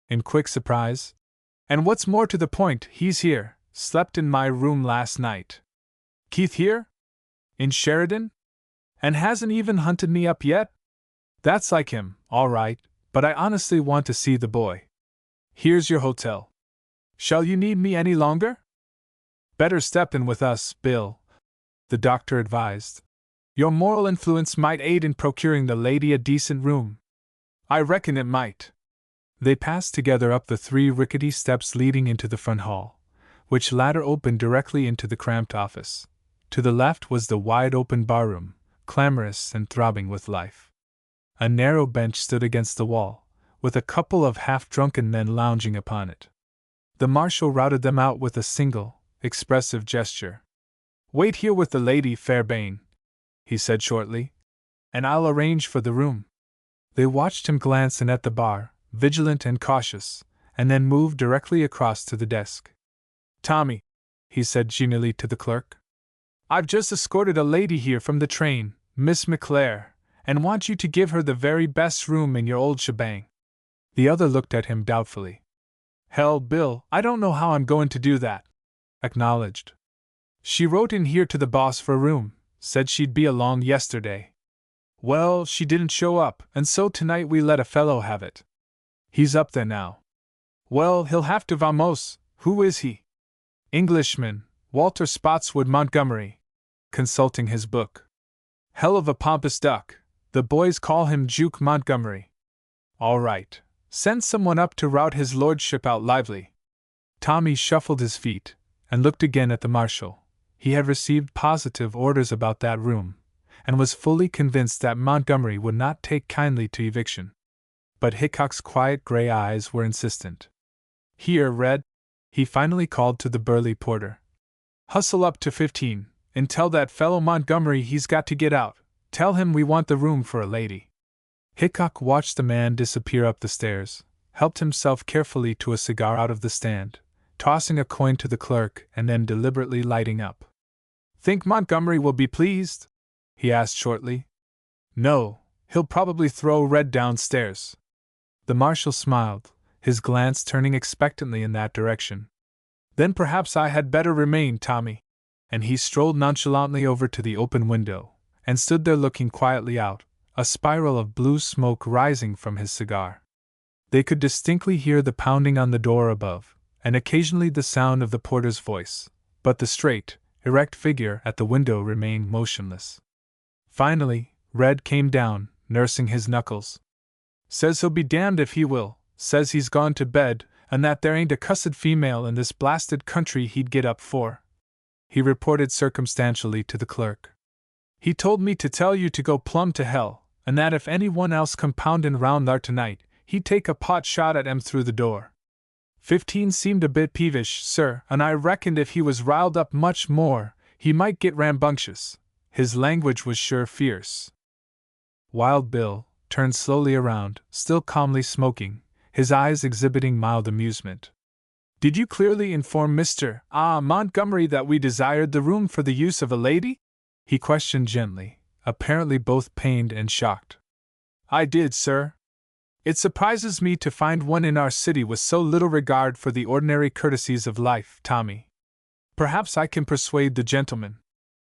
In quick surprise. And what's more to the point, he's here. Slept in my room last night. Keith here? In Sheridan? And hasn't even hunted me up yet? That's like him, all right, but I honestly want to see the boy. Here's your hotel. Shall you need me any longer? Better step in with us, Bill, the doctor advised. Your moral influence might aid in procuring the lady a decent room. I reckon it might. They passed together up the 3 rickety steps leading into the front hall, which latter opened directly into the cramped office. To the left was the wide-open barroom, clamorous and throbbing with life. A narrow bench stood against the wall, with a couple of half-drunken men lounging upon it. The marshal routed them out with a single, expressive gesture. Wait here with the lady, Fairbairn, he said shortly, and I'll arrange for the room. They watched him glance in at the bar, vigilant and cautious, and then moved directly across to the desk. Tommy, he said genially to the clerk, I've just escorted a lady here from the train, Miss McClare, and want you to give her the very best room in your old shebang." The other looked at him doubtfully. "Hell, Bill, I don't know how I'm going to do that," acknowledged. "She wrote in here to the boss for a room, said she'd be along yesterday. Well, she didn't show up, and so tonight we let a fellow have it. He's up there now. Well, he'll have to vamos. Who is he?" "Englishman, Walter Spotswood Montgomery," consulting his book. "Hell of a pompous duck. The boys call him Juke Montgomery." "All right. Send someone up to rout his lordship out lively." Tommy shuffled his feet, and looked again at the marshal. He had received positive orders about that room, and was fully convinced that Montgomery would not take kindly to eviction. But Hickok's quiet gray eyes were insistent. "Here, Red," he finally called to the burly porter. "Hustle up to 15, and tell that fellow Montgomery he's got to get out. Tell him we want the room for a lady." Hickok watched the man disappear up the stairs, helped himself carefully to a cigar out of the stand, tossing a coin to the clerk and then deliberately lighting up. "Think Montgomery will be pleased?" he asked shortly. "No, he'll probably throw Red downstairs." The marshal smiled, his glance turning expectantly in that direction. "Then perhaps I had better remain, Tommy." And he strolled nonchalantly over to the open window, and stood there looking quietly out, a spiral of blue smoke rising from his cigar. They could distinctly hear the pounding on the door above, and occasionally the sound of the porter's voice, but the straight, erect figure at the window remained motionless. Finally, Red came down, nursing his knuckles. "Says he'll be damned if he will, says he's gone to bed, and that there ain't a cussed female in this blasted country he'd get up for," he reported circumstantially to the clerk. "He told me to tell you to go plumb to hell, and that if anyone else come poundin' round thar tonight, he'd take a pot shot at 'em through the door. 15 seemed a bit peevish, sir, and I reckoned if he was riled up much more, he might get rambunctious. His language was sure fierce." Wild Bill turned slowly around, still calmly smoking, his eyes exhibiting mild amusement. "Did you clearly inform Mr. Montgomery that we desired the room for the use of a lady?" he questioned gently, apparently both pained and shocked. "I did, sir. It surprises me to find one in our city with so little regard for the ordinary courtesies of life, Tommy. Perhaps I can persuade the gentleman."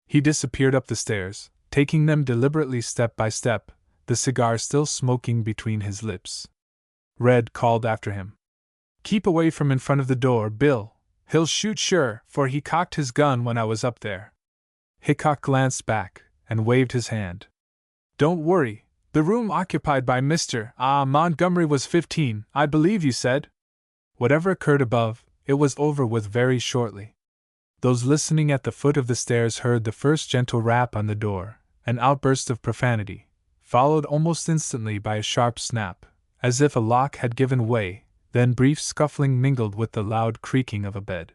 He disappeared up the stairs, taking them deliberately step by step, the cigar still smoking between his lips. Red called after him. "Keep away from in front of the door, Bill. He'll shoot sure, for he cocked his gun when I was up there." Hickok glanced back, and waved his hand. "Don't worry. The room occupied by Mr. Montgomery was 15, I believe you said?" Whatever occurred above, it was over with very shortly. Those listening at the foot of the stairs heard the first gentle rap on the door, an outburst of profanity, followed almost instantly by a sharp snap, as if a lock had given way, then brief scuffling mingled with the loud creaking of a bed.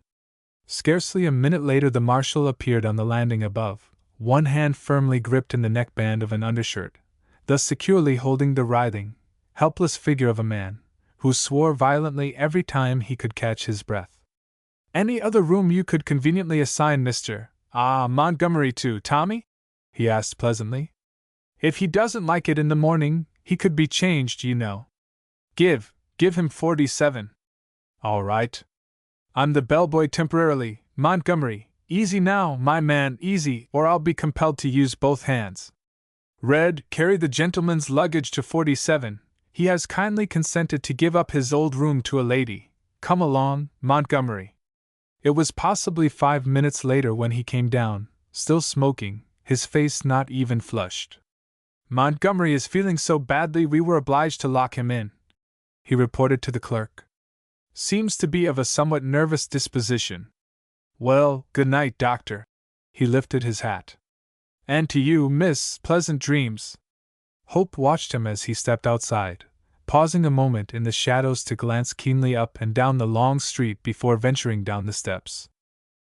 Scarcely a minute later the marshal appeared on the landing above, one hand firmly gripped in the neckband of an undershirt, thus securely holding the writhing, helpless figure of a man, who swore violently every time he could catch his breath. "Any other room you could conveniently assign Mr. Montgomery to, Tommy?" he asked pleasantly. "If he doesn't like it in the morning, he could be changed, you know. Give him 47. All right. I'm the bellboy temporarily, Montgomery. Easy now, my man, easy, or I'll be compelled to use both hands. Red, carry the gentleman's luggage to 47. He has kindly consented to give up his old room to a lady. Come along, Montgomery." It was possibly 5 minutes later when he came down, still smoking, his face not even flushed. "Montgomery is feeling so badly we were obliged to lock him in," he reported to the clerk. "Seems to be of a somewhat nervous disposition. Well, good night, doctor." He lifted his hat. "And to you, miss, pleasant dreams." Hope watched him as he stepped outside, pausing a moment in the shadows to glance keenly up and down the long street before venturing down the steps.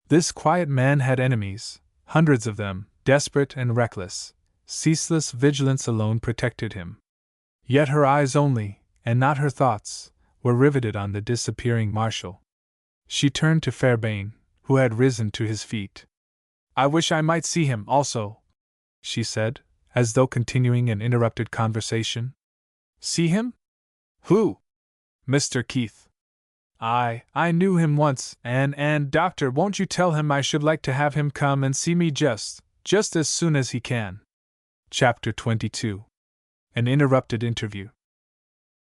This quiet man had enemies, hundreds of them, desperate and reckless. Ceaseless vigilance alone protected him. Yet her eyes only, and not her thoughts, were riveted on the disappearing marshal. She turned to Fairbairn, who had risen to his feet. "I wish I might see him, also," she said, as though continuing an interrupted conversation. See him? Who? Mr. Keith. I knew him once, and doctor, won't you tell him I should like to have him come and see me just as soon as he can. Chapter 22. An interrupted interview.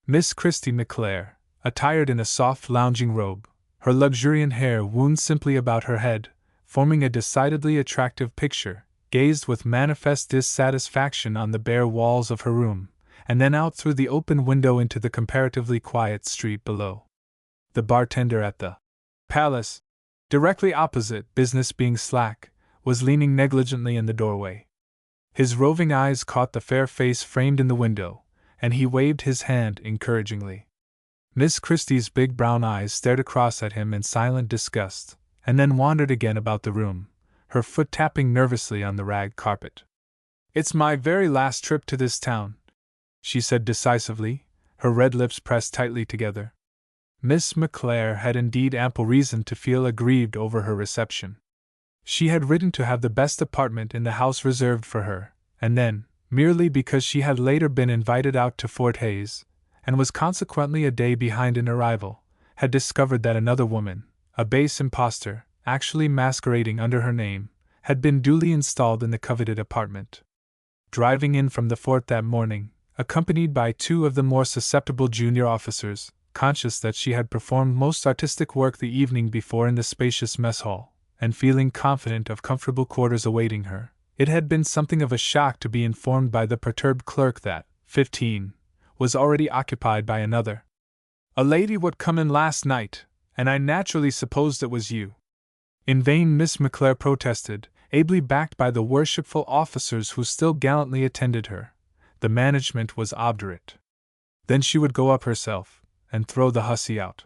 Miss Christy McClare, attired in a soft lounging robe, her luxuriant hair wound simply about her head, forming a decidedly attractive picture, gazed with manifest dissatisfaction on the bare walls of her room, and then out through the open window into the comparatively quiet street below. The bartender at the Palace, directly opposite, business being slack, was leaning negligently in the doorway. His roving eyes caught the fair face framed in the window, and he waved his hand encouragingly. Miss Christie's big brown eyes stared across at him in silent disgust, and then wandered again about the room, her foot tapping nervously on the rag carpet. "It's my very last trip to this town," she said decisively, her red lips pressed tightly together. Miss McClare had indeed ample reason to feel aggrieved over her reception. She had ridden to have the best apartment in the house reserved for her, and then, merely because she had later been invited out to Fort Hayes, and was consequently a day behind in arrival, had discovered that another woman, a base impostor, actually masquerading under her name, had been duly installed in the coveted apartment. Driving in from the fort that morning, accompanied by two of the more susceptible junior officers, conscious that she had performed most artistic work the evening before in the spacious mess hall, and feeling confident of comfortable quarters awaiting her, it had been something of a shock to be informed by the perturbed clerk that 15 was already occupied by another. "A lady would come in last night, and I naturally supposed it was you." In vain Miss McClare protested, ably backed by the worshipful officers who still gallantly attended her. The management was obdurate. Then she would go up herself, and throw the hussy out.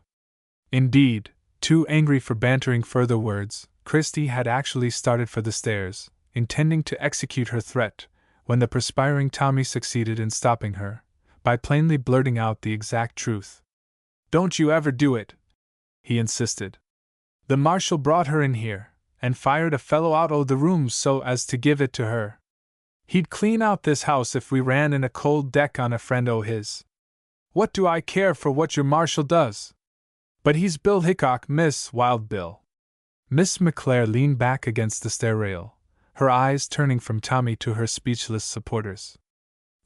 Indeed, too angry for bantering further words, Christie had actually started for the stairs, intending to execute her threat, when the perspiring Tommy succeeded in stopping her, by plainly blurting out the exact truth. "Don't you ever do it," he insisted. "The marshal brought her in here, and fired a fellow out o' the room so as to give it to her. He'd clean out this house if we ran in a cold deck on a friend o' his. What do I care for what your marshal does? But he's Bill Hickok, Miss, Wild Bill." Miss McClare leaned back against the stair rail, her eyes turning from Tommy to her speechless supporters.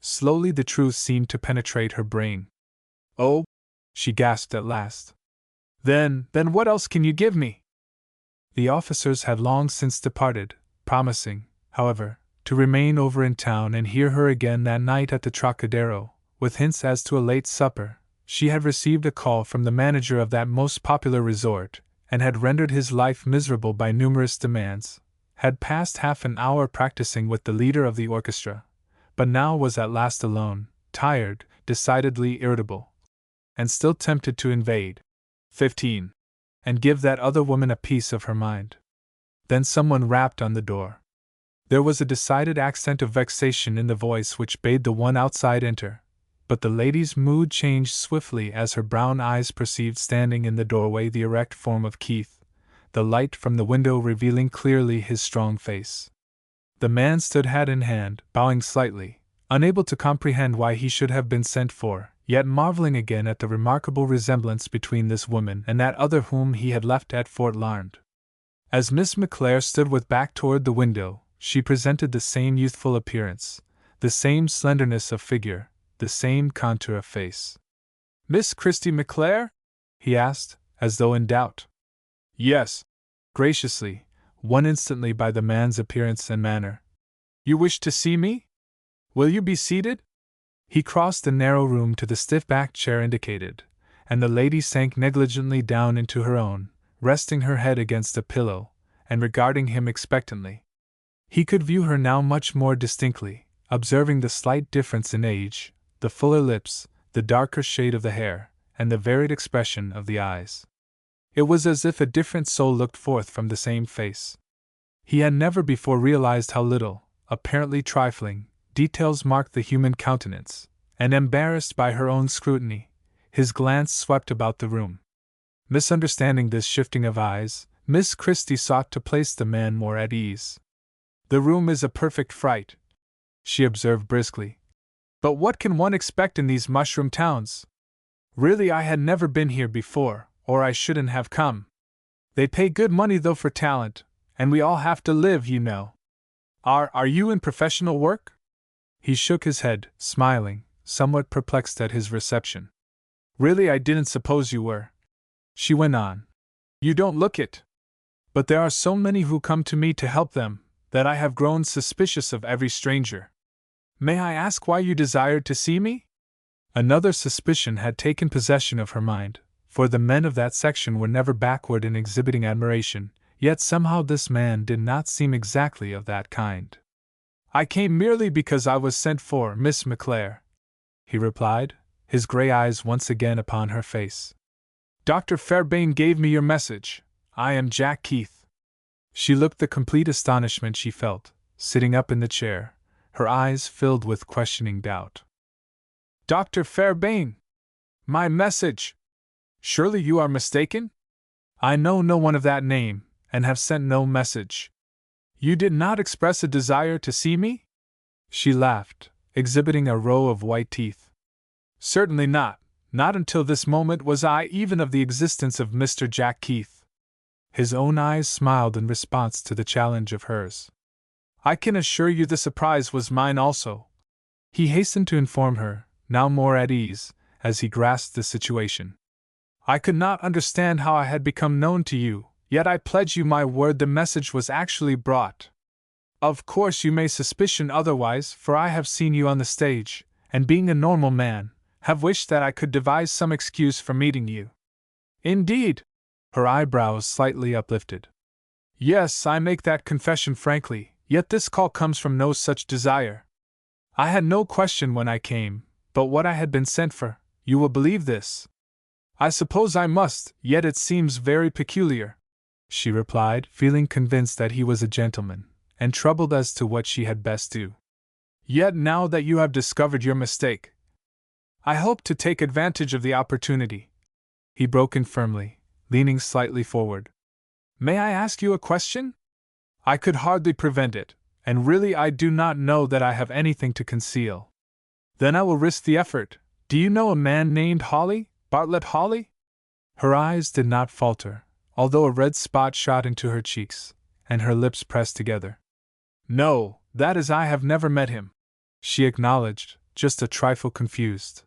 Slowly the truth seemed to penetrate her brain. "Oh," she gasped at last. Then what else can you give me?" The officers had long since departed, promising, however, to remain over in town and hear her again that night at the Trocadero, with hints as to a late supper. She had received a call from the manager of that most popular resort, and had rendered his life miserable by numerous demands, had passed half an hour practicing with the leader of the orchestra, but now was at last alone, tired, decidedly irritable, and still tempted to invade 15 and give that other woman a piece of her mind. Then someone rapped on the door. There was a decided accent of vexation in the voice which bade the one outside enter, but the lady's mood changed swiftly as her brown eyes perceived standing in the doorway the erect form of Keith, the light from the window revealing clearly his strong face. The man stood hat in hand, bowing slightly, unable to comprehend why he should have been sent for, yet marveling again at the remarkable resemblance between this woman and that other whom he had left at Fort Larned. As Miss McClare stood with back toward the window, she presented the same youthful appearance, the same slenderness of figure, the same contour of face. "Miss Christy McClare?" he asked, as though in doubt. "Yes," graciously, won instantly by the man's appearance and manner. "You wish to see me? Will you be seated?" He crossed the narrow room to the stiff-backed chair indicated, and the lady sank negligently down into her own, resting her head against a pillow, and regarding him expectantly. He could view her now much more distinctly, observing the slight difference in age, the fuller lips, the darker shade of the hair, and the varied expression of the eyes. It was as if a different soul looked forth from the same face. He had never before realized how little, apparently trifling, details marked the human countenance, and embarrassed by her own scrutiny, his glance swept about the room. Misunderstanding this shifting of eyes, Miss Christie sought to place the man more at ease. "The room is a perfect fright," she observed briskly. But what can one expect in these mushroom towns? Really, I had never been here before, or I shouldn't have come. They pay good money though for talent, and we all have to live, you know. Are you in professional work? He shook his head, smiling, somewhat perplexed at his reception. Really, I didn't suppose you were. She went on. You don't look it. But there are so many who come to me to help them, that I have grown suspicious of every stranger. May I ask why you desired to see me? Another suspicion had taken possession of her mind, for the men of that section were never backward in exhibiting admiration, yet somehow this man did not seem exactly of that kind. I came merely because I was sent for, Miss McClare, he replied, his gray eyes once again upon her face. Dr. Fairbairn gave me your message. I am Jack Keith. She looked the complete astonishment she felt, sitting up in the chair, her eyes filled with questioning doubt. Dr. Fairbairn! My message! Surely you are mistaken? I know no one of that name, and have sent no message. You did not express a desire to see me? She laughed, exhibiting a row of white teeth. Certainly not. Not until this moment was I even of the existence of Mr. Jack Keith. His own eyes smiled in response to the challenge of hers. I can assure you the surprise was mine also. He hastened to inform her, now more at ease, as he grasped the situation. I could not understand how I had become known to you, yet I pledge you my word the message was actually brought. Of course you may suspicion otherwise, for I have seen you on the stage, and being a normal man, have wished that I could devise some excuse for meeting you. Indeed? Her eyebrows slightly uplifted. Yes, I make that confession frankly, yet this call comes from no such desire. I had no question when I came, but what I had been sent for. You will believe this. I suppose I must, yet it seems very peculiar, she replied, feeling convinced that he was a gentleman, and troubled as to what she had best do. Yet now that you have discovered your mistake, I hope to take advantage of the opportunity. He broke in firmly, leaning slightly forward. May I ask you a question? I could hardly prevent it, and really I do not know that I have anything to conceal. Then I will risk the effort. Do you know a man named Hawley, Bartlett Hawley? Her eyes did not falter, although a red spot shot into her cheeks, and her lips pressed together. No, that is, I have never met him, she acknowledged, just a trifle confused.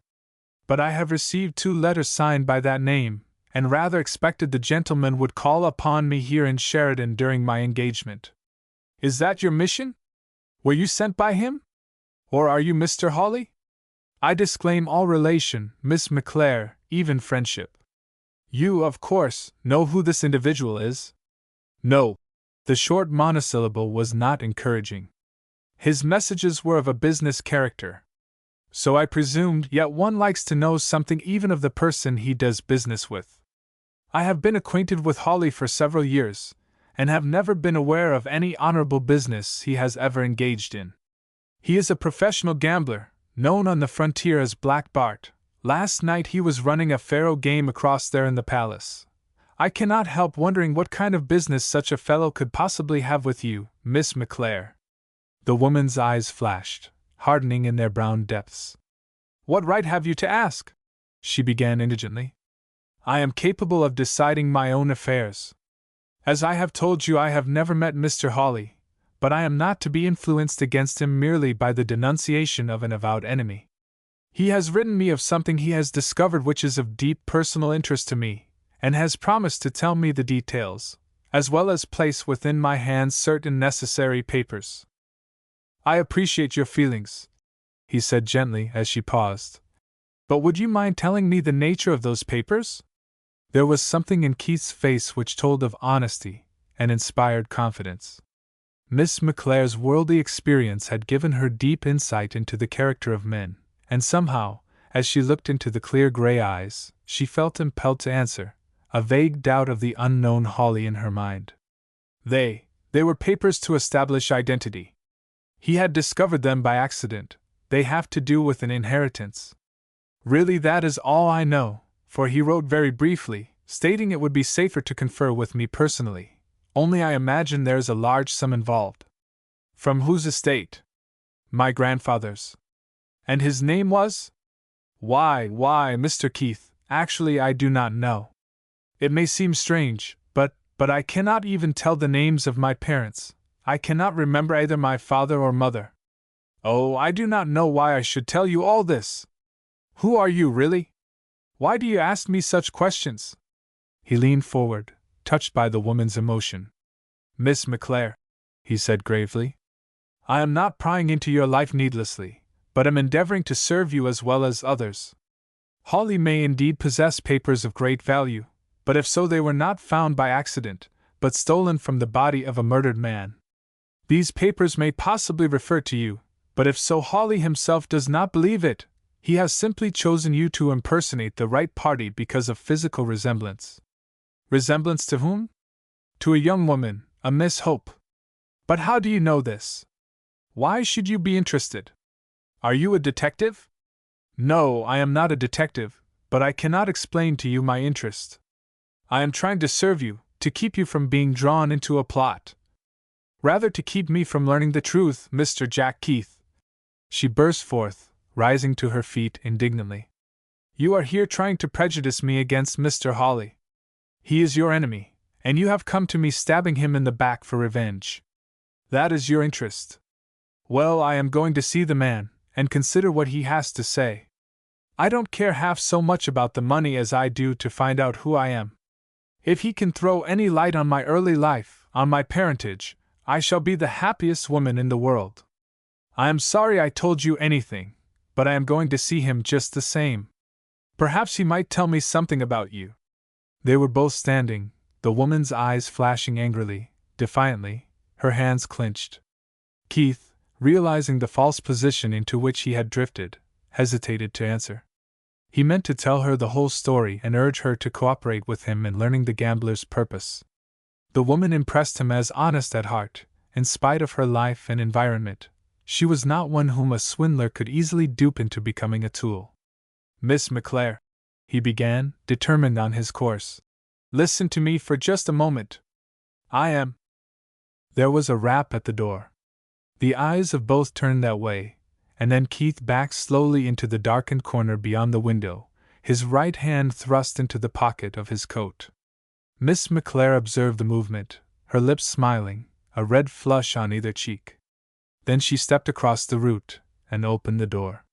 But I have received 2 letters signed by that name, and rather expected the gentleman would call upon me here in Sheridan during my engagement. Is that your mission? Were you sent by him? Or are you Mr. Hawley? I disclaim all relation, Miss McClare, even friendship. You, of course, know who this individual is? No. The short monosyllable was not encouraging. His messages were of a business character. So I presumed, yet one likes to know something even of the person he does business with. I have been acquainted with Hawley for several years, and have never been aware of any honorable business he has ever engaged in. He is a professional gambler, known on the frontier as Black Bart. Last night he was running a faro game across there in the palace. I cannot help wondering what kind of business such a fellow could possibly have with you, Miss McClare. The woman's eyes flashed, hardening in their brown depths. What right have you to ask? She began indigently. I am capable of deciding my own affairs. As I have told you, I have never met Mr. Hawley, but I am not to be influenced against him merely by the denunciation of an avowed enemy. He has written me of something he has discovered which is of deep personal interest to me, and has promised to tell me the details, as well as place within my hands certain necessary papers. I appreciate your feelings, he said gently as she paused. But would you mind telling me the nature of those papers? There was something in Keith's face which told of honesty and inspired confidence. Miss McClare's worldly experience had given her deep insight into the character of men, and somehow, as she looked into the clear gray eyes, she felt impelled to answer, a vague doubt of the unknown Hawley in her mind. They were papers to establish identity. He had discovered them by accident. They have to do with an inheritance. Really, that is all I know, for he wrote very briefly, stating it would be safer to confer with me personally, only I imagine there is a large sum involved. From whose estate? My grandfather's. And his name was? Why, Mr. Keith, actually I do not know. It may seem strange, but I cannot even tell the names of my parents. I cannot remember either my father or mother. Oh, I do not know why I should tell you all this. Who are you, really? Why do you ask me such questions? He leaned forward, touched by the woman's emotion. Miss McClare, he said gravely, I am not prying into your life needlessly, but am endeavoring to serve you as well as others. Hawley may indeed possess papers of great value, but if so they were not found by accident, but stolen from the body of a murdered man. These papers may possibly refer to you, but if so Hawley himself does not believe it. He has simply chosen you to impersonate the right party because of physical resemblance. Resemblance to whom? To a young woman, a Miss Hope. But how do you know this? Why should you be interested? Are you a detective? No, I am not a detective, but I cannot explain to you my interest. I am trying to serve you, to keep you from being drawn into a plot. Rather to keep me from learning the truth, Mr. Jack Keith. She burst forth, rising to her feet indignantly. You are here trying to prejudice me against Mr. Hawley. He is your enemy, and you have come to me stabbing him in the back for revenge. That is your interest. Well, I am going to see the man, and consider what he has to say. I don't care half so much about the money as I do to find out who I am. If he can throw any light on my early life, on my parentage, I shall be the happiest woman in the world. I am sorry I told you anything, but I am going to see him just the same. Perhaps he might tell me something about you. They were both standing, the woman's eyes flashing angrily, defiantly, her hands clenched. Keith, realizing the false position into which he had drifted, hesitated to answer. He meant to tell her the whole story and urge her to cooperate with him in learning the gambler's purpose. The woman impressed him as honest at heart, in spite of her life and environment. She was not one whom a swindler could easily dupe into becoming a tool. Miss McClare, he began, determined on his course. Listen to me for just a moment. I am. There was a rap at the door. The eyes of both turned that way, and then Keith backed slowly into the darkened corner beyond the window, his right hand thrust into the pocket of his coat. Miss McClare observed the movement, her lips smiling, a red flush on either cheek. Then she stepped across the route and opened the door.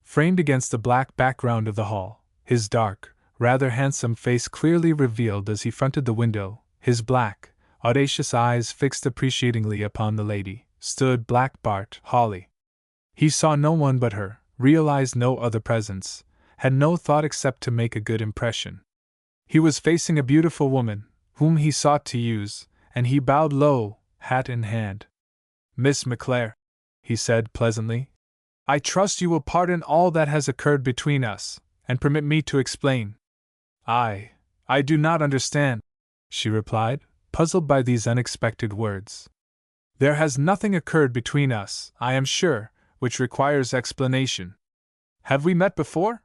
Framed against the black background of the hall, his dark, rather handsome face clearly revealed as he fronted the window, his black, audacious eyes fixed appreciatingly upon the lady, stood Black Bart Hawley. He saw no one but her, realized no other presence, had no thought except to make a good impression. He was facing a beautiful woman, whom he sought to use, and he bowed low, hat in hand. Miss McClare, he said pleasantly, I trust you will pardon all that has occurred between us, and permit me to explain. I do not understand, she replied, puzzled by these unexpected words. There has nothing occurred between us, I am sure, which requires explanation. Have we met before?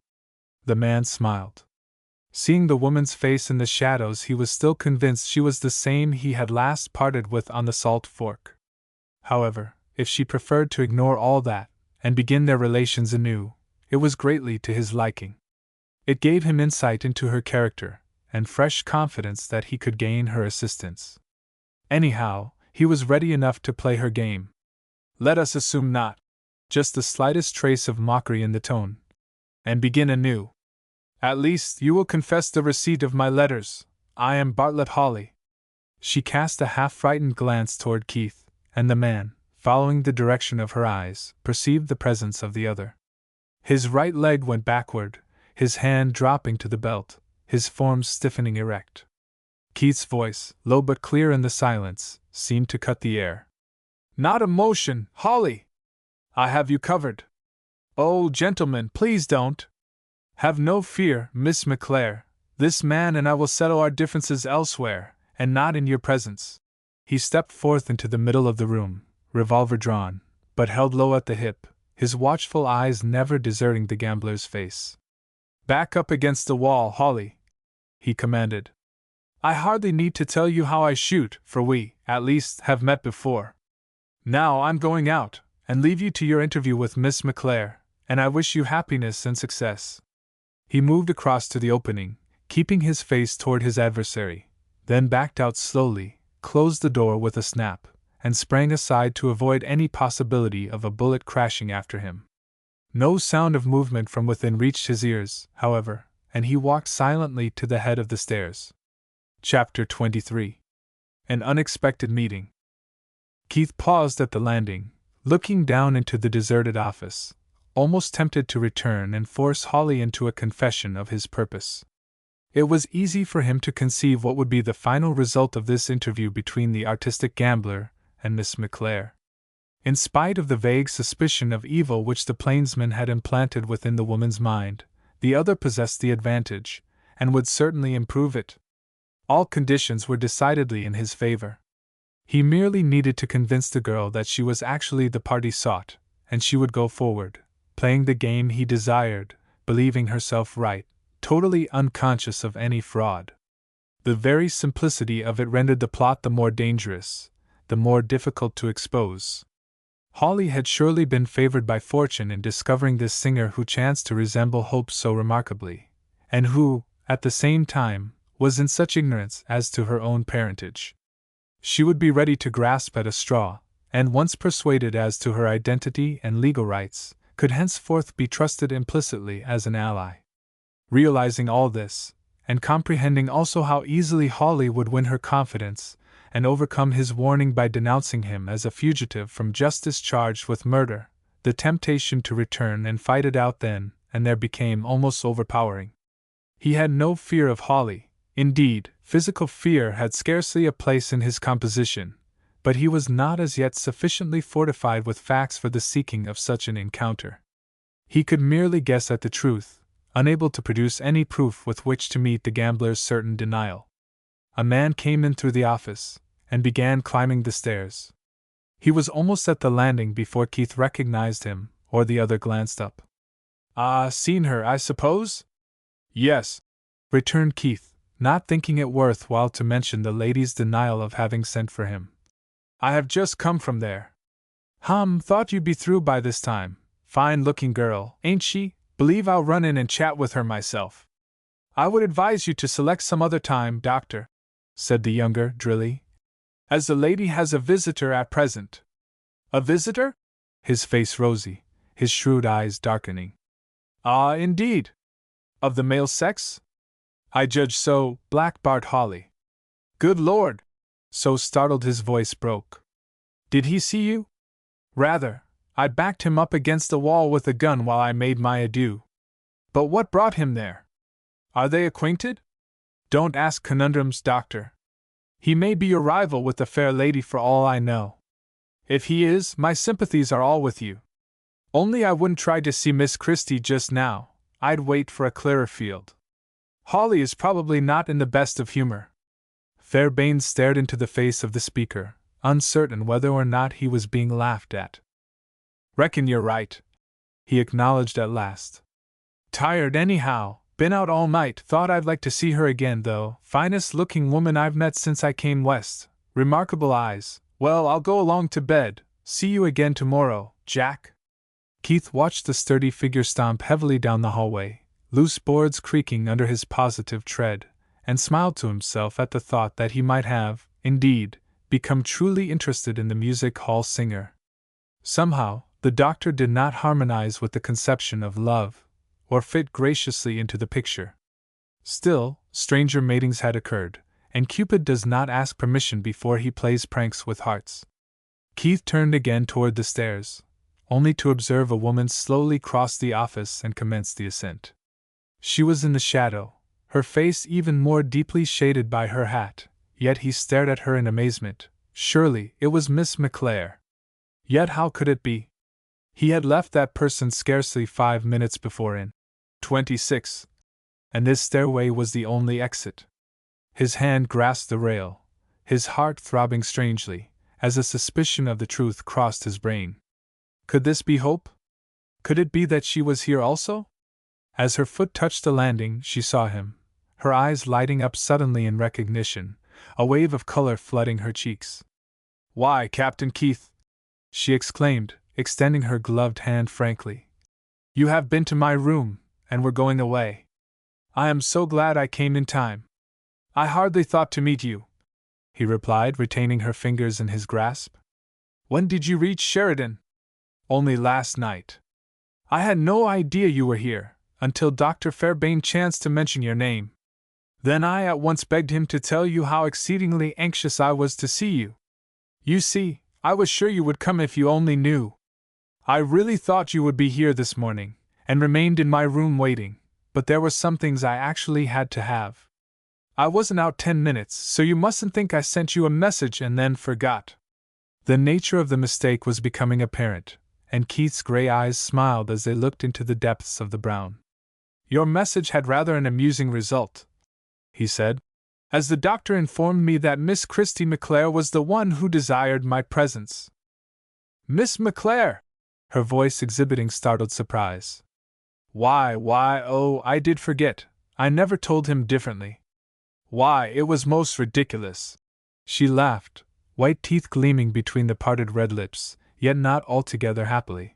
The man smiled. Seeing the woman's face in the shadows, he was still convinced she was the same he had last parted with on the Salt Fork. However, if she preferred to ignore all that, and begin their relations anew, it was greatly to his liking. It gave him insight into her character, and fresh confidence that he could gain her assistance. Anyhow, he was ready enough to play her game. Let us assume not just the slightest trace of mockery in the tone, and begin anew. At least, you will confess the receipt of my letters. I am Bartlett Hawley. She cast a half-frightened glance toward Keith, and the man, following the direction of her eyes, perceived the presence of the other. His right leg went backward, his hand dropping to the belt, his form stiffening erect. Keith's voice, low but clear in the silence, seemed to cut the air. Not a motion, Hawley! I have you covered. Oh, gentlemen, please don't. Have no fear, Miss McClare. This man and I will settle our differences elsewhere, and not in your presence. He stepped forth into the middle of the room, revolver drawn, but held low at the hip, his watchful eyes never deserting the gambler's face. Back up against the wall, Hawley, he commanded. I hardly need to tell you how I shoot, for we, at least, have met before. Now I'm going out, and leave you to your interview with Miss McClare, and I wish you happiness and success." He moved across to the opening, keeping his face toward his adversary, then backed out slowly, closed the door with a snap, and sprang aside to avoid any possibility of a bullet crashing after him. No sound of movement from within reached his ears, however, and he walked silently to the head of the stairs. Chapter 23. An Unexpected Meeting. Keith paused at the landing, looking down into the deserted office, almost tempted to return and force Holly into a confession of his purpose. It was easy for him to conceive what would be the final result of this interview between the artistic gambler and Miss McClare. In spite of the vague suspicion of evil which the plainsman had implanted within the woman's mind, the other possessed the advantage, and would certainly improve it. All conditions were decidedly in his favor. He merely needed to convince the girl that she was actually the party sought, and she would go forward, playing the game he desired, believing herself right, totally unconscious of any fraud. The very simplicity of it rendered the plot the more dangerous, the more difficult to expose. Holly had surely been favored by fortune in discovering this singer who chanced to resemble Hope so remarkably, and who, at the same time, was in such ignorance as to her own parentage. She would be ready to grasp at a straw, and once persuaded as to her identity and legal rights, could henceforth be trusted implicitly as an ally. Realizing all this, and comprehending also how easily Holly would win her confidence, and overcome his warning by denouncing him as a fugitive from justice charged with murder, the temptation to return and fight it out then and there became almost overpowering. He had no fear of Holly, indeed, physical fear had scarcely a place in his composition, but he was not as yet sufficiently fortified with facts for the seeking of such an encounter. He could merely guess at the truth, unable to produce any proof with which to meet the gambler's certain denial. A man came in through the office, and began climbing the stairs. He was almost at the landing before Keith recognized him, or the other glanced up. "Ah, seen her, I suppose?" "Yes," returned Keith, not thinking it worth while to mention the lady's denial of having sent for him. "I have just come from there." Thought you'd be through by this time. Fine-looking girl, ain't she? Believe I'll run in and chat with her myself." "I would advise you to select some other time, Doctor," said the younger, drily, "as the lady has a visitor at present." "A visitor?" His face rosy, his shrewd eyes darkening. "Ah, indeed? Of the male sex?" "I judge so," blackbarred Holly. "Good Lord!" So startled his voice broke. "Did he see you?" "Rather. I backed him up against the wall with a gun while I made my adieu." "But what brought him there? Are they acquainted?" "Don't ask conundrums, Doctor. He may be your rival with the fair lady for all I know. If he is, my sympathies are all with you. Only I wouldn't try to see Miss Christie just now, I'd wait for a clearer field. Holly is probably not in the best of humor." Fairbairn stared into the face of the speaker, uncertain whether or not he was being laughed at. "Reckon you're right," he acknowledged at last. "Tired anyhow, been out all night, thought I'd like to see her again though, finest looking woman I've met since I came west, remarkable eyes. Well, I'll go along to bed, see you again tomorrow, Jack." Keith watched the sturdy figure stomp heavily down the hallway, loose boards creaking under his positive tread, and smiled to himself at the thought that he might have, indeed, become truly interested in the music hall singer. Somehow, the doctor did not harmonize with the conception of love, or fit graciously into the picture. Still, stranger matings had occurred, and Cupid does not ask permission before he plays pranks with hearts. Keith turned again toward the stairs, only to observe a woman slowly cross the office and commence the ascent. She was in the shadow, her face even more deeply shaded by her hat, yet he stared at her in amazement. Surely, it was Miss McClare. Yet how could it be? He had left that person scarcely 5 minutes before in 26, and this stairway was the only exit. His hand grasped the rail, his heart throbbing strangely, as a suspicion of the truth crossed his brain. Could this be Hope? Could it be that she was here also? As her foot touched the landing, she saw him, her eyes lighting up suddenly in recognition, a wave of color flooding her cheeks. "Why, Captain Keith!" she exclaimed, extending her gloved hand frankly. "You have been to my room, and were going away. I am so glad I came in time. I hardly thought to meet you," he replied, retaining her fingers in his grasp. "When did you reach Sheridan?" "Only last night. I had no idea you were here, until Dr. Fairbairn chanced to mention your name. Then I at once begged him to tell you how exceedingly anxious I was to see you. You see, I was sure you would come if you only knew. I really thought you would be here this morning, and remained in my room waiting, but there were some things I actually had to have. I wasn't out 10 minutes, so you mustn't think I sent you a message and then forgot." The nature of the mistake was becoming apparent, and Keith's gray eyes smiled as they looked into the depths of the brown. "Your message had rather an amusing result," he said, "as the doctor informed me that Miss Christy McClare was the one who desired my presence." "Miss McClare!" her voice exhibiting startled surprise. Why, oh, I did forget. I never told him differently. Why, it was most ridiculous." She laughed, white teeth gleaming between the parted red lips, yet not altogether happily.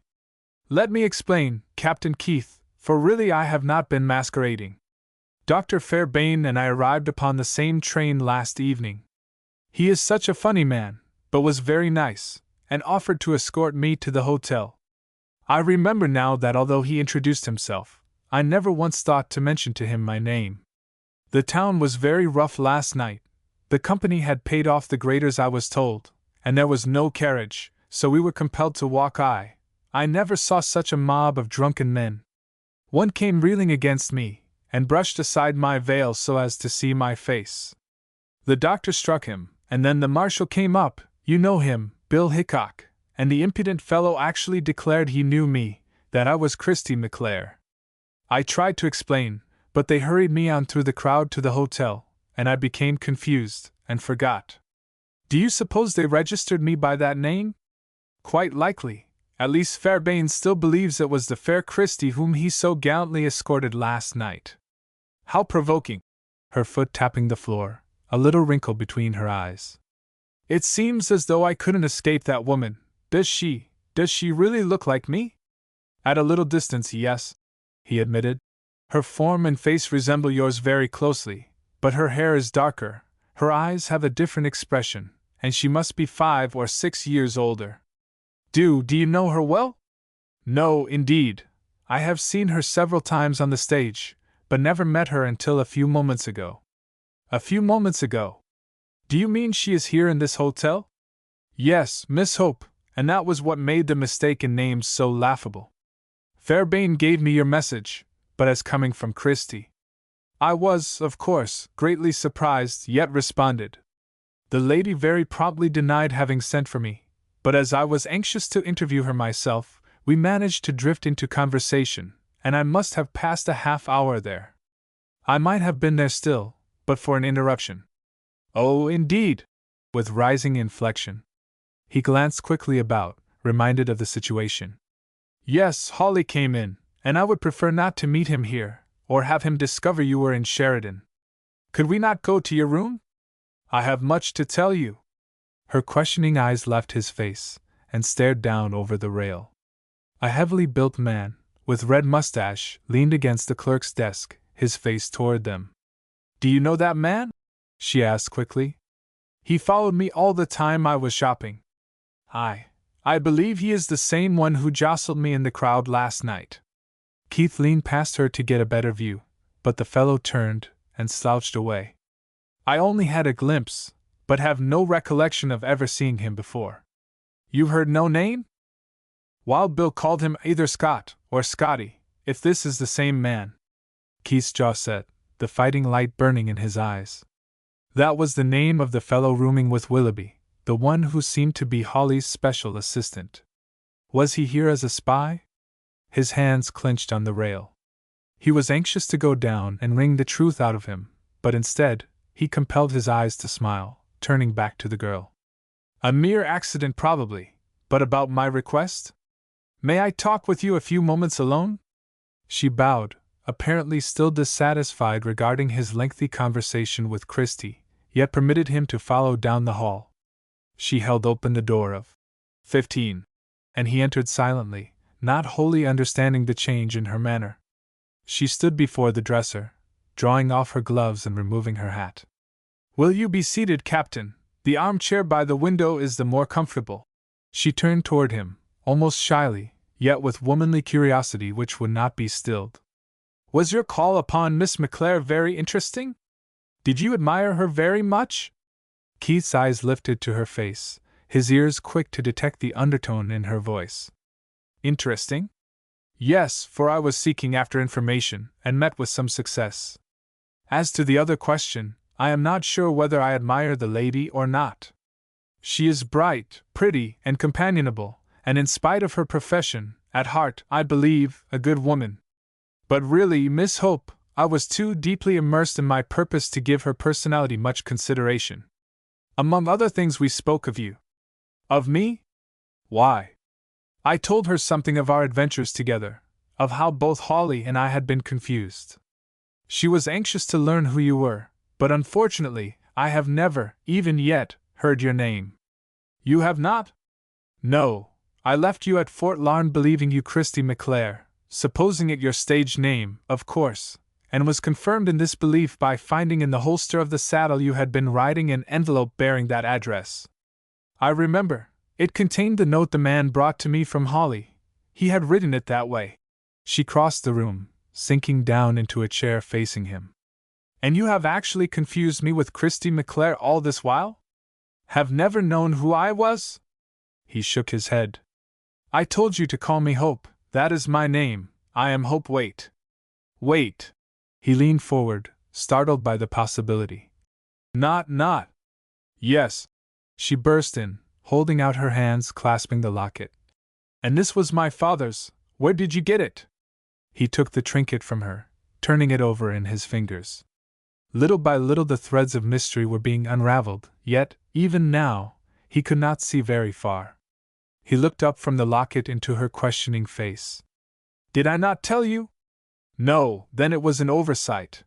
"Let me explain, Captain Keith, for really I have not been masquerading. Dr. Fairbairn and I arrived upon the same train last evening. He is such a funny man, but was very nice, and offered to escort me to the hotel. I remember now that although he introduced himself, I never once thought to mention to him my name. The town was very rough last night. The company had paid off the graders, I was told, and there was no carriage, so we were compelled to walk. I never saw such a mob of drunken men. One came reeling against me, and brushed aside my veil so as to see my face. The doctor struck him, and then the marshal came up, you know him, Bill Hickok, and the impudent fellow actually declared he knew me, that I was Christy McClare. I tried to explain, but they hurried me on through the crowd to the hotel, and I became confused, and forgot. Do you suppose they registered me by that name? Quite likely. At least Fairbairn still believes it was the fair Christy whom he so gallantly escorted last night. How provoking! Her foot tapping the floor, a little wrinkle between her eyes. It seems as though I couldn't escape that woman. Does she really look like me? At a little distance, yes, he admitted. Her form and face resemble yours very closely, but her hair is darker, her eyes have a different expression, and she must be 5 or 6 years older. Do you know her well? No, indeed. I have seen her several times on the stage, but never met her until a few moments ago. A few moments ago? Do you mean she is here in this hotel? Yes, Miss Hope, and that was what made the mistake in names so laughable. Fairbairn gave me your message, but as coming from Christy. I was, of course, greatly surprised, yet responded. The lady very promptly denied having sent for me, but as I was anxious to interview her myself, we managed to drift into conversation, and I must have passed a half-hour there. I might have been there still, but for an interruption. Oh, indeed! With rising inflection. He glanced quickly about, reminded of the situation. Yes, Hawley came in, and I would prefer not to meet him here, or have him discover you were in Sheridan. Could we not go to your room? I have much to tell you. Her questioning eyes left his face, and stared down over the rail. A heavily built man, with red mustache, leaned against the clerk's desk, his face toward them. Do you know that man? She asked quickly. He followed me all the time I was shopping. I believe he is the same one who jostled me in the crowd last night. Keith leaned past her to get a better view, but the fellow turned and slouched away. I only had a glimpse, but have no recollection of ever seeing him before. You heard no name? Wild Bill called him either Scott or Scotty, if this is the same man. Keith's jaw set, the fighting light burning in his eyes. That was the name of the fellow rooming with Willoughby, the one who seemed to be Hawley's special assistant. Was he here as a spy? His hands clenched on the rail. He was anxious to go down and wring the truth out of him, but instead, he compelled his eyes to smile, turning back to the girl. A mere accident probably, but about my request? May I talk with you a few moments alone? She bowed, apparently still dissatisfied regarding his lengthy conversation with Christy, yet permitted him to follow down the hall. She held open the door of 15. and he entered silently, not wholly understanding the change in her manner. She stood before the dresser, drawing off her gloves and removing her hat. "Will you be seated, Captain? The armchair by the window is the more comfortable." She turned toward him, almost shyly, yet with womanly curiosity which would not be stilled. "Was your call upon Miss McClare very interesting? Did you admire her very much?" Keith's eyes lifted to her face, his ears quick to detect the undertone in her voice. "Interesting?" "Yes, for I was seeking after information, and met with some success. As to the other question, I am not sure whether I admire the lady or not. She is bright, pretty, and companionable, and in spite of her profession, at heart, I believe, a good woman. But really, Miss Hope, I was too deeply immersed in my purpose to give her personality much consideration. Among other things we spoke of you." "Of me? Why?" "I told her something of our adventures together, of how both Hawley and I had been confused. She was anxious to learn who you were, but unfortunately, I have never, even yet, heard your name." "You have not?" "No. I left you at Fort Larn believing you Christy McClare, supposing it your stage name, of course, and was confirmed in this belief by finding in the holster of the saddle you had been riding an envelope bearing that address. I remember. It contained the note the man brought to me from Hawley. He had written it that way." She crossed the room, sinking down into a chair facing him. "And you have actually confused me with Christy McClare all this while? Have never known who I was?" He shook his head. "I told you to call me Hope. That is my name. I am Hope. Wait. Wait." He leaned forward, startled by the possibility. Not. "Yes," she burst in, holding out her hands clasping the locket. "And this was my father's. Where did you get it?" He took the trinket from her, turning it over in his fingers. Little by little the threads of mystery were being unraveled, yet, even now, he could not see very far. He looked up from the locket into her questioning face. "Did I not tell you?" "No, then it was an oversight.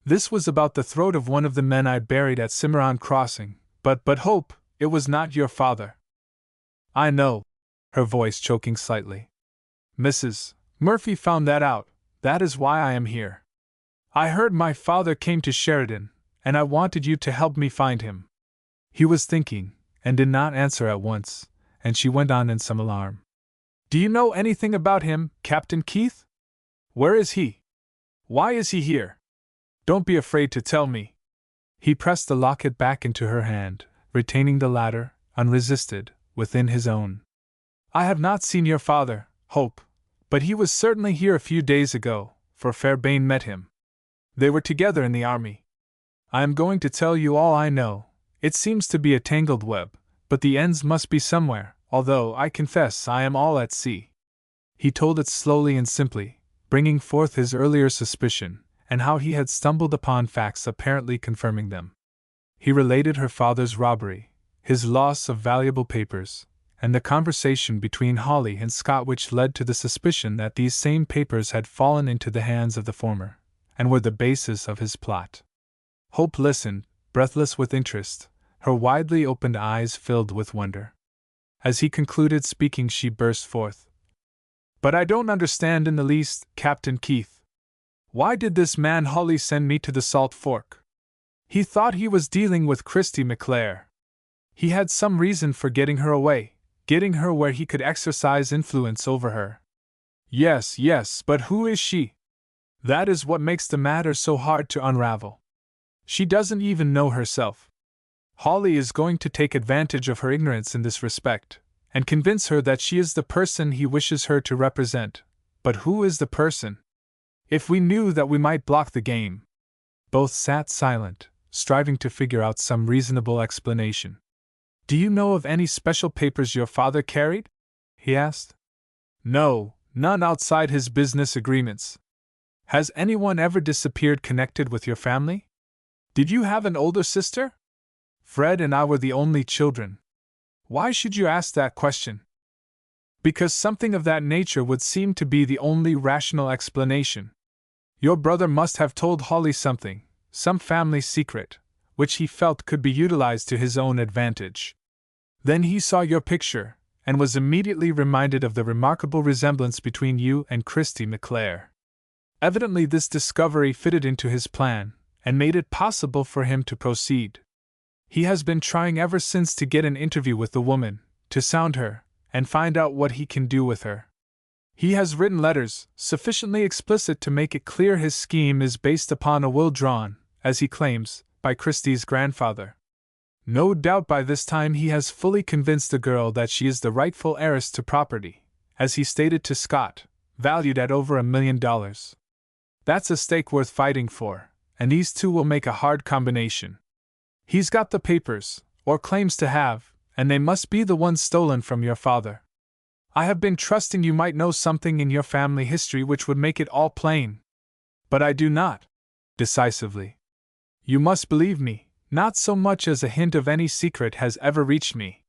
This was about the throat of one of the men I buried at Cimarron Crossing, but Hope, it was not your father." "I know," her voice choking slightly. "Mrs. Murphy found that out. That is why I am here. I heard my father came to Sheridan, and I wanted you to help me find him." He was thinking, and did not answer at once, and she went on in some alarm. "Do you know anything about him, Captain Keith? Where is he? Why is he here? Don't be afraid to tell me." He pressed the locket back into her hand, retaining the latter, unresisted, within his own. "I have not seen your father, Hope, but he was certainly here a few days ago, for Fairbairn met him. They were together in the army. I am going to tell you all I know. It seems to be a tangled web, but the ends must be somewhere, although I confess I am all at sea." He told it slowly and simply, bringing forth his earlier suspicion, and how he had stumbled upon facts apparently confirming them. He related her father's robbery, his loss of valuable papers, and the conversation between Hawley and Scott which led to the suspicion that these same papers had fallen into the hands of the former, and were the basis of his plot. Hope listened, breathless with interest, her widely opened eyes filled with wonder. As he concluded speaking, she burst forth. "But I don't understand in the least, Captain Keith. Why did this man Hawley send me to the Salt Fork? He thought he was dealing with Christy McClare. He had some reason for getting her away, getting her where he could exercise influence over her." Yes, but who is she? That is what makes the matter so hard to unravel. She doesn't even know herself. Hawley is going to take advantage of her ignorance in this respect, and convince her that she is the person he wishes her to represent. But who is the person? If we knew that, we might block the game." Both sat silent, striving to figure out some reasonable explanation. "Do you know of any special papers your father carried?" he asked. "No, none outside his business agreements." "Has anyone ever disappeared connected with your family? Did you have an older sister?" "Fred and I were the only children." "Why should you ask that question?" "Because something of that nature would seem to be the only rational explanation. Your brother must have told Hawley something, some family secret, which he felt could be utilized to his own advantage. Then he saw your picture, and was immediately reminded of the remarkable resemblance between you and Christy McClare. Evidently, this discovery fitted into his plan, and made it possible for him to proceed. He has been trying ever since to get an interview with the woman, to sound her, and find out what he can do with her. He has written letters, sufficiently explicit to make it clear his scheme is based upon a will drawn, as he claims, by Christie's grandfather. No doubt by this time he has fully convinced the girl that she is the rightful heiress to property, as he stated to Scott, valued at over $1 million. That's a stake worth fighting for, and these two will make a hard combination. He's got the papers, or claims to have, and they must be the ones stolen from your father. I have been trusting you might know something in your family history which would make it all plain. But I do not. Decisively. You must believe me, not so much as a hint of any secret has ever reached me.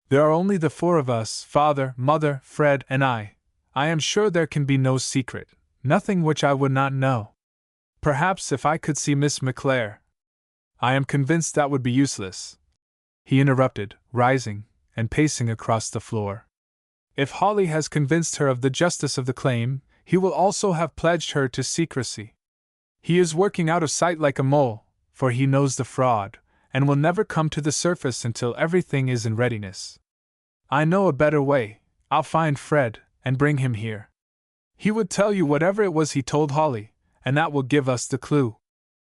There are only the four of us, father, mother, Fred, and I. I am sure there can be no secret, nothing which I would not know. Perhaps if I could see Miss McClare. I am convinced that would be useless. He interrupted, rising, and pacing across the floor. If Hawley has convinced her of the justice of the claim, he will also have pledged her to secrecy. He is working out of sight like a mole, for he knows the fraud, and will never come to the surface until everything is in readiness. I know a better way. I'll find Fred, and bring him here. He would tell you whatever it was he told Hawley, and that will give us the clue.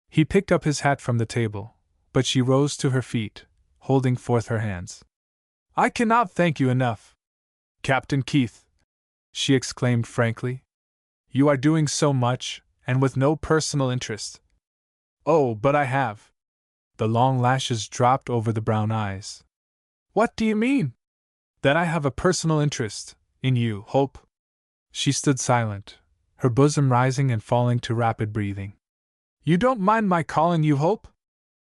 He picked up his hat from the table, but she rose to her feet, holding forth her hands. I cannot thank you enough, Captain Keith, she exclaimed frankly. You are doing so much, and with no personal interest. Oh, but I have. The long lashes dropped over the brown eyes. What do you mean? That I have a personal interest in you, Hope. She stood silent, her bosom rising and falling to rapid breathing. You don't mind my calling you Hope?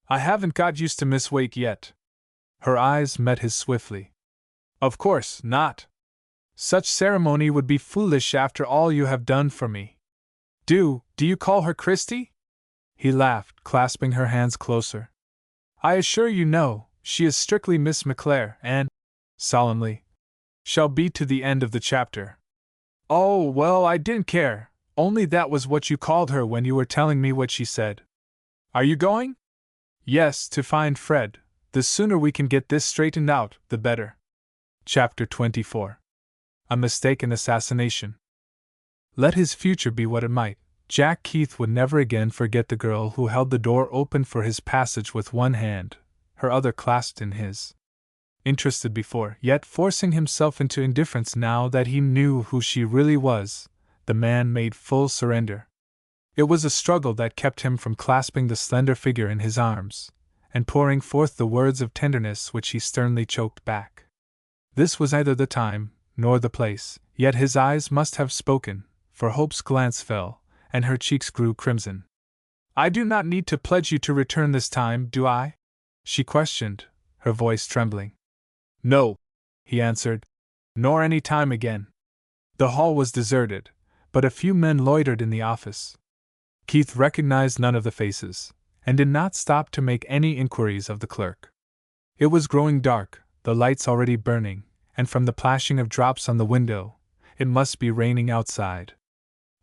I haven't got used to Miss Wake yet. Her eyes met his swiftly. Of course not. Such ceremony would be foolish after all you have done for me. Do you call her Christy? He laughed, clasping her hands closer. I assure you no, she is strictly Miss McClare, and, solemnly, shall be to the end of the chapter. Oh, well, I didn't care, only that was what you called her when you were telling me what she said. Are you going? Yes, to find Fred. The sooner we can get this straightened out, the better. Chapter 24. A mistaken assassination. Let his future be what it might, Jack Keith would never again forget the girl who held the door open for his passage with one hand, her other clasped in his. Interested before, yet forcing himself into indifference now that he knew who she really was, the man made full surrender. It was a struggle that kept him from clasping the slender figure in his arms, and pouring forth the words of tenderness which he sternly choked back. This was neither the time, nor the place, yet his eyes must have spoken, for Hope's glance fell, and her cheeks grew crimson. I do not need to pledge you to return this time, do I? She questioned, her voice trembling. No, he answered, nor any time again. The hall was deserted, but a few men loitered in the office. Keith recognized none of the faces, and did not stop to make any inquiries of the clerk. It was growing dark, the lights already burning, and from the plashing of drops on the window, it must be raining outside.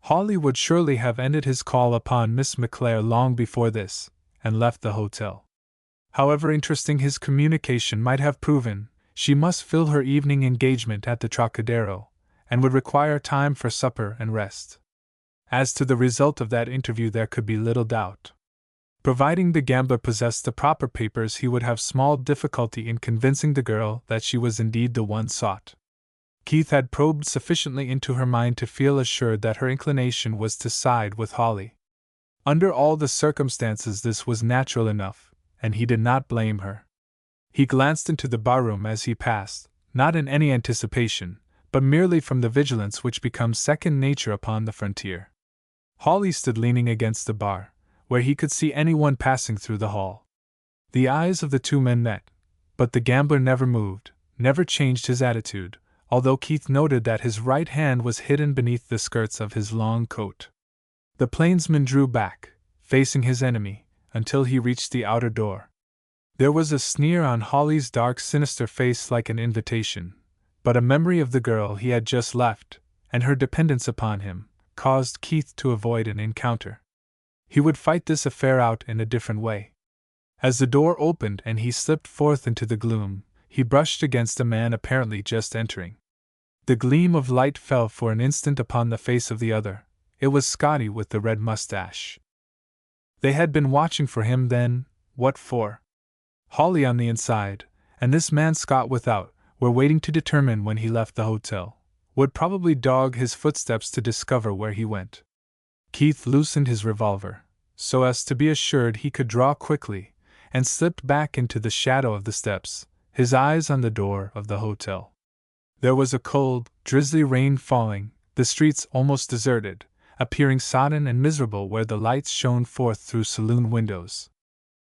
Hawley would surely have ended his call upon Miss McClare long before this, and left the hotel. However interesting his communication might have proven, she must fill her evening engagement at the Trocadero, and would require time for supper and rest. As to the result of that interview there could be little doubt. Providing the gambler possessed the proper papers, he would have small difficulty in convincing the girl that she was indeed the one sought. Keith had probed sufficiently into her mind to feel assured that her inclination was to side with Hawley. Under all the circumstances this was natural enough, and he did not blame her. He glanced into the barroom as he passed, not in any anticipation, but merely from the vigilance which becomes second nature upon the frontier. Hawley stood leaning against the bar, where he could see anyone passing through the hall. The eyes of the two men met, but the gambler never moved, never changed his attitude, although Keith noted that his right hand was hidden beneath the skirts of his long coat. The plainsman drew back, facing his enemy, until he reached the outer door. There was a sneer on Hawley's dark, sinister face like an invitation, but a memory of the girl he had just left, and her dependence upon him, caused Keith to avoid an encounter. He would fight this affair out in a different way. As the door opened and he slipped forth into the gloom, he brushed against a man apparently just entering. The gleam of light fell for an instant upon the face of the other. It was Scotty with the red mustache. They had been watching for him then, what for? Holly on the inside, and this man Scott without, were waiting to determine when he left the hotel, would probably dog his footsteps to discover where he went. Keith loosened his revolver, so as to be assured he could draw quickly, and slipped back into the shadow of the steps, his eyes on the door of the hotel. There was a cold, drizzly rain falling, the streets almost deserted, appearing sodden and miserable where the lights shone forth through saloon windows.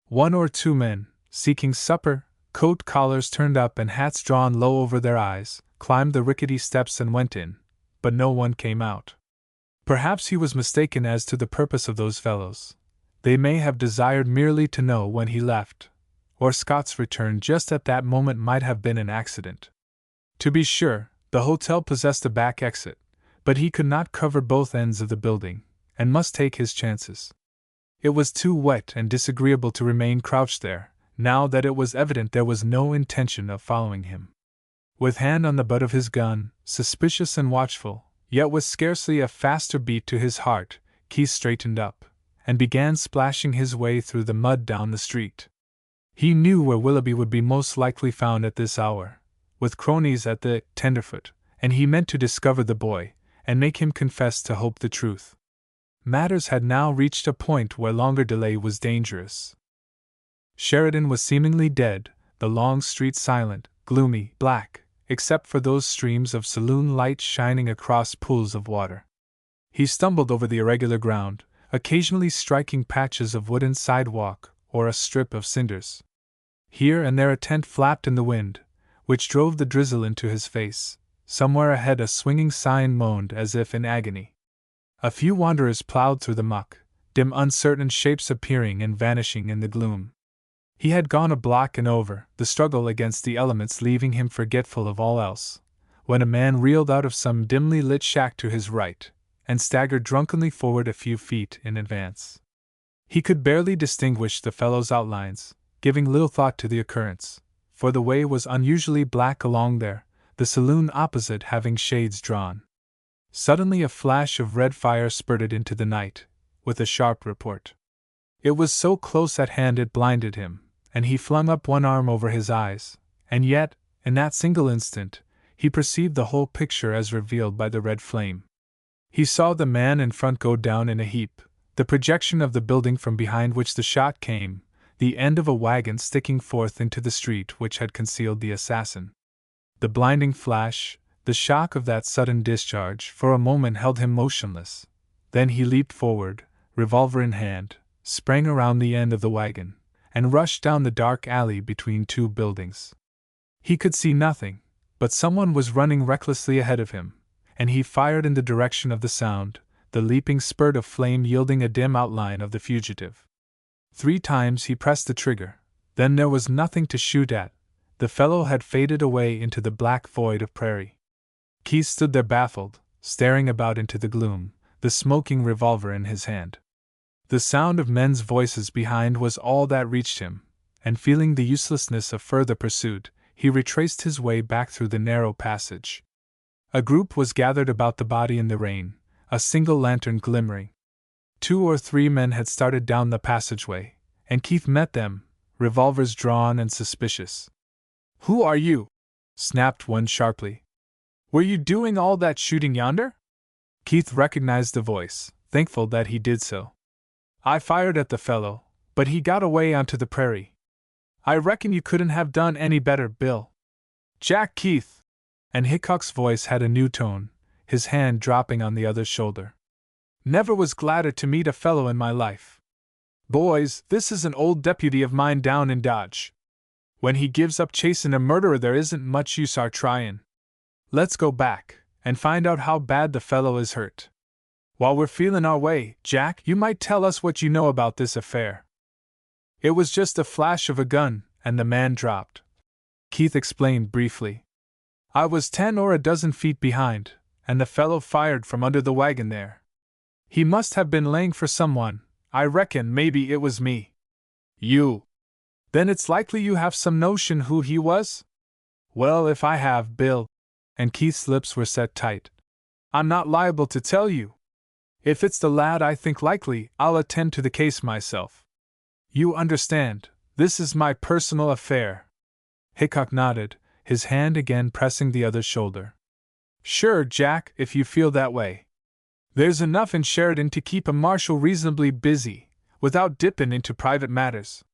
One or two men, seeking supper, coat collars turned up and hats drawn low over their eyes, climbed the rickety steps and went in, but no one came out. Perhaps he was mistaken as to the purpose of those fellows. They may have desired merely to know when he left, or Scott's return just at that moment might have been an accident. To be sure, the hotel possessed a back exit, but he could not cover both ends of the building, and must take his chances. It was too wet and disagreeable to remain crouched there, now that it was evident there was no intention of following him. With hand on the butt of his gun, suspicious and watchful, yet with scarcely a faster beat to his heart, Keith straightened up, and began splashing his way through the mud down the street. He knew where Willoughby would be most likely found at this hour, with cronies at the tenderfoot, and he meant to discover the boy, and make him confess to Hope the truth. Matters had now reached a point where longer delay was dangerous. Sheridan was seemingly dead, the long street silent, gloomy, black, except for those streams of saloon light shining across pools of water. He stumbled over the irregular ground, occasionally striking patches of wooden sidewalk or a strip of cinders. Here and there a tent flapped in the wind, which drove the drizzle into his face. Somewhere ahead a swinging sign moaned as if in agony. A few wanderers plowed through the muck, dim uncertain shapes appearing and vanishing in the gloom. He had gone a block and over, the struggle against the elements leaving him forgetful of all else, when a man reeled out of some dimly lit shack to his right, and staggered drunkenly forward a few feet in advance. He could barely distinguish the fellow's outlines, giving little thought to the occurrence, for the way was unusually black along there, the saloon opposite having shades drawn. Suddenly a flash of red fire spurted into the night, with a sharp report. It was so close at hand it blinded him, and he flung up one arm over his eyes, and yet, in that single instant, he perceived the whole picture as revealed by the red flame. He saw the man in front go down in a heap, the projection of the building from behind which the shot came, the end of a wagon sticking forth into the street which had concealed the assassin. The blinding flash, the shock of that sudden discharge, for a moment held him motionless. Then he leaped forward, revolver in hand, sprang around the end of the wagon, and rushed down the dark alley between two buildings. He could see nothing, but someone was running recklessly ahead of him, and he fired in the direction of the sound, the leaping spurt of flame yielding a dim outline of the fugitive. 3 times he pressed the trigger, then there was nothing to shoot at. The fellow had faded away into the black void of prairie. Keith stood there baffled, staring about into the gloom, the smoking revolver in his hand. The sound of men's voices behind was all that reached him, and feeling the uselessness of further pursuit, he retraced his way back through the narrow passage. A group was gathered about the body in the rain, a single lantern glimmering. 2 or 3 men had started down the passageway, and Keith met them, revolvers drawn and suspicious. "Who are you?" snapped one sharply. "Were you doing all that shooting yonder?" Keith recognized the voice, thankful that he did so. "I fired at the fellow, but he got away onto the prairie." "I reckon you couldn't have done any better, Bill." "Jack Keith!" And Hickok's voice had a new tone, his hand dropping on the other's shoulder. "Never was gladder to meet a fellow in my life. Boys, this is an old deputy of mine down in Dodge. When he gives up chasing a murderer there isn't much use our trying. Let's go back, and find out how bad the fellow is hurt. While we're feeling our way, Jack, you might tell us what you know about this affair." "It was just a flash of a gun, and the man dropped," Keith explained briefly. I was 10 or a dozen feet behind, and the fellow fired from under the wagon there. He must have been laying for someone. I reckon maybe it was me. You? Then it's likely you have some notion who he was? Well, if I have, Bill, and Keith's lips were set tight, I'm not liable to tell you. If it's the lad I think likely, I'll attend to the case myself. You understand, this is my personal affair. Hickok nodded, his hand again pressing the other's shoulder. Sure, Jack, if you feel that way. There's enough in Sheridan to keep a marshal reasonably busy, without dipping into private matters.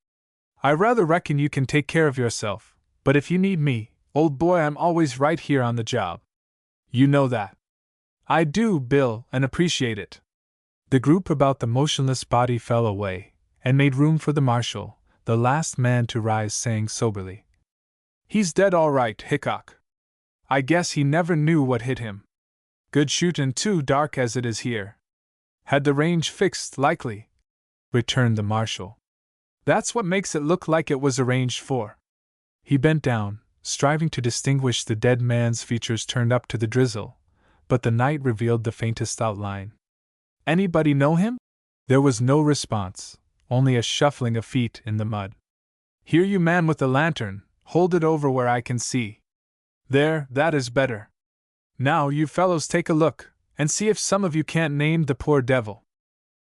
I rather reckon you can take care of yourself, but if you need me, old boy, I'm always right here on the job. You know that. I do, Bill, and appreciate it. The group about the motionless body fell away, and made room for the marshal, the last man to rise, saying soberly, He's dead all right, Hickok. I guess he never knew what hit him. Good shootin' too, dark as it is here. Had the range fixed, likely, returned the marshal. That's what makes it look like it was arranged for. He bent down, striving to distinguish the dead man's features turned up to the drizzle, but the night revealed the faintest outline. Anybody know him? There was no response, only a shuffling of feet in the mud. Here, you man with the lantern, hold it over where I can see. There, that is better. Now, you fellows take a look, and see if some of you can't name the poor devil.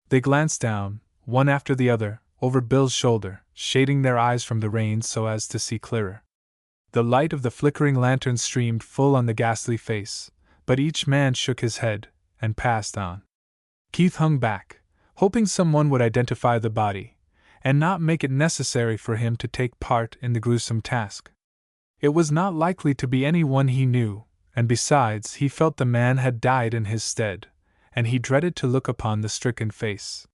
They glanced down, one after the other, over Bill's shoulder, shading their eyes from the rain so as to see clearer. The light of the flickering lantern streamed full on the ghastly face, but each man shook his head, and passed on. Keith hung back, hoping someone would identify the body, and not make it necessary for him to take part in the gruesome task. It was not likely to be anyone he knew, and besides, he felt the man had died in his stead, and he dreaded to look upon the stricken face.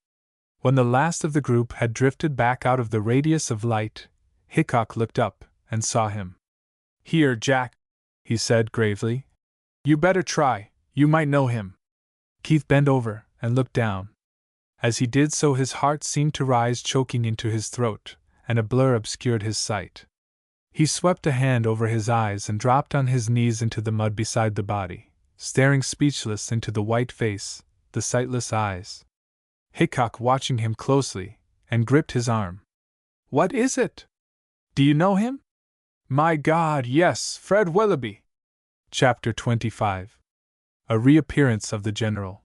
When the last of the group had drifted back out of the radius of light, Hickok looked up and saw him. Here, Jack, he said gravely. You better try, you might know him. Keith bent over and looked down. As he did so, his heart seemed to rise choking into his throat, and a blur obscured his sight. He swept a hand over his eyes and dropped on his knees into the mud beside the body, staring speechless into the white face, the sightless eyes. Hickok watching him closely, and gripped his arm. What is it? Do you know him? My God, yes, Fred Willoughby. Chapter 25. A reappearance of the General.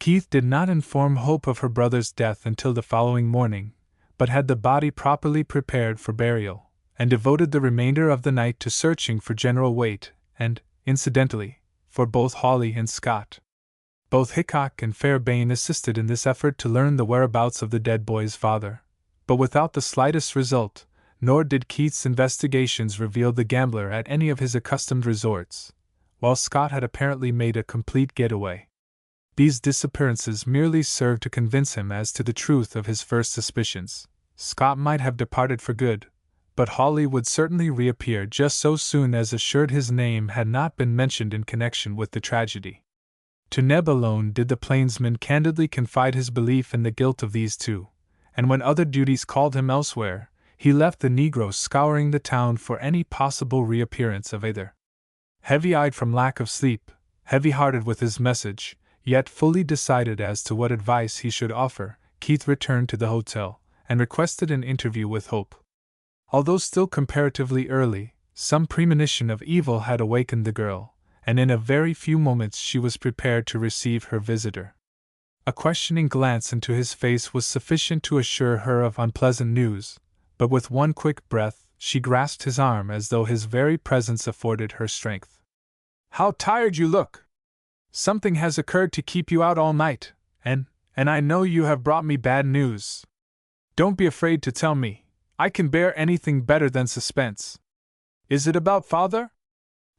Keith did not inform Hope of her brother's death until the following morning, but had the body properly prepared for burial, and devoted the remainder of the night to searching for General Waite, and, incidentally, for both Hawley and Scott. Both Hickok and Fairbairn assisted in this effort to learn the whereabouts of the dead boy's father, but without the slightest result, nor did Keith's investigations reveal the gambler at any of his accustomed resorts, while Scott had apparently made a complete getaway. These disappearances merely served to convince him as to the truth of his first suspicions. Scott might have departed for good, but Hawley would certainly reappear just so soon as assured his name had not been mentioned in connection with the tragedy. To Neb alone did the plainsman candidly confide his belief in the guilt of these two, and when other duties called him elsewhere, he left the Negro scouring the town for any possible reappearance of either. Heavy-eyed from lack of sleep, heavy-hearted with his message, yet fully decided as to what advice he should offer, Keith returned to the hotel, and requested an interview with Hope. Although still comparatively early, some premonition of evil had awakened the girl, and in a very few moments she was prepared to receive her visitor. A questioning glance into his face was sufficient to assure her of unpleasant news, but with one quick breath she grasped his arm as though his very presence afforded her strength. How tired you look! Something has occurred to keep you out all night, and I know you have brought me bad news. Don't be afraid to tell me. I can bear anything better than suspense. Is it about father?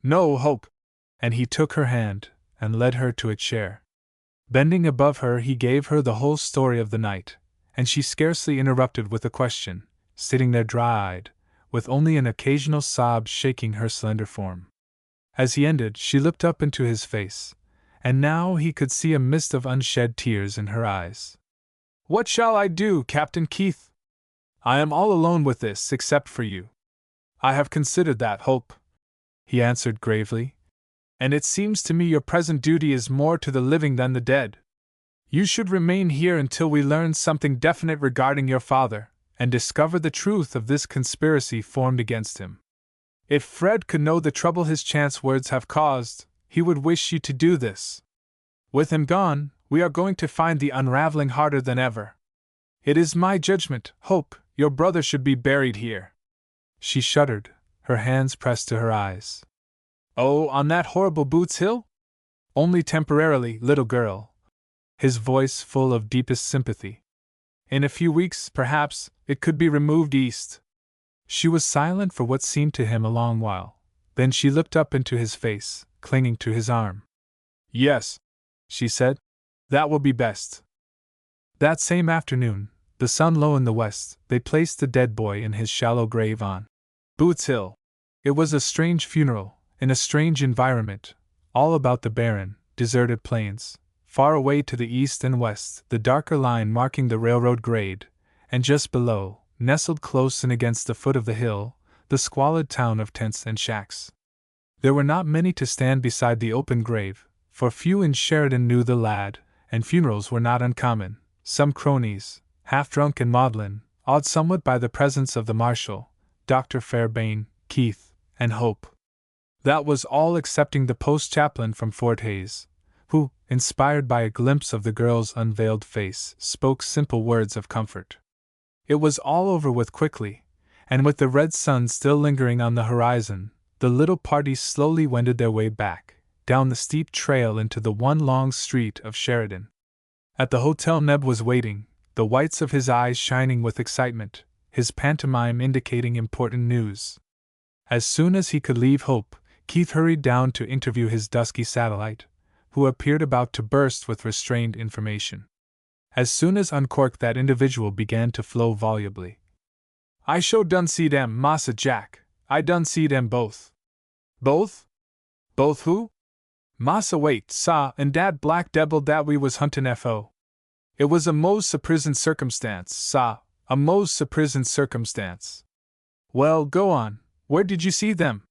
No, Hope. And he took her hand and led her to a chair. Bending above her, he gave her the whole story of the night, and she scarcely interrupted with a question, sitting there dry-eyed, with only an occasional sob shaking her slender form. As he ended, she looked up into his face, and now he could see a mist of unshed tears in her eyes. What shall I do, Captain Keith? I am all alone with this except for you. I have considered that, Hope. he answered gravely. And it seems to me your present duty is more to the living than the dead. You should remain here until we learn something definite regarding your father, and discover the truth of this conspiracy formed against him. If Fred could know the trouble his chance words have caused, he would wish you to do this. With him gone, we are going to find the unraveling harder than ever. It is my judgment, Hope, your brother should be buried here. She shuddered, her hands pressed to her eyes. Oh, on that horrible Boots Hill? Only temporarily, little girl. His voice full of deepest sympathy. In a few weeks, perhaps, it could be removed east. She was silent for what seemed to him a long while. Then she looked up into his face, clinging to his arm. Yes, she said. That will be best. That same afternoon, the sun low in the west, they placed the dead boy in his shallow grave on Boots Hill. It was a strange funeral, in a strange environment, all about the barren, deserted plains, far away to the east and west, the darker line marking the railroad grade, and just below, nestled close in against the foot of the hill, the squalid town of tents and shacks. There were not many to stand beside the open grave, for few in Sheridan knew the lad, and funerals were not uncommon. Some cronies, half-drunk and maudlin, awed somewhat by the presence of the marshal, Dr. Fairbairn, Keith, and Hope. That was all excepting the post-chaplain from Fort Hays, who, inspired by a glimpse of the girl's unveiled face, spoke simple words of comfort. It was all over with quickly, and with the red sun still lingering on the horizon, the little party slowly wended their way back, down the steep trail into the one long street of Sheridan. At the hotel Neb was waiting, the whites of his eyes shining with excitement, his pantomime indicating important news. As soon as he could leave Hope, Keith hurried down to interview his dusky satellite, who appeared about to burst with restrained information. As soon as uncorked, that individual began to flow volubly. I sho done see dem, Massa Jack. I done see dem both. Both? Both who? Massa Wait, sah, and dat black debbil dat we was huntin' fo. It was a most surprisin' circumstance, sah, a most surprisin' circumstance. Well, go on. Where did you see them?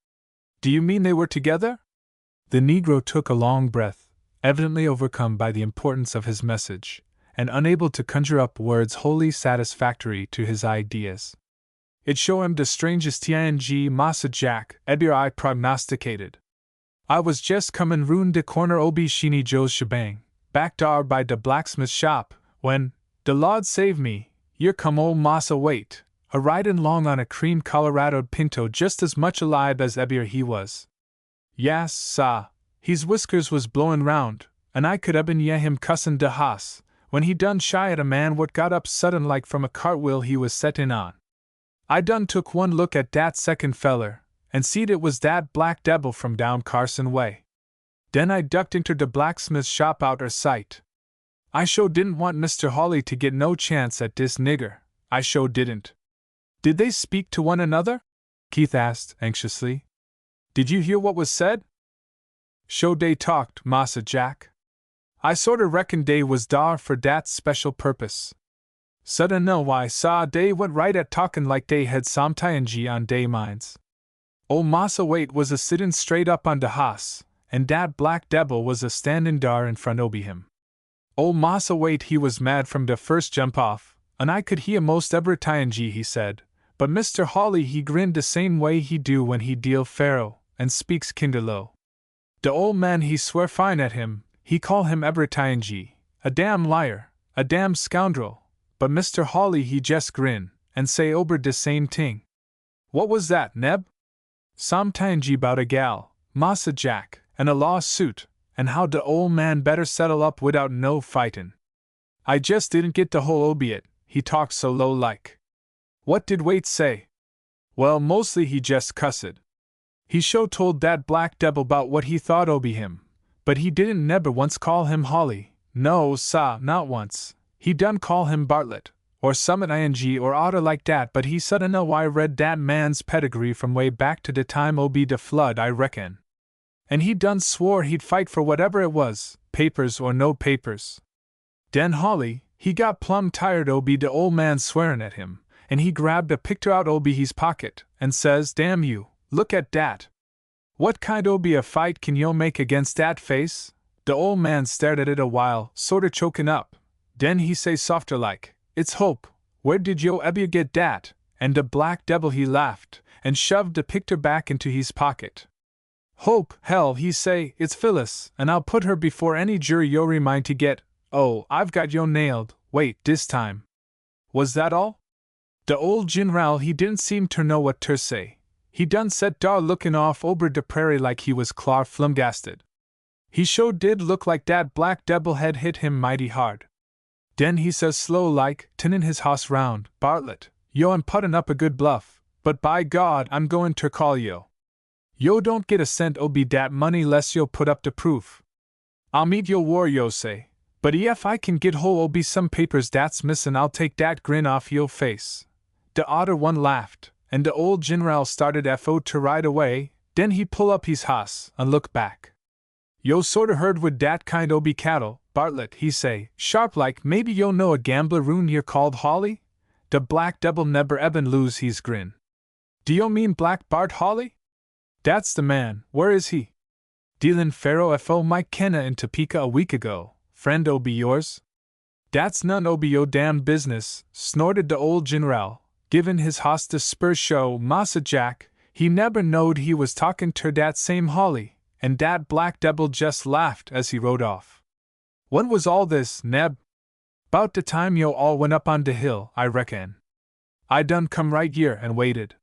Do you mean they were together? The Negro took a long breath, evidently overcome by the importance of his message, and unable to conjure up words wholly satisfactory to his ideas. It show him the strangest ting, Massa Jack, Edbier I prognosticated. I was just comin' round de corner Obi Sheeny Joe's shebang, back dar by de blacksmith shop, when, de Lord save me, here come ol' Massa Wait, a ridin' long on a cream Colorado'd pinto just as much alive as Edbier he was. Yas, sah, his whiskers was blowin' round, and I could eben yeah him cussin' de hoss, when he done shy at a man what got up sudden like from a cartwheel he was settin' on. I done took one look at dat second feller, and seed it was dat black debbil from down Carson way. Den I ducked inter de blacksmith's shop outer sight. I sho didn't want Mr. Hawley to get no chance at dis nigger, I sho didn't. Did they speak to one another? Keith asked anxiously. Did you hear what was said? Sho dey talked, Massa Jack. I sorter reckon dey was dar for dat special purpose. Sudden no why saw dey went right at talkin' like dey had something on dey minds. Ol' Massa Wait was a sittin' straight up on de hoss, and dat black debbil was a standin' dar in front obi him. Ol' Massa Wait he was mad from de first jump off, and I could hear most everything he said, but Mr. Hawley he grinned de same way he do when he deal faro, and speaks kinder low. De ol' man he swear fine at him, he call him everything, a damn liar, a damn scoundrel, but Mr. Hawley he jest grin, and say ober de same ting. What was that, Neb? Something bout a gal, Massa Jack, and a lawsuit, and how de ol' man better settle up without no fightin'. I jest didn't get de whole obiet, he talked so low like. What did Wait say? Well, mostly he jest cussed. He sho told dat black debbil bout what he thought obi him, but he didn't nebber once call him Hawley, no, sah, not once. He done call him Bartlett, or summat ing or oughter like dat, but he sudden know I read dat man's pedigree from way back to de time obi de flood I reckon. And he done swore he'd fight for whatever it was, papers or no papers. Den Hawley, he got plumb tired obi de ol' man swearin' at him, and he grabbed a picture out obi his pocket, and says, damn you, look at dat. What kind o' be a fight can yo' make against dat face? De ol' man stared at it a while, sorter chokin' up. Den he say softer like, It's hope. Where did yo' ebber get dat? And de black devil he laughed, and shoved de picter back into his pocket. Hope, hell, he say, it's Phyllis, and I'll put her before any jury yo' remind to get. Oh, I've got yo' nailed, wait, dis time. Was that all? De old Ginral he didn't seem ter know what ter say. He done set dar lookin' off ober de prairie like he was clar flumgasted. He sho did look like dat black devil had hit him mighty hard. Den he says slow like, tinnin' his hoss round, Bartlett, yo' am puttin' up a good bluff, but by God I'm goin' ter call yo'. Yo' don't get a cent o' be dat money less yo' put up de proof. I'll meet yo' war yo' say, but ef I can get hol' o' be some papers dat's missin' I'll take dat grin off yo' face. De odder one laughed, and de old Ginral started fo to ride away, den he pull up his hoss, and look back. Yo' sorter heard wid dat kind o' be cattle, Bartlett, he say, sharp like, maybe yo' know a gambler roun' here called Hawley? De black devil nebber eben lose his grin. Do yo' mean Black Bart Hawley? Dat's the man, where is he? Dealin' faro fo Mike Kenna in Topeka a week ago, friend o' be yours? Dat's none o' be yo' damn business, snorted de old Ginral, givin' his hoss de spur show. Massa Jack, he nebber knowed he was talkin' ter dat same Hawley, and dat black devil jest laughed as he rode off. When was all this, Neb? 'Bout de time yo' all went up on de hill, I reckon. I done come right here and waited.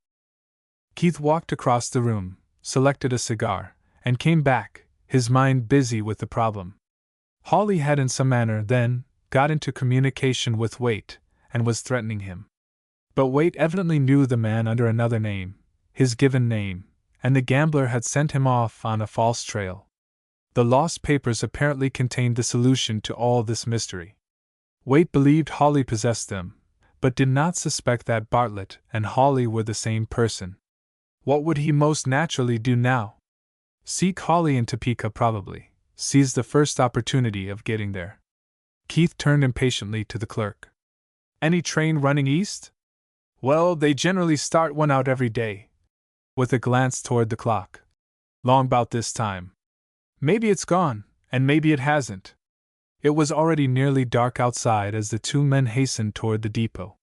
Keith walked across the room, selected a cigar, and came back, his mind busy with the problem. Hawley had in some manner, then, got into communication with Waite, and was threatening him. But Waite evidently knew the man under another name, his given name, and the gambler had sent him off on a false trail. The lost papers apparently contained the solution to all this mystery. Waite believed Hawley possessed them, but did not suspect that Bartlett and Hawley were the same person. What would he most naturally do now? Seek Hawley in Topeka, probably, seize the first opportunity of getting there. Keith turned impatiently to the clerk. Any train running east? Well, they generally start one out every day. With a glance toward the clock. Long 'bout this time. Maybe it's gone, and maybe it hasn't. It was already nearly dark outside as the two men hastened toward the depot.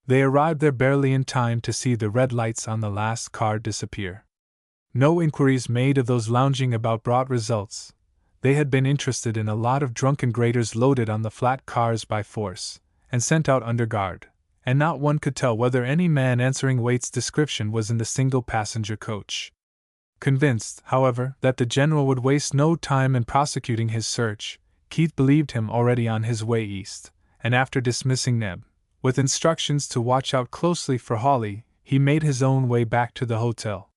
They arrived there barely in time to see the red lights on the last car disappear. No inquiries made of those lounging about brought results. They had been interested in a lot of drunken graders loaded on the flat cars by force, and sent out under guard, and not one could tell whether any man answering Waite's description was in the single-passenger coach. Convinced, however, that the general would waste no time in prosecuting his search, Keith believed him already on his way east, and after dismissing Neb, with instructions to watch out closely for Hawley, he made his own way back to the hotel.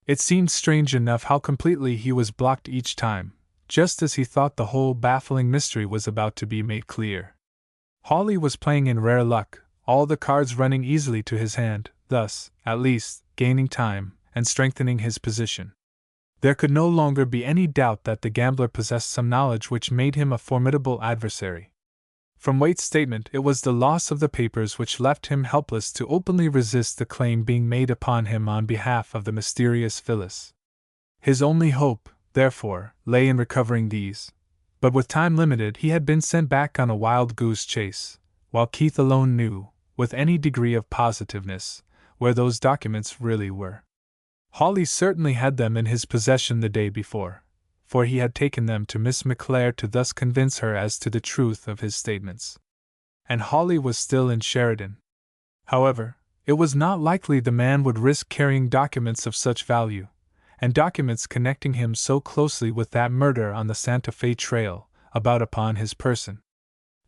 It seemed strange enough how completely he was blocked each time, just as he thought the whole baffling mystery was about to be made clear. Hawley was playing in rare luck, all the cards running easily to his hand, thus, at least, gaining time and strengthening his position. There could no longer be any doubt that the gambler possessed some knowledge which made him a formidable adversary. From Waite's statement, it was the loss of the papers which left him helpless to openly resist the claim being made upon him on behalf of the mysterious Phyllis. His only hope, therefore, lay in recovering these, but with time limited he had been sent back on a wild goose chase, while Keith alone knew, with any degree of positiveness, where those documents really were. Hawley certainly had them in his possession the day before, for he had taken them to Miss McClare to thus convince her as to the truth of his statements. And Hawley was still in Sheridan. However, it was not likely the man would risk carrying documents of such value, and documents connecting him so closely with that murder on the Santa Fe trail, about upon his person.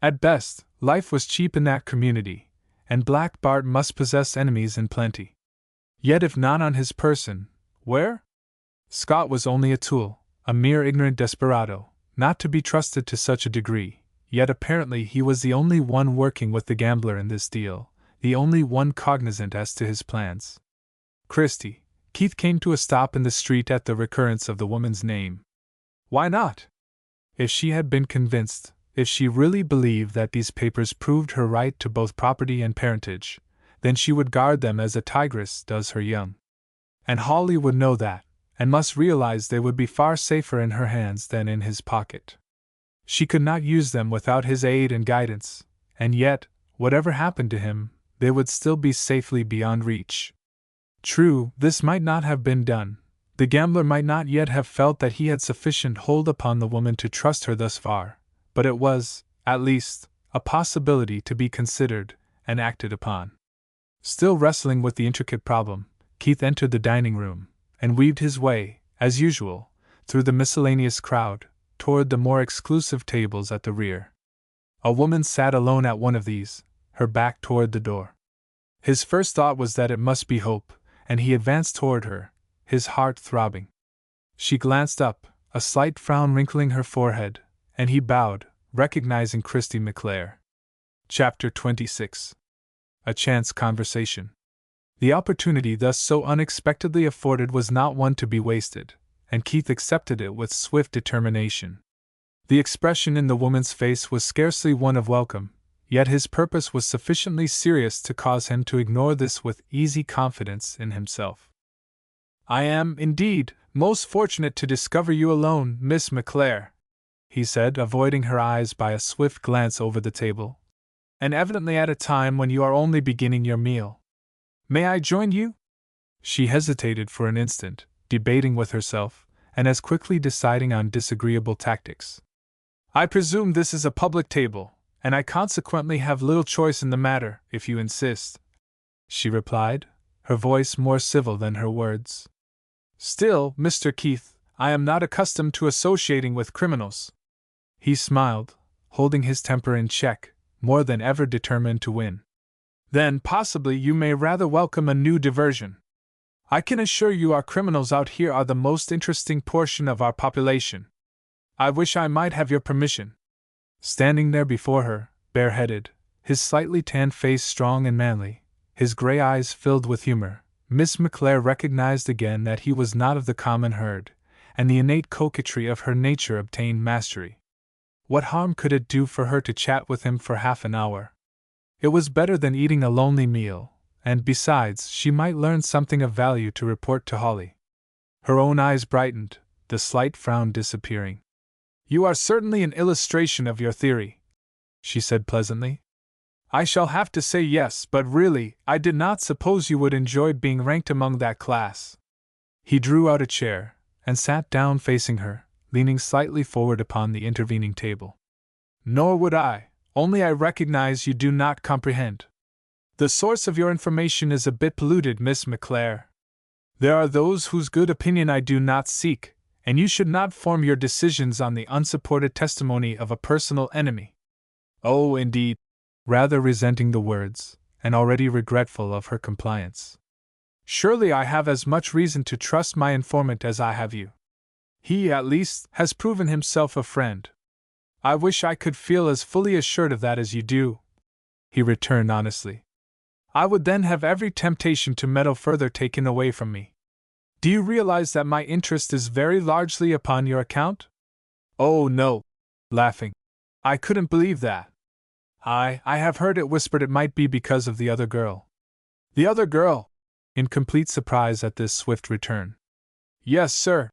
At best, life was cheap in that community, and Black Bart must possess enemies in plenty. Yet if not on his person, where? Scott was only a tool, a mere ignorant desperado, not to be trusted to such a degree, yet apparently he was the only one working with the gambler in this deal, the only one cognizant as to his plans. Christie, Keith came to a stop in the street at the recurrence of the woman's name. Why not? If she had been convinced, if she really believed that these papers proved her right to both property and parentage, then she would guard them as a tigress does her young. And Hawley would know that, and must realize they would be far safer in her hands than in his pocket. She could not use them without his aid and guidance, and yet, whatever happened to him, they would still be safely beyond reach. True, this might not have been done. The gambler might not yet have felt that he had sufficient hold upon the woman to trust her thus far, but it was, at least, a possibility to be considered and acted upon. Still wrestling with the intricate problem, Keith entered the dining room and weaved his way, as usual, through the miscellaneous crowd, toward the more exclusive tables at the rear. A woman sat alone at one of these, her back toward the door. His first thought was that it must be Hope, and he advanced toward her, his heart throbbing. She glanced up, a slight frown wrinkling her forehead, and he bowed, recognizing Christy McClare. Chapter 26. A Chance Conversation. The opportunity thus so unexpectedly afforded was not one to be wasted, and Keith accepted it with swift determination. The expression in the woman's face was scarcely one of welcome, yet his purpose was sufficiently serious to cause him to ignore this with easy confidence in himself. "I am, indeed, most fortunate to discover you alone, Miss McClare," he said, avoiding her eyes by a swift glance over the table. "And evidently at a time when you are only beginning your meal. May I join you?" She hesitated for an instant, debating with herself, and as quickly deciding on disagreeable tactics. "I presume this is a public table, and I consequently have little choice in the matter, if you insist," she replied, her voice more civil than her words. "Still, Mr. Keith, I am not accustomed to associating with criminals." He smiled, holding his temper in check, more than ever determined to win. "Then possibly you may rather welcome a new diversion. I can assure you our criminals out here are the most interesting portion of our population. I wish I might have your permission." Standing there before her, bareheaded, his slightly tanned face strong and manly, his gray eyes filled with humor, Miss McClare recognized again that he was not of the common herd, and the innate coquetry of her nature obtained mastery. What harm could it do for her to chat with him for half an hour? It was better than eating a lonely meal, and besides, she might learn something of value to report to Holly. Her own eyes brightened, the slight frown disappearing. "You are certainly an illustration of your theory," she said pleasantly. "I shall have to say yes, but really, I did not suppose you would enjoy being ranked among that class." He drew out a chair, and sat down facing her, leaning slightly forward upon the intervening table. "Nor would I, only I recognize you do not comprehend. The source of your information is a bit polluted, Miss McClare. There are those whose good opinion I do not seek, and you should not form your decisions on the unsupported testimony of a personal enemy." "Oh, indeed," rather resenting the words, and already regretful of her compliance. "Surely I have as much reason to trust my informant as I have you. He, at least, has proven himself a friend." "I wish I could feel as fully assured of that as you do," he returned honestly. "I would then have every temptation to meddle further taken away from me. Do you realize that my interest is very largely upon your account?" "Oh, no," laughing. "I couldn't believe that. I have heard it whispered it might be because of the other girl." "The other girl?" in complete surprise at this swift return. "Yes, sir,"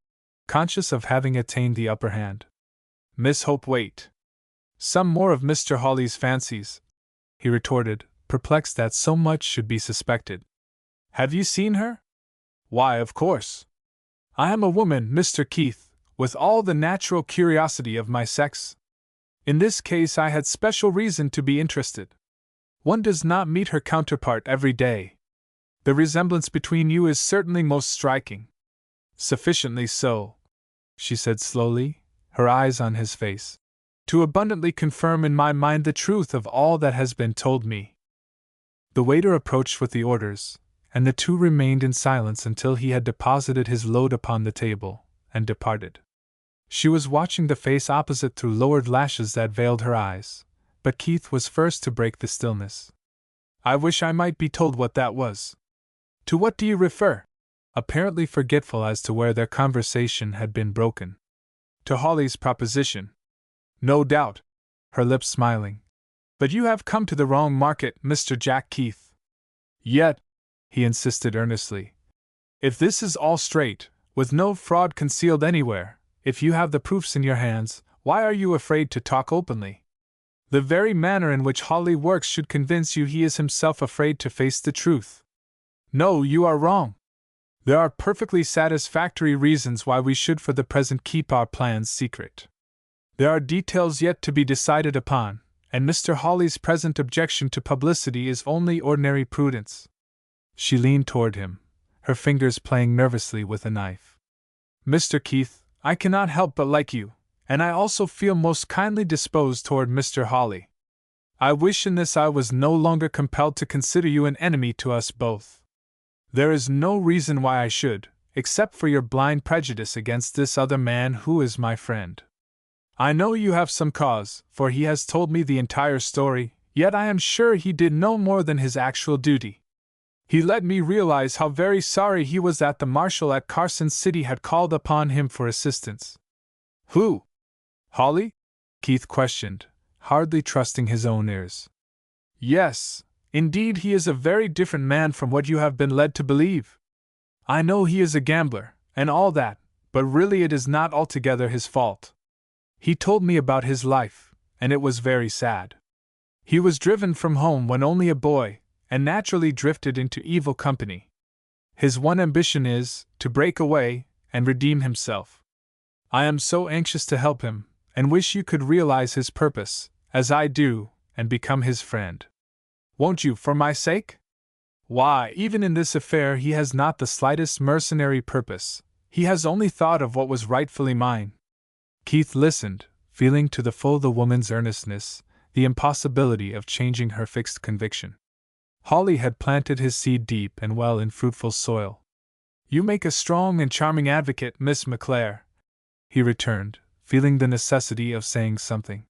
conscious of having attained the upper hand. "Miss Hope Waite." "Some more of Mr. Hawley's fancies," he retorted, perplexed that so much should be suspected. "Have you seen her?" "Why, of course. I am a woman, Mr. Keith, with all the natural curiosity of my sex. In this case I had special reason to be interested. One does not meet her counterpart every day. The resemblance between you is certainly most striking." "Sufficiently so," she said slowly, her eyes on his face, "to abundantly confirm in my mind the truth of all that has been told me." The waiter approached with the orders, and the two remained in silence until he had deposited his load upon the table, and departed. She was watching the face opposite through lowered lashes that veiled her eyes, but Keith was first to break the stillness. "I wish I might be told what that was." "To what do you refer?" apparently forgetful as to where their conversation had been broken. "To Hawley's proposition." "No doubt," her lips smiling. "But you have come to the wrong market, Mr. Jack Keith. Yet," he insisted earnestly, "if this is all straight, with no fraud concealed anywhere. If you have the proofs in your hands, why are you afraid to talk openly? The very manner in which Hawley works should convince you he is himself afraid to face the truth. No, you are wrong. There are perfectly satisfactory reasons why we should for the present keep our plans secret. There are details yet to be decided upon, and Mr. Hawley's present objection to publicity is only ordinary prudence. She leaned toward him, her fingers playing nervously with a knife. Mr. Keith, I cannot help but like you, and I also feel most kindly disposed toward Mr. Hawley. I wish in this I was no longer compelled to consider you an enemy to us both. There is no reason why I should, except for your blind prejudice against this other man who is my friend. I know you have some cause, for he has told me the entire story, yet I am sure he did no more than his actual duty. He let me realize how very sorry he was that the marshal at Carson City had called upon him for assistance. Who? Hawley? Keith questioned, hardly trusting his own ears. Yes, indeed he is a very different man from what you have been led to believe. I know he is a gambler, and all that, but really it is not altogether his fault. He told me about his life, and it was very sad. He was driven from home when only a boy, and naturally drifted into evil company. His one ambition is to break away and redeem himself. I am so anxious to help him, and wish you could realize his purpose, as I do, and become his friend. Won't you, for my sake? Why, even in this affair he has not the slightest mercenary purpose. He has only thought of what was rightfully mine. Keith listened, feeling to the full the woman's earnestness, the impossibility of changing her fixed conviction. Hawley had planted his seed deep and well in fruitful soil. You make a strong and charming advocate, Miss McClare, he returned, feeling the necessity of saying something.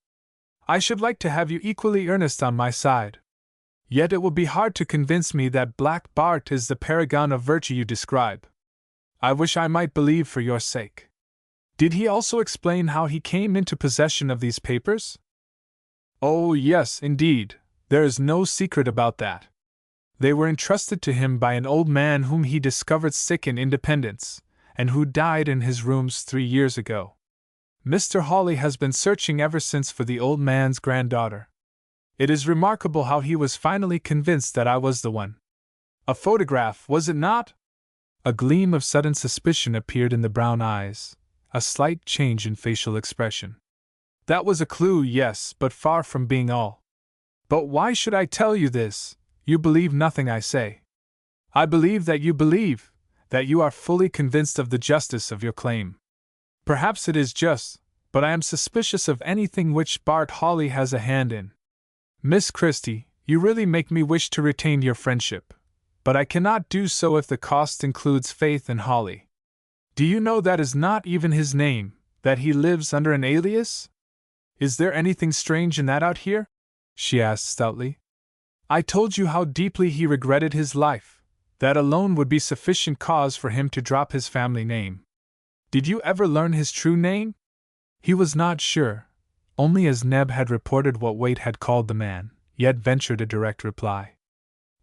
I should like to have you equally earnest on my side. Yet it will be hard to convince me that Black Bart is the paragon of virtue you describe. I wish I might believe for your sake. Did he also explain how he came into possession of these papers? Oh, yes, indeed, there is no secret about that. They were entrusted to him by an old man whom he discovered sick in Independence, and who died in his rooms 3 years ago. Mr. Hawley has been searching ever since for the old man's granddaughter. It is remarkable how he was finally convinced that I was the one. A photograph, was it not? A gleam of sudden suspicion appeared in the brown eyes, a slight change in facial expression. That was a clue, yes, but far from being all. But why should I tell you this? You believe nothing I say. I believe that you are fully convinced of the justice of your claim. Perhaps it is just, but I am suspicious of anything which Bart Hawley has a hand in. Miss Christie, you really make me wish to retain your friendship, but I cannot do so if the cost includes faith in Hawley. Do you know that is not even his name, that he lives under an alias? Is there anything strange in that out here? She asked stoutly. I told you how deeply he regretted his life. That alone would be sufficient cause for him to drop his family name. Did you ever learn his true name? He was not sure, only as Neb had reported what Waite had called the man, yet ventured a direct reply.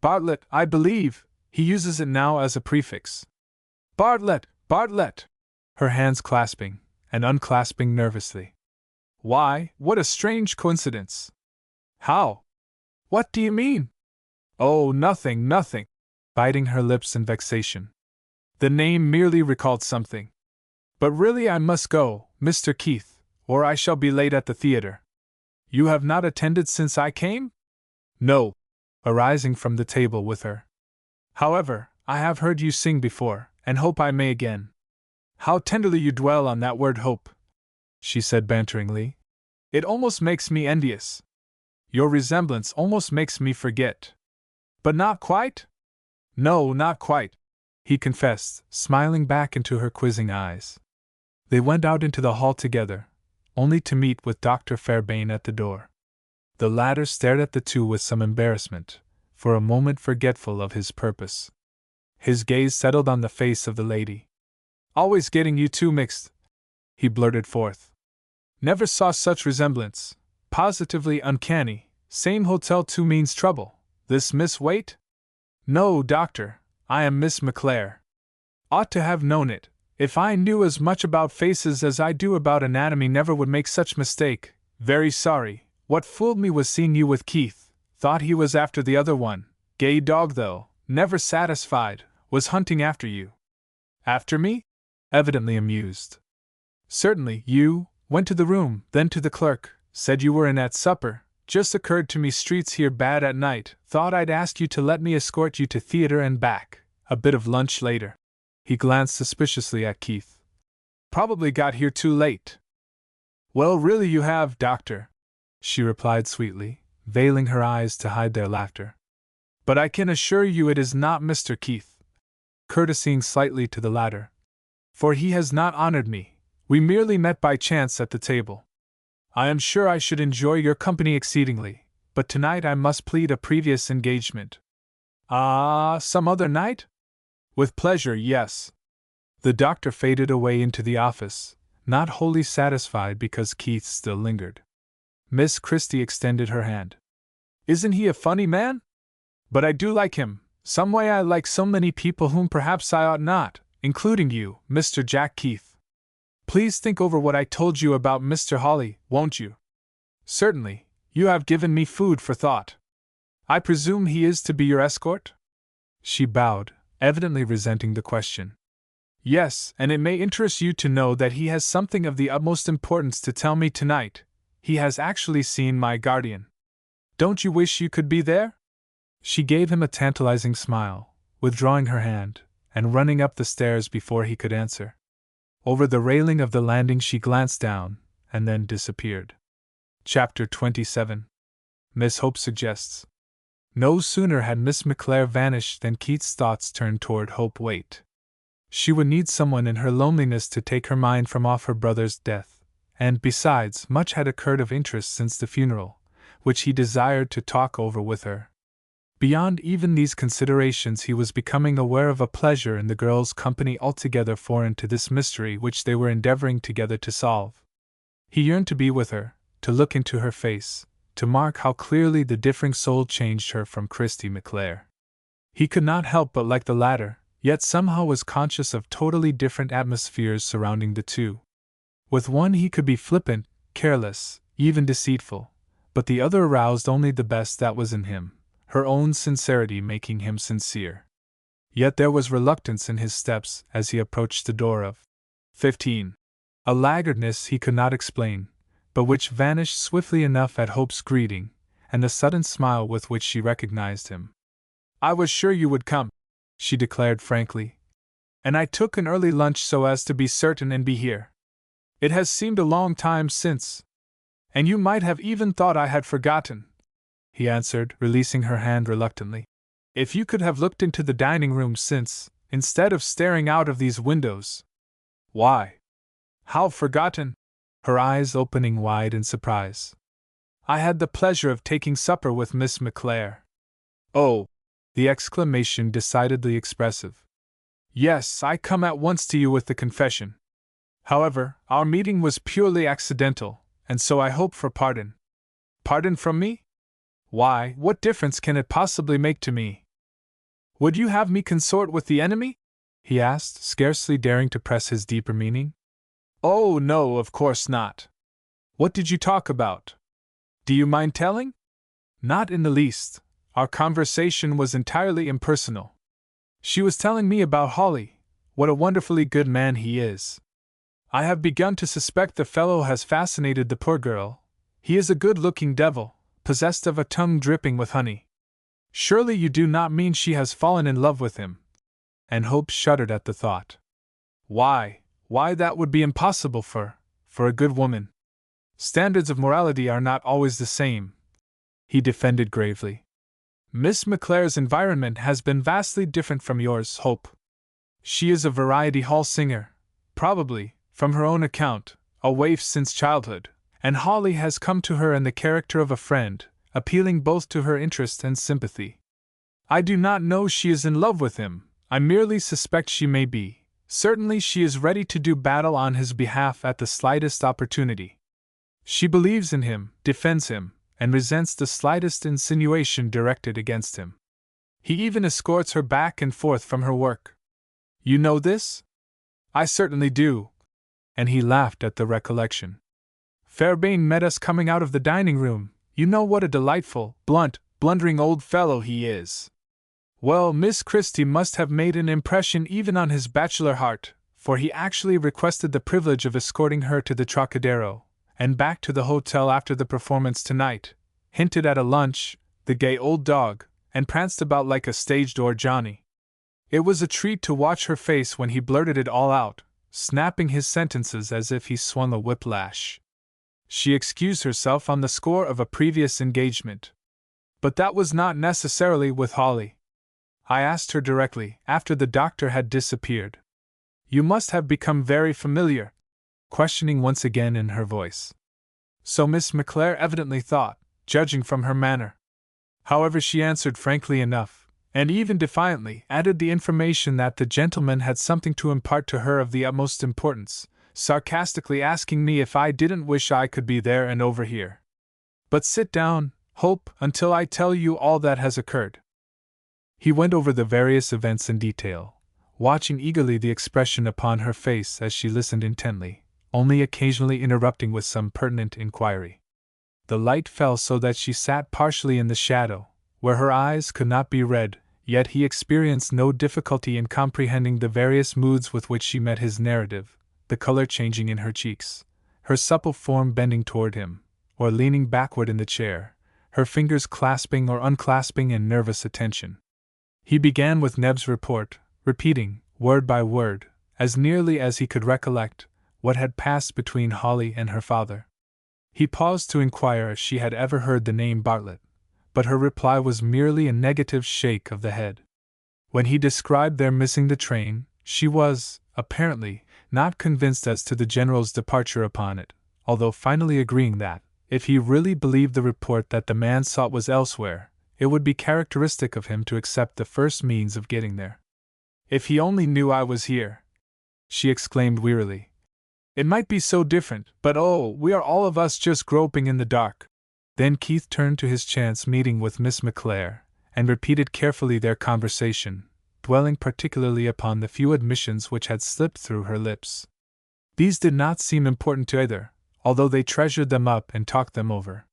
Bartlett, I believe. He uses it now as a prefix. Bartlett, Bartlett! Her hands clasping, and unclasping nervously. Why, what a strange coincidence! How? What do you mean? Oh, nothing, nothing, biting her lips in vexation. The name merely recalled something. But really I must go, Mr. Keith, or I shall be late at the theater. You have not attended since I came? No, arising from the table with her. However, I have heard you sing before, and hope I may again. How tenderly you dwell on that word hope, she said banteringly. It almost makes me envious. Your resemblance almost makes me forget. But not quite? No, not quite, he confessed, smiling back into her quizzing eyes. They went out into the hall together, only to meet with Dr. Fairbairn at the door. The latter stared at the two with some embarrassment, for a moment forgetful of his purpose. His gaze settled on the face of the lady. Always getting you two mixed, he blurted forth. Never saw such resemblance. Positively uncanny. Same hotel too means trouble. This Miss Waite? No, doctor, I am Miss McClare. Ought to have known it, If I knew as much about faces as I do about anatomy, never would make such mistake. Very sorry. What fooled me was seeing you with Keith. Thought he was after the other one. Gay dog though, never satisfied, was hunting after you. After me? Evidently amused. Certainly, you went to the room, then to the clerk, said you were in at supper. Just occurred to me streets here bad at night. Thought I'd ask you to let me escort you to theater and back. A bit of lunch later. He glanced suspiciously at Keith. Probably got here too late. Well, really you have, Doctor, she replied sweetly, veiling her eyes to hide their laughter. But I can assure you it is not Mr. Keith, courtesying slightly to the latter. For he has not honored me. We merely met by chance at the table. I am sure I should enjoy your company exceedingly, but tonight I must plead a previous engagement. Ah, some other night? With pleasure, yes. The doctor faded away into the office, not wholly satisfied because Keith still lingered. Miss Christie extended her hand. Isn't he a funny man? But I do like him, some way I like so many people whom perhaps I ought not, including you, Mr. Jack Keith. Please think over what I told you about Mr. Hawley, won't you? Certainly, you have given me food for thought. I presume he is to be your escort? She bowed, evidently resenting the question. Yes, and it may interest you to know that he has something of the utmost importance to tell me tonight. He has actually seen my guardian. Don't you wish you could be there? She gave him a tantalizing smile, withdrawing her hand, and running up the stairs before he could answer. Over the railing of the landing she glanced down, and then disappeared. Chapter 27. Miss Hope suggests. No sooner had Miss McClare vanished than Keith's thoughts turned toward Hope Waite. She would need someone in her loneliness to take her mind from off her brother's death, and besides, much had occurred of interest since the funeral, which he desired to talk over with her. Beyond even these considerations, he was becoming aware of a pleasure in the girl's company altogether foreign to this mystery which they were endeavoring together to solve. He yearned to be with her, to look into her face, to mark how clearly the differing soul changed her from Christie McClare. He could not help but like the latter, yet somehow was conscious of totally different atmospheres surrounding the two. With one he could be flippant, careless, even deceitful, but the other aroused only the best that was in him, her own sincerity making him sincere. Yet there was reluctance in his steps as he approached the door of 15. A laggardness he could not explain, but which vanished swiftly enough at Hope's greeting, and the sudden smile with which she recognized him. I was sure you would come, she declared frankly. And I took an early lunch so as to be certain and be here. It has seemed a long time since. And you might have even thought I had forgotten, he answered, releasing her hand reluctantly. If you could have looked into the dining room since, instead of staring out of these windows. Why? How forgotten? Her eyes opening wide in surprise. I had the pleasure of taking supper with Miss McClare. Oh! The exclamation decidedly expressive. Yes, I come at once to you with the confession. However, our meeting was purely accidental, and so I hope for pardon. Pardon from me? Why, what difference can it possibly make to me? Would you have me consort with the enemy? He asked, scarcely daring to press his deeper meaning. Oh, no, of course not. What did you talk about? Do you mind telling? Not in the least. Our conversation was entirely impersonal. She was telling me about Hawley, what a wonderfully good man he is. I have begun to suspect the fellow has fascinated the poor girl. He is a good-looking devil, possessed of a tongue dripping with honey. Surely you do not mean she has fallen in love with him? And Hope shuddered at the thought. Why, that would be impossible for a good woman. Standards of morality are not always the same, he defended gravely. Miss McClare's environment has been vastly different from yours, Hope. She is a variety hall singer, probably, from her own account, a waif since childhood, and Hawley has come to her in the character of a friend, appealing both to her interest and sympathy. I do not know she is in love with him, I merely suspect she may be. Certainly she is ready to do battle on his behalf at the slightest opportunity. She believes in him, defends him, and resents the slightest insinuation directed against him. He even escorts her back and forth from her work. You know this? I certainly do. And he laughed at the recollection. Fairbairn met us coming out of the dining room. You know what a delightful, blunt, blundering old fellow he is. Well, Miss Christie must have made an impression even on his bachelor heart, for he actually requested the privilege of escorting her to the Trocadero, and back to the hotel after the performance tonight, hinted at a lunch, the gay old dog, and pranced about like a stage-door Johnny. It was a treat to watch her face when he blurted it all out, snapping his sentences as if he swung a whiplash. She excused herself on the score of a previous engagement. But that was not necessarily with Holly. I asked her directly, after the doctor had disappeared. You must have become very familiar, questioning once again in her voice. So Miss McClare evidently thought, judging from her manner. However, she answered frankly enough, and even defiantly added the information that the gentleman had something to impart to her of the utmost importance, sarcastically asking me if I didn't wish I could be there and overhear. But sit down, Hope, until I tell you all that has occurred. He went over the various events in detail, watching eagerly the expression upon her face as she listened intently, only occasionally interrupting with some pertinent inquiry. The light fell so that she sat partially in the shadow, where her eyes could not be read, yet he experienced no difficulty in comprehending the various moods with which she met his narrative, the color changing in her cheeks, her supple form bending toward him, or leaning backward in the chair, her fingers clasping or unclasping in nervous attention. He began with Neb's report, repeating, word by word, as nearly as he could recollect, what had passed between Holly and her father. He paused to inquire if she had ever heard the name Bartlett, but her reply was merely a negative shake of the head. When he described their missing the train, she was, apparently, not convinced as to the General's departure upon it, although finally agreeing that, if he really believed the report that the man sought was elsewhere, it would be characteristic of him to accept the first means of getting there. If he only knew I was here, she exclaimed wearily. It might be so different, but oh, we are all of us just groping in the dark. Then Keith turned to his chance meeting with Miss McClare, and repeated carefully their conversation, dwelling particularly upon the few admissions which had slipped through her lips. These did not seem important to either, although they treasured them up and talked them over.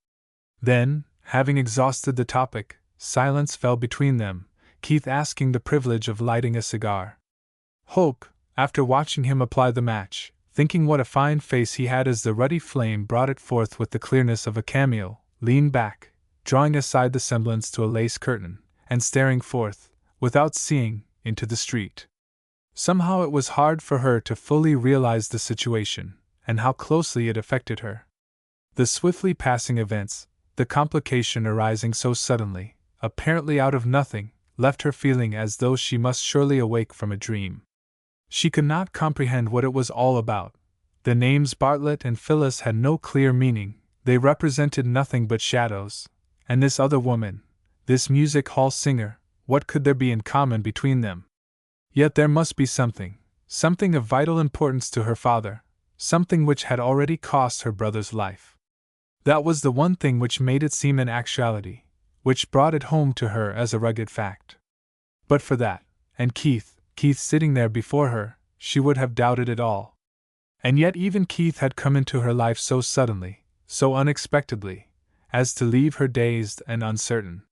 Then, having exhausted the topic, silence fell between them, Keith asking the privilege of lighting a cigar. Hope, after watching him apply the match, thinking what a fine face he had as the ruddy flame brought it forth with the clearness of a cameo, leaned back, drawing aside the semblance to a lace curtain, and staring forth, without seeing, into the street. Somehow it was hard for her to fully realize the situation, and how closely it affected her. The swiftly passing events, the complication arising so suddenly, apparently out of nothing, left her feeling as though she must surely awake from a dream. She could not comprehend what it was all about. The names Bartlett and Phyllis had no clear meaning, they represented nothing but shadows, and this other woman, this music hall singer, what could there be in common between them? Yet there must be something of vital importance to her father, something which had already cost her brother's life. That was the one thing which made it seem an actuality, which brought it home to her as a rugged fact. But for that, and Keith sitting there before her, she would have doubted it all. And yet even Keith had come into her life so suddenly, so unexpectedly, as to leave her dazed and uncertain.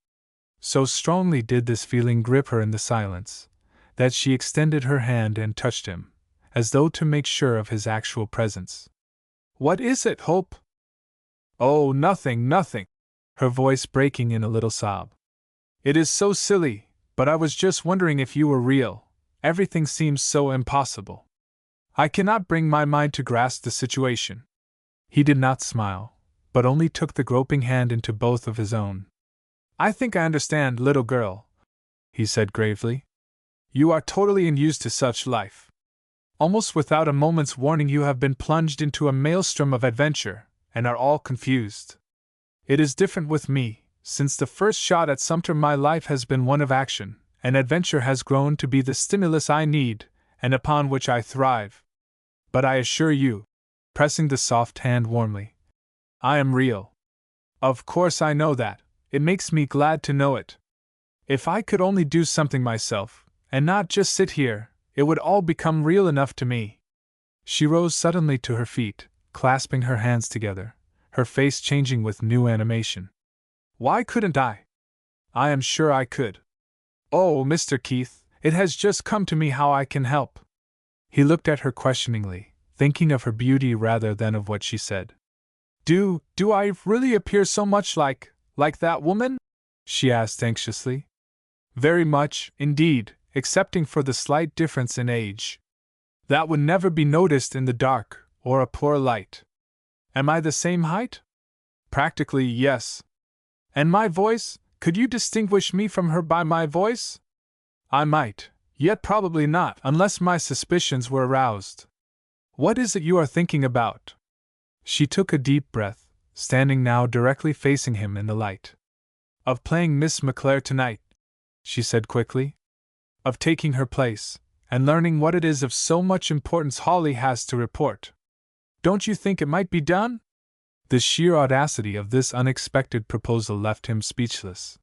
So strongly did this feeling grip her in the silence, that she extended her hand and touched him, as though to make sure of his actual presence. "What is it, Hope?" "Oh, nothing, nothing," her voice breaking in a little sob. "It is so silly, but I was just wondering if you were real. Everything seems so impossible. I cannot bring my mind to grasp the situation." He did not smile, but only took the groping hand into both of his own. "I think I understand, little girl," he said gravely. "You are totally unused to such life. Almost without a moment's warning you have been plunged into a maelstrom of adventure, and are all confused. It is different with me. Since the first shot at Sumter my life has been one of action, and adventure has grown to be the stimulus I need, and upon which I thrive. But I assure you," pressing the soft hand warmly, "I am real. Of course I know that, it makes me glad to know it. If I could only do something myself, and not just sit here, it would all become real enough to me." She rose suddenly to her feet, clasping her hands together, her face changing with new animation. Why couldn't I? I am sure I could. Oh, Mr. Keith, it has just come to me how I can help. He looked at her questioningly, thinking of her beauty rather than of what she said. Do I really appear so much like that woman? She asked anxiously. Very much, indeed, excepting for the slight difference in age. That would never be noticed in the dark, or a poor light. Am I the same height? Practically, yes. And my voice? Could you distinguish me from her by my voice? I might, yet probably not unless my suspicions were aroused. What is it you are thinking about? She took a deep breath, standing now directly facing him in the light. Of playing Miss McClare tonight, she said quickly. Of taking her place, and learning what it is of so much importance Hawley has to report. Don't you think it might be done? The sheer audacity of this unexpected proposal left him speechless.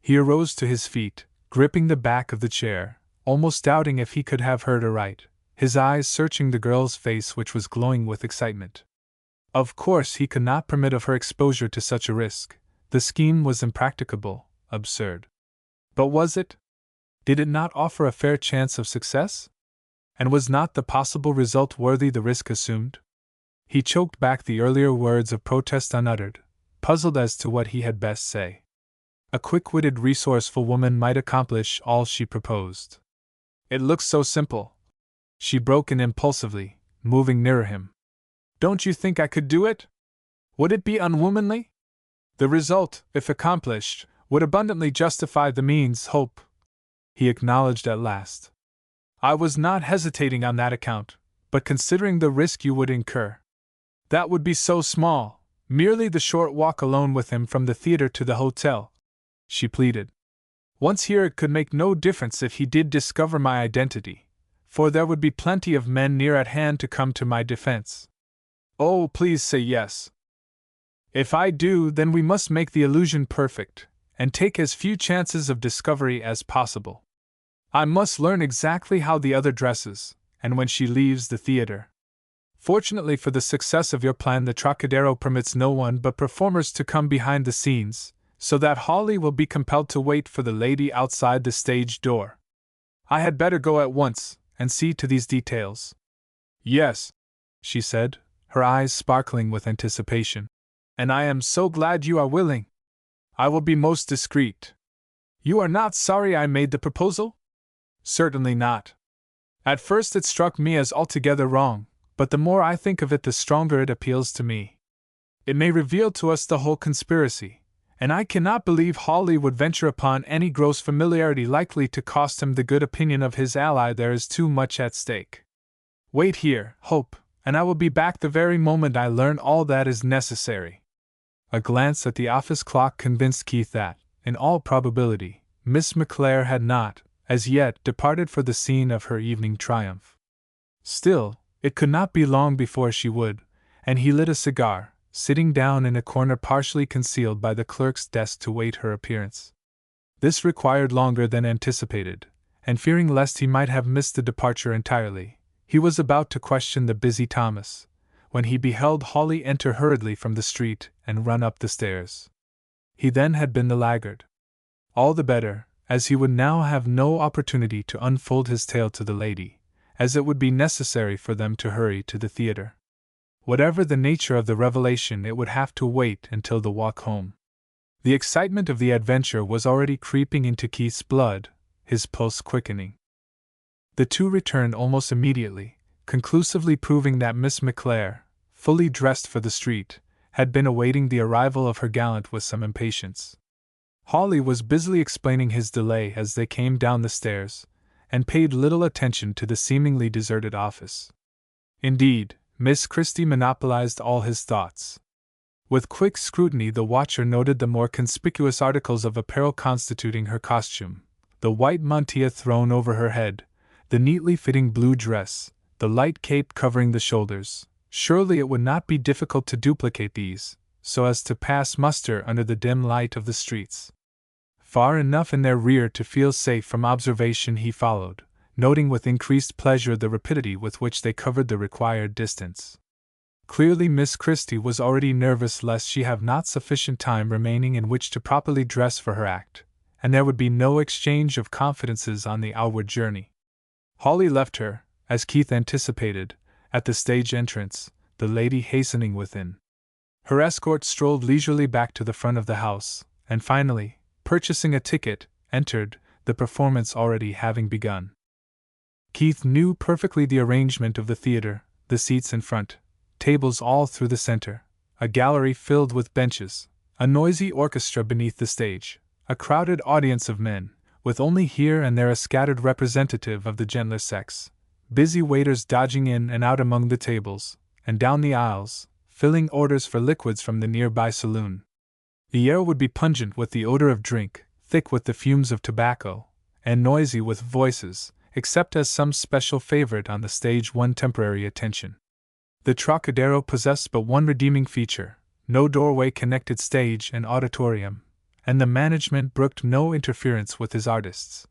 He arose to his feet, gripping the back of the chair, almost doubting if he could have heard aright, his eyes searching the girl's face which was glowing with excitement. Of course he could not permit of her exposure to such a risk. The scheme was impracticable, absurd. But was it? Did it not offer a fair chance of success? And was not the possible result worthy the risk assumed? He choked back the earlier words of protest unuttered, puzzled as to what he had best say. A quick-witted, resourceful woman might accomplish all she proposed. It looks so simple, she broke in impulsively, moving nearer him. Don't you think I could do it? Would it be unwomanly? The result, if accomplished, would abundantly justify the means, hope, he acknowledged at last. I was not hesitating on that account, but considering the risk you would incur. That would be so small, merely the short walk alone with him from the theater to the hotel, she pleaded. Once here it could make no difference if he did discover my identity, for there would be plenty of men near at hand to come to my defense. Oh, please say yes. If I do, then we must make the illusion perfect, and take as few chances of discovery as possible. I must learn exactly how the other dresses, and when she leaves the theater. Fortunately for the success of your plan, the Trocadero permits no one but performers to come behind the scenes, so that Hawley will be compelled to wait for the lady outside the stage door. I had better go at once, and see to these details. Yes, she said, her eyes sparkling with anticipation. And I am so glad you are willing. I will be most discreet. You are not sorry I made the proposal? Certainly not. At first it struck me as altogether wrong, but the more I think of it the stronger it appeals to me. It may reveal to us the whole conspiracy, and I cannot believe Hawley would venture upon any gross familiarity likely to cost him the good opinion of his ally. There is too much at stake. Wait here, Hope, and I will be back the very moment I learn all that is necessary. A glance at the office clock convinced Keith that, in all probability, Miss McClare had not, as yet, departed for the scene of her evening triumph. Still, it could not be long before she would, and he lit a cigar, sitting down in a corner partially concealed by the clerk's desk to wait her appearance. This required longer than anticipated, and fearing lest he might have missed the departure entirely, he was about to question the busy Thomas, when he beheld Hawley enter hurriedly from the street and run up the stairs. He then had been the laggard. All the better, as he would now have no opportunity to unfold his tale to the lady, as it would be necessary for them to hurry to the theater. Whatever the nature of the revelation, it would have to wait until the walk home. The excitement of the adventure was already creeping into Keith's blood, his pulse quickening. The two returned almost immediately, conclusively proving that Miss McClare, fully dressed for the street, had been awaiting the arrival of her gallant with some impatience. Hawley was busily explaining his delay as they came down the stairs, and paid little attention to the seemingly deserted office. Indeed, Miss Christie monopolized all his thoughts. With quick scrutiny the watcher noted the more conspicuous articles of apparel constituting her costume, the white mantilla thrown over her head, the neatly fitting blue dress, the light cape covering the shoulders. Surely it would not be difficult to duplicate these, so as to pass muster under the dim light of the streets. Far enough in their rear to feel safe from observation he followed, noting with increased pleasure the rapidity with which they covered the required distance. Clearly Miss Christie was already nervous lest she have not sufficient time remaining in which to properly dress for her act, and there would be no exchange of confidences on the outward journey. Hawley left her, as Keith anticipated, at the stage entrance, the lady hastening within. Her escort strolled leisurely back to the front of the house, and finally, purchasing a ticket, entered, the performance already having begun. Keith knew perfectly the arrangement of the theater, the seats in front, tables all through the center, a gallery filled with benches, a noisy orchestra beneath the stage, a crowded audience of men, with only here and there a scattered representative of the gentler sex, busy waiters dodging in and out among the tables, and down the aisles, filling orders for liquids from the nearby saloon. The air would be pungent with the odor of drink, thick with the fumes of tobacco, and noisy with voices, except as some special favorite on the stage won temporary attention. The Trocadero possessed but one redeeming feature: no doorway connected stage and auditorium, and the management brooked no interference with his artists.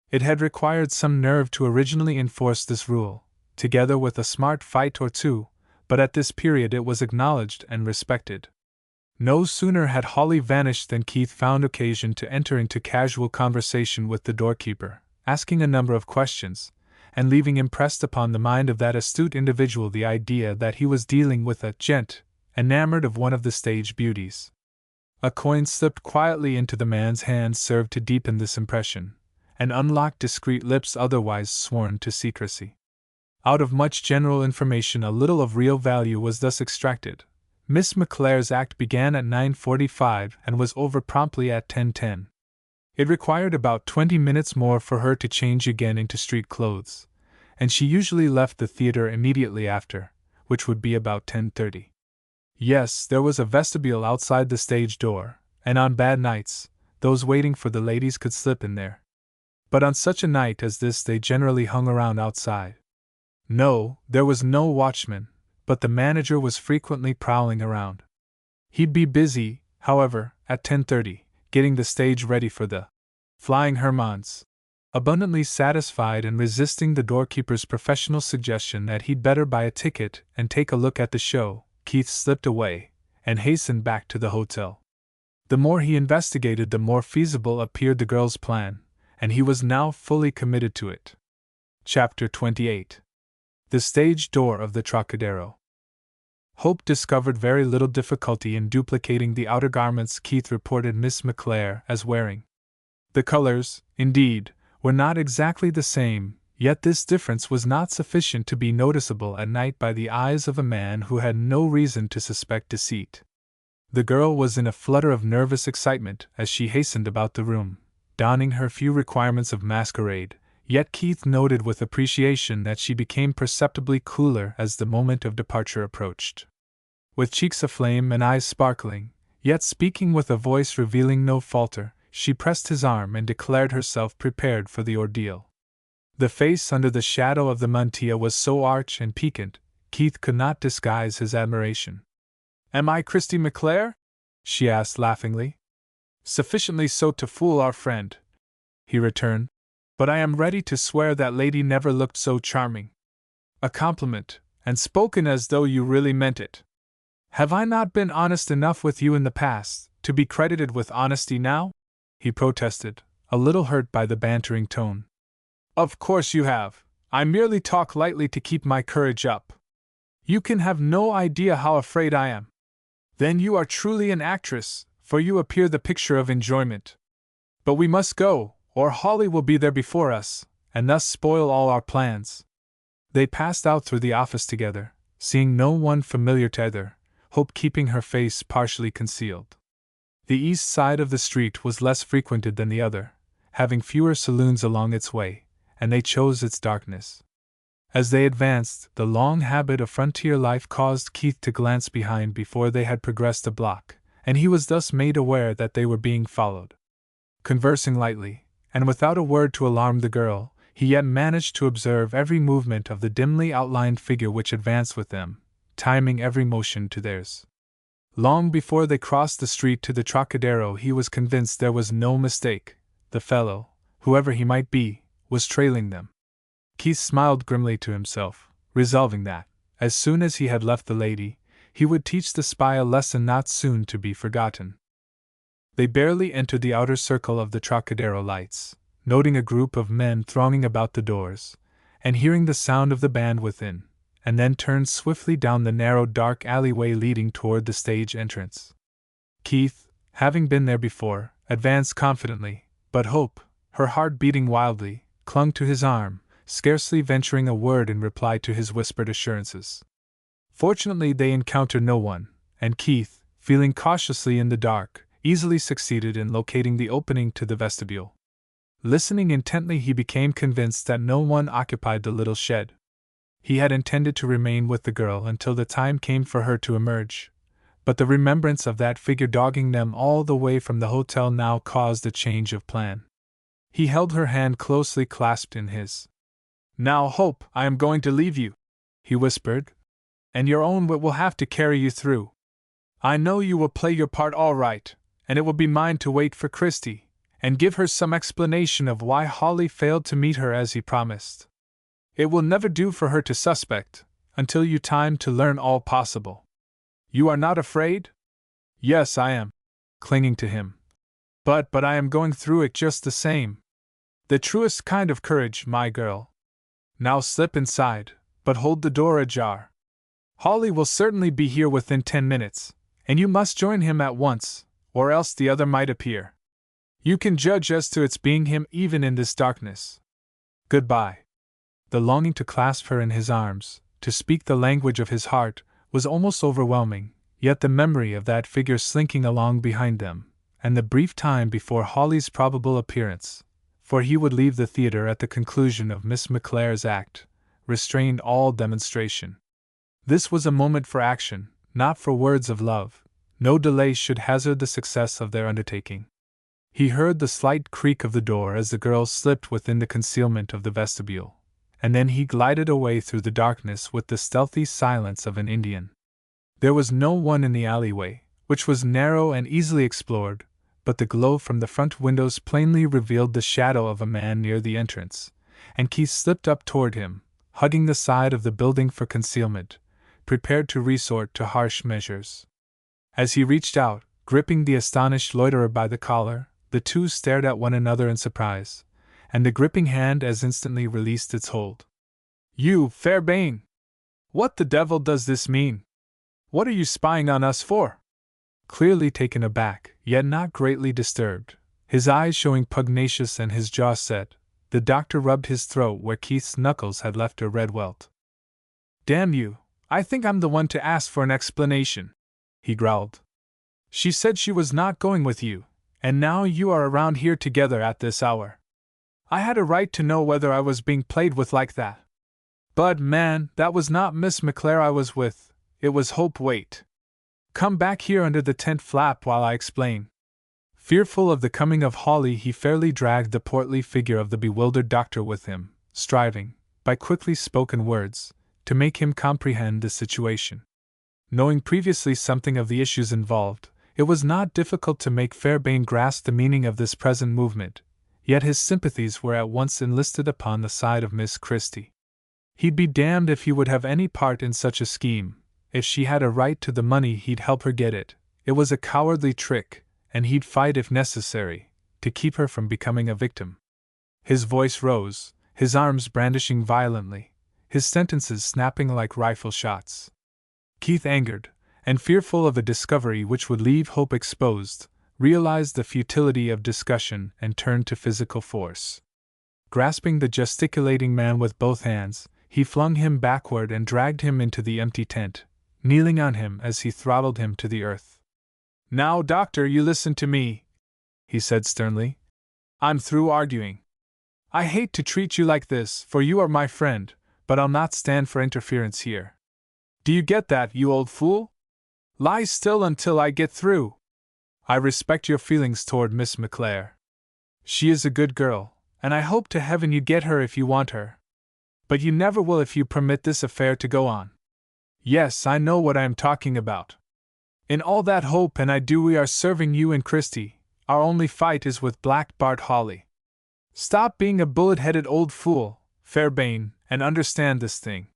It had required some nerve to originally enforce this rule, together with a smart fight or two, but at this period it was acknowledged and respected. No sooner had Hawley vanished than Keith found occasion to enter into casual conversation with the doorkeeper, asking a number of questions, and leaving impressed upon the mind of that astute individual the idea that he was dealing with a gent enamored of one of the stage beauties. A coin slipped quietly into the man's hand served to deepen this impression, and unlocked discreet lips otherwise sworn to secrecy. Out of much general information a little of real value was thus extracted. Miss McClare's act began at 9:45 and was over promptly at 10:10. It required about 20 minutes more for her to change again into street clothes, and she usually left the theater immediately after, which would be about 10:30. Yes, there was a vestibule outside the stage door, and on bad nights, those waiting for the ladies could slip in there. But on such a night as this they generally hung around outside. No, there was no watchman, but the manager was frequently prowling around. He'd be busy, however, at 10:30, getting the stage ready for the Flying Hermans. Abundantly satisfied and resisting the doorkeeper's professional suggestion that he'd better buy a ticket and take a look at the show, Keith slipped away and hastened back to the hotel. The more he investigated, the more feasible appeared the girl's plan, and he was now fully committed to it. Chapter 28. The Stage Door of the Trocadero. Hope discovered very little difficulty in duplicating the outer garments Keith reported Miss McClare as wearing. The colors, indeed, were not exactly the same, yet this difference was not sufficient to be noticeable at night by the eyes of a man who had no reason to suspect deceit. The girl was in a flutter of nervous excitement as she hastened about the room, donning her few requirements of masquerade, yet Keith noted with appreciation that she became perceptibly cooler as the moment of departure approached. With cheeks aflame and eyes sparkling, yet speaking with a voice revealing no falter, she pressed his arm and declared herself prepared for the ordeal. The face under the shadow of the mantilla was so arch and piquant, Keith could not disguise his admiration. "Am I Christie McClare?" she asked laughingly. "Sufficiently so to fool our friend," he returned, "but I am ready to swear that lady never looked so charming. A compliment, and spoken as though you really meant it. Have I not been honest enough with you in the past, to be credited with honesty now?" he protested, a little hurt by the bantering tone. "Of course you have. I merely talk lightly to keep my courage up. You can have no idea how afraid I am. Then you are truly an actress, for you appear the picture of enjoyment. But we must go, or Hawley will be there before us, and thus spoil all our plans." They passed out through the office together, seeing no one familiar to either, Hope keeping her face partially concealed. The east side of the street was less frequented than the other, having fewer saloons along its way, and they chose its darkness. As they advanced, the long habit of frontier life caused Keith to glance behind before they had progressed a block, and he was thus made aware that they were being followed. Conversing lightly, and without a word to alarm the girl, he yet managed to observe every movement of the dimly outlined figure which advanced with them, timing every motion to theirs. Long before they crossed the street to the Trocadero he was convinced there was no mistake. The fellow, whoever he might be, was trailing them. Keith smiled grimly to himself, resolving that, as soon as he had left the lady, he would teach the spy a lesson not soon to be forgotten. They barely entered the outer circle of the Trocadero lights, noting a group of men thronging about the doors, and hearing the sound of the band within, and then turned swiftly down the narrow dark alleyway leading toward the stage entrance. Keith, having been there before, advanced confidently, but Hope, her heart beating wildly, clung to his arm, scarcely venturing a word in reply to his whispered assurances. Fortunately they encountered no one, and Keith, feeling cautiously in the dark, easily succeeded in locating the opening to the vestibule. Listening intently, he became convinced that no one occupied the little shed. He had intended to remain with the girl until the time came for her to emerge, but the remembrance of that figure dogging them all the way from the hotel now caused a change of plan. He held her hand closely clasped in his. "Now, Hope, I am going to leave you," he whispered, "and your own wit will have to carry you through. I know you will play your part all right, and it will be mine to wait for Christie, and give her some explanation of why Holly failed to meet her as he promised. It will never do for her to suspect, until you time to learn all possible. You are not afraid?" "Yes, I am," clinging to him. But I am going through it just the same. The truest kind of courage, my girl. Now slip inside, but hold the door ajar. Holly will certainly be here within 10 minutes, and you must join him at once, or else the other might appear. You can judge as to its being him even in this darkness. Goodbye." The longing to clasp her in his arms, to speak the language of his heart, was almost overwhelming, yet the memory of that figure slinking along behind them, and the brief time before Holly's probable appearance, for he would leave the theater at the conclusion of Miss McClare's act, restrained all demonstration. This was a moment for action, not for words of love. No delay should hazard the success of their undertaking. He heard the slight creak of the door as the girl slipped within the concealment of the vestibule, and then he glided away through the darkness with the stealthy silence of an Indian. There was no one in the alleyway, which was narrow and easily explored, but the glow from the front windows plainly revealed the shadow of a man near the entrance, and Keith slipped up toward him, hugging the side of the building for concealment, prepared to resort to harsh measures. As he reached out, gripping the astonished loiterer by the collar, the two stared at one another in surprise, and the gripping hand as instantly released its hold. "You, Fairbairn! What the devil does this mean? What are you spying on us for?" Clearly taken aback, yet not greatly disturbed, his eyes showing pugnacious and his jaw set, the doctor rubbed his throat where Keith's knuckles had left a red welt. "Damn you, I think I'm the one to ask for an explanation," he growled. "She said she was not going with you, and now you are around here together at this hour. I had a right to know whether I was being played with like that. But, man, that was not Miss McClare I was with, it was Hope. Wait. Come back here under the tent flap while I explain." Fearful of the coming of Holly, he fairly dragged the portly figure of the bewildered doctor with him, striving, by quickly spoken words, to make him comprehend the situation. Knowing previously something of the issues involved, it was not difficult to make Fairbairn grasp the meaning of this present movement, yet his sympathies were at once enlisted upon the side of Miss Christie. He'd be damned if he would have any part in such a scheme. If she had a right to the money, he'd help her get it. It was a cowardly trick, and he'd fight if necessary, to keep her from becoming a victim. His voice rose, his arms brandishing violently, his sentences snapping like rifle shots. Keith, angered, and fearful of a discovery which would leave Hope exposed, realized the futility of discussion and turned to physical force. Grasping the gesticulating man with both hands, he flung him backward and dragged him into the empty tent, kneeling on him as he throttled him to the earth. "Now, doctor, you listen to me," he said sternly. "I'm through arguing. I hate to treat you like this, for you are my friend, but I'll not stand for interference here. Do you get that, you old fool? Lie still until I get through. I respect your feelings toward Miss McClare. She is a good girl, and I hope to heaven you get her if you want her. But you never will if you permit this affair to go on. Yes, I know what I am talking about. In all that Hope and I do, we are serving you and Christie. Our only fight is with Black Bart Holly. Stop being a bullet-headed old fool, Fairbairn, and understand this thing.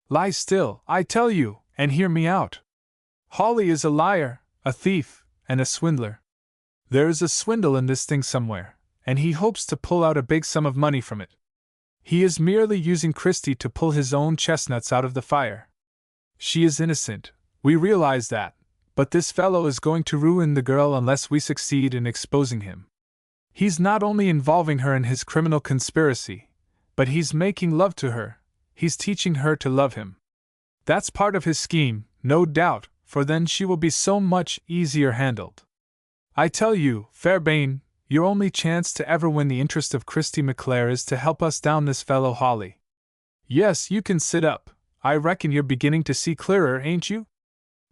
Lie still, I tell you, and hear me out. Hawley is a liar, a thief, and a swindler. There is a swindle in this thing somewhere, and he hopes to pull out a big sum of money from it. He is merely using Christie to pull his own chestnuts out of the fire. She is innocent, we realize that, but this fellow is going to ruin the girl unless we succeed in exposing him. He's not only involving her in his criminal conspiracy, but he's making love to her, he's teaching her to love him. That's part of his scheme, no doubt, for then she will be so much easier handled. I tell you, Fairbairn, your only chance to ever win the interest of Christie McClare is to help us down this fellow Hawley. Yes, you can sit up. I reckon you're beginning to see clearer, ain't you?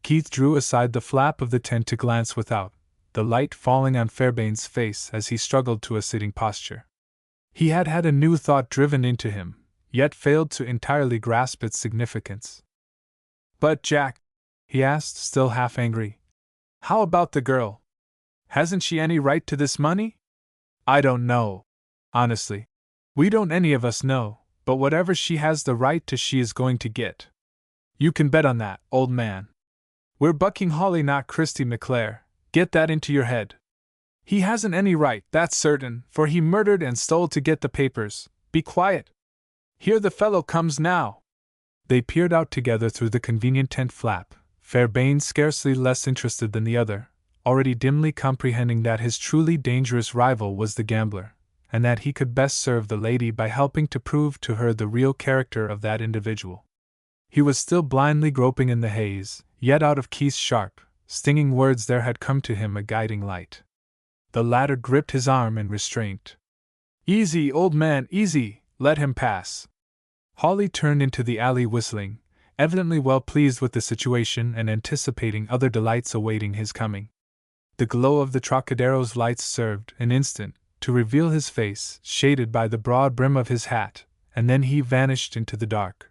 Keith drew aside the flap of the tent to glance without, the light falling on Fairbairn's face as he struggled to a sitting posture. He had had a new thought driven into him, yet failed to entirely grasp its significance. But Jack, he asked, still half angry, how about the girl? Hasn't she any right to this money? I don't know. Honestly. We don't any of us know, but whatever she has the right to she is going to get. You can bet on that, old man. We're bucking Hawley, not Christie McClare, get that into your head. He hasn't any right, that's certain, for he murdered and stole to get the papers. Be quiet. Here the fellow comes now. They peered out together through the convenient tent flap, Fairbairn scarcely less interested than the other, already dimly comprehending that his truly dangerous rival was the gambler, and that he could best serve the lady by helping to prove to her the real character of that individual. He was still blindly groping in the haze, yet out of Keith's sharp, stinging words there had come to him a guiding light. The latter gripped his arm in restraint. Easy, old man, easy, let him pass. Hawley turned into the alley whistling, evidently well pleased with the situation and anticipating other delights awaiting his coming. The glow of the Trocadero's lights served, an instant, to reveal his face, shaded by the broad brim of his hat, and then he vanished into the dark.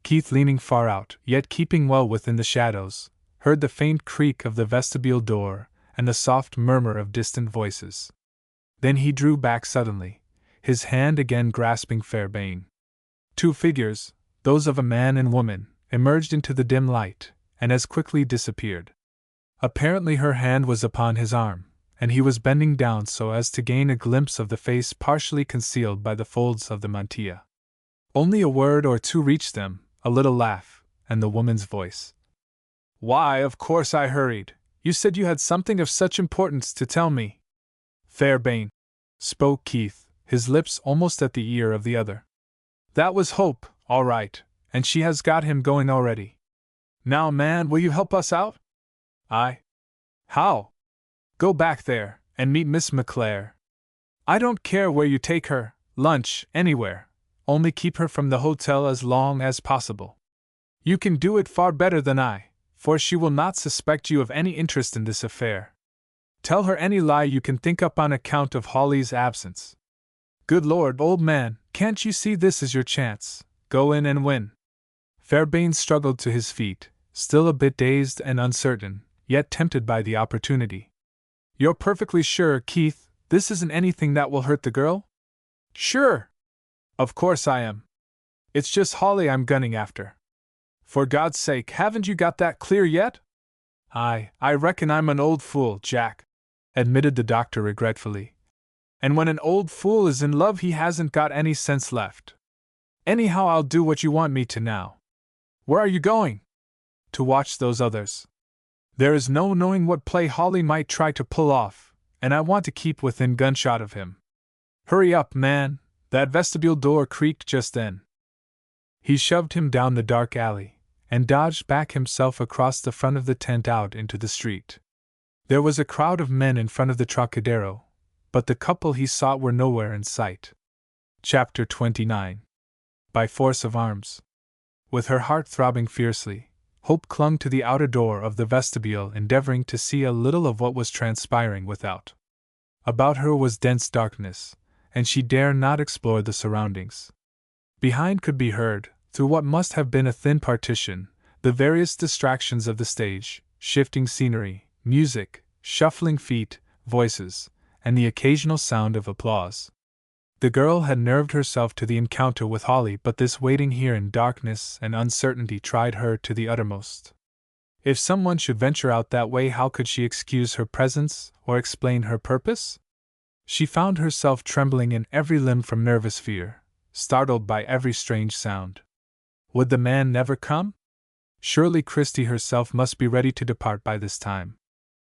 Keith, leaning far out, yet keeping well within the shadows, heard the faint creak of the vestibule door and the soft murmur of distant voices. Then he drew back suddenly, his hand again grasping Fairbairn. Two figures, those of a man and woman, emerged into the dim light, and as quickly disappeared. Apparently her hand was upon his arm, and he was bending down so as to gain a glimpse of the face partially concealed by the folds of the mantilla. Only a word or two reached them, a little laugh, and the woman's voice. Why, of course I hurried. You said you had something of such importance to tell me. Fairbairn, spoke Keith, his lips almost at the ear of the other. That was Hope, all right, and she has got him going already. Now, man, will you help us out? I. How? Go back there, and meet Miss McClare. I don't care where you take her, lunch, anywhere, only keep her from the hotel as long as possible. You can do it far better than I, for she will not suspect you of any interest in this affair. Tell her any lie you can think up on account of Hawley's absence. Good Lord, old man, can't you see this is your chance? Go in and win. Fairbairn struggled to his feet, still a bit dazed and uncertain, yet tempted by the opportunity. You're perfectly sure, Keith, this isn't anything that will hurt the girl? Sure. Of course I am. It's just Hawley I'm gunning after. For God's sake, haven't you got that clear yet? I reckon I'm an old fool, Jack, admitted the doctor regretfully. And when an old fool is in love, he hasn't got any sense left. Anyhow, I'll do what you want me to now. Where are you going? To watch those others. There is no knowing what play Hawley might try to pull off, and I want to keep within gunshot of him. Hurry up, man, that vestibule door creaked just then. He shoved him down the dark alley, and dodged back himself across the front of the tent out into the street. There was a crowd of men in front of the Trocadero, but the couple he sought were nowhere in sight. Chapter 29. By force of arms. With her heart throbbing fiercely, Hope clung to the outer door of the vestibule, endeavoring to see a little of what was transpiring without. About her was dense darkness, and she dare not explore the surroundings. Behind could be heard, through what must have been a thin partition, the various distractions of the stage, shifting scenery, music, shuffling feet, voices, and the occasional sound of applause. The girl had nerved herself to the encounter with Holly, but this waiting here in darkness and uncertainty tried her to the uttermost. If someone should venture out that way, how could she excuse her presence or explain her purpose? She found herself trembling in every limb from nervous fear, startled by every strange sound. Would the man never come? Surely Christie herself must be ready to depart by this time.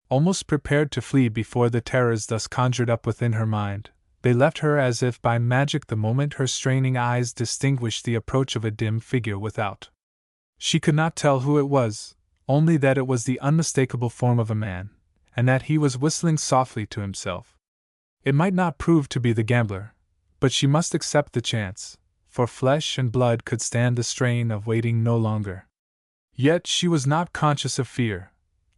Almost prepared to flee before the terrors thus conjured up within her mind, they left her as if by magic the moment her straining eyes distinguished the approach of a dim figure without. She could not tell who it was, only that it was the unmistakable form of a man, and that he was whistling softly to himself. It might not prove to be the gambler, but she must accept the chance, for flesh and blood could stand the strain of waiting no longer. Yet she was not conscious of fear,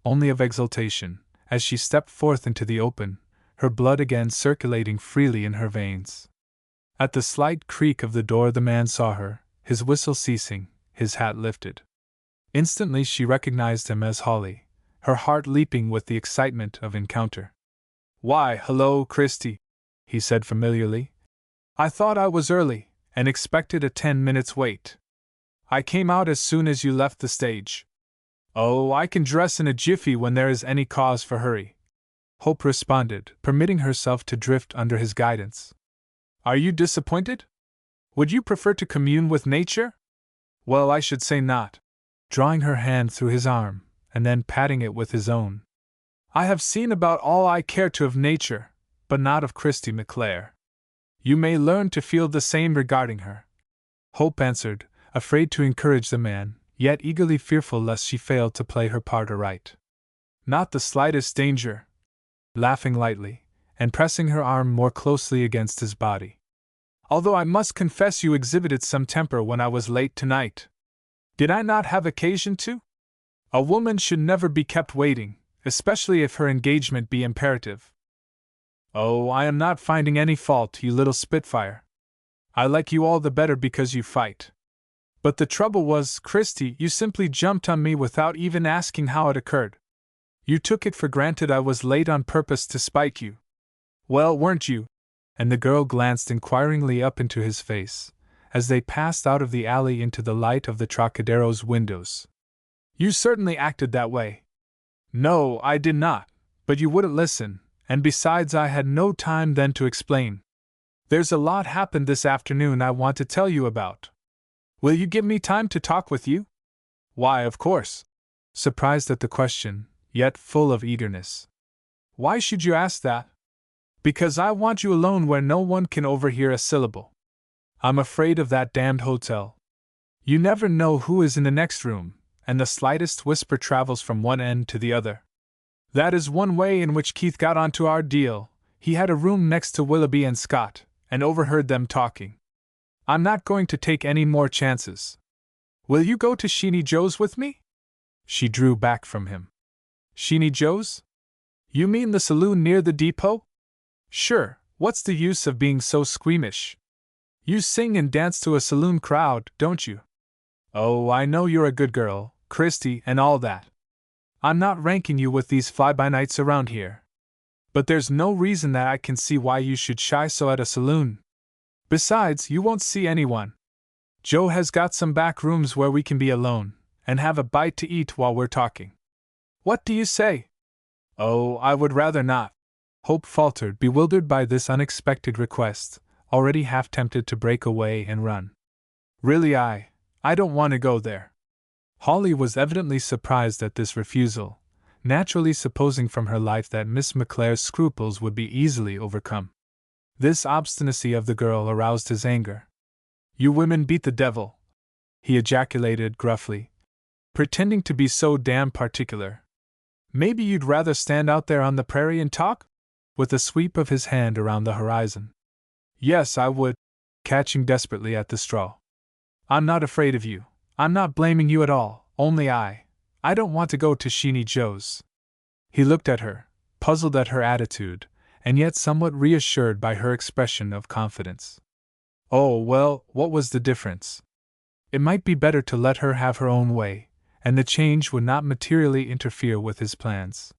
only of exultation, as she stepped forth into the open, her blood again circulating freely in her veins. At the slight creak of the door the man saw her, his whistle ceasing, his hat lifted. Instantly she recognized him as Holly, her heart leaping with the excitement of encounter. "Why, hello, Christie," he said familiarly. "I thought I was early, and expected a 10 minutes wait. I came out as soon as you left the stage." "Oh, I can dress in a jiffy when there is any cause for hurry," Hope responded, permitting herself to drift under his guidance. "Are you disappointed? Would you prefer to commune with nature?" "Well, I should say not," drawing her hand through his arm, and then patting it with his own. "I have seen about all I care to of nature, but not of Christie McClare. You may learn to feel the same regarding her," Hope answered, afraid to encourage the man, yet eagerly fearful lest she fail to play her part aright. "Not the slightest danger," laughing lightly, and pressing her arm more closely against his body. "Although I must confess you exhibited some temper when I was late tonight. Did I not have occasion to? A woman should never be kept waiting, especially if her engagement be imperative." "Oh, I am not finding any fault, you little spitfire. I like you all the better because you fight. But the trouble was, Christie, you simply jumped on me without even asking how it occurred. You took it for granted I was late on purpose to spite you. Well, weren't you?" And the girl glanced inquiringly up into his face, as they passed out of the alley into the light of the Trocadero's windows. "You certainly acted that way." "No, I did not, but you wouldn't listen, and besides I had no time then to explain. There's a lot happened this afternoon I want to tell you about. Will you give me time to talk with you?" "Why, of course." Surprised at the question, yet full of eagerness. "Why should you ask that?" "Because I want you alone where no one can overhear a syllable. I'm afraid of that damned hotel. You never know who is in the next room, and the slightest whisper travels from one end to the other. That is one way in which Keith got onto our deal. He had a room next to Willoughby and Scott, and overheard them talking. I'm not going to take any more chances. Will you go to Sheeny Joe's with me?" She drew back from him. "Sheeny Joe's? You mean the saloon near the depot? Sure, what's the use of being so squeamish? You sing and dance to a saloon crowd, don't you? Oh, I know you're a good girl, Christie, and all that. I'm not ranking you with these fly-by-nights around here. But there's no reason that I can see why you should shy so at a saloon. Besides, you won't see anyone. Joe has got some back rooms where we can be alone, and have a bite to eat while we're talking. What do you say?" "Oh, I would rather not," Hope faltered, bewildered by this unexpected request, already half tempted to break away and run. "Really, I don't want to go there." Holly was evidently surprised at this refusal, naturally supposing from her life that Miss McClare's scruples would be easily overcome. This obstinacy of the girl aroused his anger. "You women beat the devil," he ejaculated gruffly, "pretending to be so damn particular. Maybe you'd rather stand out there on the prairie and talk?" With a sweep of his hand around the horizon. "Yes, I would," catching desperately at the straw. "I'm not afraid of you. I'm not blaming you at all, only I don't want to go to Sheeny Joe's." He looked at her, puzzled at her attitude, and yet somewhat reassured by her expression of confidence. Oh, well, what was the difference? It might be better to let her have her own way, and the change would not materially interfere with his plans.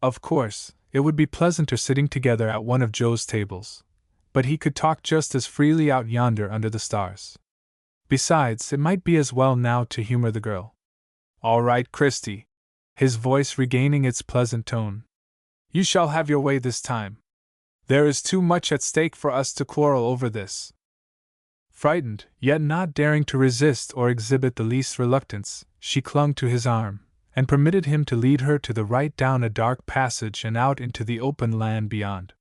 Of course, it would be pleasanter sitting together at one of Joe's tables, but he could talk just as freely out yonder under the stars. Besides, it might be as well now to humor the girl. All right, Christie, his voice regaining its pleasant tone. You shall have your way this time. There is too much at stake for us to quarrel over this. Frightened, yet not daring to resist or exhibit the least reluctance, she clung to his arm, and permitted him to lead her to the right down a dark passage and out into the open land beyond.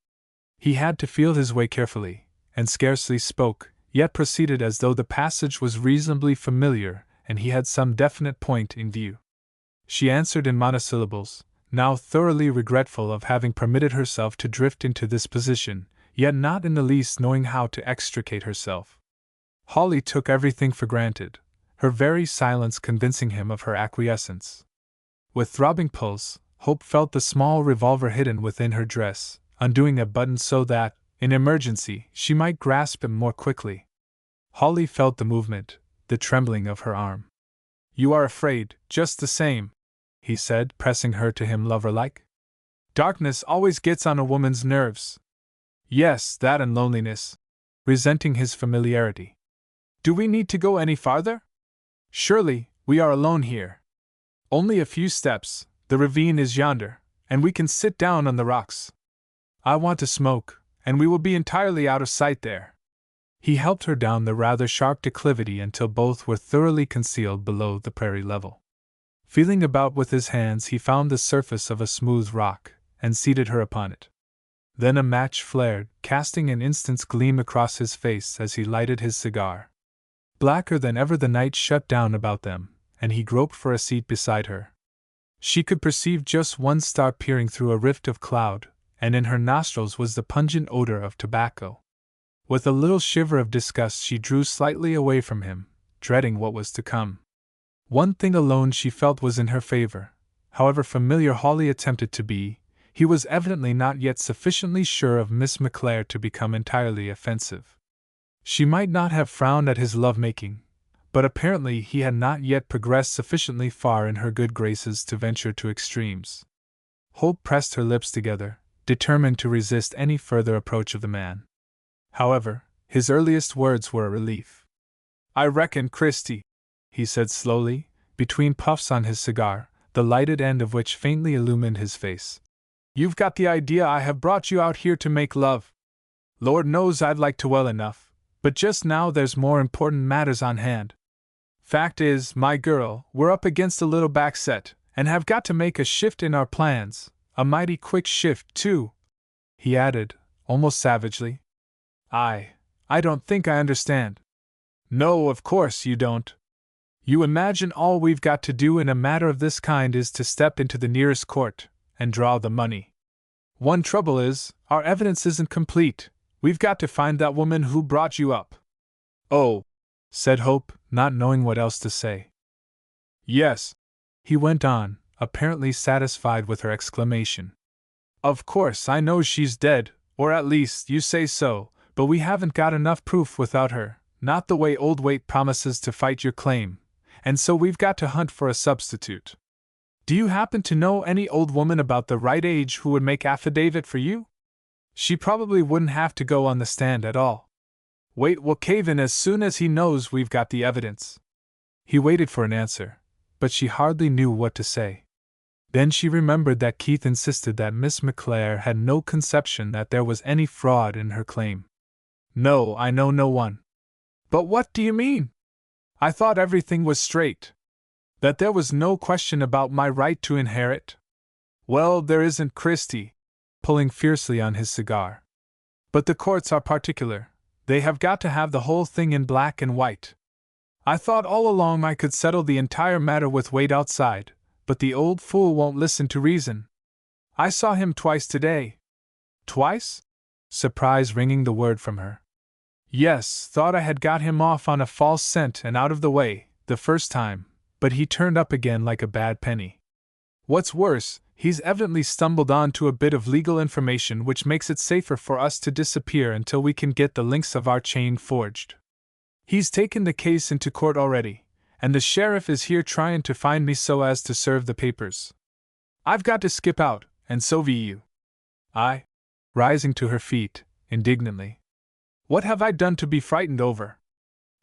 He had to feel his way carefully, and scarcely spoke, yet proceeded as though the passage was reasonably familiar and he had some definite point in view. She answered in monosyllables, now thoroughly regretful of having permitted herself to drift into this position, yet not in the least knowing how to extricate herself. Holly took everything for granted, her very silence convincing him of her acquiescence. With throbbing pulse, Hope felt the small revolver hidden within her dress, undoing a button so that, in emergency, she might grasp him more quickly. Holly felt the movement, the trembling of her arm. You are afraid, just the same, he said, pressing her to him lover-like. Darkness always gets on a woman's nerves. Yes, that and loneliness. Resenting his familiarity. Do we need to go any farther? Surely, we are alone here. Only a few steps, the ravine is yonder, and we can sit down on the rocks. I want to smoke, and we will be entirely out of sight there. He helped her down the rather sharp declivity until both were thoroughly concealed below the prairie level. Feeling about with his hands, he found the surface of a smooth rock, and seated her upon it. Then a match flared, casting an instant's gleam across his face as he lighted his cigar. Blacker than ever the night shut down about them, and he groped for a seat beside her. She could perceive just one star peering through a rift of cloud, and in her nostrils was the pungent odor of tobacco. With a little shiver of disgust she drew slightly away from him, dreading what was to come. One thing alone she felt was in her favor. However familiar Holly attempted to be, he was evidently not yet sufficiently sure of Miss McClare to become entirely offensive. She might not have frowned at his love-making, but apparently he had not yet progressed sufficiently far in her good graces to venture to extremes. Hope pressed her lips together, determined to resist any further approach of the man. However, his earliest words were a relief. I reckon, Christie, he said slowly, between puffs on his cigar, the lighted end of which faintly illumined his face. You've got the idea I have brought you out here to make love. Lord knows I'd like to well enough, but just now there's more important matters on hand. Fact is, my girl, we're up against a little backset, and have got to make a shift in our plans, a mighty quick shift, too, he added, almost savagely. I don't think I understand. No, of course you don't. You imagine all we've got to do in a matter of this kind is to step into the nearest court and draw the money. One trouble is, our evidence isn't complete. We've got to find that woman who brought you up. Oh, said Hope, not knowing what else to say. Yes, he went on, apparently satisfied with her exclamation. Of course I know she's dead, or at least you say so, but we haven't got enough proof without her, not the way old Waite promises to fight your claim, and so we've got to hunt for a substitute. Do you happen to know any old woman about the right age who would make affidavit for you? She probably wouldn't have to go on the stand at all. Waite will cave in as soon as he knows we've got the evidence. He waited for an answer, but she hardly knew what to say. Then she remembered that Keith insisted that Miss McClare had no conception that there was any fraud in her claim. No, I know no one. But what do you mean? I thought everything was straight. That there was no question about my right to inherit? Well, there isn't, Christie, pulling fiercely on his cigar. But the courts are particular. They have got to have the whole thing in black and white. I thought all along I could settle the entire matter with Waite outside, but the old fool won't listen to reason. I saw him twice today. Twice? Surprise wringing the word from her. Yes, thought I had got him off on a false scent and out of the way, the first time, but he turned up again like a bad penny. What's worse, he's evidently stumbled on to a bit of legal information which makes it safer for us to disappear until we can get the links of our chain forged. He's taken the case into court already, and the sheriff is here trying to find me so as to serve the papers. I've got to skip out, and so be you. Rising to her feet, indignantly. What have I done to be frightened over?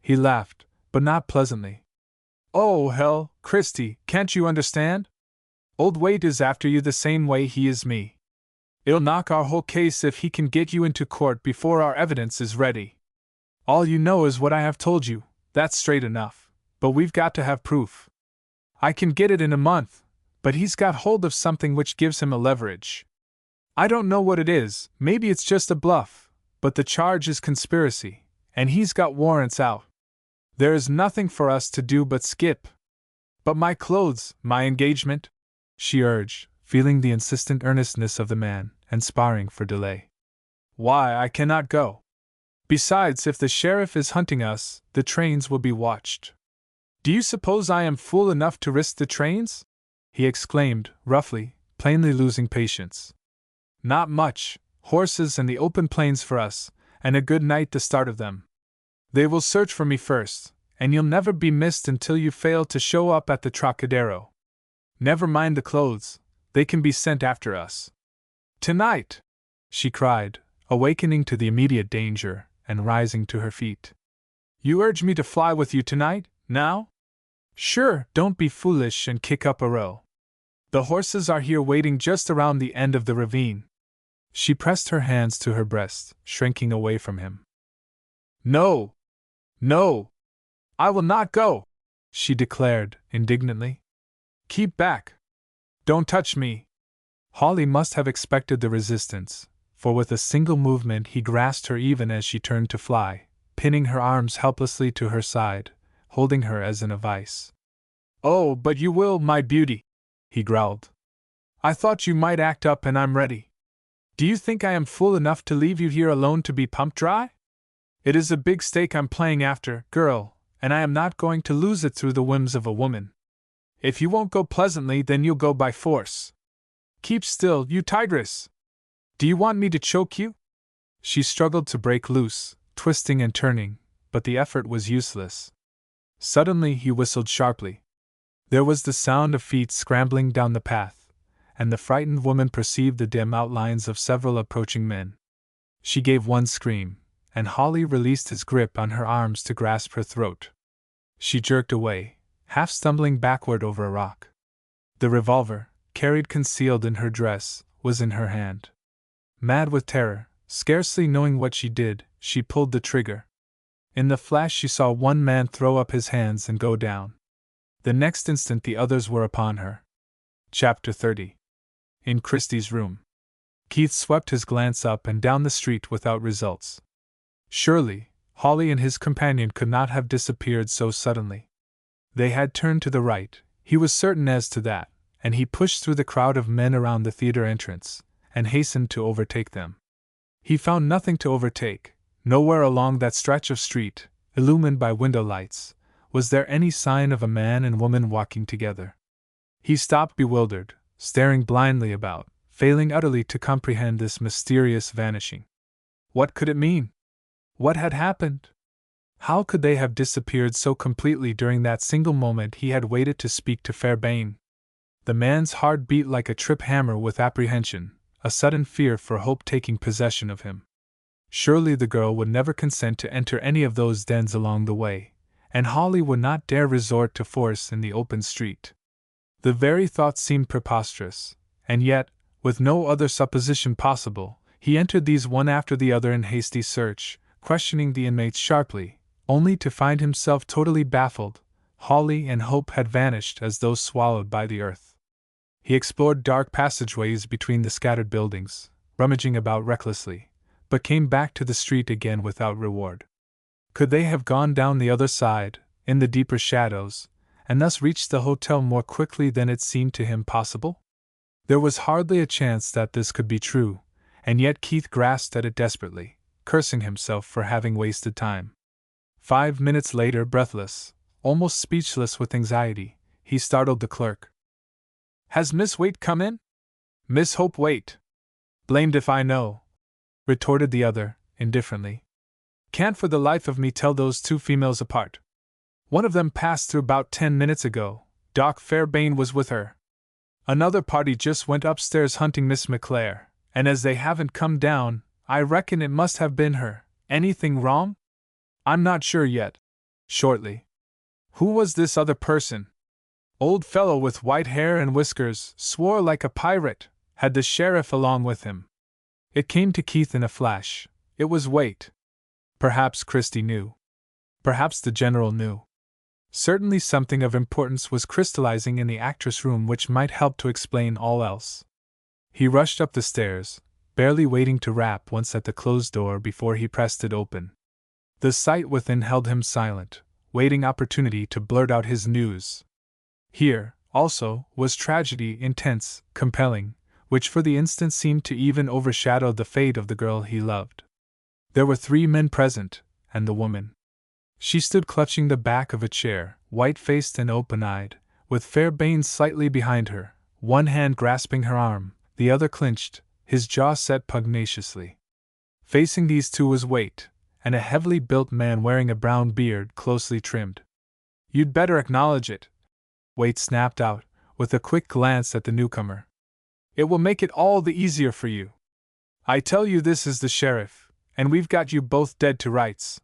He laughed, but not pleasantly. Oh, hell, Christy, can't you understand? Old Wade is after you the same way he is me. It'll knock our whole case if he can get you into court before our evidence is ready. All you know is what I have told you, that's straight enough, but we've got to have proof. I can get it in a month, but he's got hold of something which gives him a leverage. I don't know what it is, maybe it's just a bluff, but the charge is conspiracy, and he's got warrants out. There is nothing for us to do but skip. But my clothes, my engagement? She urged, feeling the insistent earnestness of the man, and sparring for delay. Why, I cannot go. Besides, if the sheriff is hunting us, the trains will be watched. Do you suppose I am fool enough to risk the trains? He exclaimed, roughly, plainly losing patience. Not much, horses and the open plains for us, and a good night the start of them. They will search for me first, and you'll never be missed until you fail to show up at the Trocadero. Never mind the clothes, they can be sent after us. Tonight! She cried, awakening to the immediate danger, and rising to her feet. You urge me to fly with you tonight, now? Sure, don't be foolish and kick up a row. The horses are here waiting just around the end of the ravine. She pressed her hands to her breast, shrinking away from him. No! No! I will not go! She declared, indignantly. Keep back! Don't touch me! Hawley must have expected the resistance, for with a single movement he grasped her even as she turned to fly, pinning her arms helplessly to her side, holding her as in a vice. Oh, but you will, my beauty! He growled. I thought you might act up and I'm ready. Do you think I am fool enough to leave you here alone to be pumped dry? It is a big stake I'm playing after, girl, and I am not going to lose it through the whims of a woman. If you won't go pleasantly, then you'll go by force. Keep still, you tigress! Do you want me to choke you? She struggled to break loose, twisting and turning, but the effort was useless. Suddenly he whistled sharply. There was the sound of feet scrambling down the path, and the frightened woman perceived the dim outlines of several approaching men. She gave one scream, and Hawley released his grip on her arms to grasp her throat. She jerked away, half stumbling backward over a rock. The revolver, carried concealed in her dress, was in her hand. Mad with terror, scarcely knowing what she did, she pulled the trigger. In the flash she saw one man throw up his hands and go down. The next instant the others were upon her. Chapter 30. In Christie's room. Keith swept his glance up and down the street without results. Surely, Hawley and his companion could not have disappeared so suddenly. They had turned to the right, he was certain as to that, and he pushed through the crowd of men around the theater entrance, and hastened to overtake them. He found nothing to overtake. Nowhere along that stretch of street, illumined by window lights, was there any sign of a man and woman walking together. He stopped bewildered, staring blindly about, failing utterly to comprehend this mysterious vanishing. What could it mean? What had happened? How could they have disappeared so completely during that single moment he had waited to speak to Fairbairn? The man's heart beat like a trip hammer with apprehension, a sudden fear for hope taking possession of him. Surely the girl would never consent to enter any of those dens along the way, and Hawley would not dare resort to force in the open street. The very thought seemed preposterous, and yet, with no other supposition possible, he entered these one after the other in hasty search, questioning the inmates sharply, only to find himself totally baffled. Hawley and hope had vanished as though swallowed by the earth. He explored dark passageways between the scattered buildings, rummaging about recklessly, but came back to the street again without reward. Could they have gone down the other side, in the deeper shadows, and thus reached the hotel more quickly than it seemed to him possible? There was hardly a chance that this could be true, and yet Keith grasped at it desperately, cursing himself for having wasted time. 5 minutes later, breathless, almost speechless with anxiety, he startled the clerk. Has Miss Waite come in? Miss Hope Waite. Blamed if I know, retorted the other, indifferently. Can't for the life of me tell those two females apart. One of them passed through about 10 minutes ago. Doc Fairbairn was with her. Another party just went upstairs hunting Miss McClare, and as they haven't come down, I reckon it must have been her. Anything wrong? I'm not sure yet. Shortly. Who was this other person? Old fellow with white hair and whiskers, swore like a pirate, had the sheriff along with him. It came to Keith in a flash. It was Waite. Perhaps Christie knew. Perhaps the general knew. Certainly something of importance was crystallizing in the actress' room which might help to explain all else. He rushed up the stairs, barely waiting to rap once at the closed door before he pressed it open. The sight within held him silent, waiting opportunity to blurt out his news. Here, also, was tragedy intense, compelling, which for the instant seemed to even overshadow the fate of the girl he loved. There were 3 men present, and the woman. She stood clutching the back of a chair, white-faced and open-eyed, with Fairbairn slightly behind her, one hand grasping her arm, the other clenched, his jaw set pugnaciously. Facing these two was Waite, and a heavily built man wearing a brown beard closely trimmed. "You'd better acknowledge it," Waite snapped out, with a quick glance at the newcomer. "It will make it all the easier for you. I tell you this is the sheriff, and we've got you both dead to rights."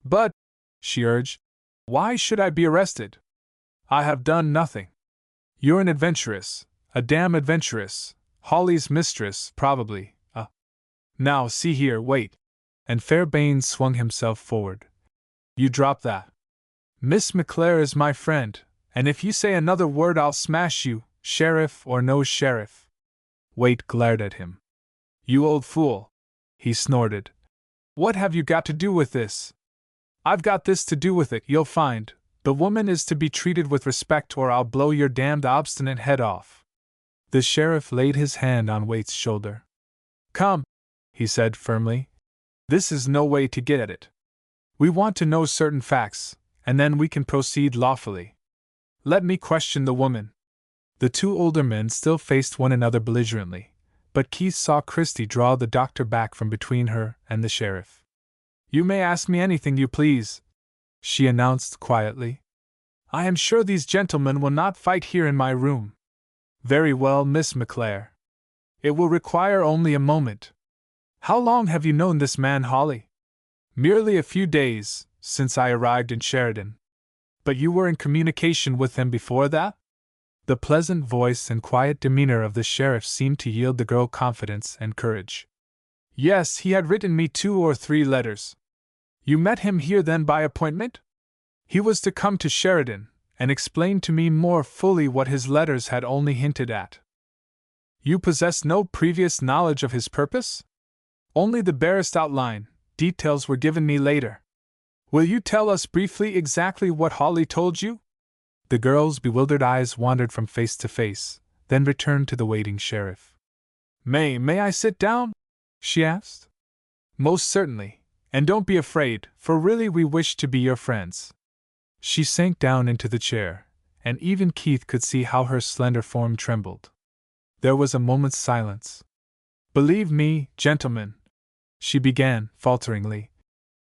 "But," she urged, "why should I be arrested? I have done nothing." "You're an adventuress, a damn adventuress, Holly's mistress, probably, Now, see here, wait." And Fairbairn swung himself forward. "You drop that. Miss McClare is my friend, and if you say another word I'll smash you, sheriff or no sheriff." Waite glared at him. "You old fool," he snorted. "What have you got to do with this?" "I've got this to do with it, you'll find. The woman is to be treated with respect or I'll blow your damned obstinate head off." The sheriff laid his hand on Waite's shoulder. "Come," he said firmly. "This is no way to get at it. We want to know certain facts, and then we can proceed lawfully. Let me question the woman." The 2 older men still faced one another belligerently, but Keith saw Christie draw the doctor back from between her and the sheriff. "You may ask me anything you please," she announced quietly. "I am sure these gentlemen will not fight here in my room." "Very well, Miss McClare. It will require only a moment. How long have you known this man Holly?" "Merely a few days, since I arrived in Sheridan." "But you were in communication with him before that?" The pleasant voice and quiet demeanor of the sheriff seemed to yield the girl confidence and courage. "Yes, he had written me 2 or 3 letters." "You met him here then by appointment?" "He was to come to Sheridan, and explain to me more fully what his letters had only hinted at." "You possess no previous knowledge of his purpose?" "Only the barest outline. Details were given me later." "Will you tell us briefly exactly what Holly told you?" The girl's bewildered eyes wandered from face to face, then returned to the waiting sheriff. May I sit down?" she asked. "Most certainly, and don't be afraid, for really we wish to be your friends." She sank down into the chair, and even Keith could see how her slender form trembled. There was a moment's silence. "Believe me, gentlemen," she began, falteringly,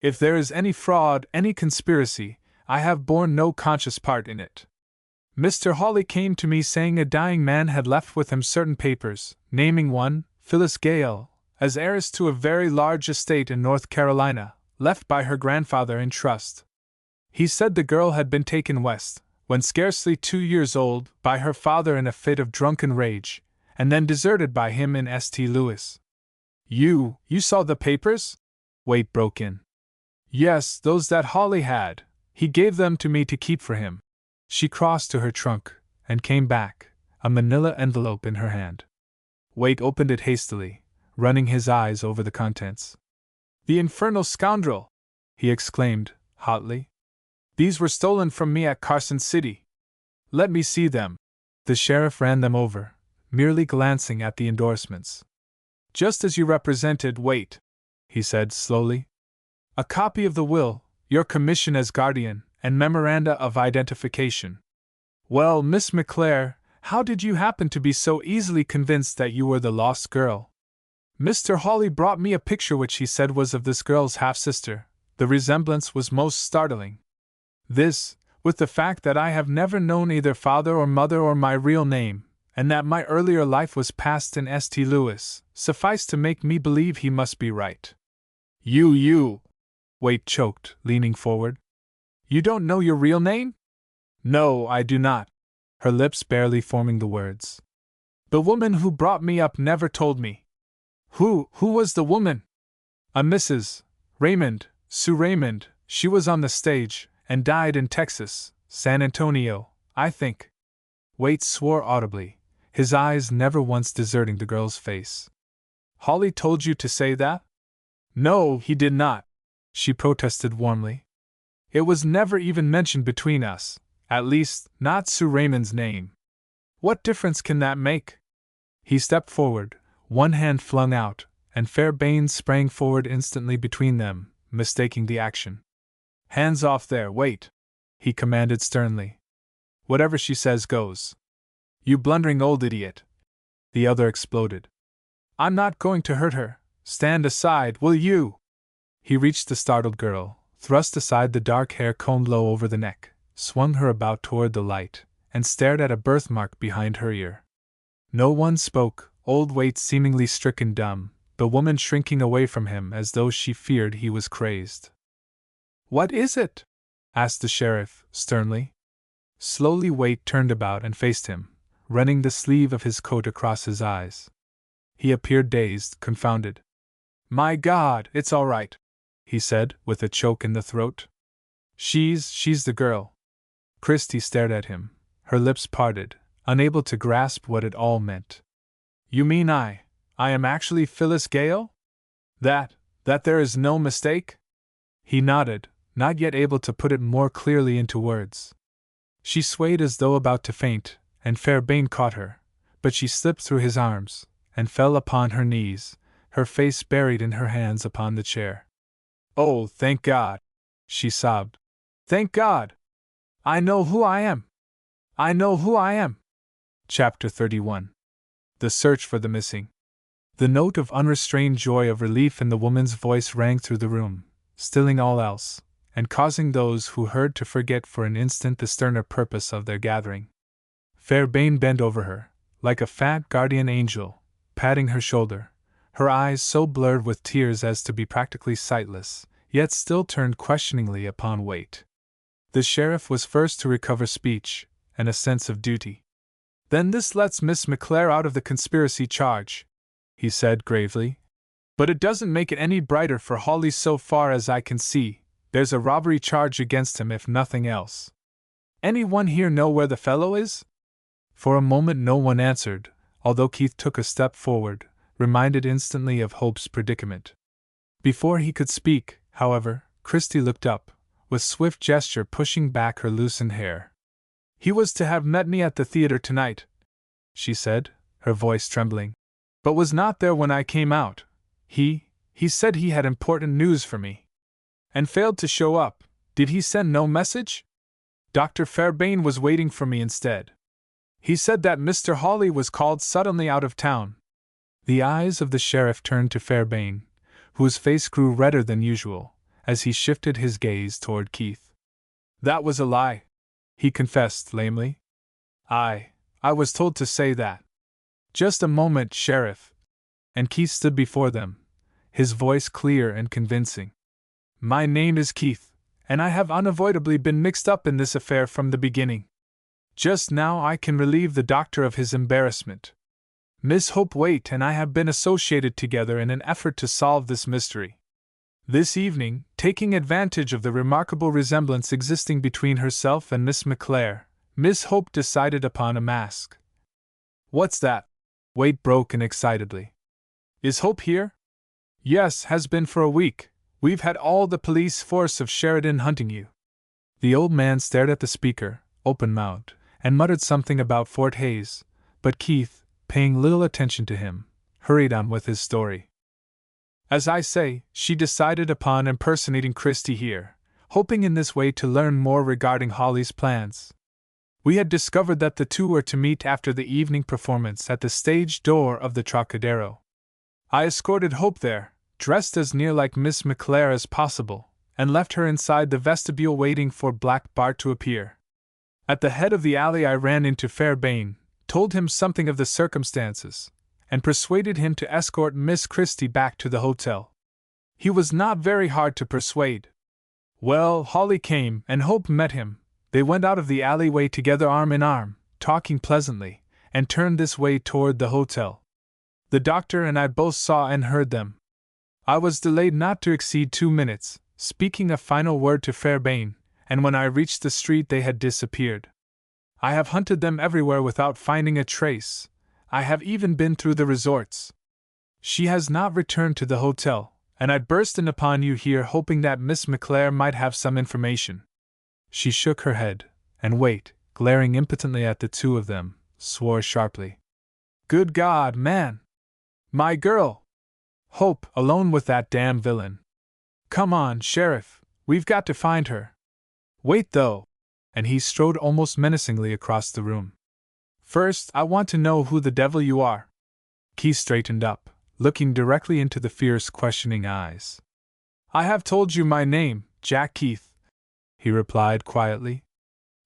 "if there is any fraud, any conspiracy, I have borne no conscious part in it. Mr. Hawley came to me saying a dying man had left with him certain papers, naming one, Phyllis Gale, as heiress to a very large estate in North Carolina, left by her grandfather in trust. He said the girl had been taken west, when scarcely 2 years old, by her father in a fit of drunken rage, and then deserted by him in St. Louis." You saw the papers?" Waite broke in. "Yes, those that Hawley had. He gave them to me to keep for him." She crossed to her trunk, and came back, a manila envelope in her hand. Waite opened it hastily, running his eyes over the contents. "The infernal scoundrel!" he exclaimed, hotly. "These were stolen from me at Carson City." "Let me see them." The sheriff ran them over, merely glancing at the endorsements. "Just as you represented, Waite," he said slowly. "A copy of the will, your commission as guardian, and memoranda of identification. Well, Miss McClare, how did you happen to be so easily convinced that you were the lost girl?" "Mr. Hawley brought me a picture which he said was of this girl's half-sister. The resemblance was most startling. This, with the fact that I have never known either father or mother or my real name, and that my earlier life was passed in St. Louis, sufficed to make me believe he must be right." You. Waite choked, leaning forward. You don't know your real name? No, I do not. Her lips barely forming the words. The woman who brought me up never told me. Who was the woman? A Mrs. Raymond, Sue Raymond. She was on the stage, and died in Texas, San Antonio, I think. Waite swore audibly, his eyes never once deserting the girl's face. Hawley told you to say that? No, he did not, she protested warmly. It was never even mentioned between us, at least, not Sue Raymond's name. What difference can that make? He stepped forward, one hand flung out, and Fairbairn sprang forward instantly between them, mistaking the action. Hands off there, Waite, he commanded sternly. Whatever she says goes. You blundering old idiot, the other exploded. I'm not going to hurt her. Stand aside, will you? He reached the startled girl, thrust aside the dark hair combed low over the neck, swung her about toward the light, and stared at a birthmark behind her ear. No one spoke, old Waite seemingly stricken dumb, the woman shrinking away from him as though she feared he was crazed. What is it? Asked the sheriff, sternly. Slowly Waite turned about and faced him, running the sleeve of his coat across his eyes. He appeared dazed, confounded. My God, it's all right, he said, with a choke in the throat. She's the girl. Christie stared at him, her lips parted, unable to grasp what it all meant. You mean I am actually Phyllis Gale? That there is no mistake? He nodded, not yet able to put it more clearly into words. She swayed as though about to faint, and Fairbairn caught her, but she slipped through his arms, and fell upon her knees, her face buried in her hands upon the chair. Oh, thank God! She sobbed. Thank God! I know who I am! I know who I am! Chapter 31. The Search for the Missing. The note of unrestrained joy of relief in the woman's voice rang through the room, stilling all else, and causing those who heard to forget for an instant the sterner purpose of their gathering. Fairbairn bent over her, like a fat guardian angel, patting her shoulder, her eyes so blurred with tears as to be practically sightless, yet still turned questioningly upon Waite. The sheriff was first to recover speech, and a sense of duty. Then this lets Miss McClare out of the conspiracy charge, he said gravely. But it doesn't make it any brighter for Hawley so far as I can see. There's a robbery charge against him if nothing else. Anyone here know where the fellow is? For a moment no one answered, although Keith took a step forward, reminded instantly of Hope's predicament. Before he could speak, however, Christie looked up, with swift gesture pushing back her loosened hair. He was to have met me at the theater tonight, she said, her voice trembling, but was not there when I came out. He said he had important news for me. And failed to show up. Did he send no message? Dr. Fairbairn was waiting for me instead. He said that Mr. Hawley was called suddenly out of town. The eyes of the sheriff turned to Fairbairn, whose face grew redder than usual, as he shifted his gaze toward Keith. That was a lie, he confessed lamely. I was told to say that. Just a moment, Sheriff. And Keith stood before them, his voice clear and convincing. My name is Keith, and I have unavoidably been mixed up in this affair from the beginning. Just now I can relieve the doctor of his embarrassment. Miss Hope Waite and I have been associated together in an effort to solve this mystery. This evening, taking advantage of the remarkable resemblance existing between herself and Miss McClare, Miss Hope decided upon a mask. What's that? Waite broke in excitedly. Is Hope here? Yes, has been for a week. We've had all the police force of Sheridan hunting you. The old man stared at the speaker, open-mouthed, and muttered something about Fort Hayes, but Keith, paying little attention to him, hurried on with his story. As I say, she decided upon impersonating Christie here, hoping in this way to learn more regarding Hawley's plans. We had discovered that the two were to meet after the evening performance at the stage door of the Trocadero. I escorted Hope there, dressed as near like Miss McClare as possible, and left her inside the vestibule waiting for Black Bart to appear. At the head of the alley I ran into Fairbairn, told him something of the circumstances, and persuaded him to escort Miss Christie back to the hotel. He was not very hard to persuade. Well, Holly came, and Hope met him. They went out of the alleyway together arm in arm, talking pleasantly, and turned this way toward the hotel. The doctor and I both saw and heard them. I was delayed not to exceed 2 minutes, speaking a final word to Fairbairn, and when I reached the street they had disappeared. I have hunted them everywhere without finding a trace. I have even been through the resorts. She has not returned to the hotel, and I burst in upon you here hoping that Miss McClare might have some information. She shook her head, and Waite, glaring impotently at the two of them, swore sharply. Good God, man! My girl! Hope, alone with that damn villain. Come on, Sheriff, we've got to find her. Wait, though, and he strode almost menacingly across the room. First, I want to know who the devil you are. Keith straightened up, looking directly into the fierce, questioning eyes. I have told you my name, Jack Keith, he replied quietly.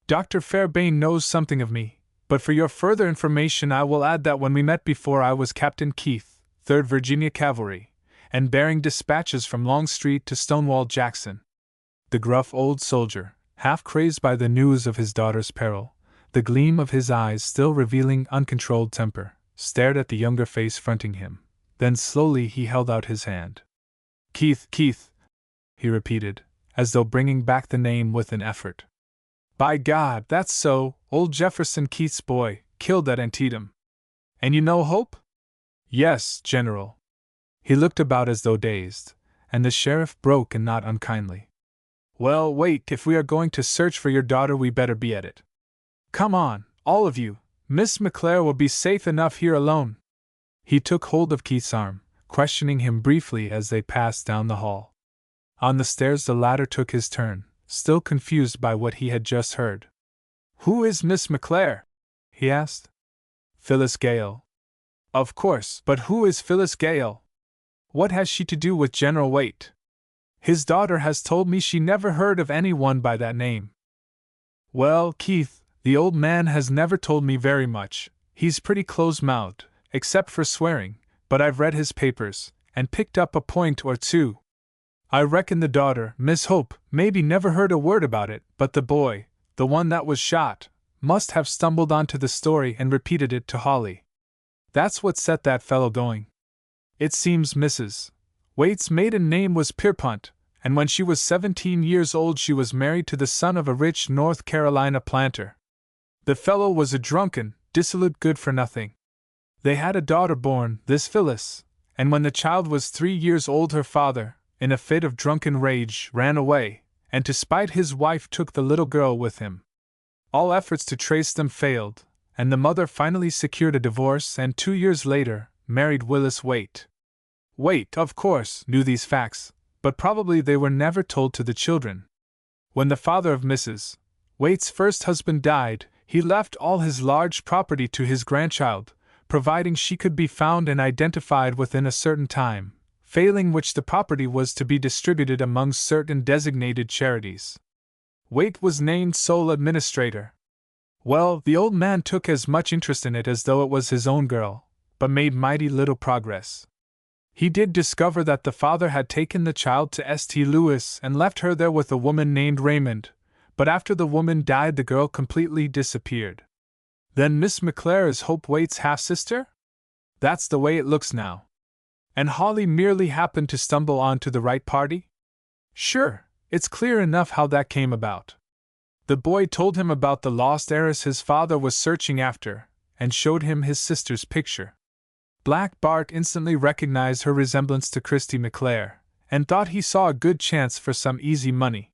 Dr. Fairbairn knows something of me, but for your further information I will add that when we met before I was Captain Keith, 3rd Virginia Cavalry, and bearing dispatches from Longstreet to Stonewall Jackson. The gruff old soldier, half crazed by the news of his daughter's peril, the gleam of his eyes still revealing uncontrolled temper, stared at the younger face fronting him. Then slowly he held out his hand. Keith, he repeated, as though bringing back the name with an effort. By God, that's so, old Jefferson Keith's boy, killed at Antietam. And you know Hope? Yes, General. He looked about as though dazed, and the sheriff broke in not unkindly. Well, wait, if we are going to search for your daughter we better be at it. Come on, all of you, Miss McClare will be safe enough here alone. He took hold of Keith's arm, questioning him briefly as they passed down the hall. On the stairs the latter took his turn, still confused by what he had just heard. Who is Miss McClare? He asked. Phyllis Gale. Of course, but who is Phyllis Gale? What has she to do with General Waite? His daughter has told me she never heard of anyone by that name. Well, Keith, the old man has never told me very much. He's pretty close-mouthed, except for swearing, but I've read his papers, and picked up a point or two. I reckon the daughter, Miss Hope, maybe never heard a word about it, but the boy, the one that was shot, must have stumbled onto the story and repeated it to Holly. That's what set that fellow going. It seems Mrs. Waite's maiden name was Pierpont, and when she was 17 years old she was married to the son of a rich North Carolina planter. The fellow was a drunken, dissolute good-for-nothing. They had a daughter born, this Phyllis, and when the child was 3 years old her father, in a fit of drunken rage, ran away, and to spite his wife took the little girl with him. All efforts to trace them failed, and the mother finally secured a divorce and 2 years later married Willis Waite. Waite, of course, knew these facts, but probably they were never told to the children. When the father of Mrs. Waite's first husband died, he left all his large property to his grandchild, providing she could be found and identified within a certain time, failing which the property was to be distributed among certain designated charities. Waite was named sole administrator. Well, the old man took as much interest in it as though it was his own girl, but made mighty little progress. He did discover that the father had taken the child to St. Louis and left her there with a woman named Raymond, but after the woman died the girl completely disappeared. Then Miss McClare is Hope Waite's half-sister? That's the way it looks now. And Holly merely happened to stumble onto the right party? Sure, it's clear enough how that came about. The boy told him about the lost heiress his father was searching after, and showed him his sister's picture. Black Bart instantly recognized her resemblance to Christy McClare, and thought he saw a good chance for some easy money.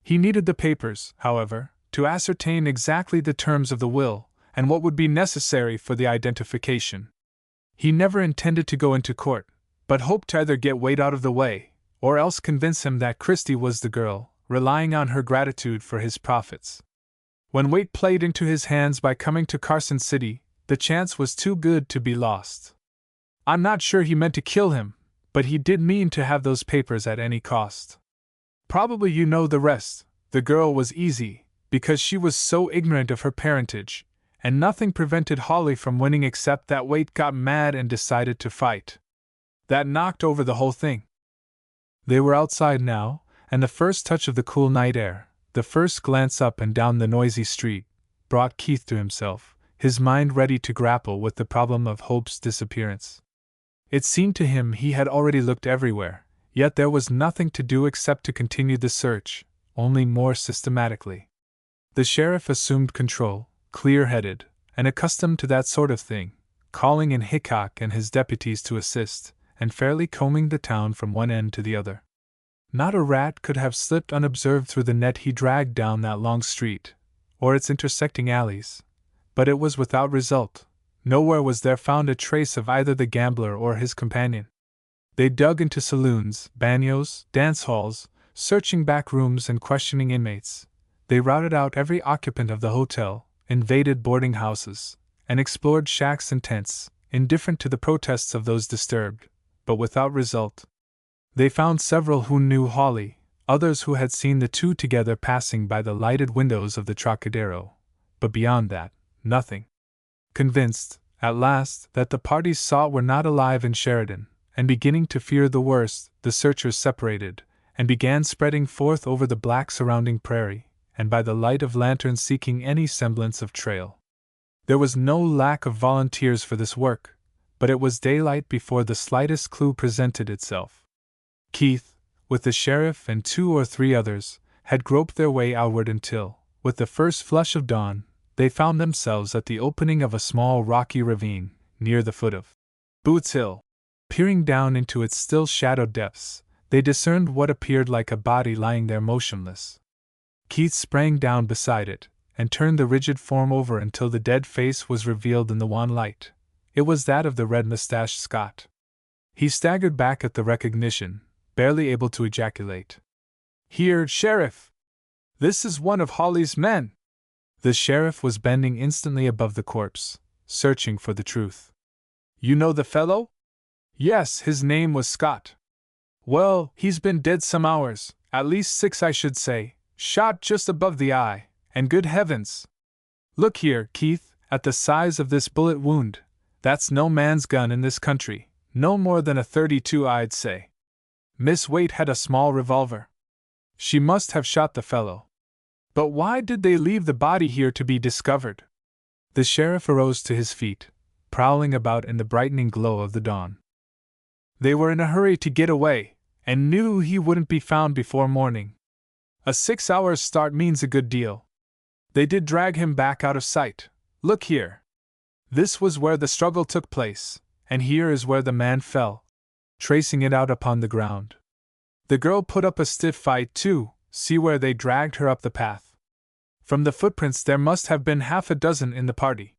He needed the papers, however, to ascertain exactly the terms of the will, and what would be necessary for the identification. He never intended to go into court, but hoped to either get Waite out of the way, or else convince him that Christy was the girl, relying on her gratitude for his profits. When Waite played into his hands by coming to Carson City, the chance was too good to be lost. I'm not sure he meant to kill him, but he did mean to have those papers at any cost. Probably you know the rest. The girl was easy, because she was so ignorant of her parentage, and nothing prevented Holly from winning except that Waite got mad and decided to fight. That knocked over the whole thing. They were outside now, and the first touch of the cool night air, the first glance up and down the noisy street, brought Keith to himself, his mind ready to grapple with the problem of Hope's disappearance. It seemed to him he had already looked everywhere, yet there was nothing to do except to continue the search, only more systematically. The sheriff assumed control, clear-headed, and accustomed to that sort of thing, calling in Hickok and his deputies to assist, and fairly combing the town from one end to the other. Not a rat could have slipped unobserved through the net he dragged down that long street, or its intersecting alleys, but it was without result. Nowhere was there found a trace of either the gambler or his companion. They dug into saloons, bagnios, dance halls, searching back rooms and questioning inmates. They routed out every occupant of the hotel, invaded boarding houses, and explored shacks and tents, indifferent to the protests of those disturbed, but without result. They found several who knew Hawley, others who had seen the two together passing by the lighted windows of the Trocadero, but beyond that, nothing. Convinced, at last, that the parties sought were not alive in Sheridan, and beginning to fear the worst, the searchers separated, and began spreading forth over the black surrounding prairie, and by the light of lanterns seeking any semblance of trail. There was no lack of volunteers for this work, but it was daylight before the slightest clue presented itself. Keith, with the sheriff and 2 or 3 others, had groped their way outward until, with the first flush of dawn, they found themselves at the opening of a small rocky ravine, near the foot of Boots Hill. Peering down into its still shadowed depths, they discerned what appeared like a body lying there motionless. Keith sprang down beside it, and turned the rigid form over until the dead face was revealed in the wan light. It was that of the red-mustached Scot. He staggered back at the recognition, barely able to ejaculate, "Here, Sheriff! This is one of Hawley's men!" The sheriff was bending instantly above the corpse, searching for the truth. "You know the fellow?" "Yes, his name was Scott." "Well, he's been dead some hours, at least 6 I should say, shot just above the eye, and good heavens! Look here, Keith, at the size of this bullet wound. That's no man's gun in this country, no more than a .32 I'd say. Miss Waite had a small revolver. She must have shot the fellow. But why did they leave the body here to be discovered?" The sheriff arose to his feet, prowling about in the brightening glow of the dawn. "They were in a hurry to get away, and knew he wouldn't be found before morning. A 6 hours start means a good deal. They did drag him back out of sight. Look here. This was where the struggle took place, and here is where the man fell," tracing it out upon the ground. "The girl put up a stiff fight too. See where they dragged her up the path. From the footprints there must have been half a dozen in the party.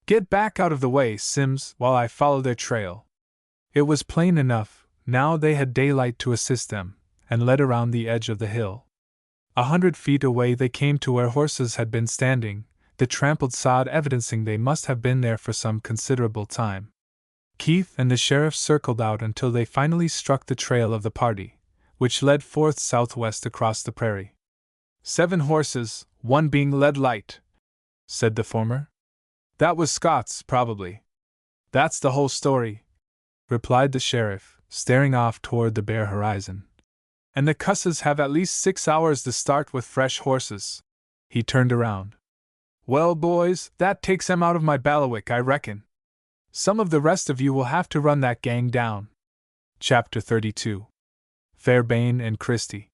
Get back out of the way, Sims, while I follow their trail." It was plain enough, now they had daylight to assist them, and led around the edge of the hill. 100 feet away they came to where horses had been standing, the trampled sod evidencing they must have been there for some considerable time. Keith and the sheriff circled out until they finally struck the trail of the party, which led forth southwest across the prairie. 7 horses, one being led light," said the former. "That was Scott's, probably." "That's the whole story," replied the sheriff, staring off toward the bare horizon. "And the cusses have at least 6 hours the start with fresh horses." He turned around. "Well, boys, that takes 'em out of my bailiwick, I reckon. Some of the rest of you will have to run that gang down." Chapter 32. Fairbairn and Christie.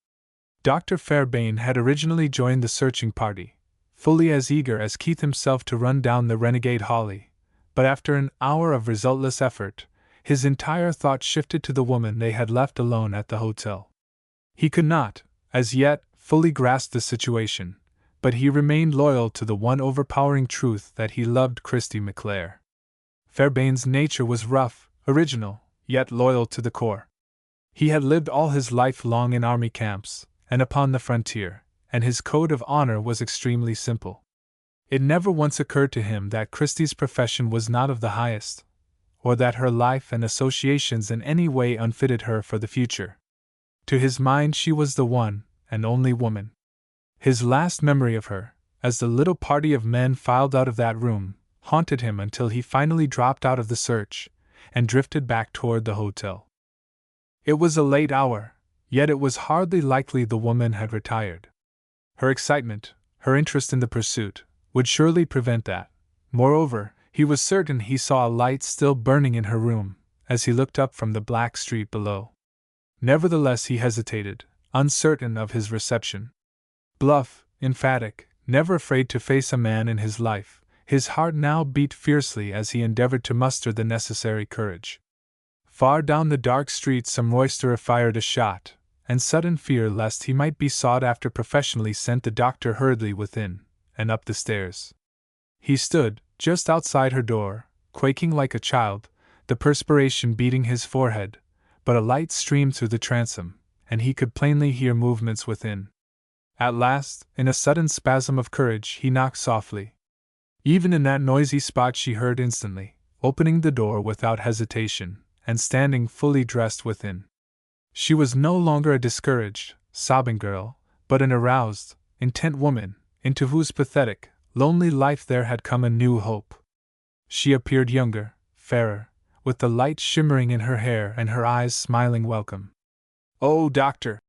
Dr. Fairbairn had originally joined the searching party, fully as eager as Keith himself to run down the renegade Hawley, but after an hour of resultless effort, his entire thought shifted to the woman they had left alone at the hotel. He could not, as yet, fully grasp the situation, but he remained loyal to the one overpowering truth that he loved Christie McClare. Fairbairn's nature was rough, original, yet loyal to the core. He had lived all his life long in army camps, and upon the frontier, and his code of honor was extremely simple. It never once occurred to him that Christie's profession was not of the highest, or that her life and associations in any way unfitted her for the future. To his mind she was the one and only woman. His last memory of her, as the little party of men filed out of that room, haunted him until he finally dropped out of the search, and drifted back toward the hotel. It was a late hour, Yet it was hardly likely the woman had retired. Her excitement, her interest in the pursuit, would surely prevent that. Moreover, he was certain he saw a light still burning in her room, as he looked up from the black street below. Nevertheless, he hesitated, uncertain of his reception. Bluff, emphatic, never afraid to face a man in his life, his heart now beat fiercely as he endeavored to muster the necessary courage. Far down the dark street some roisterer fired a shot, and sudden fear lest he might be sought after professionally sent the doctor hurriedly within, and up the stairs. He stood, just outside her door, quaking like a child, the perspiration beading his forehead, but a light streamed through the transom, and he could plainly hear movements within. At last, in a sudden spasm of courage, he knocked softly. Even in that noisy spot she heard instantly, opening the door without hesitation, and standing fully dressed within. She was no longer a discouraged, sobbing girl, but an aroused, intent woman, into whose pathetic, lonely life there had come a new hope. She appeared younger, fairer, with the light shimmering in her hair and her eyes smiling welcome. "Oh, doctor!"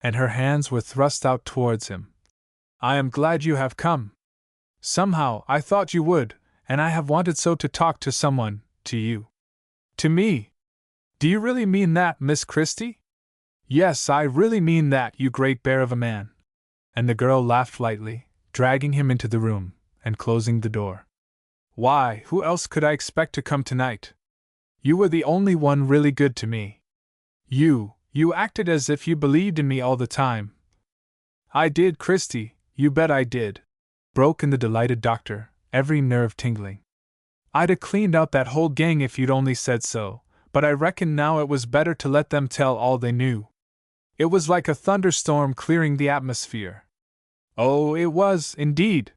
And her hands were thrust out towards him. "I am glad you have come. Somehow, I thought you would, and I have wanted so to talk to someone, to you." "To me? Do you really mean that, Miss Christie?" "Yes, I really mean that, you great bear of a man." And the girl laughed lightly, dragging him into the room, and closing the door. "Why, who else could I expect to come tonight? You were the only one really good to me. You acted as if you believed in me all the time." "I did, Christie, you bet I did," broke in the delighted doctor, every nerve tingling. "I'd 'a' cleaned out that whole gang if you'd only said so, but I reckon now it was better to let them tell all they knew. It was like a thunderstorm clearing the atmosphere. Oh, it was, indeed.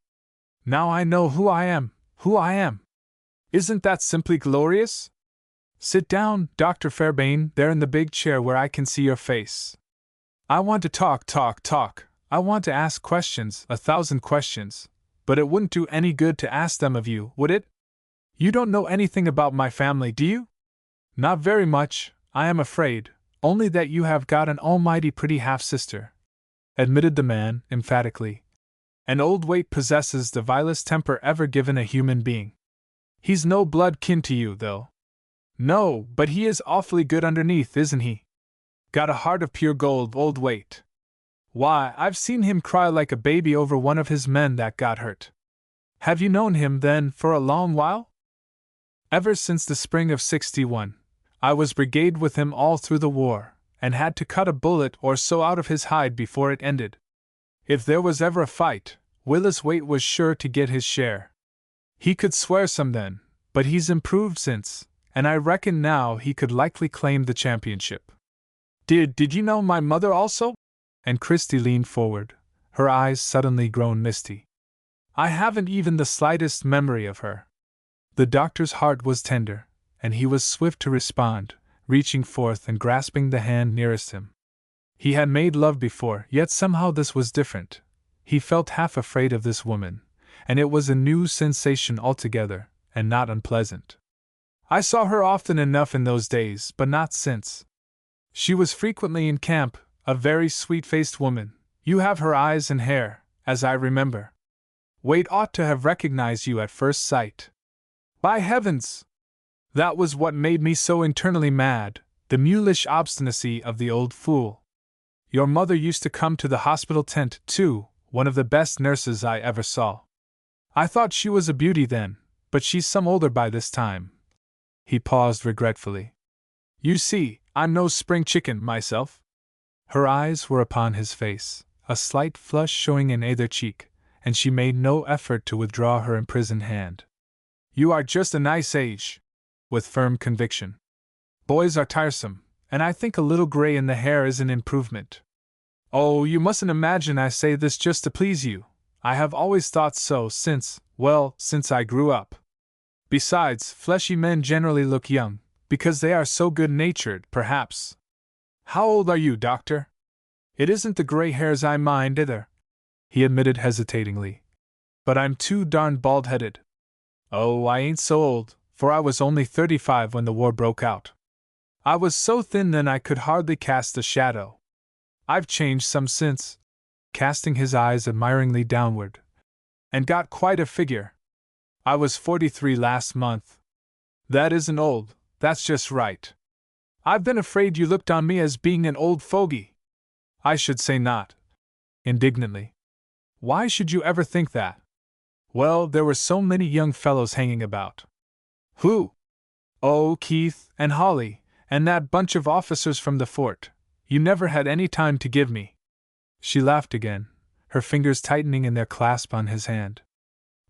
Now I know who I am. Isn't that simply glorious? Sit down, Dr. Fairbairn, there in the big chair where I can see your face. I want to talk. I want to ask questions, 1,000 questions, but it wouldn't do any good to ask them of you, would it? You don't know anything about my family, do you?" "Not very much, I am afraid, only that you have got an almighty pretty half-sister," admitted the man, emphatically. "And old Waite possesses the vilest temper ever given a human being. He's no blood kin to you, though." "No, but he is awfully good underneath, isn't he? Got a heart of pure gold, old Waite. Why, I've seen him cry like a baby over one of his men that got hurt." "Have you known him, then, for a long while?" "Ever since the spring of '61. I was brigade with him all through the war, and had to cut a bullet or so out of his hide before it ended. If there was ever a fight, Willis Waite was sure to get his share. He could swear some then, but he's improved since, and I reckon now he could likely claim the championship." Did you know my mother also?" And Christie leaned forward, her eyes suddenly grown misty. "I haven't even the slightest memory of her." The doctor's heart was tender, and he was swift to respond, reaching forth and grasping the hand nearest him. He had made love before, yet somehow this was different. He felt half afraid of this woman, and it was a new sensation altogether, and not unpleasant. "I saw her often enough in those days, but not since. She was frequently in camp, a very sweet-faced woman. You have her eyes and hair, as I remember. Waite ought to have recognized you at first sight. By heavens! That was what made me so internally mad, the mulish obstinacy of the old fool. Your mother used to come to the hospital tent, too, one of the best nurses I ever saw. I thought she was a beauty then, but she's some older by this time." He paused regretfully. "You see, I'm no spring chicken, myself." Her eyes were upon his face, a slight flush showing in either cheek, and she made no effort to withdraw her imprisoned hand. "You are just a nice age," with firm conviction. "Boys are tiresome, and I think a little gray in the hair is an improvement. Oh, you mustn't imagine I say this just to please you. I have always thought so since I grew up. Besides, fleshy men generally look young, because they are so good-natured, perhaps. How old are you, doctor?" "It isn't the gray hairs I mind, either," he admitted hesitatingly. "But I'm too darned bald-headed. Oh, I ain't so old, for I was only 35 when the war broke out. I was so thin then I could hardly cast a shadow. I've changed some since, casting his eyes admiringly downward, and got quite a figure. I was 43 last month. That isn't old, that's just right. I've been afraid you looked on me as being an old fogey. I should say not. Indignantly. Why should you ever think that? Well, there were so many young fellows hanging about. Who? Oh, Keith, and Holly, and that bunch of officers from the fort. You never had any time to give me. She laughed again, her fingers tightening in their clasp on his hand.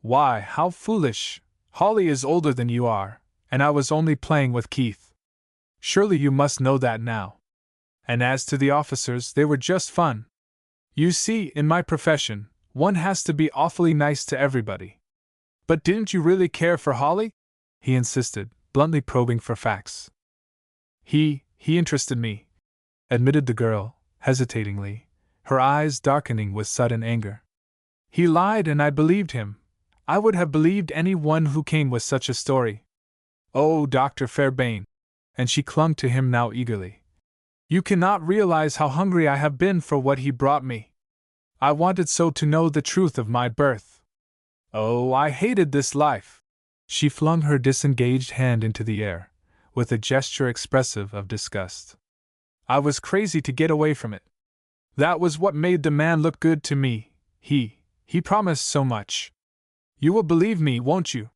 Why, how foolish! Holly is older than you are, and I was only playing with Keith. Surely you must know that now. And as to the officers, they were just fun. You see, in my profession, one has to be awfully nice to everybody. But didn't you really care for Holly? He insisted, bluntly probing for facts. He interested me, admitted the girl, hesitatingly, her eyes darkening with sudden anger. He lied and I believed him. I would have believed any one who came with such a story. Oh, Dr. Fairbairn! And she clung to him now eagerly. You cannot realize how hungry I have been for what he brought me. I wanted so to know the truth of my birth. Oh, I hated this life. She flung her disengaged hand into the air, with a gesture expressive of disgust. I was crazy to get away from it. That was what made the man look good to me. He promised so much. You will believe me, won't you?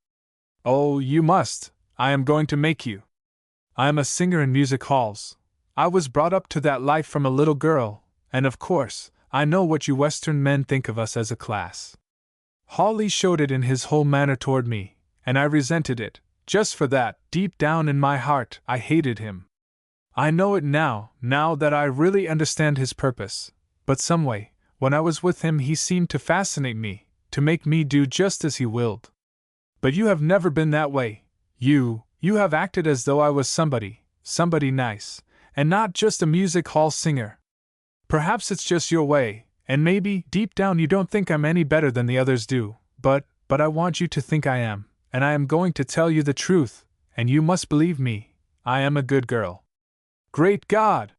Oh, you must. I am going to make you. I am a singer in music halls. I was brought up to that life from a little girl, and of course, I know what you Western men think of us as a class. Hawley showed it in his whole manner toward me, and I resented it. Just for that, deep down in my heart, I hated him. I know it now that I really understand his purpose, but someway, when I was with him he seemed to fascinate me, to make me do just as he willed. But you have never been that way. You have acted as though I was somebody nice, and not just a music hall singer. Perhaps it's just your way, and maybe, deep down you don't think I'm any better than the others do, but I want you to think I am, and I am going to tell you the truth, and you must believe me, I am a good girl. Great God!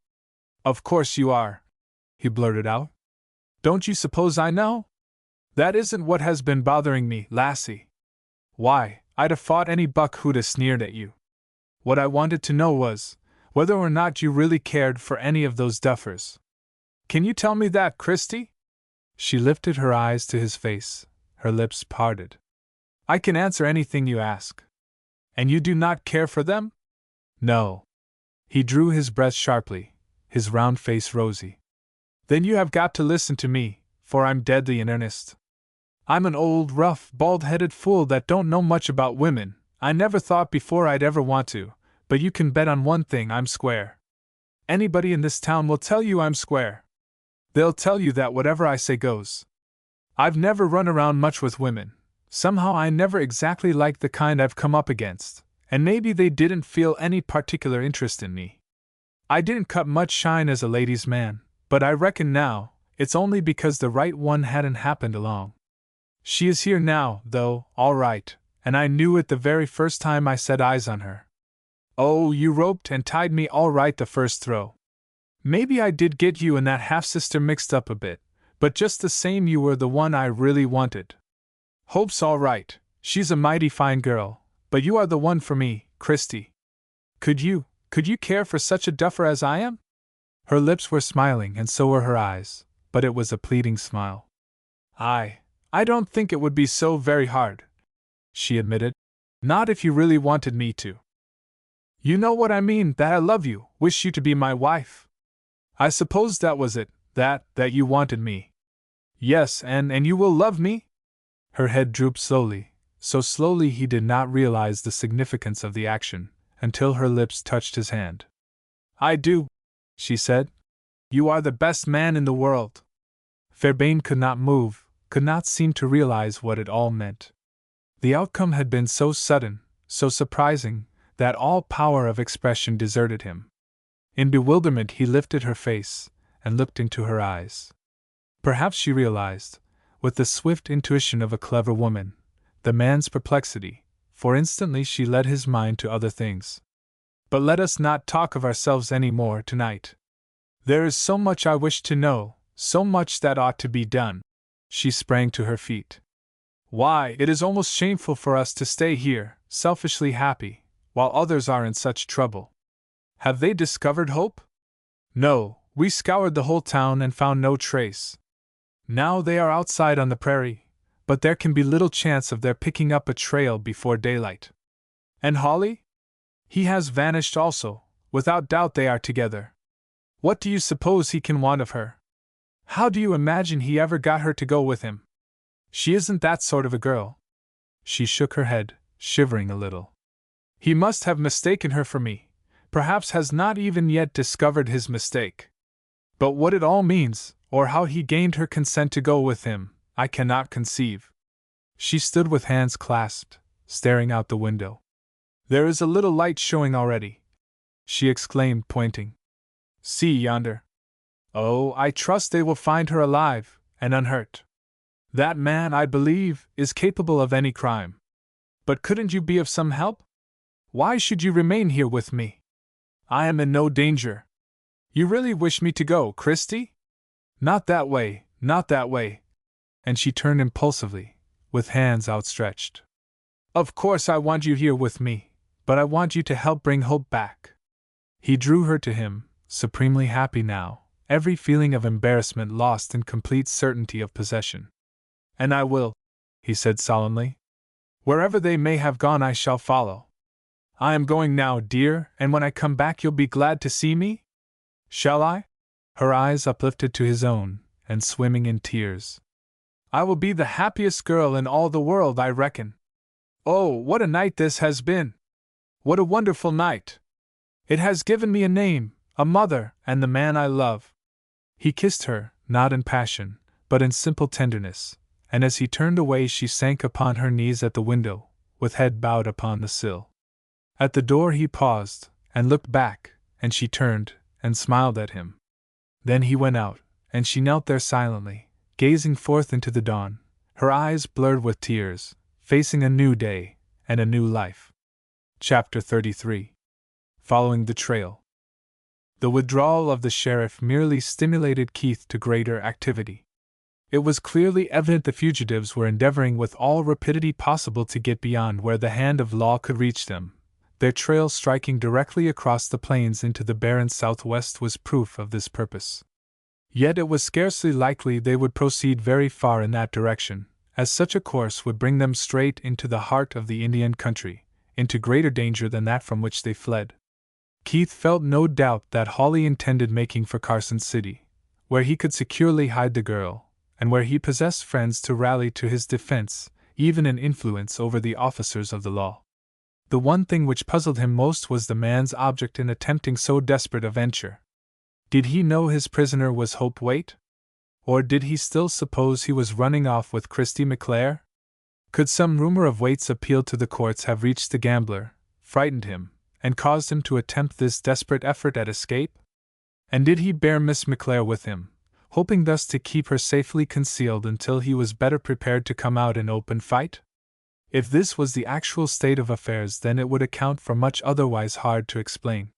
Of course you are, he blurted out. Don't you suppose I know? That isn't what has been bothering me, lassie. Why, I'd have fought any buck who'd have sneered at you. What I wanted to know was, whether or not you really cared for any of those duffers. Can you tell me that, Christy? She lifted her eyes to his face, her lips parted. I can answer anything you ask. And you do not care for them? No. He drew his breath sharply, his round face rosy. Then you have got to listen to me, for I'm deadly in earnest. I'm an old, rough, bald-headed fool that don't know much about women. I never thought before I'd ever want to, but you can bet on one thing, I'm square. Anybody in this town will tell you I'm square. They'll tell you that whatever I say goes. I've never run around much with women. Somehow I never exactly liked the kind I've come up against, and maybe they didn't feel any particular interest in me. I didn't cut much shine as a ladies' man, but I reckon now, it's only because the right one hadn't happened along. She is here now, though, all right, and I knew it the very first time I set eyes on her. Oh, you roped and tied me all right the first throw. Maybe I did get you and that half-sister mixed up a bit, but just the same you were the one I really wanted. Hope's all right, she's a mighty fine girl, but you are the one for me, Christy. Could you care for such a duffer as I am? Her lips were smiling and so were her eyes, but it was a pleading smile. I don't think it would be so very hard, she admitted. Not if you really wanted me to. You know what I mean, that I love you, wish you to be my wife. I suppose that was it, that you wanted me. Yes, and you will love me? Her head drooped slowly, so slowly he did not realize the significance of the action, until her lips touched his hand. I do, she said. You are the best man in the world. Fairbairn could not move, could not seem to realize what it all meant. The outcome had been so sudden, so surprising, that all power of expression deserted him. In bewilderment he lifted her face, and looked into her eyes. Perhaps she realized, with the swift intuition of a clever woman, the man's perplexity, for instantly she led his mind to other things. But let us not talk of ourselves any more tonight. There is so much I wish to know, so much that ought to be done. She sprang to her feet. Why, it is almost shameful for us to stay here, selfishly happy, while others are in such trouble. Have they discovered Hope? No, we scoured the whole town and found no trace. Now they are outside on the prairie, but there can be little chance of their picking up a trail before daylight. And Holly? He has vanished also, without doubt they are together. What do you suppose he can want of her? How do you imagine he ever got her to go with him? She isn't that sort of a girl. She shook her head, shivering a little. He must have mistaken her for me, perhaps has not even yet discovered his mistake. But what it all means, or how he gained her consent to go with him, I cannot conceive. She stood with hands clasped, staring out the window. There is a little light showing already, she exclaimed, pointing. See yonder. Oh, I trust they will find her alive, and unhurt. That man, I believe, is capable of any crime. But couldn't you be of some help? Why should you remain here with me? I am in no danger. You really wish me to go, Christie? Not that way, not that way. And she turned impulsively, with hands outstretched. Of course I want you here with me, but I want you to help bring Hope back. He drew her to him, supremely happy now, every feeling of embarrassment lost in complete certainty of possession. And I will, he said solemnly. Wherever they may have gone I shall follow. I am going now, dear, and when I come back you'll be glad to see me? Shall I? Her eyes uplifted to his own, and swimming in tears. I will be the happiest girl in all the world, I reckon. Oh, what a night this has been! What a wonderful night! It has given me a name, a mother, and the man I love. He kissed her, not in passion, but in simple tenderness, and as he turned away she sank upon her knees at the window, with head bowed upon the sill. At the door he paused, and looked back, and she turned, and smiled at him. Then he went out, and she knelt there silently, gazing forth into the dawn, her eyes blurred with tears, facing a new day, and a new life. Chapter 33. Following the Trail. The withdrawal of the sheriff merely stimulated Keith to greater activity. It was clearly evident the fugitives were endeavoring with all rapidity possible to get beyond where the hand of law could reach them. Their trail striking directly across the plains into the barren southwest was proof of this purpose. Yet it was scarcely likely they would proceed very far in that direction, as such a course would bring them straight into the heart of the Indian country, into greater danger than that from which they fled. Keith felt no doubt that Hawley intended making for Carson City, where he could securely hide the girl, and where he possessed friends to rally to his defense, even an influence over the officers of the law. The one thing which puzzled him most was the man's object in attempting so desperate a venture. Did he know his prisoner was Hope Waite? Or did he still suppose he was running off with Christie McClare? Could some rumor of Waite's appeal to the courts have reached the gambler, frightened him, and caused him to attempt this desperate effort at escape? And did he bear Miss McClare with him, hoping thus to keep her safely concealed until he was better prepared to come out in open fight? If this was the actual state of affairs, then it would account for much otherwise hard to explain.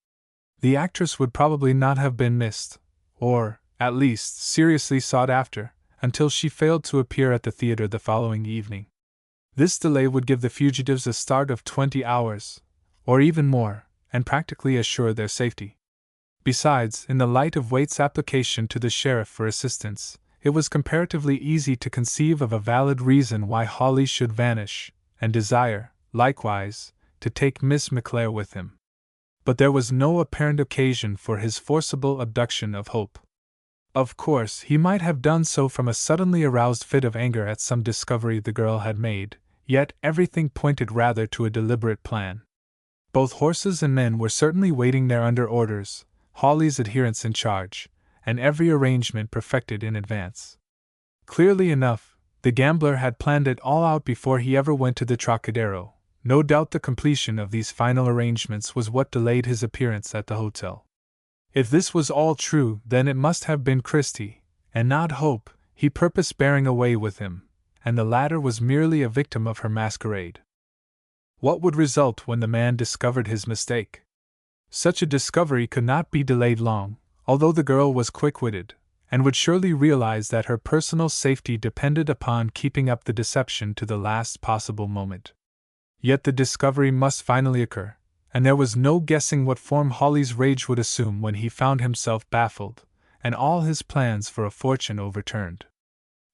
The actress would probably not have been missed, or, at least, seriously sought after, until she failed to appear at the theater the following evening. This delay would give the fugitives a start of 20 hours, or even more, and practically assure their safety. Besides, in the light of Waite's application to the sheriff for assistance, it was comparatively easy to conceive of a valid reason why Hawley should vanish, and desire, likewise, to take Miss McClare with him. But there was no apparent occasion for his forcible abduction of Hope. Of course, he might have done so from a suddenly aroused fit of anger at some discovery the girl had made, yet everything pointed rather to a deliberate plan. Both horses and men were certainly waiting there under orders, Hawley's adherents in charge, and every arrangement perfected in advance. Clearly enough, the gambler had planned it all out before he ever went to the Trocadero. No doubt the completion of these final arrangements was what delayed his appearance at the hotel. If this was all true, then it must have been Christie, and not Hope, he purposed bearing away with him, and the latter was merely a victim of her masquerade. What would result when the man discovered his mistake? Such a discovery could not be delayed long, although the girl was quick-witted, and would surely realize that her personal safety depended upon keeping up the deception to the last possible moment. Yet the discovery must finally occur, and there was no guessing what form Hawley's rage would assume when he found himself baffled, and all his plans for a fortune overturned.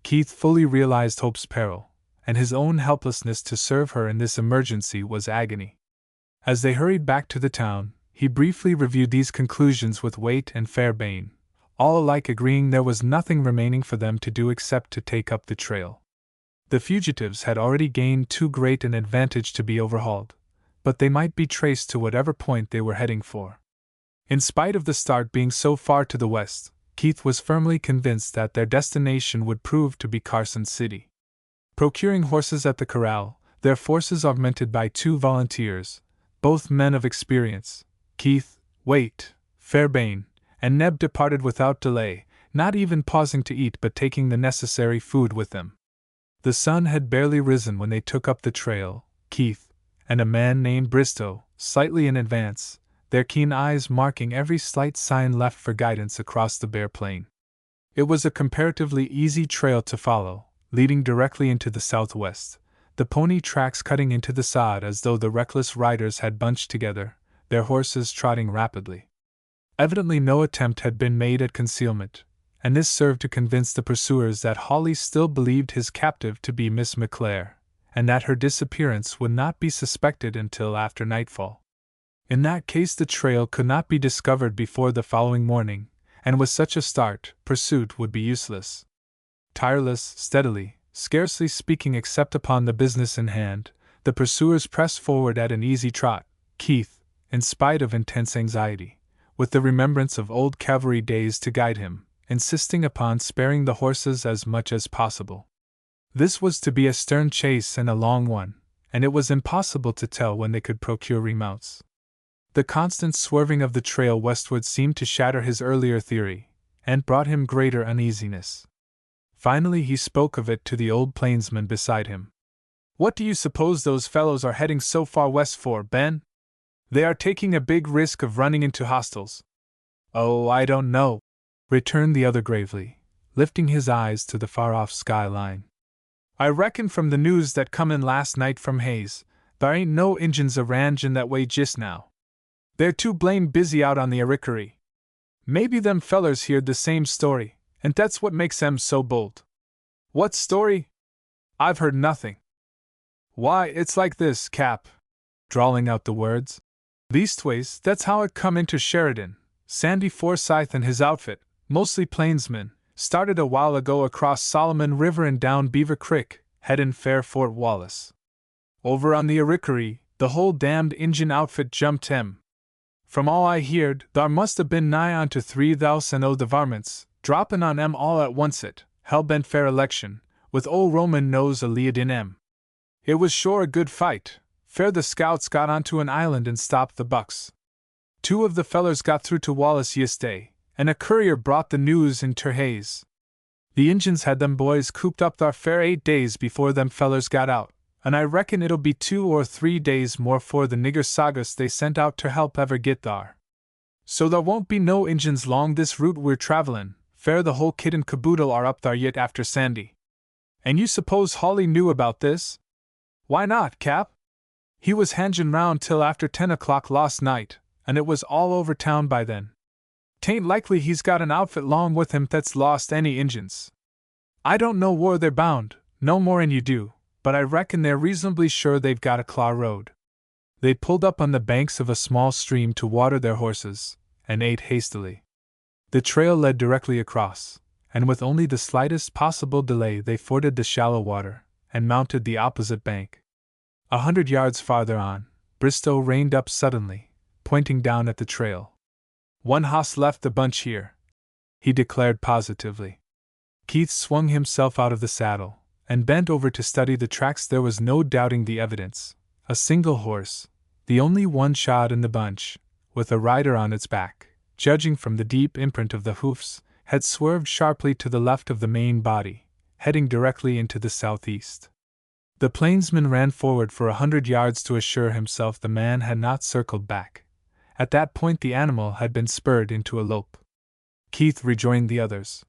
Keith fully realized Hope's peril, and his own helplessness to serve her in this emergency was agony. As they hurried back to the town, he briefly reviewed these conclusions with Waite and Fairbairn, all alike agreeing there was nothing remaining for them to do except to take up the trail. The fugitives had already gained too great an advantage to be overhauled, but they might be traced to whatever point they were heading for. In spite of the start being so far to the west, Keith was firmly convinced that their destination would prove to be Carson City. Procuring horses at the corral, their forces augmented by 2 volunteers, both men of experience, Keith, Waite, Fairbairn, and Neb departed without delay, not even pausing to eat but taking the necessary food with them. The sun had barely risen when they took up the trail, Keith, and a man named Bristow, slightly in advance, their keen eyes marking every slight sign left for guidance across the bare plain. It was a comparatively easy trail to follow, leading directly into the southwest, the pony tracks cutting into the sod as though the reckless riders had bunched together, their horses trotting rapidly. Evidently no attempt had been made at concealment, and this served to convince the pursuers that Hawley still believed his captive to be Miss McClare, and that her disappearance would not be suspected until after nightfall. In that case the trail could not be discovered before the following morning, and with such a start, pursuit would be useless. Tireless, steadily, scarcely speaking except upon the business in hand, the pursuers pressed forward at an easy trot, Keith, in spite of intense anxiety, with the remembrance of old cavalry days to guide him, insisting upon sparing the horses as much as possible. This was to be a stern chase and a long one, and it was impossible to tell when they could procure remounts. The constant swerving of the trail westward seemed to shatter his earlier theory, and brought him greater uneasiness. Finally he spoke of it to the old plainsman beside him. "What do you suppose those fellows are heading so far west for, Ben? They are taking a big risk of running into hostiles." "Oh, I don't know," returned the other gravely, lifting his eyes to the far-off skyline. "I reckon from the news that come in last night from Hayes, there ain't no Injuns a-rangin' that way jist now. They're too blame busy out on the Arickaree. Maybe them fellers heard the same story, and that's what makes them so bold." "What story? I've heard nothing." "Why, it's like this, Cap," drawling out the words. "Leastways, that's how it come into Sheridan. Sandy Forsyth and his outfit, mostly plainsmen, started a while ago across Solomon River and down Beaver Creek, headin' fair Fort Wallace. Over on the Arickaree, the whole damned Injun outfit jumped 'em. From all I heerd, thar must have been nigh on to 3,000 o' the varmints, droppin' on 'em all at oncet, hell-bent fair election, with ol' Roman nose a-lead in 'em. It was sure a good fight, fair the scouts got onto an island and stopped the bucks. 2 of the fellers got through to Wallace yistday, and a courier brought the news in ter Hayes. The Injuns had them boys cooped up thar fair 8 days before them fellers got out, and I reckon it'll be 2 or 3 days more 'fore the nigger sagas they sent out ter help ever git thar. So there won't be no Injuns long this route we're travelin', fair the whole kit and caboodle are up thar yit after Sandy. And you suppose Hawley knew about this? Why not, Cap? He was hangin' round till after 10 o'clock last night, and it was all over town by then. 'Tain't likely he's got an outfit long with him that's lost any Injuns. I don't know where they're bound, no more'n you do, but I reckon they're reasonably sure they've got a claw road." They pulled up on the banks of a small stream to water their horses, and ate hastily. The trail led directly across, and with only the slightest possible delay they forded the shallow water, and mounted the opposite bank. 100 yards farther on, Bristow reined up suddenly, pointing down at the trail. "One hoss left the bunch here," he declared positively. Keith swung himself out of the saddle, and bent over to study the tracks. There was no doubting the evidence. A single horse, the only one shod in the bunch, with a rider on its back, judging from the deep imprint of the hoofs, had swerved sharply to the left of the main body, heading directly into the southeast. The plainsman ran forward for 100 yards to assure himself the man had not circled back. At that point the animal had been spurred into a lope. Keith rejoined the others.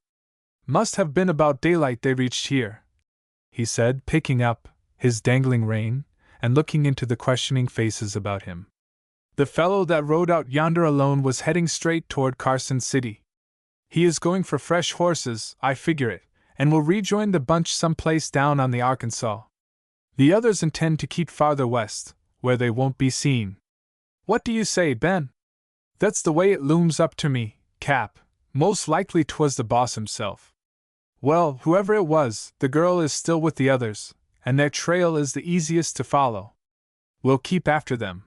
Must have been about daylight they reached here, he said, picking up his dangling rein and looking into the questioning faces about him. The fellow that rode out yonder alone was heading straight toward Carson City. He is going for fresh horses, I figure it, and will rejoin the bunch someplace down on the Arkansas. The others intend to keep farther west, where they won't be seen. What do you say, Ben? That's the way it looms up to me, Cap. Most likely 'twas the boss himself. Well, whoever it was, the girl is still with the others, and their trail is the easiest to follow. We'll keep after them.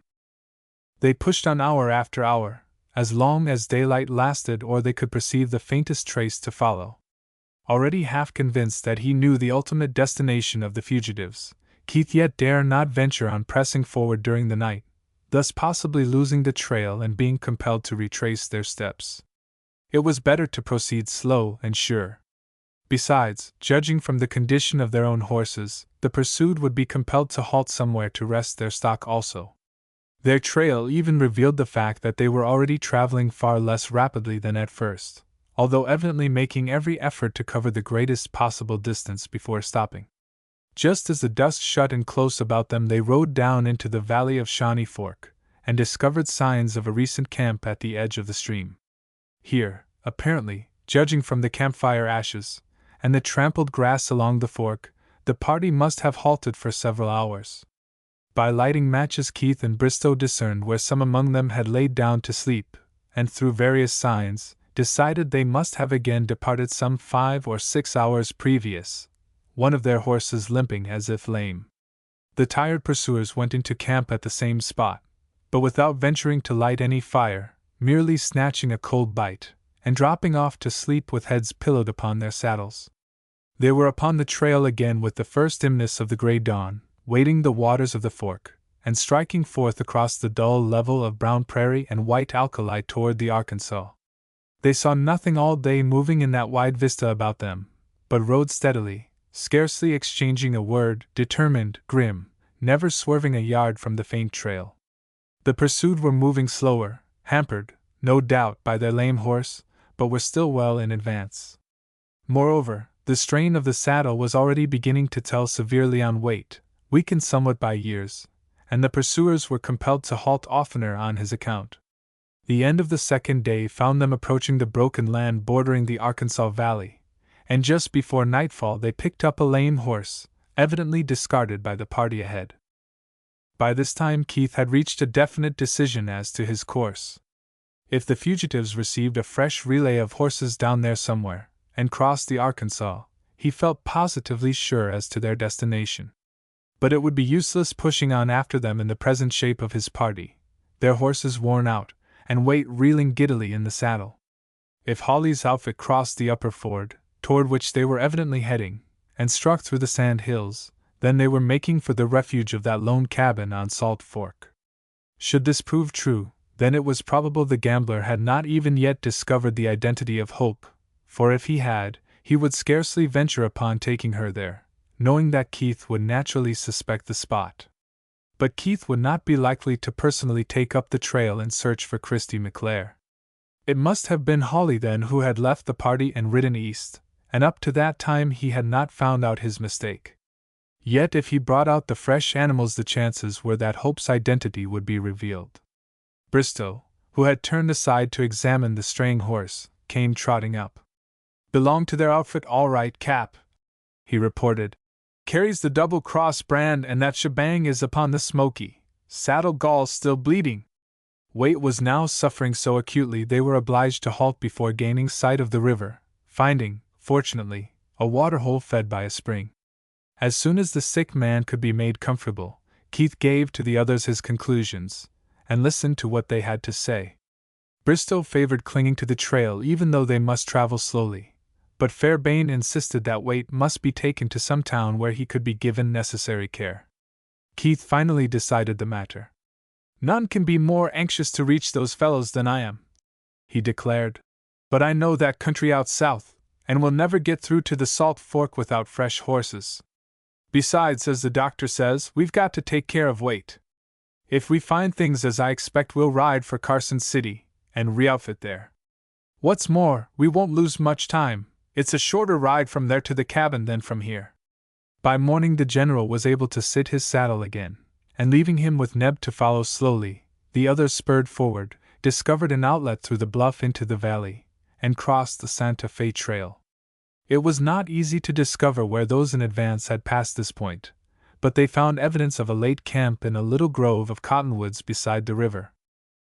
They pushed on hour after hour, as long as daylight lasted or they could perceive the faintest trace to follow. Already half convinced that he knew the ultimate destination of the fugitives, Keith yet dare not venture on pressing forward during the night, thus possibly losing the trail and being compelled to retrace their steps. It was better to proceed slow and sure. Besides, judging from the condition of their own horses, the pursued would be compelled to halt somewhere to rest their stock also. Their trail even revealed the fact that they were already traveling far less rapidly than at first, although evidently making every effort to cover the greatest possible distance before stopping. Just as the dust shut in close about them, they rode down into the valley of Shawnee Fork, and discovered signs of a recent camp at the edge of the stream. Here, apparently, judging from the campfire ashes, and the trampled grass along the fork, the party must have halted for several hours. By lighting matches, Keith and Bristow discerned where some among them had laid down to sleep, and through various signs, decided they must have again departed some 5 or 6 hours previous, one of their horses limping as if lame. The tired pursuers went into camp at the same spot, but without venturing to light any fire, merely snatching a cold bite, and dropping off to sleep with heads pillowed upon their saddles. They were upon the trail again with the first dimness of the gray dawn, wading the waters of the fork, and striking forth across the dull level of brown prairie and white alkali toward the Arkansas. They saw nothing all day moving in that wide vista about them, but rode steadily, scarcely exchanging a word, determined, grim, never swerving a yard from the faint trail. The pursued were moving slower, hampered, no doubt, by their lame horse, but were still well in advance. Moreover, the strain of the saddle was already beginning to tell severely on weight, weakened somewhat by years, and the pursuers were compelled to halt oftener on his account. The end of the second day found them approaching the broken land bordering the Arkansas Valley, and just before nightfall they picked up a lame horse, evidently discarded by the party ahead. By this time Keith had reached a definite decision as to his course. If the fugitives received a fresh relay of horses down there somewhere, and crossed the Arkansas, he felt positively sure as to their destination. But it would be useless pushing on after them in the present shape of his party, their horses worn out, and Waite reeling giddily in the saddle. If Hawley's outfit crossed the upper ford, toward which they were evidently heading, and struck through the sand hills, then they were making for the refuge of that lone cabin on Salt Fork. Should this prove true, then it was probable the gambler had not even yet discovered the identity of Hope, for if he had, he would scarcely venture upon taking her there, knowing that Keith would naturally suspect the spot. But Keith would not be likely to personally take up the trail and search for Christy McClare. It must have been Hawley then who had left the party and ridden east, and up to that time he had not found out his mistake. Yet if he brought out the fresh animals, the chances were that Hope's identity would be revealed. Bristow, who had turned aside to examine the straying horse, came trotting up. "Belong to their outfit all right, Cap," he reported. "Carries the double-cross brand, and that shebang is upon the Smoky. Saddle gall's still bleeding." Waite was now suffering so acutely they were obliged to halt before gaining sight of the river, finding, fortunately, a waterhole fed by a spring. As soon as the sick man could be made comfortable, Keith gave to the others his conclusions, and listened to what they had to say. Bristow favored clinging to the trail even though they must travel slowly, but Fairbairn insisted that Waite must be taken to some town where he could be given necessary care. Keith finally decided the matter. "None can be more anxious to reach those fellows than I am," he declared. "But I know that country out south, and will never get through to the Salt Fork without fresh horses. Besides, as the doctor says, we've got to take care of Waite. If we find things as I expect, we'll ride for Carson City, and re-outfit there." What's more, we won't lose much time. It's a shorter ride from there to the cabin than from here. By morning the general was able to sit his saddle again, and leaving him with Neb to follow slowly, the others spurred forward, discovered an outlet through the bluff into the valley, and crossed the Santa Fe Trail. It was not easy to discover where those in advance had passed this point, but they found evidence of a late camp in a little grove of cottonwoods beside the river.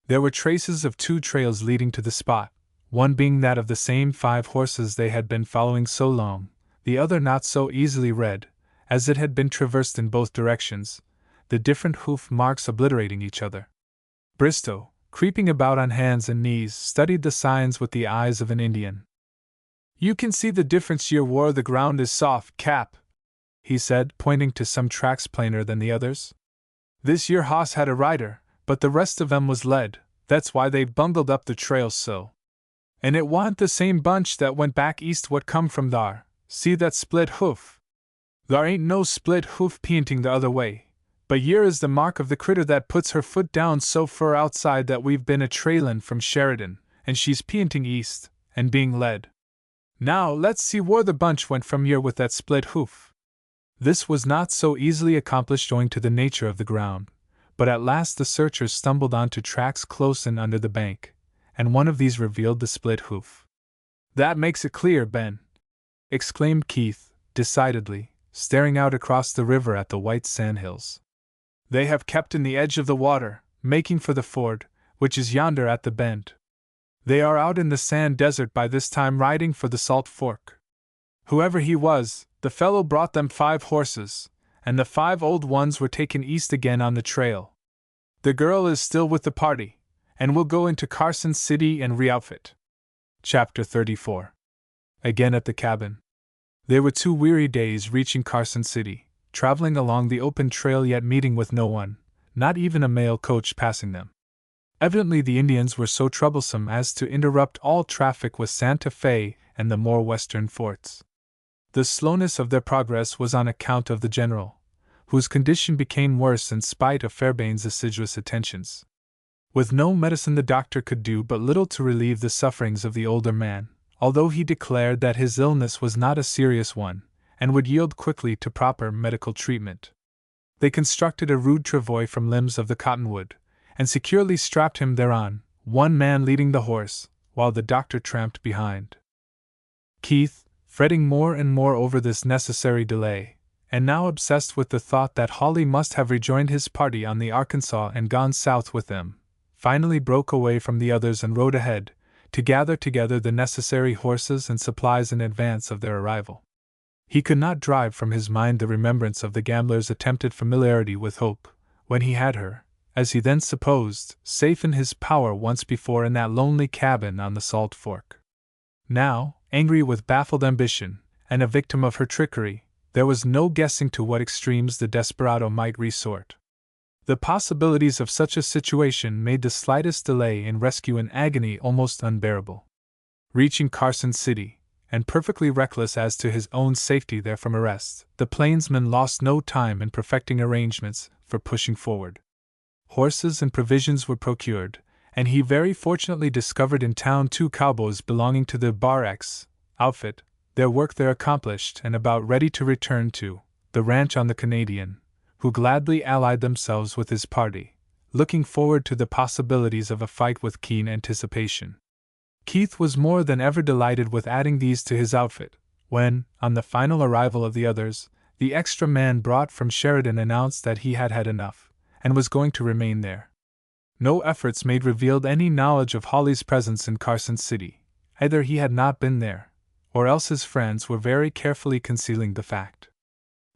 There were traces of 2 trails leading to the spot, one being that of the same 5 horses they had been following so long, the other not so easily read, as it had been traversed in both directions, the different hoof marks obliterating each other. Bristow, creeping about on hands and knees, studied the signs with the eyes of an Indian. "You can see the difference here where the ground is soft, Cap," he said, pointing to some tracks plainer than the others. "This yer hoss had a rider, but the rest of 'em was led, that's why they've bungled up the trails so. And it wa'n't the same bunch that went back east what come from thar. See that split hoof? Thar ain't no split hoof p'inting the other way, but yer is the mark of the critter that puts her foot down so fur outside that we've been a-trailin' from Sheridan, and she's p'inting east, and being led. Now let's see where the bunch went from yer with that split hoof." This was not so easily accomplished owing to the nature of the ground, but at last the searchers stumbled onto tracks close in under the bank, and one of these revealed the split hoof. "That makes it clear, Ben," exclaimed Keith, decidedly, staring out across the river at the white sandhills. "They have kept in the edge of the water, making for the ford, which is yonder at the bend. They are out in the sand desert by this time riding for the Salt Fork. Whoever he was, the fellow brought them 5 horses, and the 5 old ones were taken east again on the trail. The girl is still with the party, and will go into Carson City and re-outfit." Chapter 34. Again at the cabin. They were 2 weary days reaching Carson City, traveling along the open trail yet meeting with no one, not even a mail coach passing them. Evidently the Indians were so troublesome as to interrupt all traffic with Santa Fe and the more western forts. The slowness of their progress was on account of the general, whose condition became worse in spite of Fairbairn's assiduous attentions. With no medicine the doctor could do but little to relieve the sufferings of the older man, although he declared that his illness was not a serious one, and would yield quickly to proper medical treatment. They constructed a rude travois from limbs of the cottonwood, and securely strapped him thereon, one man leading the horse, while the doctor tramped behind. Keith, fretting more and more over this necessary delay, and now obsessed with the thought that Hawley must have rejoined his party on the Arkansas and gone south with them, finally broke away from the others and rode ahead, to gather together the necessary horses and supplies in advance of their arrival. He could not drive from his mind the remembrance of the gambler's attempted familiarity with Hope, when he had her, as he then supposed, safe in his power once before in that lonely cabin on the Salt Fork. Now, angry with baffled ambition, and a victim of her trickery, there was no guessing to what extremes the desperado might resort. The possibilities of such a situation made the slightest delay in rescue and agony almost unbearable. Reaching Carson City, and perfectly reckless as to his own safety there from arrest, the plainsman lost no time in perfecting arrangements for pushing forward. Horses and provisions were procured, and he very fortunately discovered in town 2 cowboys belonging to the Bar X outfit, their work there accomplished and about ready to return to the ranch on the Canadian, who gladly allied themselves with his party, looking forward to the possibilities of a fight with keen anticipation. Keith was more than ever delighted with adding these to his outfit, when, on the final arrival of the others, the extra man brought from Sheridan announced that he had had enough, and was going to remain there. No efforts made revealed any knowledge of Hawley's presence in Carson City. Either he had not been there, or else his friends were very carefully concealing the fact.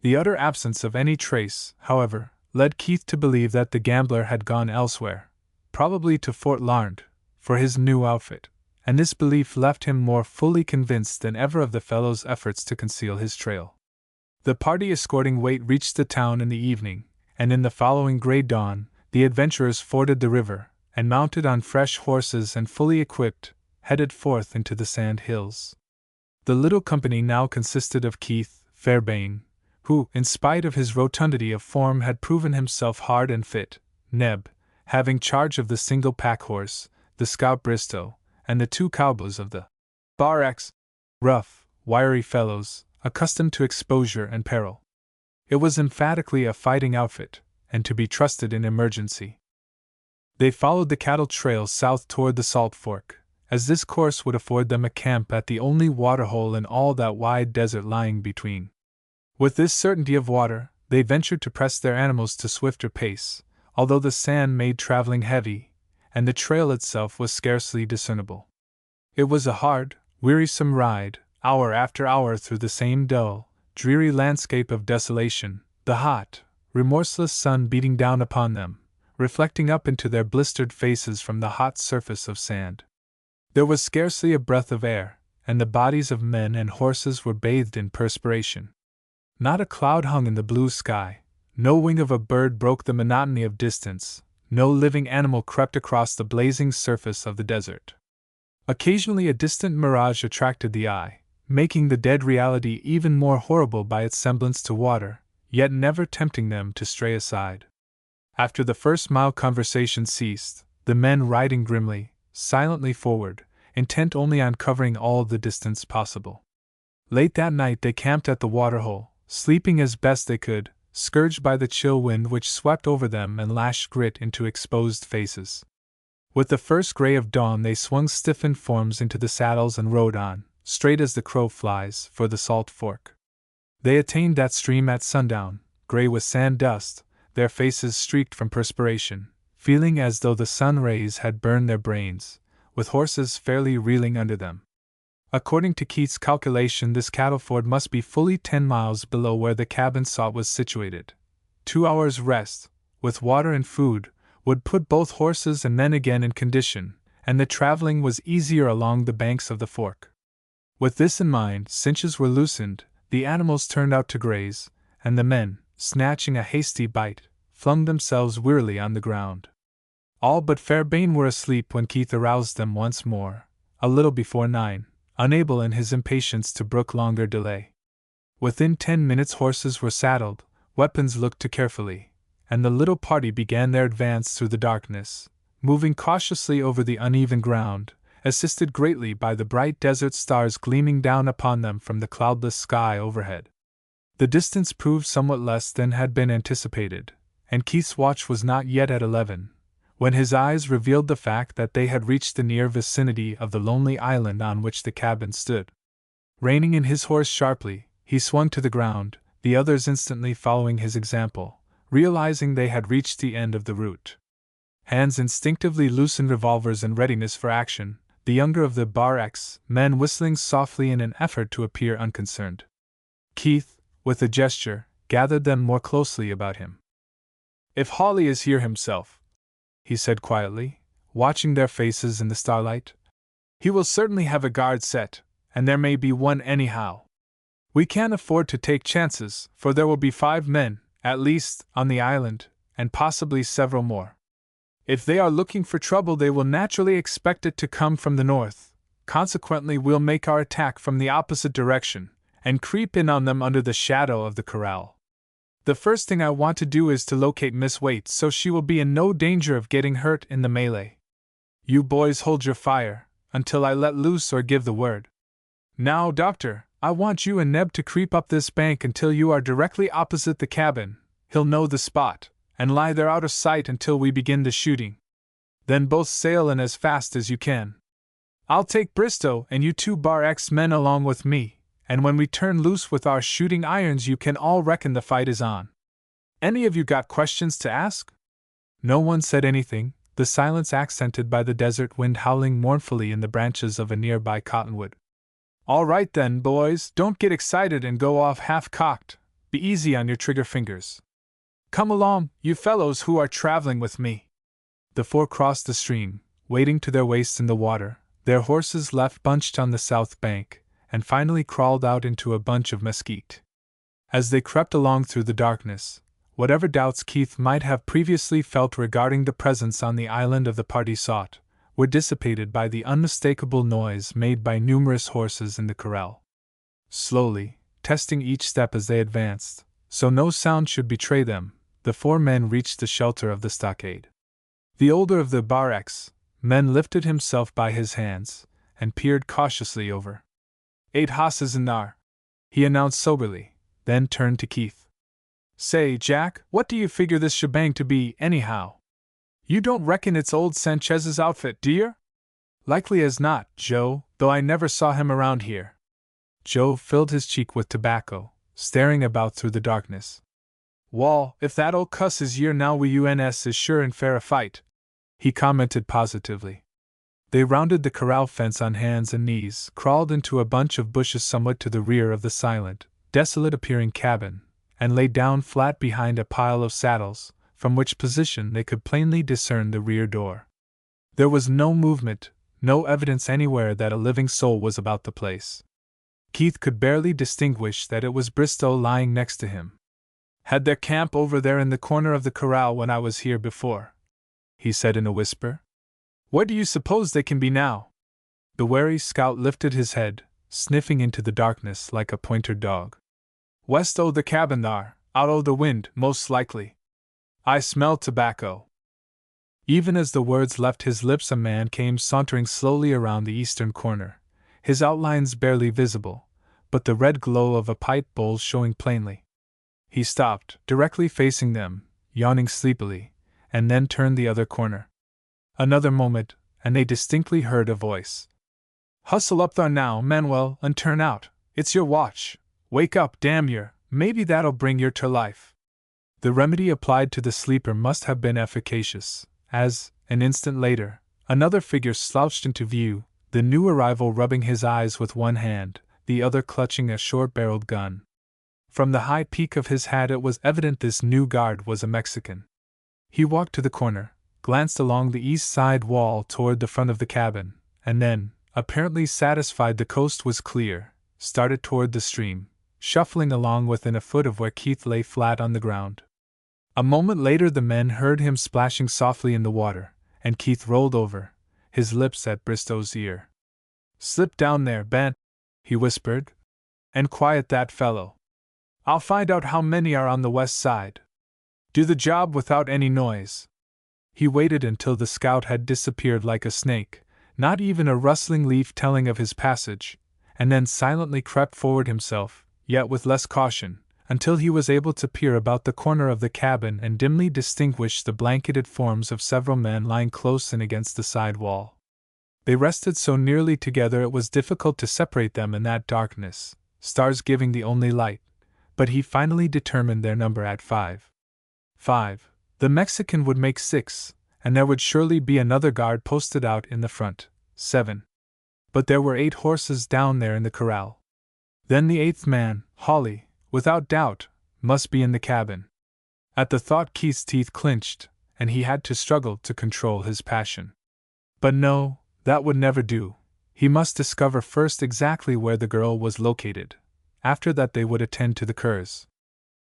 The utter absence of any trace, however, led Keith to believe that the gambler had gone elsewhere, probably to Fort Larned, for his new outfit, and this belief left him more fully convinced than ever of the fellow's efforts to conceal his trail. The party escorting Waite reached the town in the evening, and in the following gray dawn, the adventurers forded the river, and mounted on fresh horses and fully equipped, headed forth into the sand hills. The little company now consisted of Keith, Fairbairn, who, in spite of his rotundity of form, had proven himself hard and fit, Neb, having charge of the single pack horse, the scout Bristow, and the 2 cowboys of the barracks, rough, wiry fellows, accustomed to exposure and peril. It was emphatically a fighting outfit, and to be trusted in emergency. They followed the cattle trail south toward the Salt Fork, as this course would afford them a camp at the only waterhole in all that wide desert lying between. With this certainty of water, they ventured to press their animals to swifter pace, although the sand made traveling heavy, and the trail itself was scarcely discernible. It was a hard, wearisome ride, hour after hour through the same dull, dreary landscape of desolation, the hot, remorseless sun beating down upon them, reflecting up into their blistered faces from the hot surface of sand. There was scarcely a breath of air, and the bodies of men and horses were bathed in perspiration. Not a cloud hung in the blue sky, no wing of a bird broke the monotony of distance, no living animal crept across the blazing surface of the desert. Occasionally a distant mirage attracted the eye, making the dead reality even more horrible by its semblance to water, yet never tempting them to stray aside. After the first mile conversation ceased, the men riding grimly, silently forward, intent only on covering all the distance possible. Late that night they camped at the waterhole, sleeping as best they could, scourged by the chill wind which swept over them and lashed grit into exposed faces. With the first gray of dawn they swung stiffened forms into the saddles and rode on, straight as the crow flies, for the Salt Fork. They attained that stream at sundown, gray with sand dust, their faces streaked from perspiration, feeling as though the sun rays had burned their brains, with horses fairly reeling under them. According to Keith's calculation, this cattle ford must be fully 10 miles below where the cabin sought was situated. 2 hours' rest, with water and food, would put both horses and men again in condition, and the traveling was easier along the banks of the fork. With this in mind, cinches were loosened, the animals turned out to graze, and the men, snatching a hasty bite, flung themselves wearily on the ground. All but Fairbairn were asleep when Keith aroused them once more, a little before 9, unable in his impatience to brook longer delay. Within 10 minutes horses were saddled, weapons looked to carefully, and the little party began their advance through the darkness, moving cautiously over the uneven ground, assisted greatly by the bright desert stars gleaming down upon them from the cloudless sky overhead. The distance proved somewhat less than had been anticipated, and Keith's watch was not yet at 11, when his eyes revealed the fact that they had reached the near vicinity of the lonely island on which the cabin stood. Reining in his horse sharply, he swung to the ground, the others instantly following his example, realizing they had reached the end of the route. Hands instinctively loosened revolvers in readiness for action, the younger of the barracks men whistling softly in an effort to appear unconcerned. Keith, with a gesture, gathered them more closely about him. "If Hawley is here himself," he said quietly, watching their faces in the starlight, "he will certainly have a guard set, and there may be one anyhow. We can't afford to take chances, for there will be 5 men, at least, on the island, and possibly several more. If they are looking for trouble, they will naturally expect it to come from the north, consequently we'll make our attack from the opposite direction, and creep in on them under the shadow of the corral. The first thing I want to do is to locate Miss Waite so she will be in no danger of getting hurt in the melee. You boys hold your fire, until I let loose or give the word. Now, Doctor, I want you and Neb to creep up this bank until you are directly opposite the cabin. He'll know the spot, and lie there out of sight until we begin the shooting. Then both sail in as fast as you can. I'll take Bristow and you 2 Bar-X men along with me, and when we turn loose with our shooting irons you can all reckon the fight is on. Any of you got questions to ask?" No one said anything, the silence accented by the desert wind howling mournfully in the branches of a nearby cottonwood. "All right then, boys, don't get excited and go off half-cocked. Be easy on your trigger fingers. Come along, you fellows who are traveling with me." The 4 crossed the stream, wading to their waists in the water, their horses left bunched on the south bank, and finally crawled out into a bunch of mesquite. As they crept along through the darkness, whatever doubts Keith might have previously felt regarding the presence on the island of the party sought, were dissipated by the unmistakable noise made by numerous horses in the corral. Slowly, testing each step as they advanced, so no sound should betray them, the 4 men reached the shelter of the stockade. The older of the Bar-X Men lifted himself by his hands, and peered cautiously over. 8 hosses in thar, he announced soberly, then turned to Keith. Say, Jack, what do you figure this shebang to be, anyhow? You don't reckon it's old Sanchez's outfit, do you? Likely as not, Joe, though I never saw him around here. Joe filled his cheek with tobacco, staring about through the darkness. Wall, if that old cuss is here now we uns is sure and fair a fight, he commented positively. They rounded the corral fence on hands and knees, crawled into a bunch of bushes somewhat to the rear of the silent, desolate-appearing cabin, and lay down flat behind a pile of saddles, from which position they could plainly discern the rear door. There was no movement, no evidence anywhere that a living soul was about the place. Keith could barely distinguish that it was Bristow lying next to him. Had their camp over there in the corner of the corral when I was here before, he said in a whisper. Where do you suppose they can be now? The wary scout lifted his head, sniffing into the darkness like a pointer dog. West o' the cabin thar, out o' the wind, most likely. I smell tobacco. Even as the words left his lips, a man came sauntering slowly around the eastern corner, his outlines barely visible, but the red glow of a pipe bowl showing plainly. He stopped, directly facing them, yawning sleepily, and then turned the other corner. Another moment, and they distinctly heard a voice. Hustle up thar now, Manuel, and turn out. It's your watch. Wake up, damn yer, maybe that'll bring yer to life. The remedy applied to the sleeper must have been efficacious, as, an instant later, another figure slouched into view, the new arrival rubbing his eyes with one hand, the other clutching a short-barreled gun. From the high peak of his hat it was evident this new guard was a Mexican. He walked to the corner, glanced along the east side wall toward the front of the cabin, and then, apparently satisfied the coast was clear, started toward the stream, shuffling along within a foot of where Keith lay flat on the ground. A moment later the men heard him splashing softly in the water, and Keith rolled over, his lips at Bristow's ear. Slip down there, Ben, he whispered, and quiet that fellow. I'll find out how many are on the west side. Do the job without any noise. He waited until the scout had disappeared like a snake, not even a rustling leaf telling of his passage, and then silently crept forward himself, yet with less caution, until he was able to peer about the corner of the cabin and dimly distinguish the blanketed forms of several men lying close in against the side wall. They rested so nearly together it was difficult to separate them in that darkness, stars giving the only light, but he finally determined their number at 5. 5. The Mexican would make 6, and there would surely be another guard posted out in the front. 7. But there were 8 horses down there in the corral. Then the 8th man, Hawley, without doubt, must be in the cabin. At the thought Keith's teeth clinched, and he had to struggle to control his passion. But no, that would never do. He must discover first exactly where the girl was located. After that they would attend to the curs.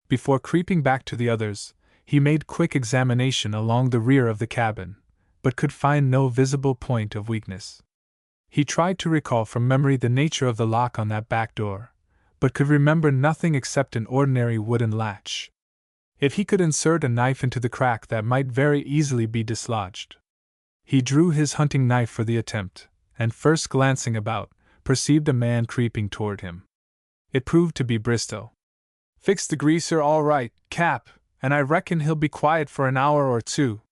Before creeping back to the others, he made quick examination along the rear of the cabin, but could find no visible point of weakness. He tried to recall from memory the nature of the lock on that back door, but could remember nothing except an ordinary wooden latch. If he could insert a knife into the crack, that might very easily be dislodged. He drew his hunting knife for the attempt, and first glancing about, perceived a man creeping toward him. It proved to be Bristow. Fixed the greaser all right, Cap, and I reckon he'll be quiet for an hour or two.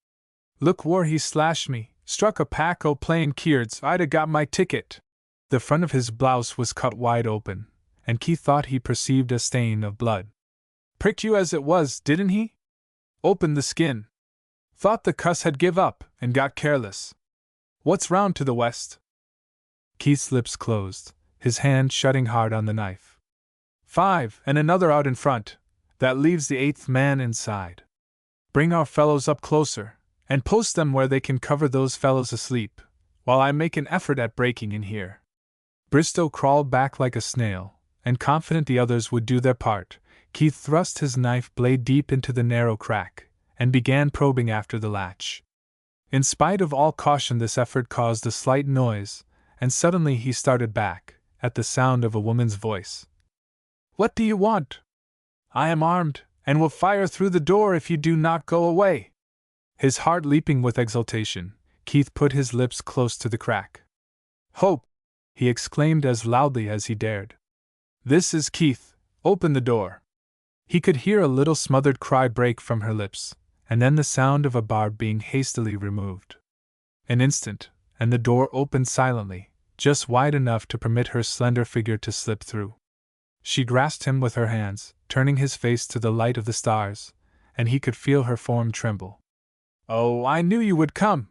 Look where he slashed me, struck a pack o' plain keards, I'd a got my ticket. The front of his blouse was cut wide open, and Keith thought he perceived a stain of blood. Pricked you as it was, didn't he? Opened the skin. Thought the cuss had give up, and got careless. What's round to the west? Keith's lips closed, his hand shutting hard on the knife. 5, and another out in front. That leaves the 8th man inside. Bring our fellows up closer, and post them where they can cover those fellows asleep, while I make an effort at breaking in here. Bristow crawled back like a snail, and confident the others would do their part, Keith thrust his knife blade deep into the narrow crack, and began probing after the latch. In spite of all caution this effort caused a slight noise, and suddenly he started back, at the sound of a woman's voice. What do you want? I am armed, and will fire through the door if you do not go away. His heart leaping with exultation, Keith put his lips close to the crack. "Hope!" he exclaimed as loudly as he dared. "This is Keith. Open the door." He could hear a little smothered cry break from her lips, and then the sound of a bar being hastily removed. An instant, and the door opened silently, just wide enough to permit her slender figure to slip through. She grasped him with her hands, turning his face to the light of the stars, and he could feel her form tremble. "Oh, I knew you would come!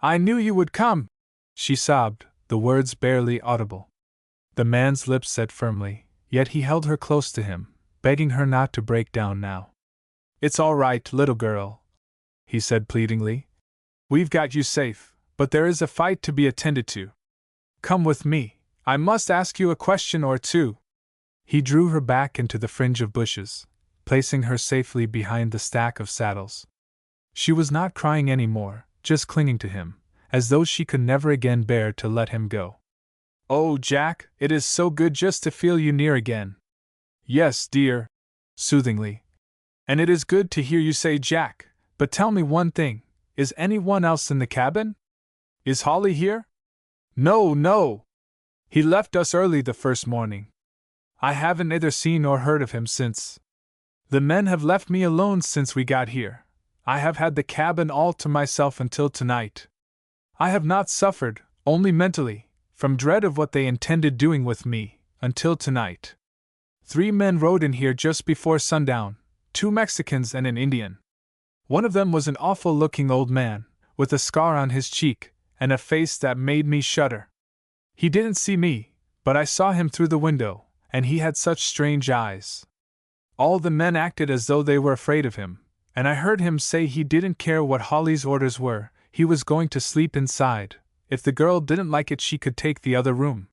I knew you would come!" she sobbed, the words barely audible. The man's lips set firmly, yet he held her close to him, begging her not to break down now. "It's all right, little girl," he said pleadingly. "We've got you safe, but there is a fight to be attended to. Come with me, I must ask you a question or two." He drew her back into the fringe of bushes, placing her safely behind the stack of saddles. She was not crying any more, just clinging to him, as though she could never again bear to let him go. "Oh, Jack, it is so good just to feel you near again." "Yes, dear," soothingly. "And it is good to hear you say Jack, but tell me one thing, is anyone else in the cabin? Is Holly here?" "No, no! He left us early the first morning. I haven't either seen or heard of him since. The men have left me alone since we got here. I have had the cabin all to myself until tonight. I have not suffered, only mentally, from dread of what they intended doing with me, until tonight. 3 men rode in here just before sundown, 2 Mexicans and an Indian. One of them was an awful-looking old man, with a scar on his cheek, and a face that made me shudder. He didn't see me, but I saw him through the window, and he had such strange eyes. All the men acted as though they were afraid of him, and I heard him say he didn't care what Holly's orders were, he was going to sleep inside. If the girl didn't like it, she could take the other room.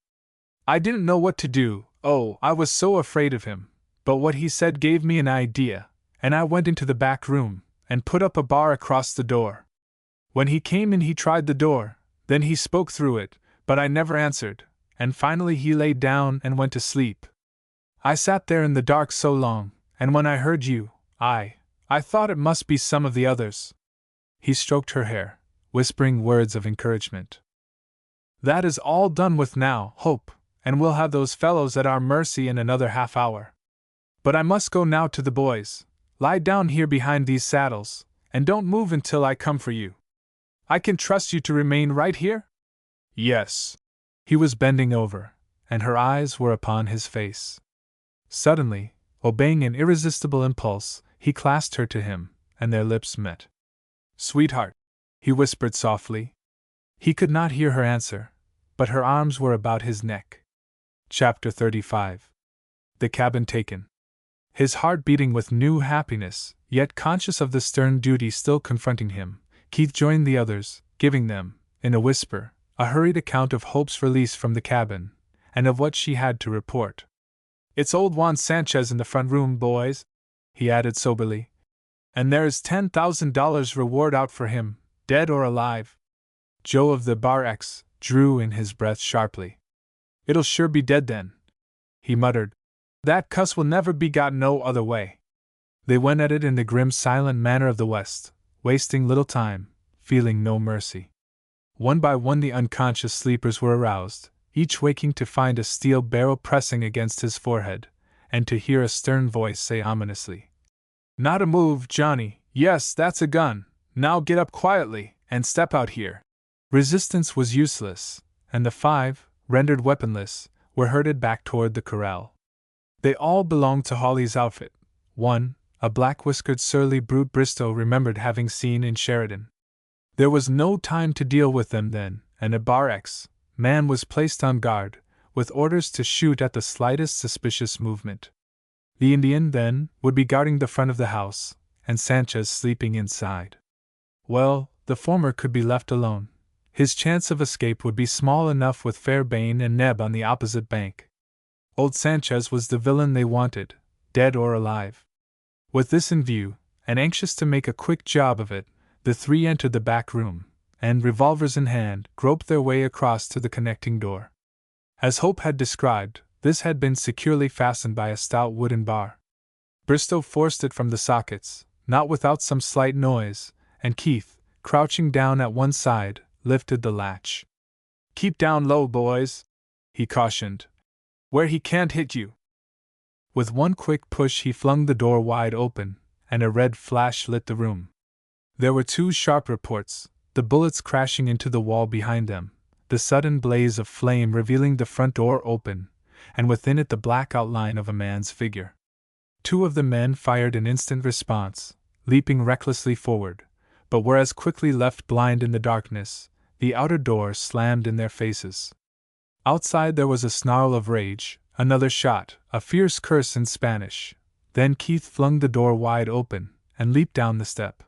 I didn't know what to do. Oh, I was so afraid of him, but what he said gave me an idea, and I went into the back room, and put up a bar across the door. When he came in, he tried the door, then he spoke through it, but I never answered, and finally he lay down and went to sleep. I sat there in the dark so long, and when I heard you, I thought it must be some of the others." He stroked her hair, whispering words of encouragement. "That is all done with now, Hope, and we'll have those fellows at our mercy in another half hour. But I must go now to the boys. Lie down here behind these saddles, and don't move until I come for you. I can trust you to remain right here?" "Yes." He was bending over, and her eyes were upon his face. Suddenly, obeying an irresistible impulse, he clasped her to him, and their lips met. "Sweetheart," he whispered softly. He could not hear her answer, but her arms were about his neck. Chapter 35. The cabin taken. His heart beating with new happiness, yet conscious of the stern duty still confronting him, Keith joined the others, giving them, in a whisper, a hurried account of Hope's release from the cabin, and of what she had to report. "It's old Juan Sanchez in the front room, boys," he added soberly. "And there's $10,000 reward out for him, dead or alive." Joe of the Bar X drew in his breath sharply. "It'll sure be dead then," he muttered. "That cuss will never be got no other way." They went at it in the grim silent manner of the West, wasting little time, feeling no mercy. One by one the unconscious sleepers were aroused, each waking to find a steel barrel pressing against his forehead, and to hear a stern voice say ominously, "Not a move, Johnny. Yes, that's a gun. Now get up quietly, and step out here." Resistance was useless, and the 5, rendered weaponless, were herded back toward the corral. They all belonged to Holly's outfit. One, a black-whiskered surly brute Bristow remembered having seen in Sheridan. There was no time to deal with them then, and a Bar X man was placed on guard, with orders to shoot at the slightest suspicious movement. The Indian, then, would be guarding the front of the house, and Sanchez sleeping inside. Well, the former could be left alone. His chance of escape would be small enough with Fairbairn and Neb on the opposite bank. Old Sanchez was the villain they wanted, dead or alive. With this in view, and anxious to make a quick job of it, the 3 entered the back room, and, revolvers in hand, groped their way across to the connecting door. As Hope had described, this had been securely fastened by a stout wooden bar. Bristow forced it from the sockets, not without some slight noise, and Keith, crouching down at one side, lifted the latch. "Keep down low, boys," he cautioned, "where he can't hit you." With one quick push he flung the door wide open, and a red flash lit the room. There were two sharp reports, the bullets crashing into the wall behind them, the sudden blaze of flame revealing the front door open, and within it the black outline of a man's figure. Two of the men fired in instant response, leaping recklessly forward, but were as quickly left blind in the darkness. The outer door slammed in their faces. Outside there was a snarl of rage, another shot, a fierce curse in Spanish. Then Keith flung the door wide open and leaped down the step.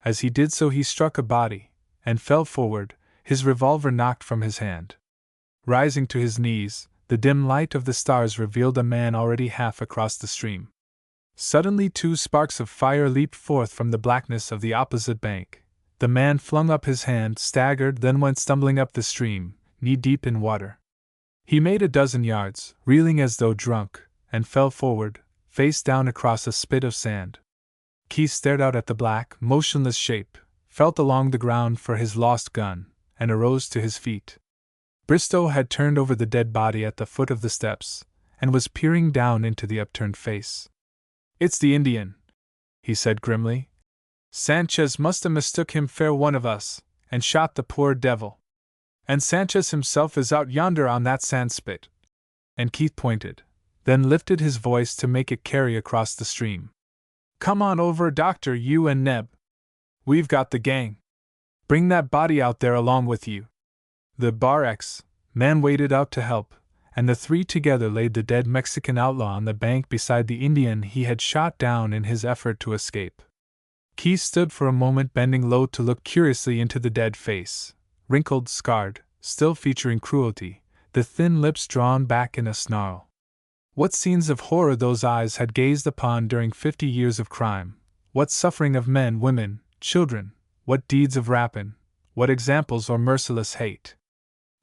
As he did so he struck a body, and fell forward, his revolver knocked from his hand. Rising to his knees, the dim light of the stars revealed a man already half across the stream. Suddenly 2 sparks of fire leaped forth from the blackness of the opposite bank. The man flung up his hand, staggered, then went stumbling up the stream, knee-deep in water. He made a dozen yards, reeling as though drunk, and fell forward, face down across a spit of sand. Keith stared out at the black, motionless shape, felt along the ground for his lost gun, and arose to his feet. Bristow had turned over the dead body at the foot of the steps, and was peering down into the upturned face. "It's the Indian," he said grimly. "Sanchez must have mistook him for one of us, and shot the poor devil. And Sanchez himself is out yonder on that sandspit." And Keith pointed, then lifted his voice to make it carry across the stream. "Come on over, Doctor, you and Neb. We've got the gang. Bring that body out there along with you." The Bar-X man waded out to help, and the three together laid the dead Mexican outlaw on the bank beside the Indian he had shot down in his effort to escape. Keith stood for a moment bending low to look curiously into the dead face, wrinkled, scarred, still featuring cruelty, the thin lips drawn back in a snarl. What scenes of horror those eyes had gazed upon during 50 years of crime, what suffering of men, women, children, what deeds of rapine, what examples of merciless hate.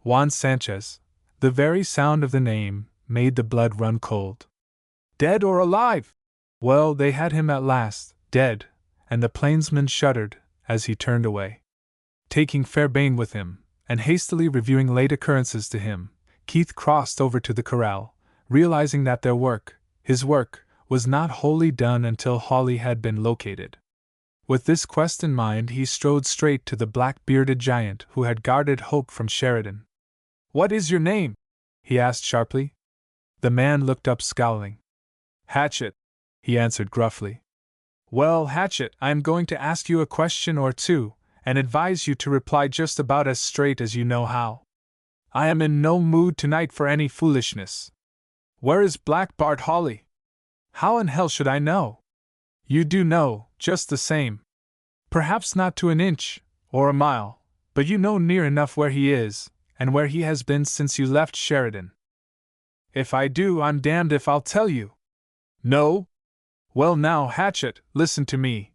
Juan Sanchez, the very sound of the name, made the blood run cold. Dead or alive? Well, they had him at last, dead, and the plainsman shuddered as he turned away. Taking Fairbairn with him, and hastily reviewing late occurrences to him, Keith crossed over to the corral, realizing that their work, his work, was not wholly done until Hawley had been located. With this quest in mind, he strode straight to the black-bearded giant who had guarded Hope from Sheridan. "What is your name?" he asked sharply. The man looked up scowling. "Hatchet," he answered gruffly. "Well, Hatchet, I am going to ask you a question or two, and advise you to reply just about as straight as you know how. I am in no mood tonight for any foolishness. Where is Black Bart Hawley?" "How in hell should I know?" "You do know, just the same. Perhaps not to an inch, or a mile, but you know near enough where he is, and where he has been since you left Sheridan." "If I do, I'm damned if I'll tell you." "No? Well now, Hatchet, listen to me."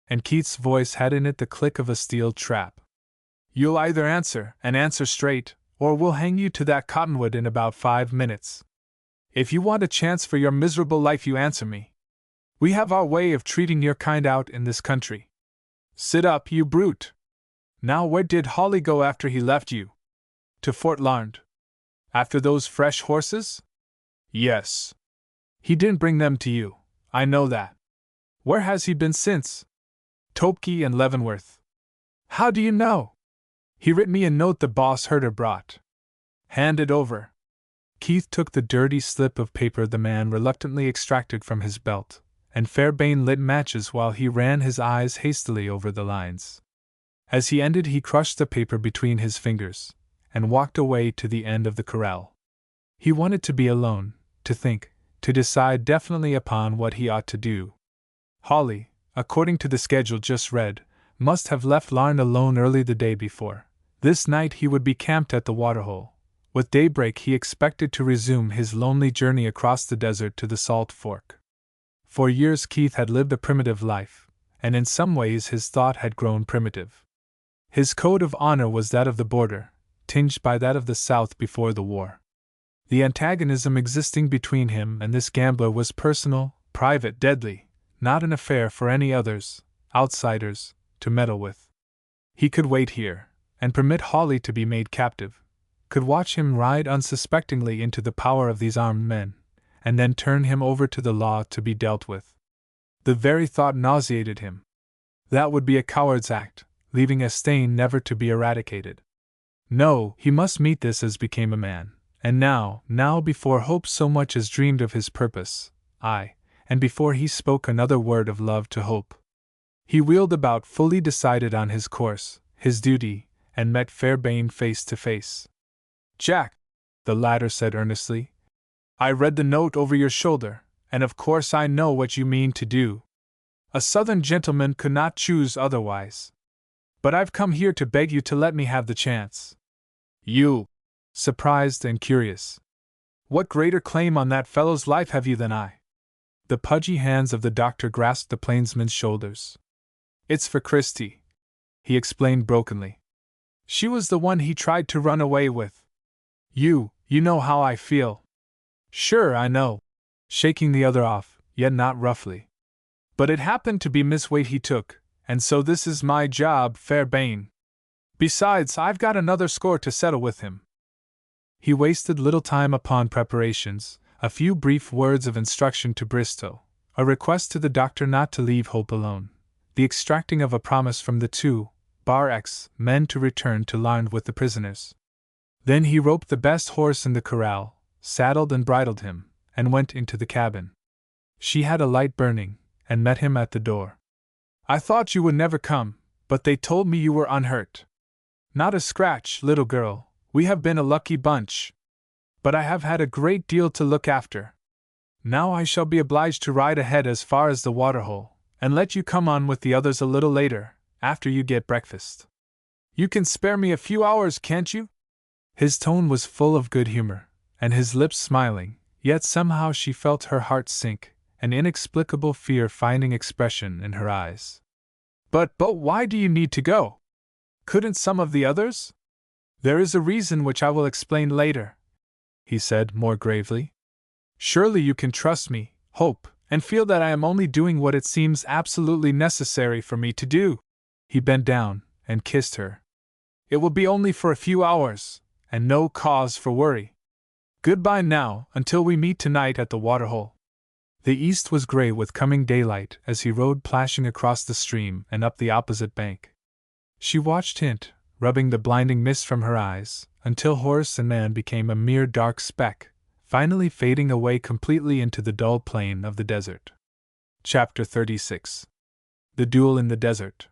And Keith's voice had in it the click of a steel trap. "You'll either answer, and answer straight, or we'll hang you to that cottonwood in about 5 minutes. If you want a chance for your miserable life, you answer me. We have our way of treating your kind out in this country. Sit up, you brute. Now, where did Hawley go after he left you?" "To Fort Larned." "After those fresh horses?" "Yes." "He didn't bring them to you, I know that. Where has he been since?" "Topke and Leavenworth." "How do you know?" "He writ me a note the boss herder brought." "Hand it over." Keith took the dirty slip of paper the man reluctantly extracted from his belt, and Fairbairn lit matches while he ran his eyes hastily over the lines. As he ended, he crushed the paper between his fingers, and walked away to the end of the corral. He wanted to be alone, to think, to decide definitely upon what he ought to do. Hawley, according to the schedule just read, must have left Larn alone early the day before. This night he would be camped at the waterhole. With daybreak he expected to resume his lonely journey across the desert to the Salt Fork. For years Keith had lived a primitive life, and in some ways his thought had grown primitive. His code of honor was that of the border, tinged by that of the South before the war. The antagonism existing between him and this gambler was personal, private, deadly, not an affair for any others, outsiders, to meddle with. He could wait here, and permit Hawley to be made captive, could watch him ride unsuspectingly into the power of these armed men, and then turn him over to the law to be dealt with. The very thought nauseated him. That would be a coward's act, leaving a stain never to be eradicated. No, he must meet this as became a man, and now before Hope so much as dreamed of his purpose, and before he spoke another word of love to Hope. He wheeled about fully decided on his course, his duty, and met Fairbairn face to face. "Jack," the latter said earnestly, "I read the note over your shoulder, and of course I know what you mean to do. A Southern gentleman could not choose otherwise. But I've come here to beg you to let me have the chance." "You?" Surprised and curious. "What greater claim on that fellow's life have you than I?" The pudgy hands of the doctor grasped the plainsman's shoulders. "It's for Christie," he explained brokenly. "She was the one he tried to run away with. You know how I feel." "Sure, I know," shaking the other off, yet not roughly. "But it happened to be Miss Waite he took, and so this is my job, Fairbairn. Besides, I've got another score to settle with him." He wasted little time upon preparations, a few brief words of instruction to Bristow, a request to the doctor not to leave Hope alone, the extracting of a promise from the two men to return to Larne with the prisoners. Then he roped the best horse in the corral, saddled and bridled him, and went into the cabin. She had a light burning, and met him at the door. "I thought you would never come, but they told me you were unhurt." "Not a scratch, little girl, we have been a lucky bunch. But I have had a great deal to look after. Now I shall be obliged to ride ahead as far as the waterhole, and let you come on with the others a little later, after you get breakfast. You can spare me a few hours, can't you?" His tone was full of good humor, and his lips smiling, yet somehow she felt her heart sink, an inexplicable fear finding expression in her eyes. But why do you need to go? Couldn't some of the others?" "There is a reason which I will explain later," he said more gravely. "Surely you can trust me, Hope, and feel that I am only doing what it seems absolutely necessary for me to do." He bent down and kissed her. "It will be only for a few hours, and no cause for worry. Goodbye now, until we meet tonight at the waterhole." The east was gray with coming daylight as he rode plashing across the stream and up the opposite bank. She watched him, rubbing the blinding mist from her eyes, until horse and man became a mere dark speck, finally fading away completely into the dull plain of the desert. Chapter 36. The Duel in the Desert.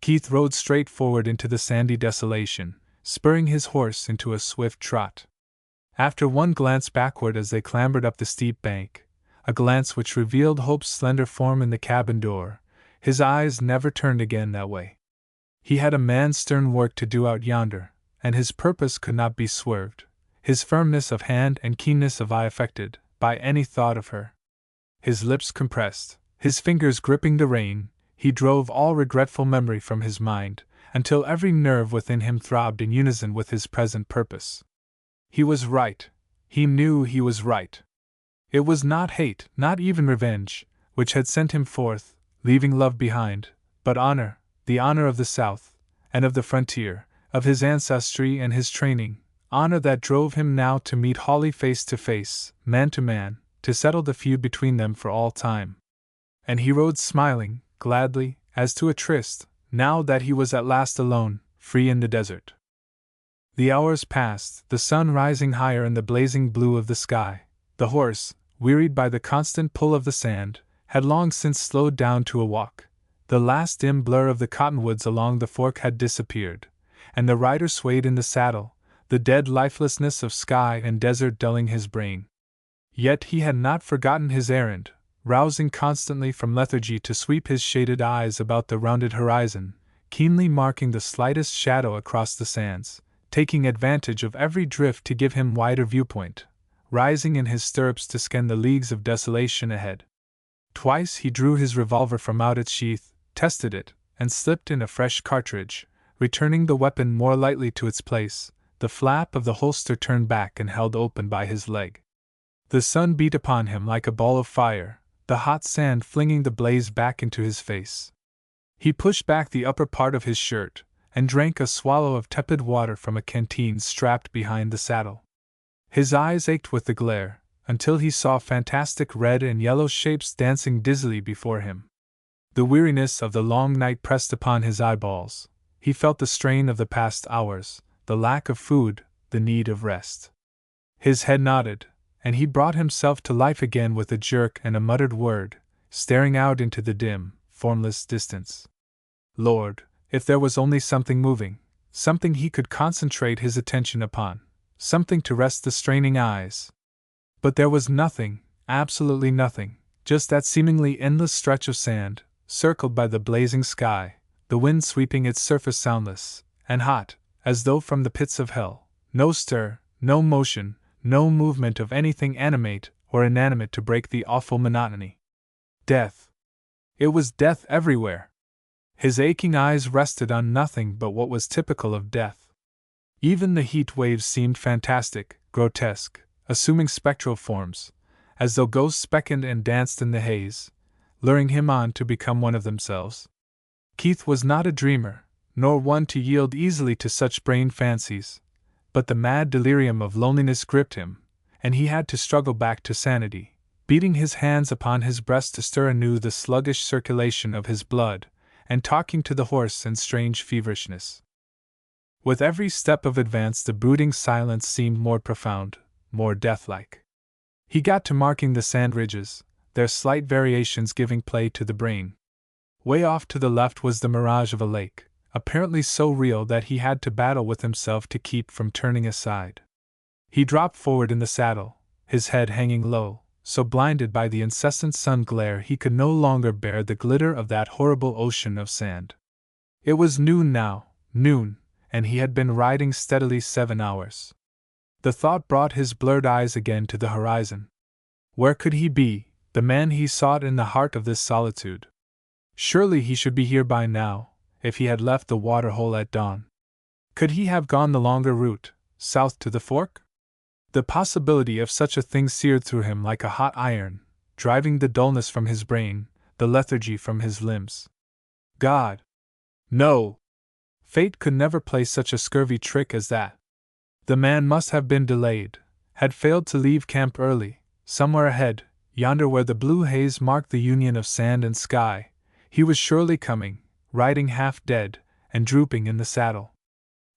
Keith rode straight forward into the sandy desolation, spurring his horse into a swift trot. After one glance backward as they clambered up the steep bank, a glance which revealed Hope's slender form in the cabin door, his eyes never turned again that way. He had a man's stern work to do out yonder, and his purpose could not be swerved, his firmness of hand and keenness of eye affected, by any thought of her. His lips compressed, his fingers gripping the rein, he drove all regretful memory from his mind, until every nerve within him throbbed in unison with his present purpose. He was right. He knew he was right. It was not hate, not even revenge, which had sent him forth, leaving love behind, but honor, the honor of the South, and of the frontier, of his ancestry and his training, honor that drove him now to meet Hawley face to face, man to man, to settle the feud between them for all time. And he rode smiling, gladly, as to a tryst, now that he was at last alone, free in the desert. The hours passed, the sun rising higher in the blazing blue of the sky. The horse, wearied by the constant pull of the sand, had long since slowed down to a walk. The last dim blur of the cottonwoods along the fork had disappeared, and the rider swayed in the saddle, the dead lifelessness of sky and desert dulling his brain. Yet he had not forgotten his errand, rousing constantly from lethargy to sweep his shaded eyes about the rounded horizon, keenly marking the slightest shadow across the sands, taking advantage of every drift to give him wider viewpoint, rising in his stirrups to scan the leagues of desolation ahead. Twice he drew his revolver from out its sheath, tested it, and slipped in a fresh cartridge, returning the weapon more lightly to its place, the flap of the holster turned back and held open by his leg. The sun beat upon him like a ball of fire, the hot sand flinging the blaze back into his face. He pushed back the upper part of his shirt, and drank a swallow of tepid water from a canteen strapped behind the saddle. His eyes ached with the glare, until he saw fantastic red and yellow shapes dancing dizzily before him. The weariness of the long night pressed upon his eyeballs. He felt the strain of the past hours, the lack of food, the need of rest. His head nodded, and he brought himself to life again with a jerk and a muttered word, staring out into the dim, formless distance. Lord, if there was only something moving, something he could concentrate his attention upon, something to rest the straining eyes. But there was nothing, absolutely nothing, just that seemingly endless stretch of sand, circled by the blazing sky, the wind sweeping its surface soundless and hot, as though from the pits of hell. No stir, no motion, no movement of anything animate or inanimate to break the awful monotony. Death. It was death everywhere. His aching eyes rested on nothing but what was typical of death. Even the heat waves seemed fantastic, grotesque, assuming spectral forms, as though ghosts beckoned and danced in the haze, luring him on to become one of themselves. Keith was not a dreamer, nor one to yield easily to such brain fancies, but the mad delirium of loneliness gripped him, and he had to struggle back to sanity, beating his hands upon his breast to stir anew the sluggish circulation of his blood, and talking to the horse in strange feverishness. With every step of advance the brooding silence seemed more profound, more deathlike. He got to marking the sand ridges, their slight variations giving play to the brain. Way off to the left was the mirage of a lake, apparently so real that he had to battle with himself to keep from turning aside. He dropped forward in the saddle, his head hanging low, so blinded by the incessant sun glare he could no longer bear the glitter of that horrible ocean of sand. It was noon now, noon, and he had been riding steadily 7 hours. The thought brought his blurred eyes again to the horizon. Where could he be, the man he sought in the heart of this solitude? Surely he should be here by now, if he had left the water-hole at dawn. Could he have gone the longer route, south to the fork? The possibility of such a thing seared through him like a hot iron, driving the dullness from his brain, the lethargy from his limbs. God! No! Fate could never play such a scurvy trick as that. The man must have been delayed, had failed to leave camp early. Somewhere ahead, yonder where the blue haze marked the union of sand and sky, he was surely coming, riding half dead, and drooping in the saddle.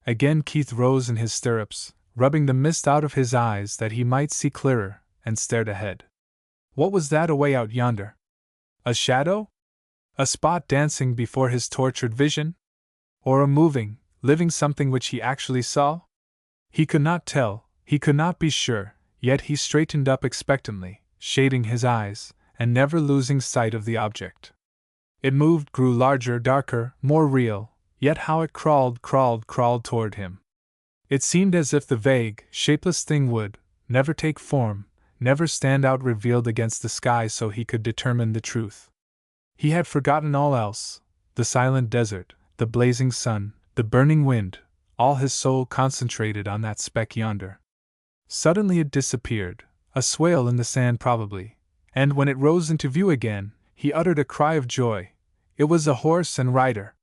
Again Keith rose in his stirrups, rubbing the mist out of his eyes that he might see clearer, and stared ahead. What was that away out yonder? A shadow? A spot dancing before his tortured vision? Or a moving, living something which he actually saw? He could not tell, he could not be sure, yet he straightened up expectantly, shading his eyes, and never losing sight of the object. It moved, grew larger, darker, more real, yet how it crawled toward him. It seemed as if the vague, shapeless thing would never take form, never stand out revealed against the sky so he could determine the truth. He had forgotten all else, the silent desert, the blazing sun, the burning wind, all his soul concentrated on that speck yonder. Suddenly it disappeared, a swale in the sand probably, and when it rose into view again, he uttered a cry of joy. It was a horse and rider.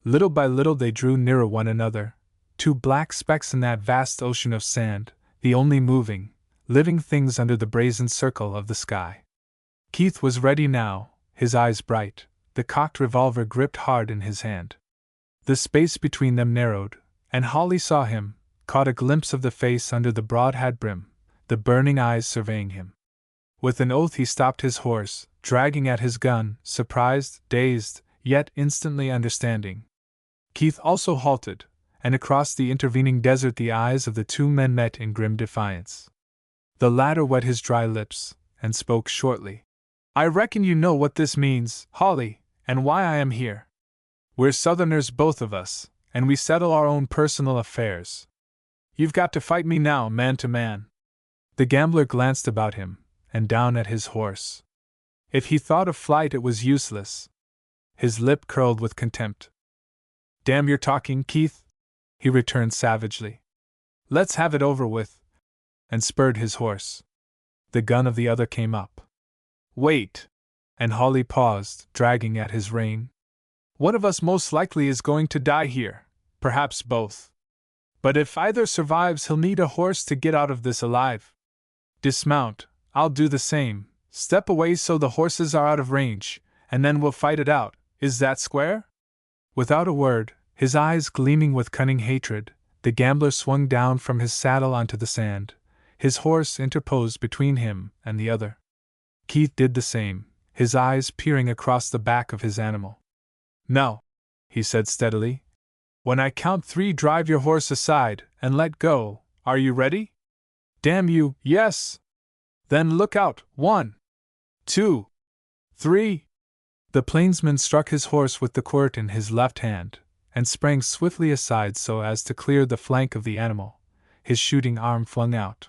Little by little they drew nearer one another, two black specks in that vast ocean of sand, the only moving, living things under the brazen circle of the sky. Keith was ready now, his eyes bright, the cocked revolver gripped hard in his hand. The space between them narrowed, and Holly saw him, caught a glimpse of the face under the broad hat brim, the burning eyes surveying him. With an oath he stopped his horse, dragging at his gun, surprised, dazed, yet instantly understanding. Keith also halted, and across the intervening desert the eyes of the two men met in grim defiance. The latter wet his dry lips, and spoke shortly. "I reckon you know what this means, Holly, and why I am here. We're Southerners both of us, and we settle our own personal affairs. You've got to fight me now, man to man." The gambler glanced about him, and down at his horse. If he thought of flight it was useless. His lip curled with contempt. "Damn your talking, Keith," he returned savagely. "Let's have it over with," and spurred his horse. The gun of the other came up. "Wait!" and Holly paused, dragging at his rein. "One of us most likely is going to die here, perhaps both. But if either survives, he'll need a horse to get out of this alive. Dismount, I'll do the same, step away so the horses are out of range, and then we'll fight it out, is that square? Without a word, his eyes gleaming with cunning hatred, the gambler swung down from his saddle onto the sand, his horse interposed between him and the other. Keith did the same, his eyes peering across the back of his animal. "Now," he said steadily, "when I count 3, drive your horse aside and let go. Are you ready?" "Damn you, yes!" "Then look out, 1, 2, 3. The plainsman struck his horse with the quirt in his left hand, and sprang swiftly aside so as to clear the flank of the animal, his shooting arm flung out.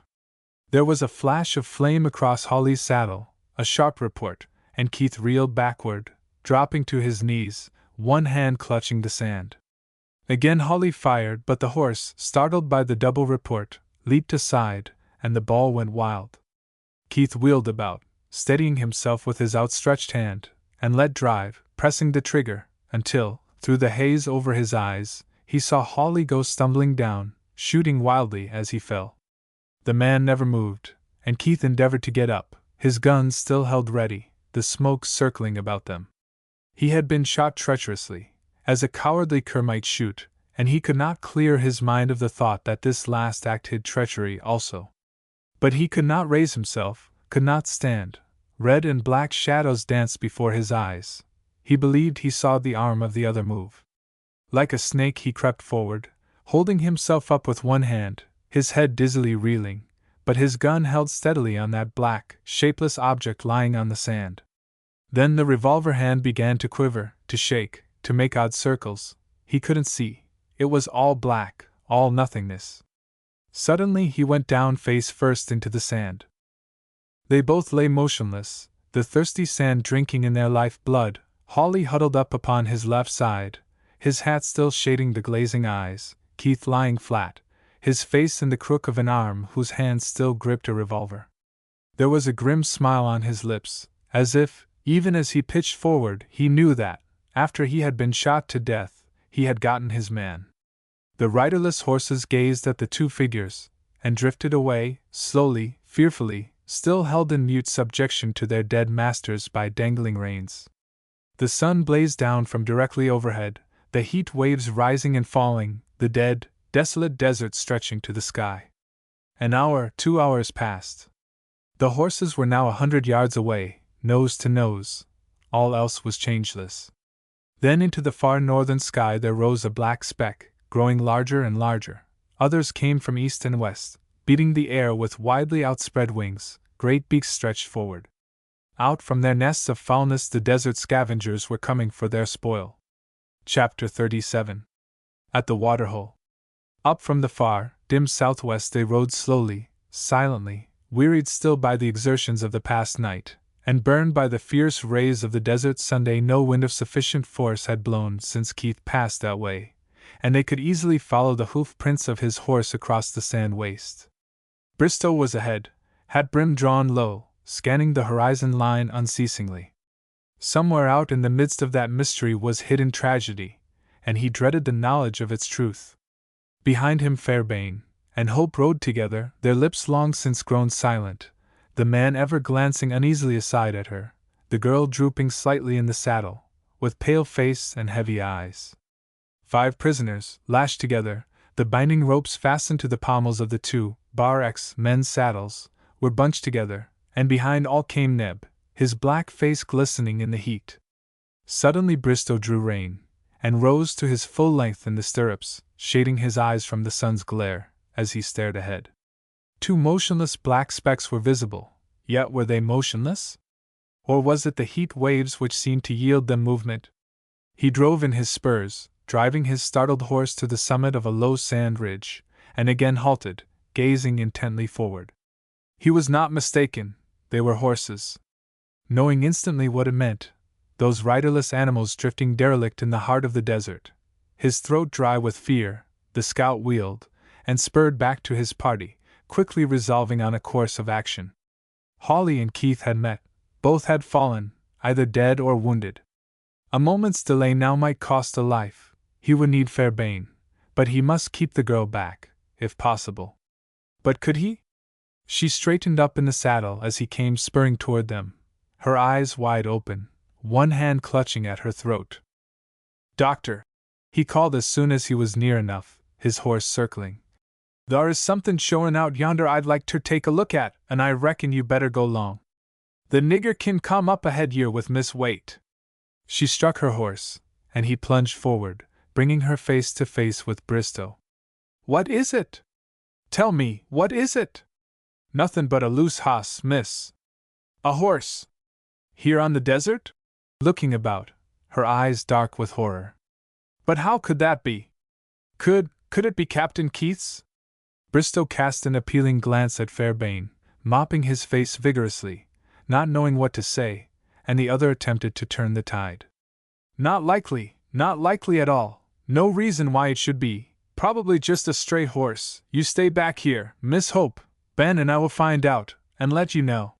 There was a flash of flame across Holly's saddle, a sharp report, and Keith reeled backward, dropping to his knees, one hand clutching the sand. Again Holly fired, but the horse, startled by the double report, leaped aside, and the ball went wild. Keith wheeled about, steadying himself with his outstretched hand, and let drive, pressing the trigger, until, through the haze over his eyes, he saw Holly go stumbling down, shooting wildly as he fell. The man never moved, and Keith endeavored to get up, his guns still held ready, the smoke circling about them. He had been shot treacherously, as a cowardly cur might shoot, and he could not clear his mind of the thought that this last act hid treachery also. But he could not raise himself, could not stand. Red and black shadows danced before his eyes. He believed he saw the arm of the other move. Like a snake he crept forward, holding himself up with one hand, his head dizzily reeling, but his gun held steadily on that black, shapeless object lying on the sand. Then the revolver hand began to quiver, to shake, to make odd circles. He couldn't see. It was all black, all nothingness. Suddenly he went down face first into the sand. They both lay motionless, the thirsty sand drinking in their life blood, Holly huddled up upon his left side, his hat still shading the glazing eyes, Keith lying flat, his face in the crook of an arm whose hand still gripped a revolver. There was a grim smile on his lips, as if, even as he pitched forward, he knew that, after he had been shot to death, he had gotten his man. The riderless horses gazed at the two figures, and drifted away, slowly, fearfully, still held in mute subjection to their dead masters by dangling reins. The sun blazed down from directly overhead, the heat waves rising and falling, the dead, desolate desert stretching to the sky. An hour, 2 hours passed. The horses were now 100 yards away, nose to nose. All else was changeless. Then into the far northern sky there rose a black speck, growing larger and larger. Others came from east and west, beating the air with widely outspread wings, great beaks stretched forward. Out from their nests of foulness the desert scavengers were coming for their spoil. Chapter 37. At the waterhole. Up from the far, dim southwest they rode slowly, silently, wearied still by the exertions of the past night, and burned by the fierce rays of the desert Sunday. No wind of sufficient force had blown since Keith passed that way, and they could easily follow the hoof prints of his horse across the sand waste. Bristow was ahead, hat brim drawn low, scanning the horizon line unceasingly. Somewhere out in the midst of that mystery was hidden tragedy, and he dreaded the knowledge of its truth. Behind him Fairbairn and Hope rode together, their lips long since grown silent, the man ever glancing uneasily aside at her, the girl drooping slightly in the saddle, with pale face and heavy eyes. 5 prisoners, lashed together, the binding ropes fastened to the pommels of the 2 Bar-X men's saddles, were bunched together, and behind all came Neb, his black face glistening in the heat. Suddenly Bristow drew rein, and rose to his full length in the stirrups, shading his eyes from the sun's glare, as he stared ahead. 2 motionless black specks were visible, yet were they motionless? Or was it the heat waves which seemed to yield them movement? He drove in his spurs, driving his startled horse to the summit of a low sand ridge, and again halted, gazing intently forward. He was not mistaken, they were horses. Knowing instantly what it meant, those riderless animals drifting derelict in the heart of the desert. His throat dry with fear, the scout wheeled, and spurred back to his party, quickly resolving on a course of action. Holly and Keith had met, both had fallen, either dead or wounded. A moment's delay now might cost a life. He would need Fairbairn, but he must keep the girl back, if possible. But could he? She straightened up in the saddle as he came spurring toward them, her eyes wide open, one hand clutching at her throat. "Doctor," he called as soon as he was near enough, his horse circling. "Thar is something showin' out yonder I'd like ter take a look at, and I reckon you better go 'long. The nigger kin come up ahead yer with Miss Waite." She struck her horse, and he plunged forward, bringing her face to face with Bristow. "What is it? Tell me, what is it?" "Nothin' but a loose hoss, miss." "A horse? Here on the desert?" Looking about, her eyes dark with horror. "But how could that be? Could it be Captain Keith's?" Bristow cast an appealing glance at Fairbairn, mopping his face vigorously, not knowing what to say, and the other attempted to turn the tide. Not likely at all. No reason why it should be. Probably just a stray horse. You stay back here, Miss Hope. Ben and I will find out, and let you know."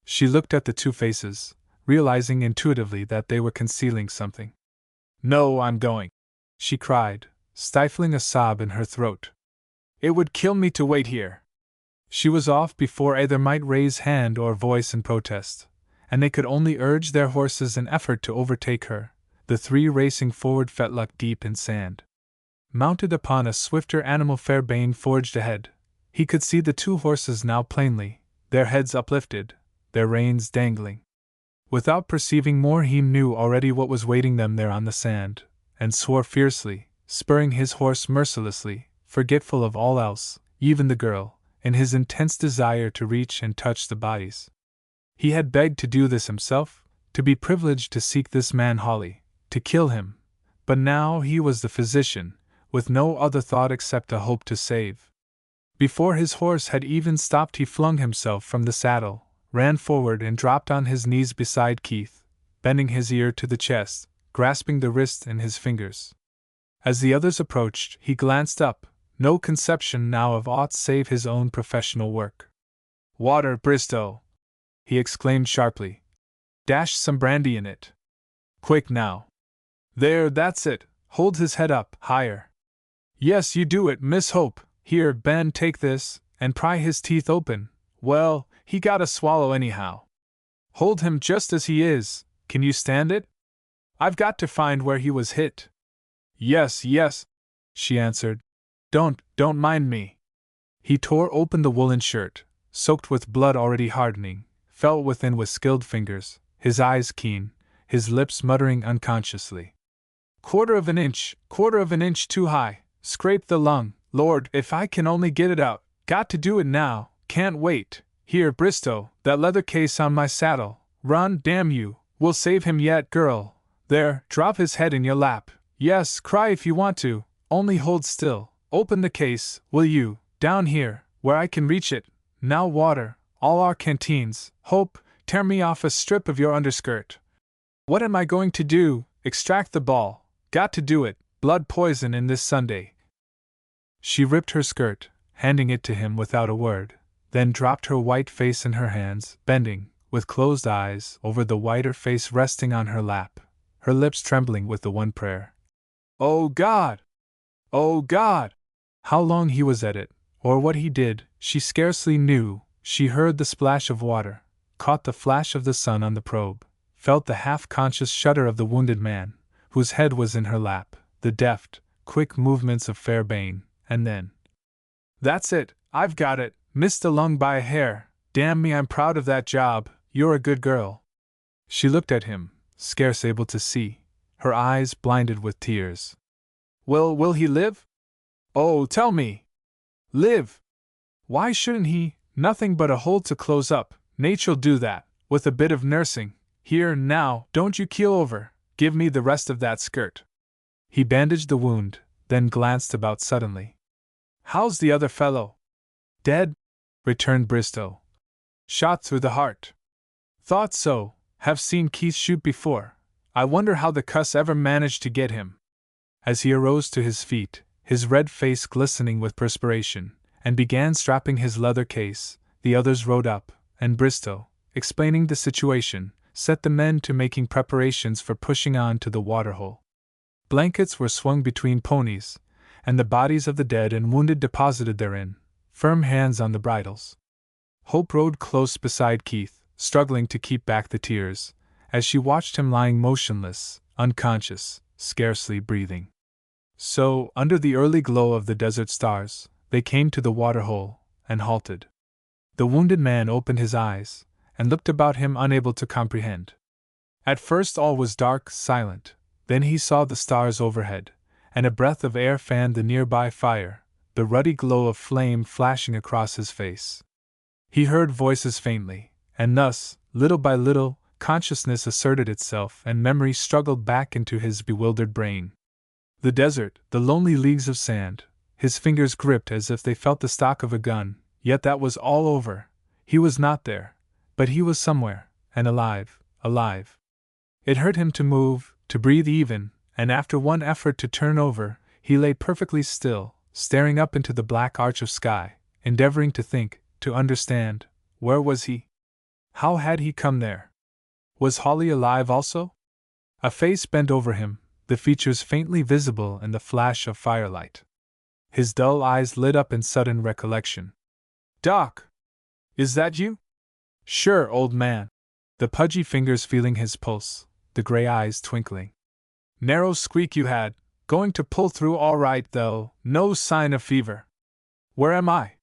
She looked at the two faces, realizing intuitively that they were concealing something. "No, I'm going," she cried, stifling a sob in her throat. "It would kill me to wait here." She was off before either might raise hand or voice in protest, and they could only urge their horses in effort to overtake her, the three racing forward fetlock deep in sand. Mounted upon a swifter animal, Fairbairn forged ahead. He could see the two horses now plainly, their heads uplifted, their reins dangling. Without perceiving more, he knew already what was waiting them there on the sand, and swore fiercely, spurring his horse mercilessly, forgetful of all else, even the girl, in his intense desire to reach and touch the bodies. He had begged to do this himself, to be privileged to seek this man Hawley, to kill him, but now he was the physician, with no other thought except a hope to save. Before his horse had even stopped, he flung himself from the saddle, ran forward and dropped on his knees beside Keith, bending his ear to the chest, grasping the wrist in his fingers. As the others approached, he glanced up, no conception now of aught save his own professional work. "Water, Bristow!" he exclaimed sharply. "Dash some brandy in it. Quick now. There, that's it. Hold his head up, higher. Yes, you do it, Miss Hope. Here, Ben, take this, and pry his teeth open. Well, he got a swallow anyhow. Hold him just as he is. Can you stand it? I've got to find where he was hit." Yes, she answered. Don't mind me." He tore open the woolen shirt, soaked with blood already hardening, felt within with skilled fingers, his eyes keen, his lips muttering unconsciously. Quarter of an inch too high, scraped the lung, Lord, if I can only get it out, got to do it now, can't wait. Here, Bristow, that leather case on my saddle, run, damn you, we'll save him yet, girl. There, drop his head in your lap, yes, cry if you want to, only hold still. Open the case, will you, down here, where I can reach it. Now water, all our canteens. Hope, tear me off a strip of your underskirt. What am I going to do? Extract the ball. Got to do it, blood poison in this Sunday. She ripped her skirt, handing it to him without a word, then dropped her white face in her hands, bending, with closed eyes, over the whiter face resting on her lap, her lips trembling with the one prayer. "Oh God! Oh God!" How long he was at it, or what he did, she scarcely knew. She heard the splash of water, caught the flash of the sun on the probe, felt the half-conscious shudder of the wounded man, whose head was in her lap, the deft, quick movements of Fairbairn, and then, "That's it, I've got it, missed a lung by a hair, damn me, I'm proud of that job, you're a good girl." She looked at him, scarce able to see, her eyes blinded with tears. Will he live? Oh, tell me! Live! Why shouldn't he? Nothing but a hole to close up, nature'll do that, with a bit of nursing. Here, now, don't you keel over, give me the rest of that skirt. He bandaged the wound, then glanced about suddenly. How's the other fellow? Dead? Returned Bristow. Shot through the heart. Thought so, have seen Keith shoot before. I wonder how the cuss ever managed to get him. As he arose to his feet, his red face glistening with perspiration, and began strapping his leather case, the others rode up, and Bristow, explaining the situation, set the men to making preparations for pushing on to the waterhole. Blankets were swung between ponies, and the bodies of the dead and wounded deposited therein, firm hands on the bridles. Hope rode close beside Keith, struggling to keep back the tears, as she watched him lying motionless, unconscious, scarcely breathing. So, under the early glow of the desert stars, they came to the waterhole, and halted. The wounded man opened his eyes, and looked about him unable to comprehend. At first all was dark, silent, then he saw the stars overhead, and a breath of air fanned the nearby fire, the ruddy glow of flame flashing across his face. He heard voices faintly, and thus, little by little, consciousness asserted itself and memory struggled back into his bewildered brain. The desert, the lonely leagues of sand, his fingers gripped as if they felt the stock of a gun, yet that was all over. He was not there, but he was somewhere, and alive, alive. It hurt him to move, to breathe even, and after one effort to turn over, he lay perfectly still, staring up into the black arch of sky, endeavoring to think, to understand. Where was he? How had he come there? Was Holly alive also? A face bent over him, the features faintly visible in the flash of firelight. His dull eyes lit up in sudden recollection. "Doc! Is that you?" "Sure, old man." The pudgy fingers feeling his pulse, the gray eyes twinkling. "Narrow squeak you had, going to pull through all right though, no sign of fever." "Where am I?"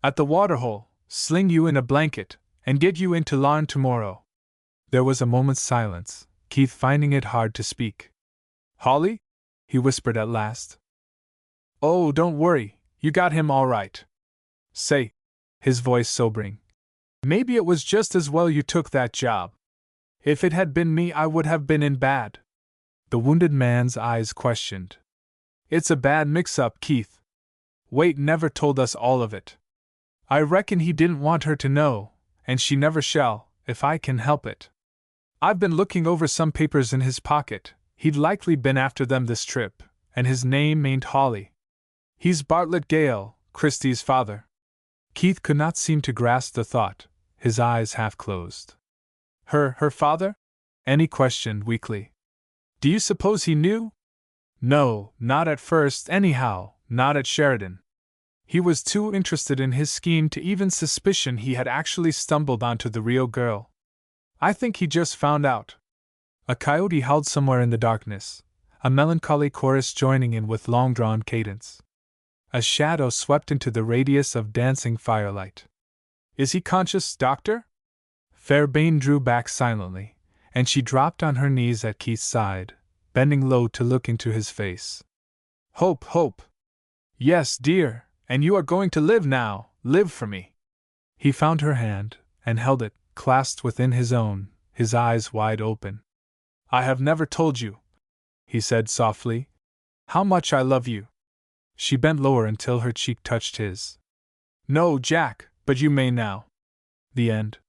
"At the waterhole, sling you in a blanket, and get you into Larn tomorrow." There was a moment's silence, Keith finding it hard to speak. "Holly?" he whispered at last. "Oh, don't worry, you got him all right." "Say," his voice sobering, "maybe it was just as well you took that job. If it had been me, I would have been in bad." The wounded man's eyes questioned. "It's a bad mix-up, Keith. Waite never told us all of it. I reckon he didn't want her to know, and she never shall, if I can help it. I've been looking over some papers in his pocket. He'd likely been after them this trip, and his name ain't Holly. He's Bartlett Gale, Christie's father." Keith could not seem to grasp the thought, his eyes half closed. Her father?" Annie questioned weakly. "Do you suppose he knew?" "No, not at first anyhow, not at Sheridan. He was too interested in his scheme to even suspicion he had actually stumbled onto the Rio girl. I think he just found out." A coyote howled somewhere in the darkness, a melancholy chorus joining in with long-drawn cadence. A shadow swept into the radius of dancing firelight. "Is he conscious, Doctor?" Fairbairn drew back silently, and she dropped on her knees at Keith's side, bending low to look into his face. Hope. "Yes, dear, and you are going to live now, live for me." He found her hand, and held it, clasped within his own, his eyes wide open. "I have never told you," he said softly, "how much I love you." She bent lower until her cheek touched his. "No, Jack, but you may now." The end.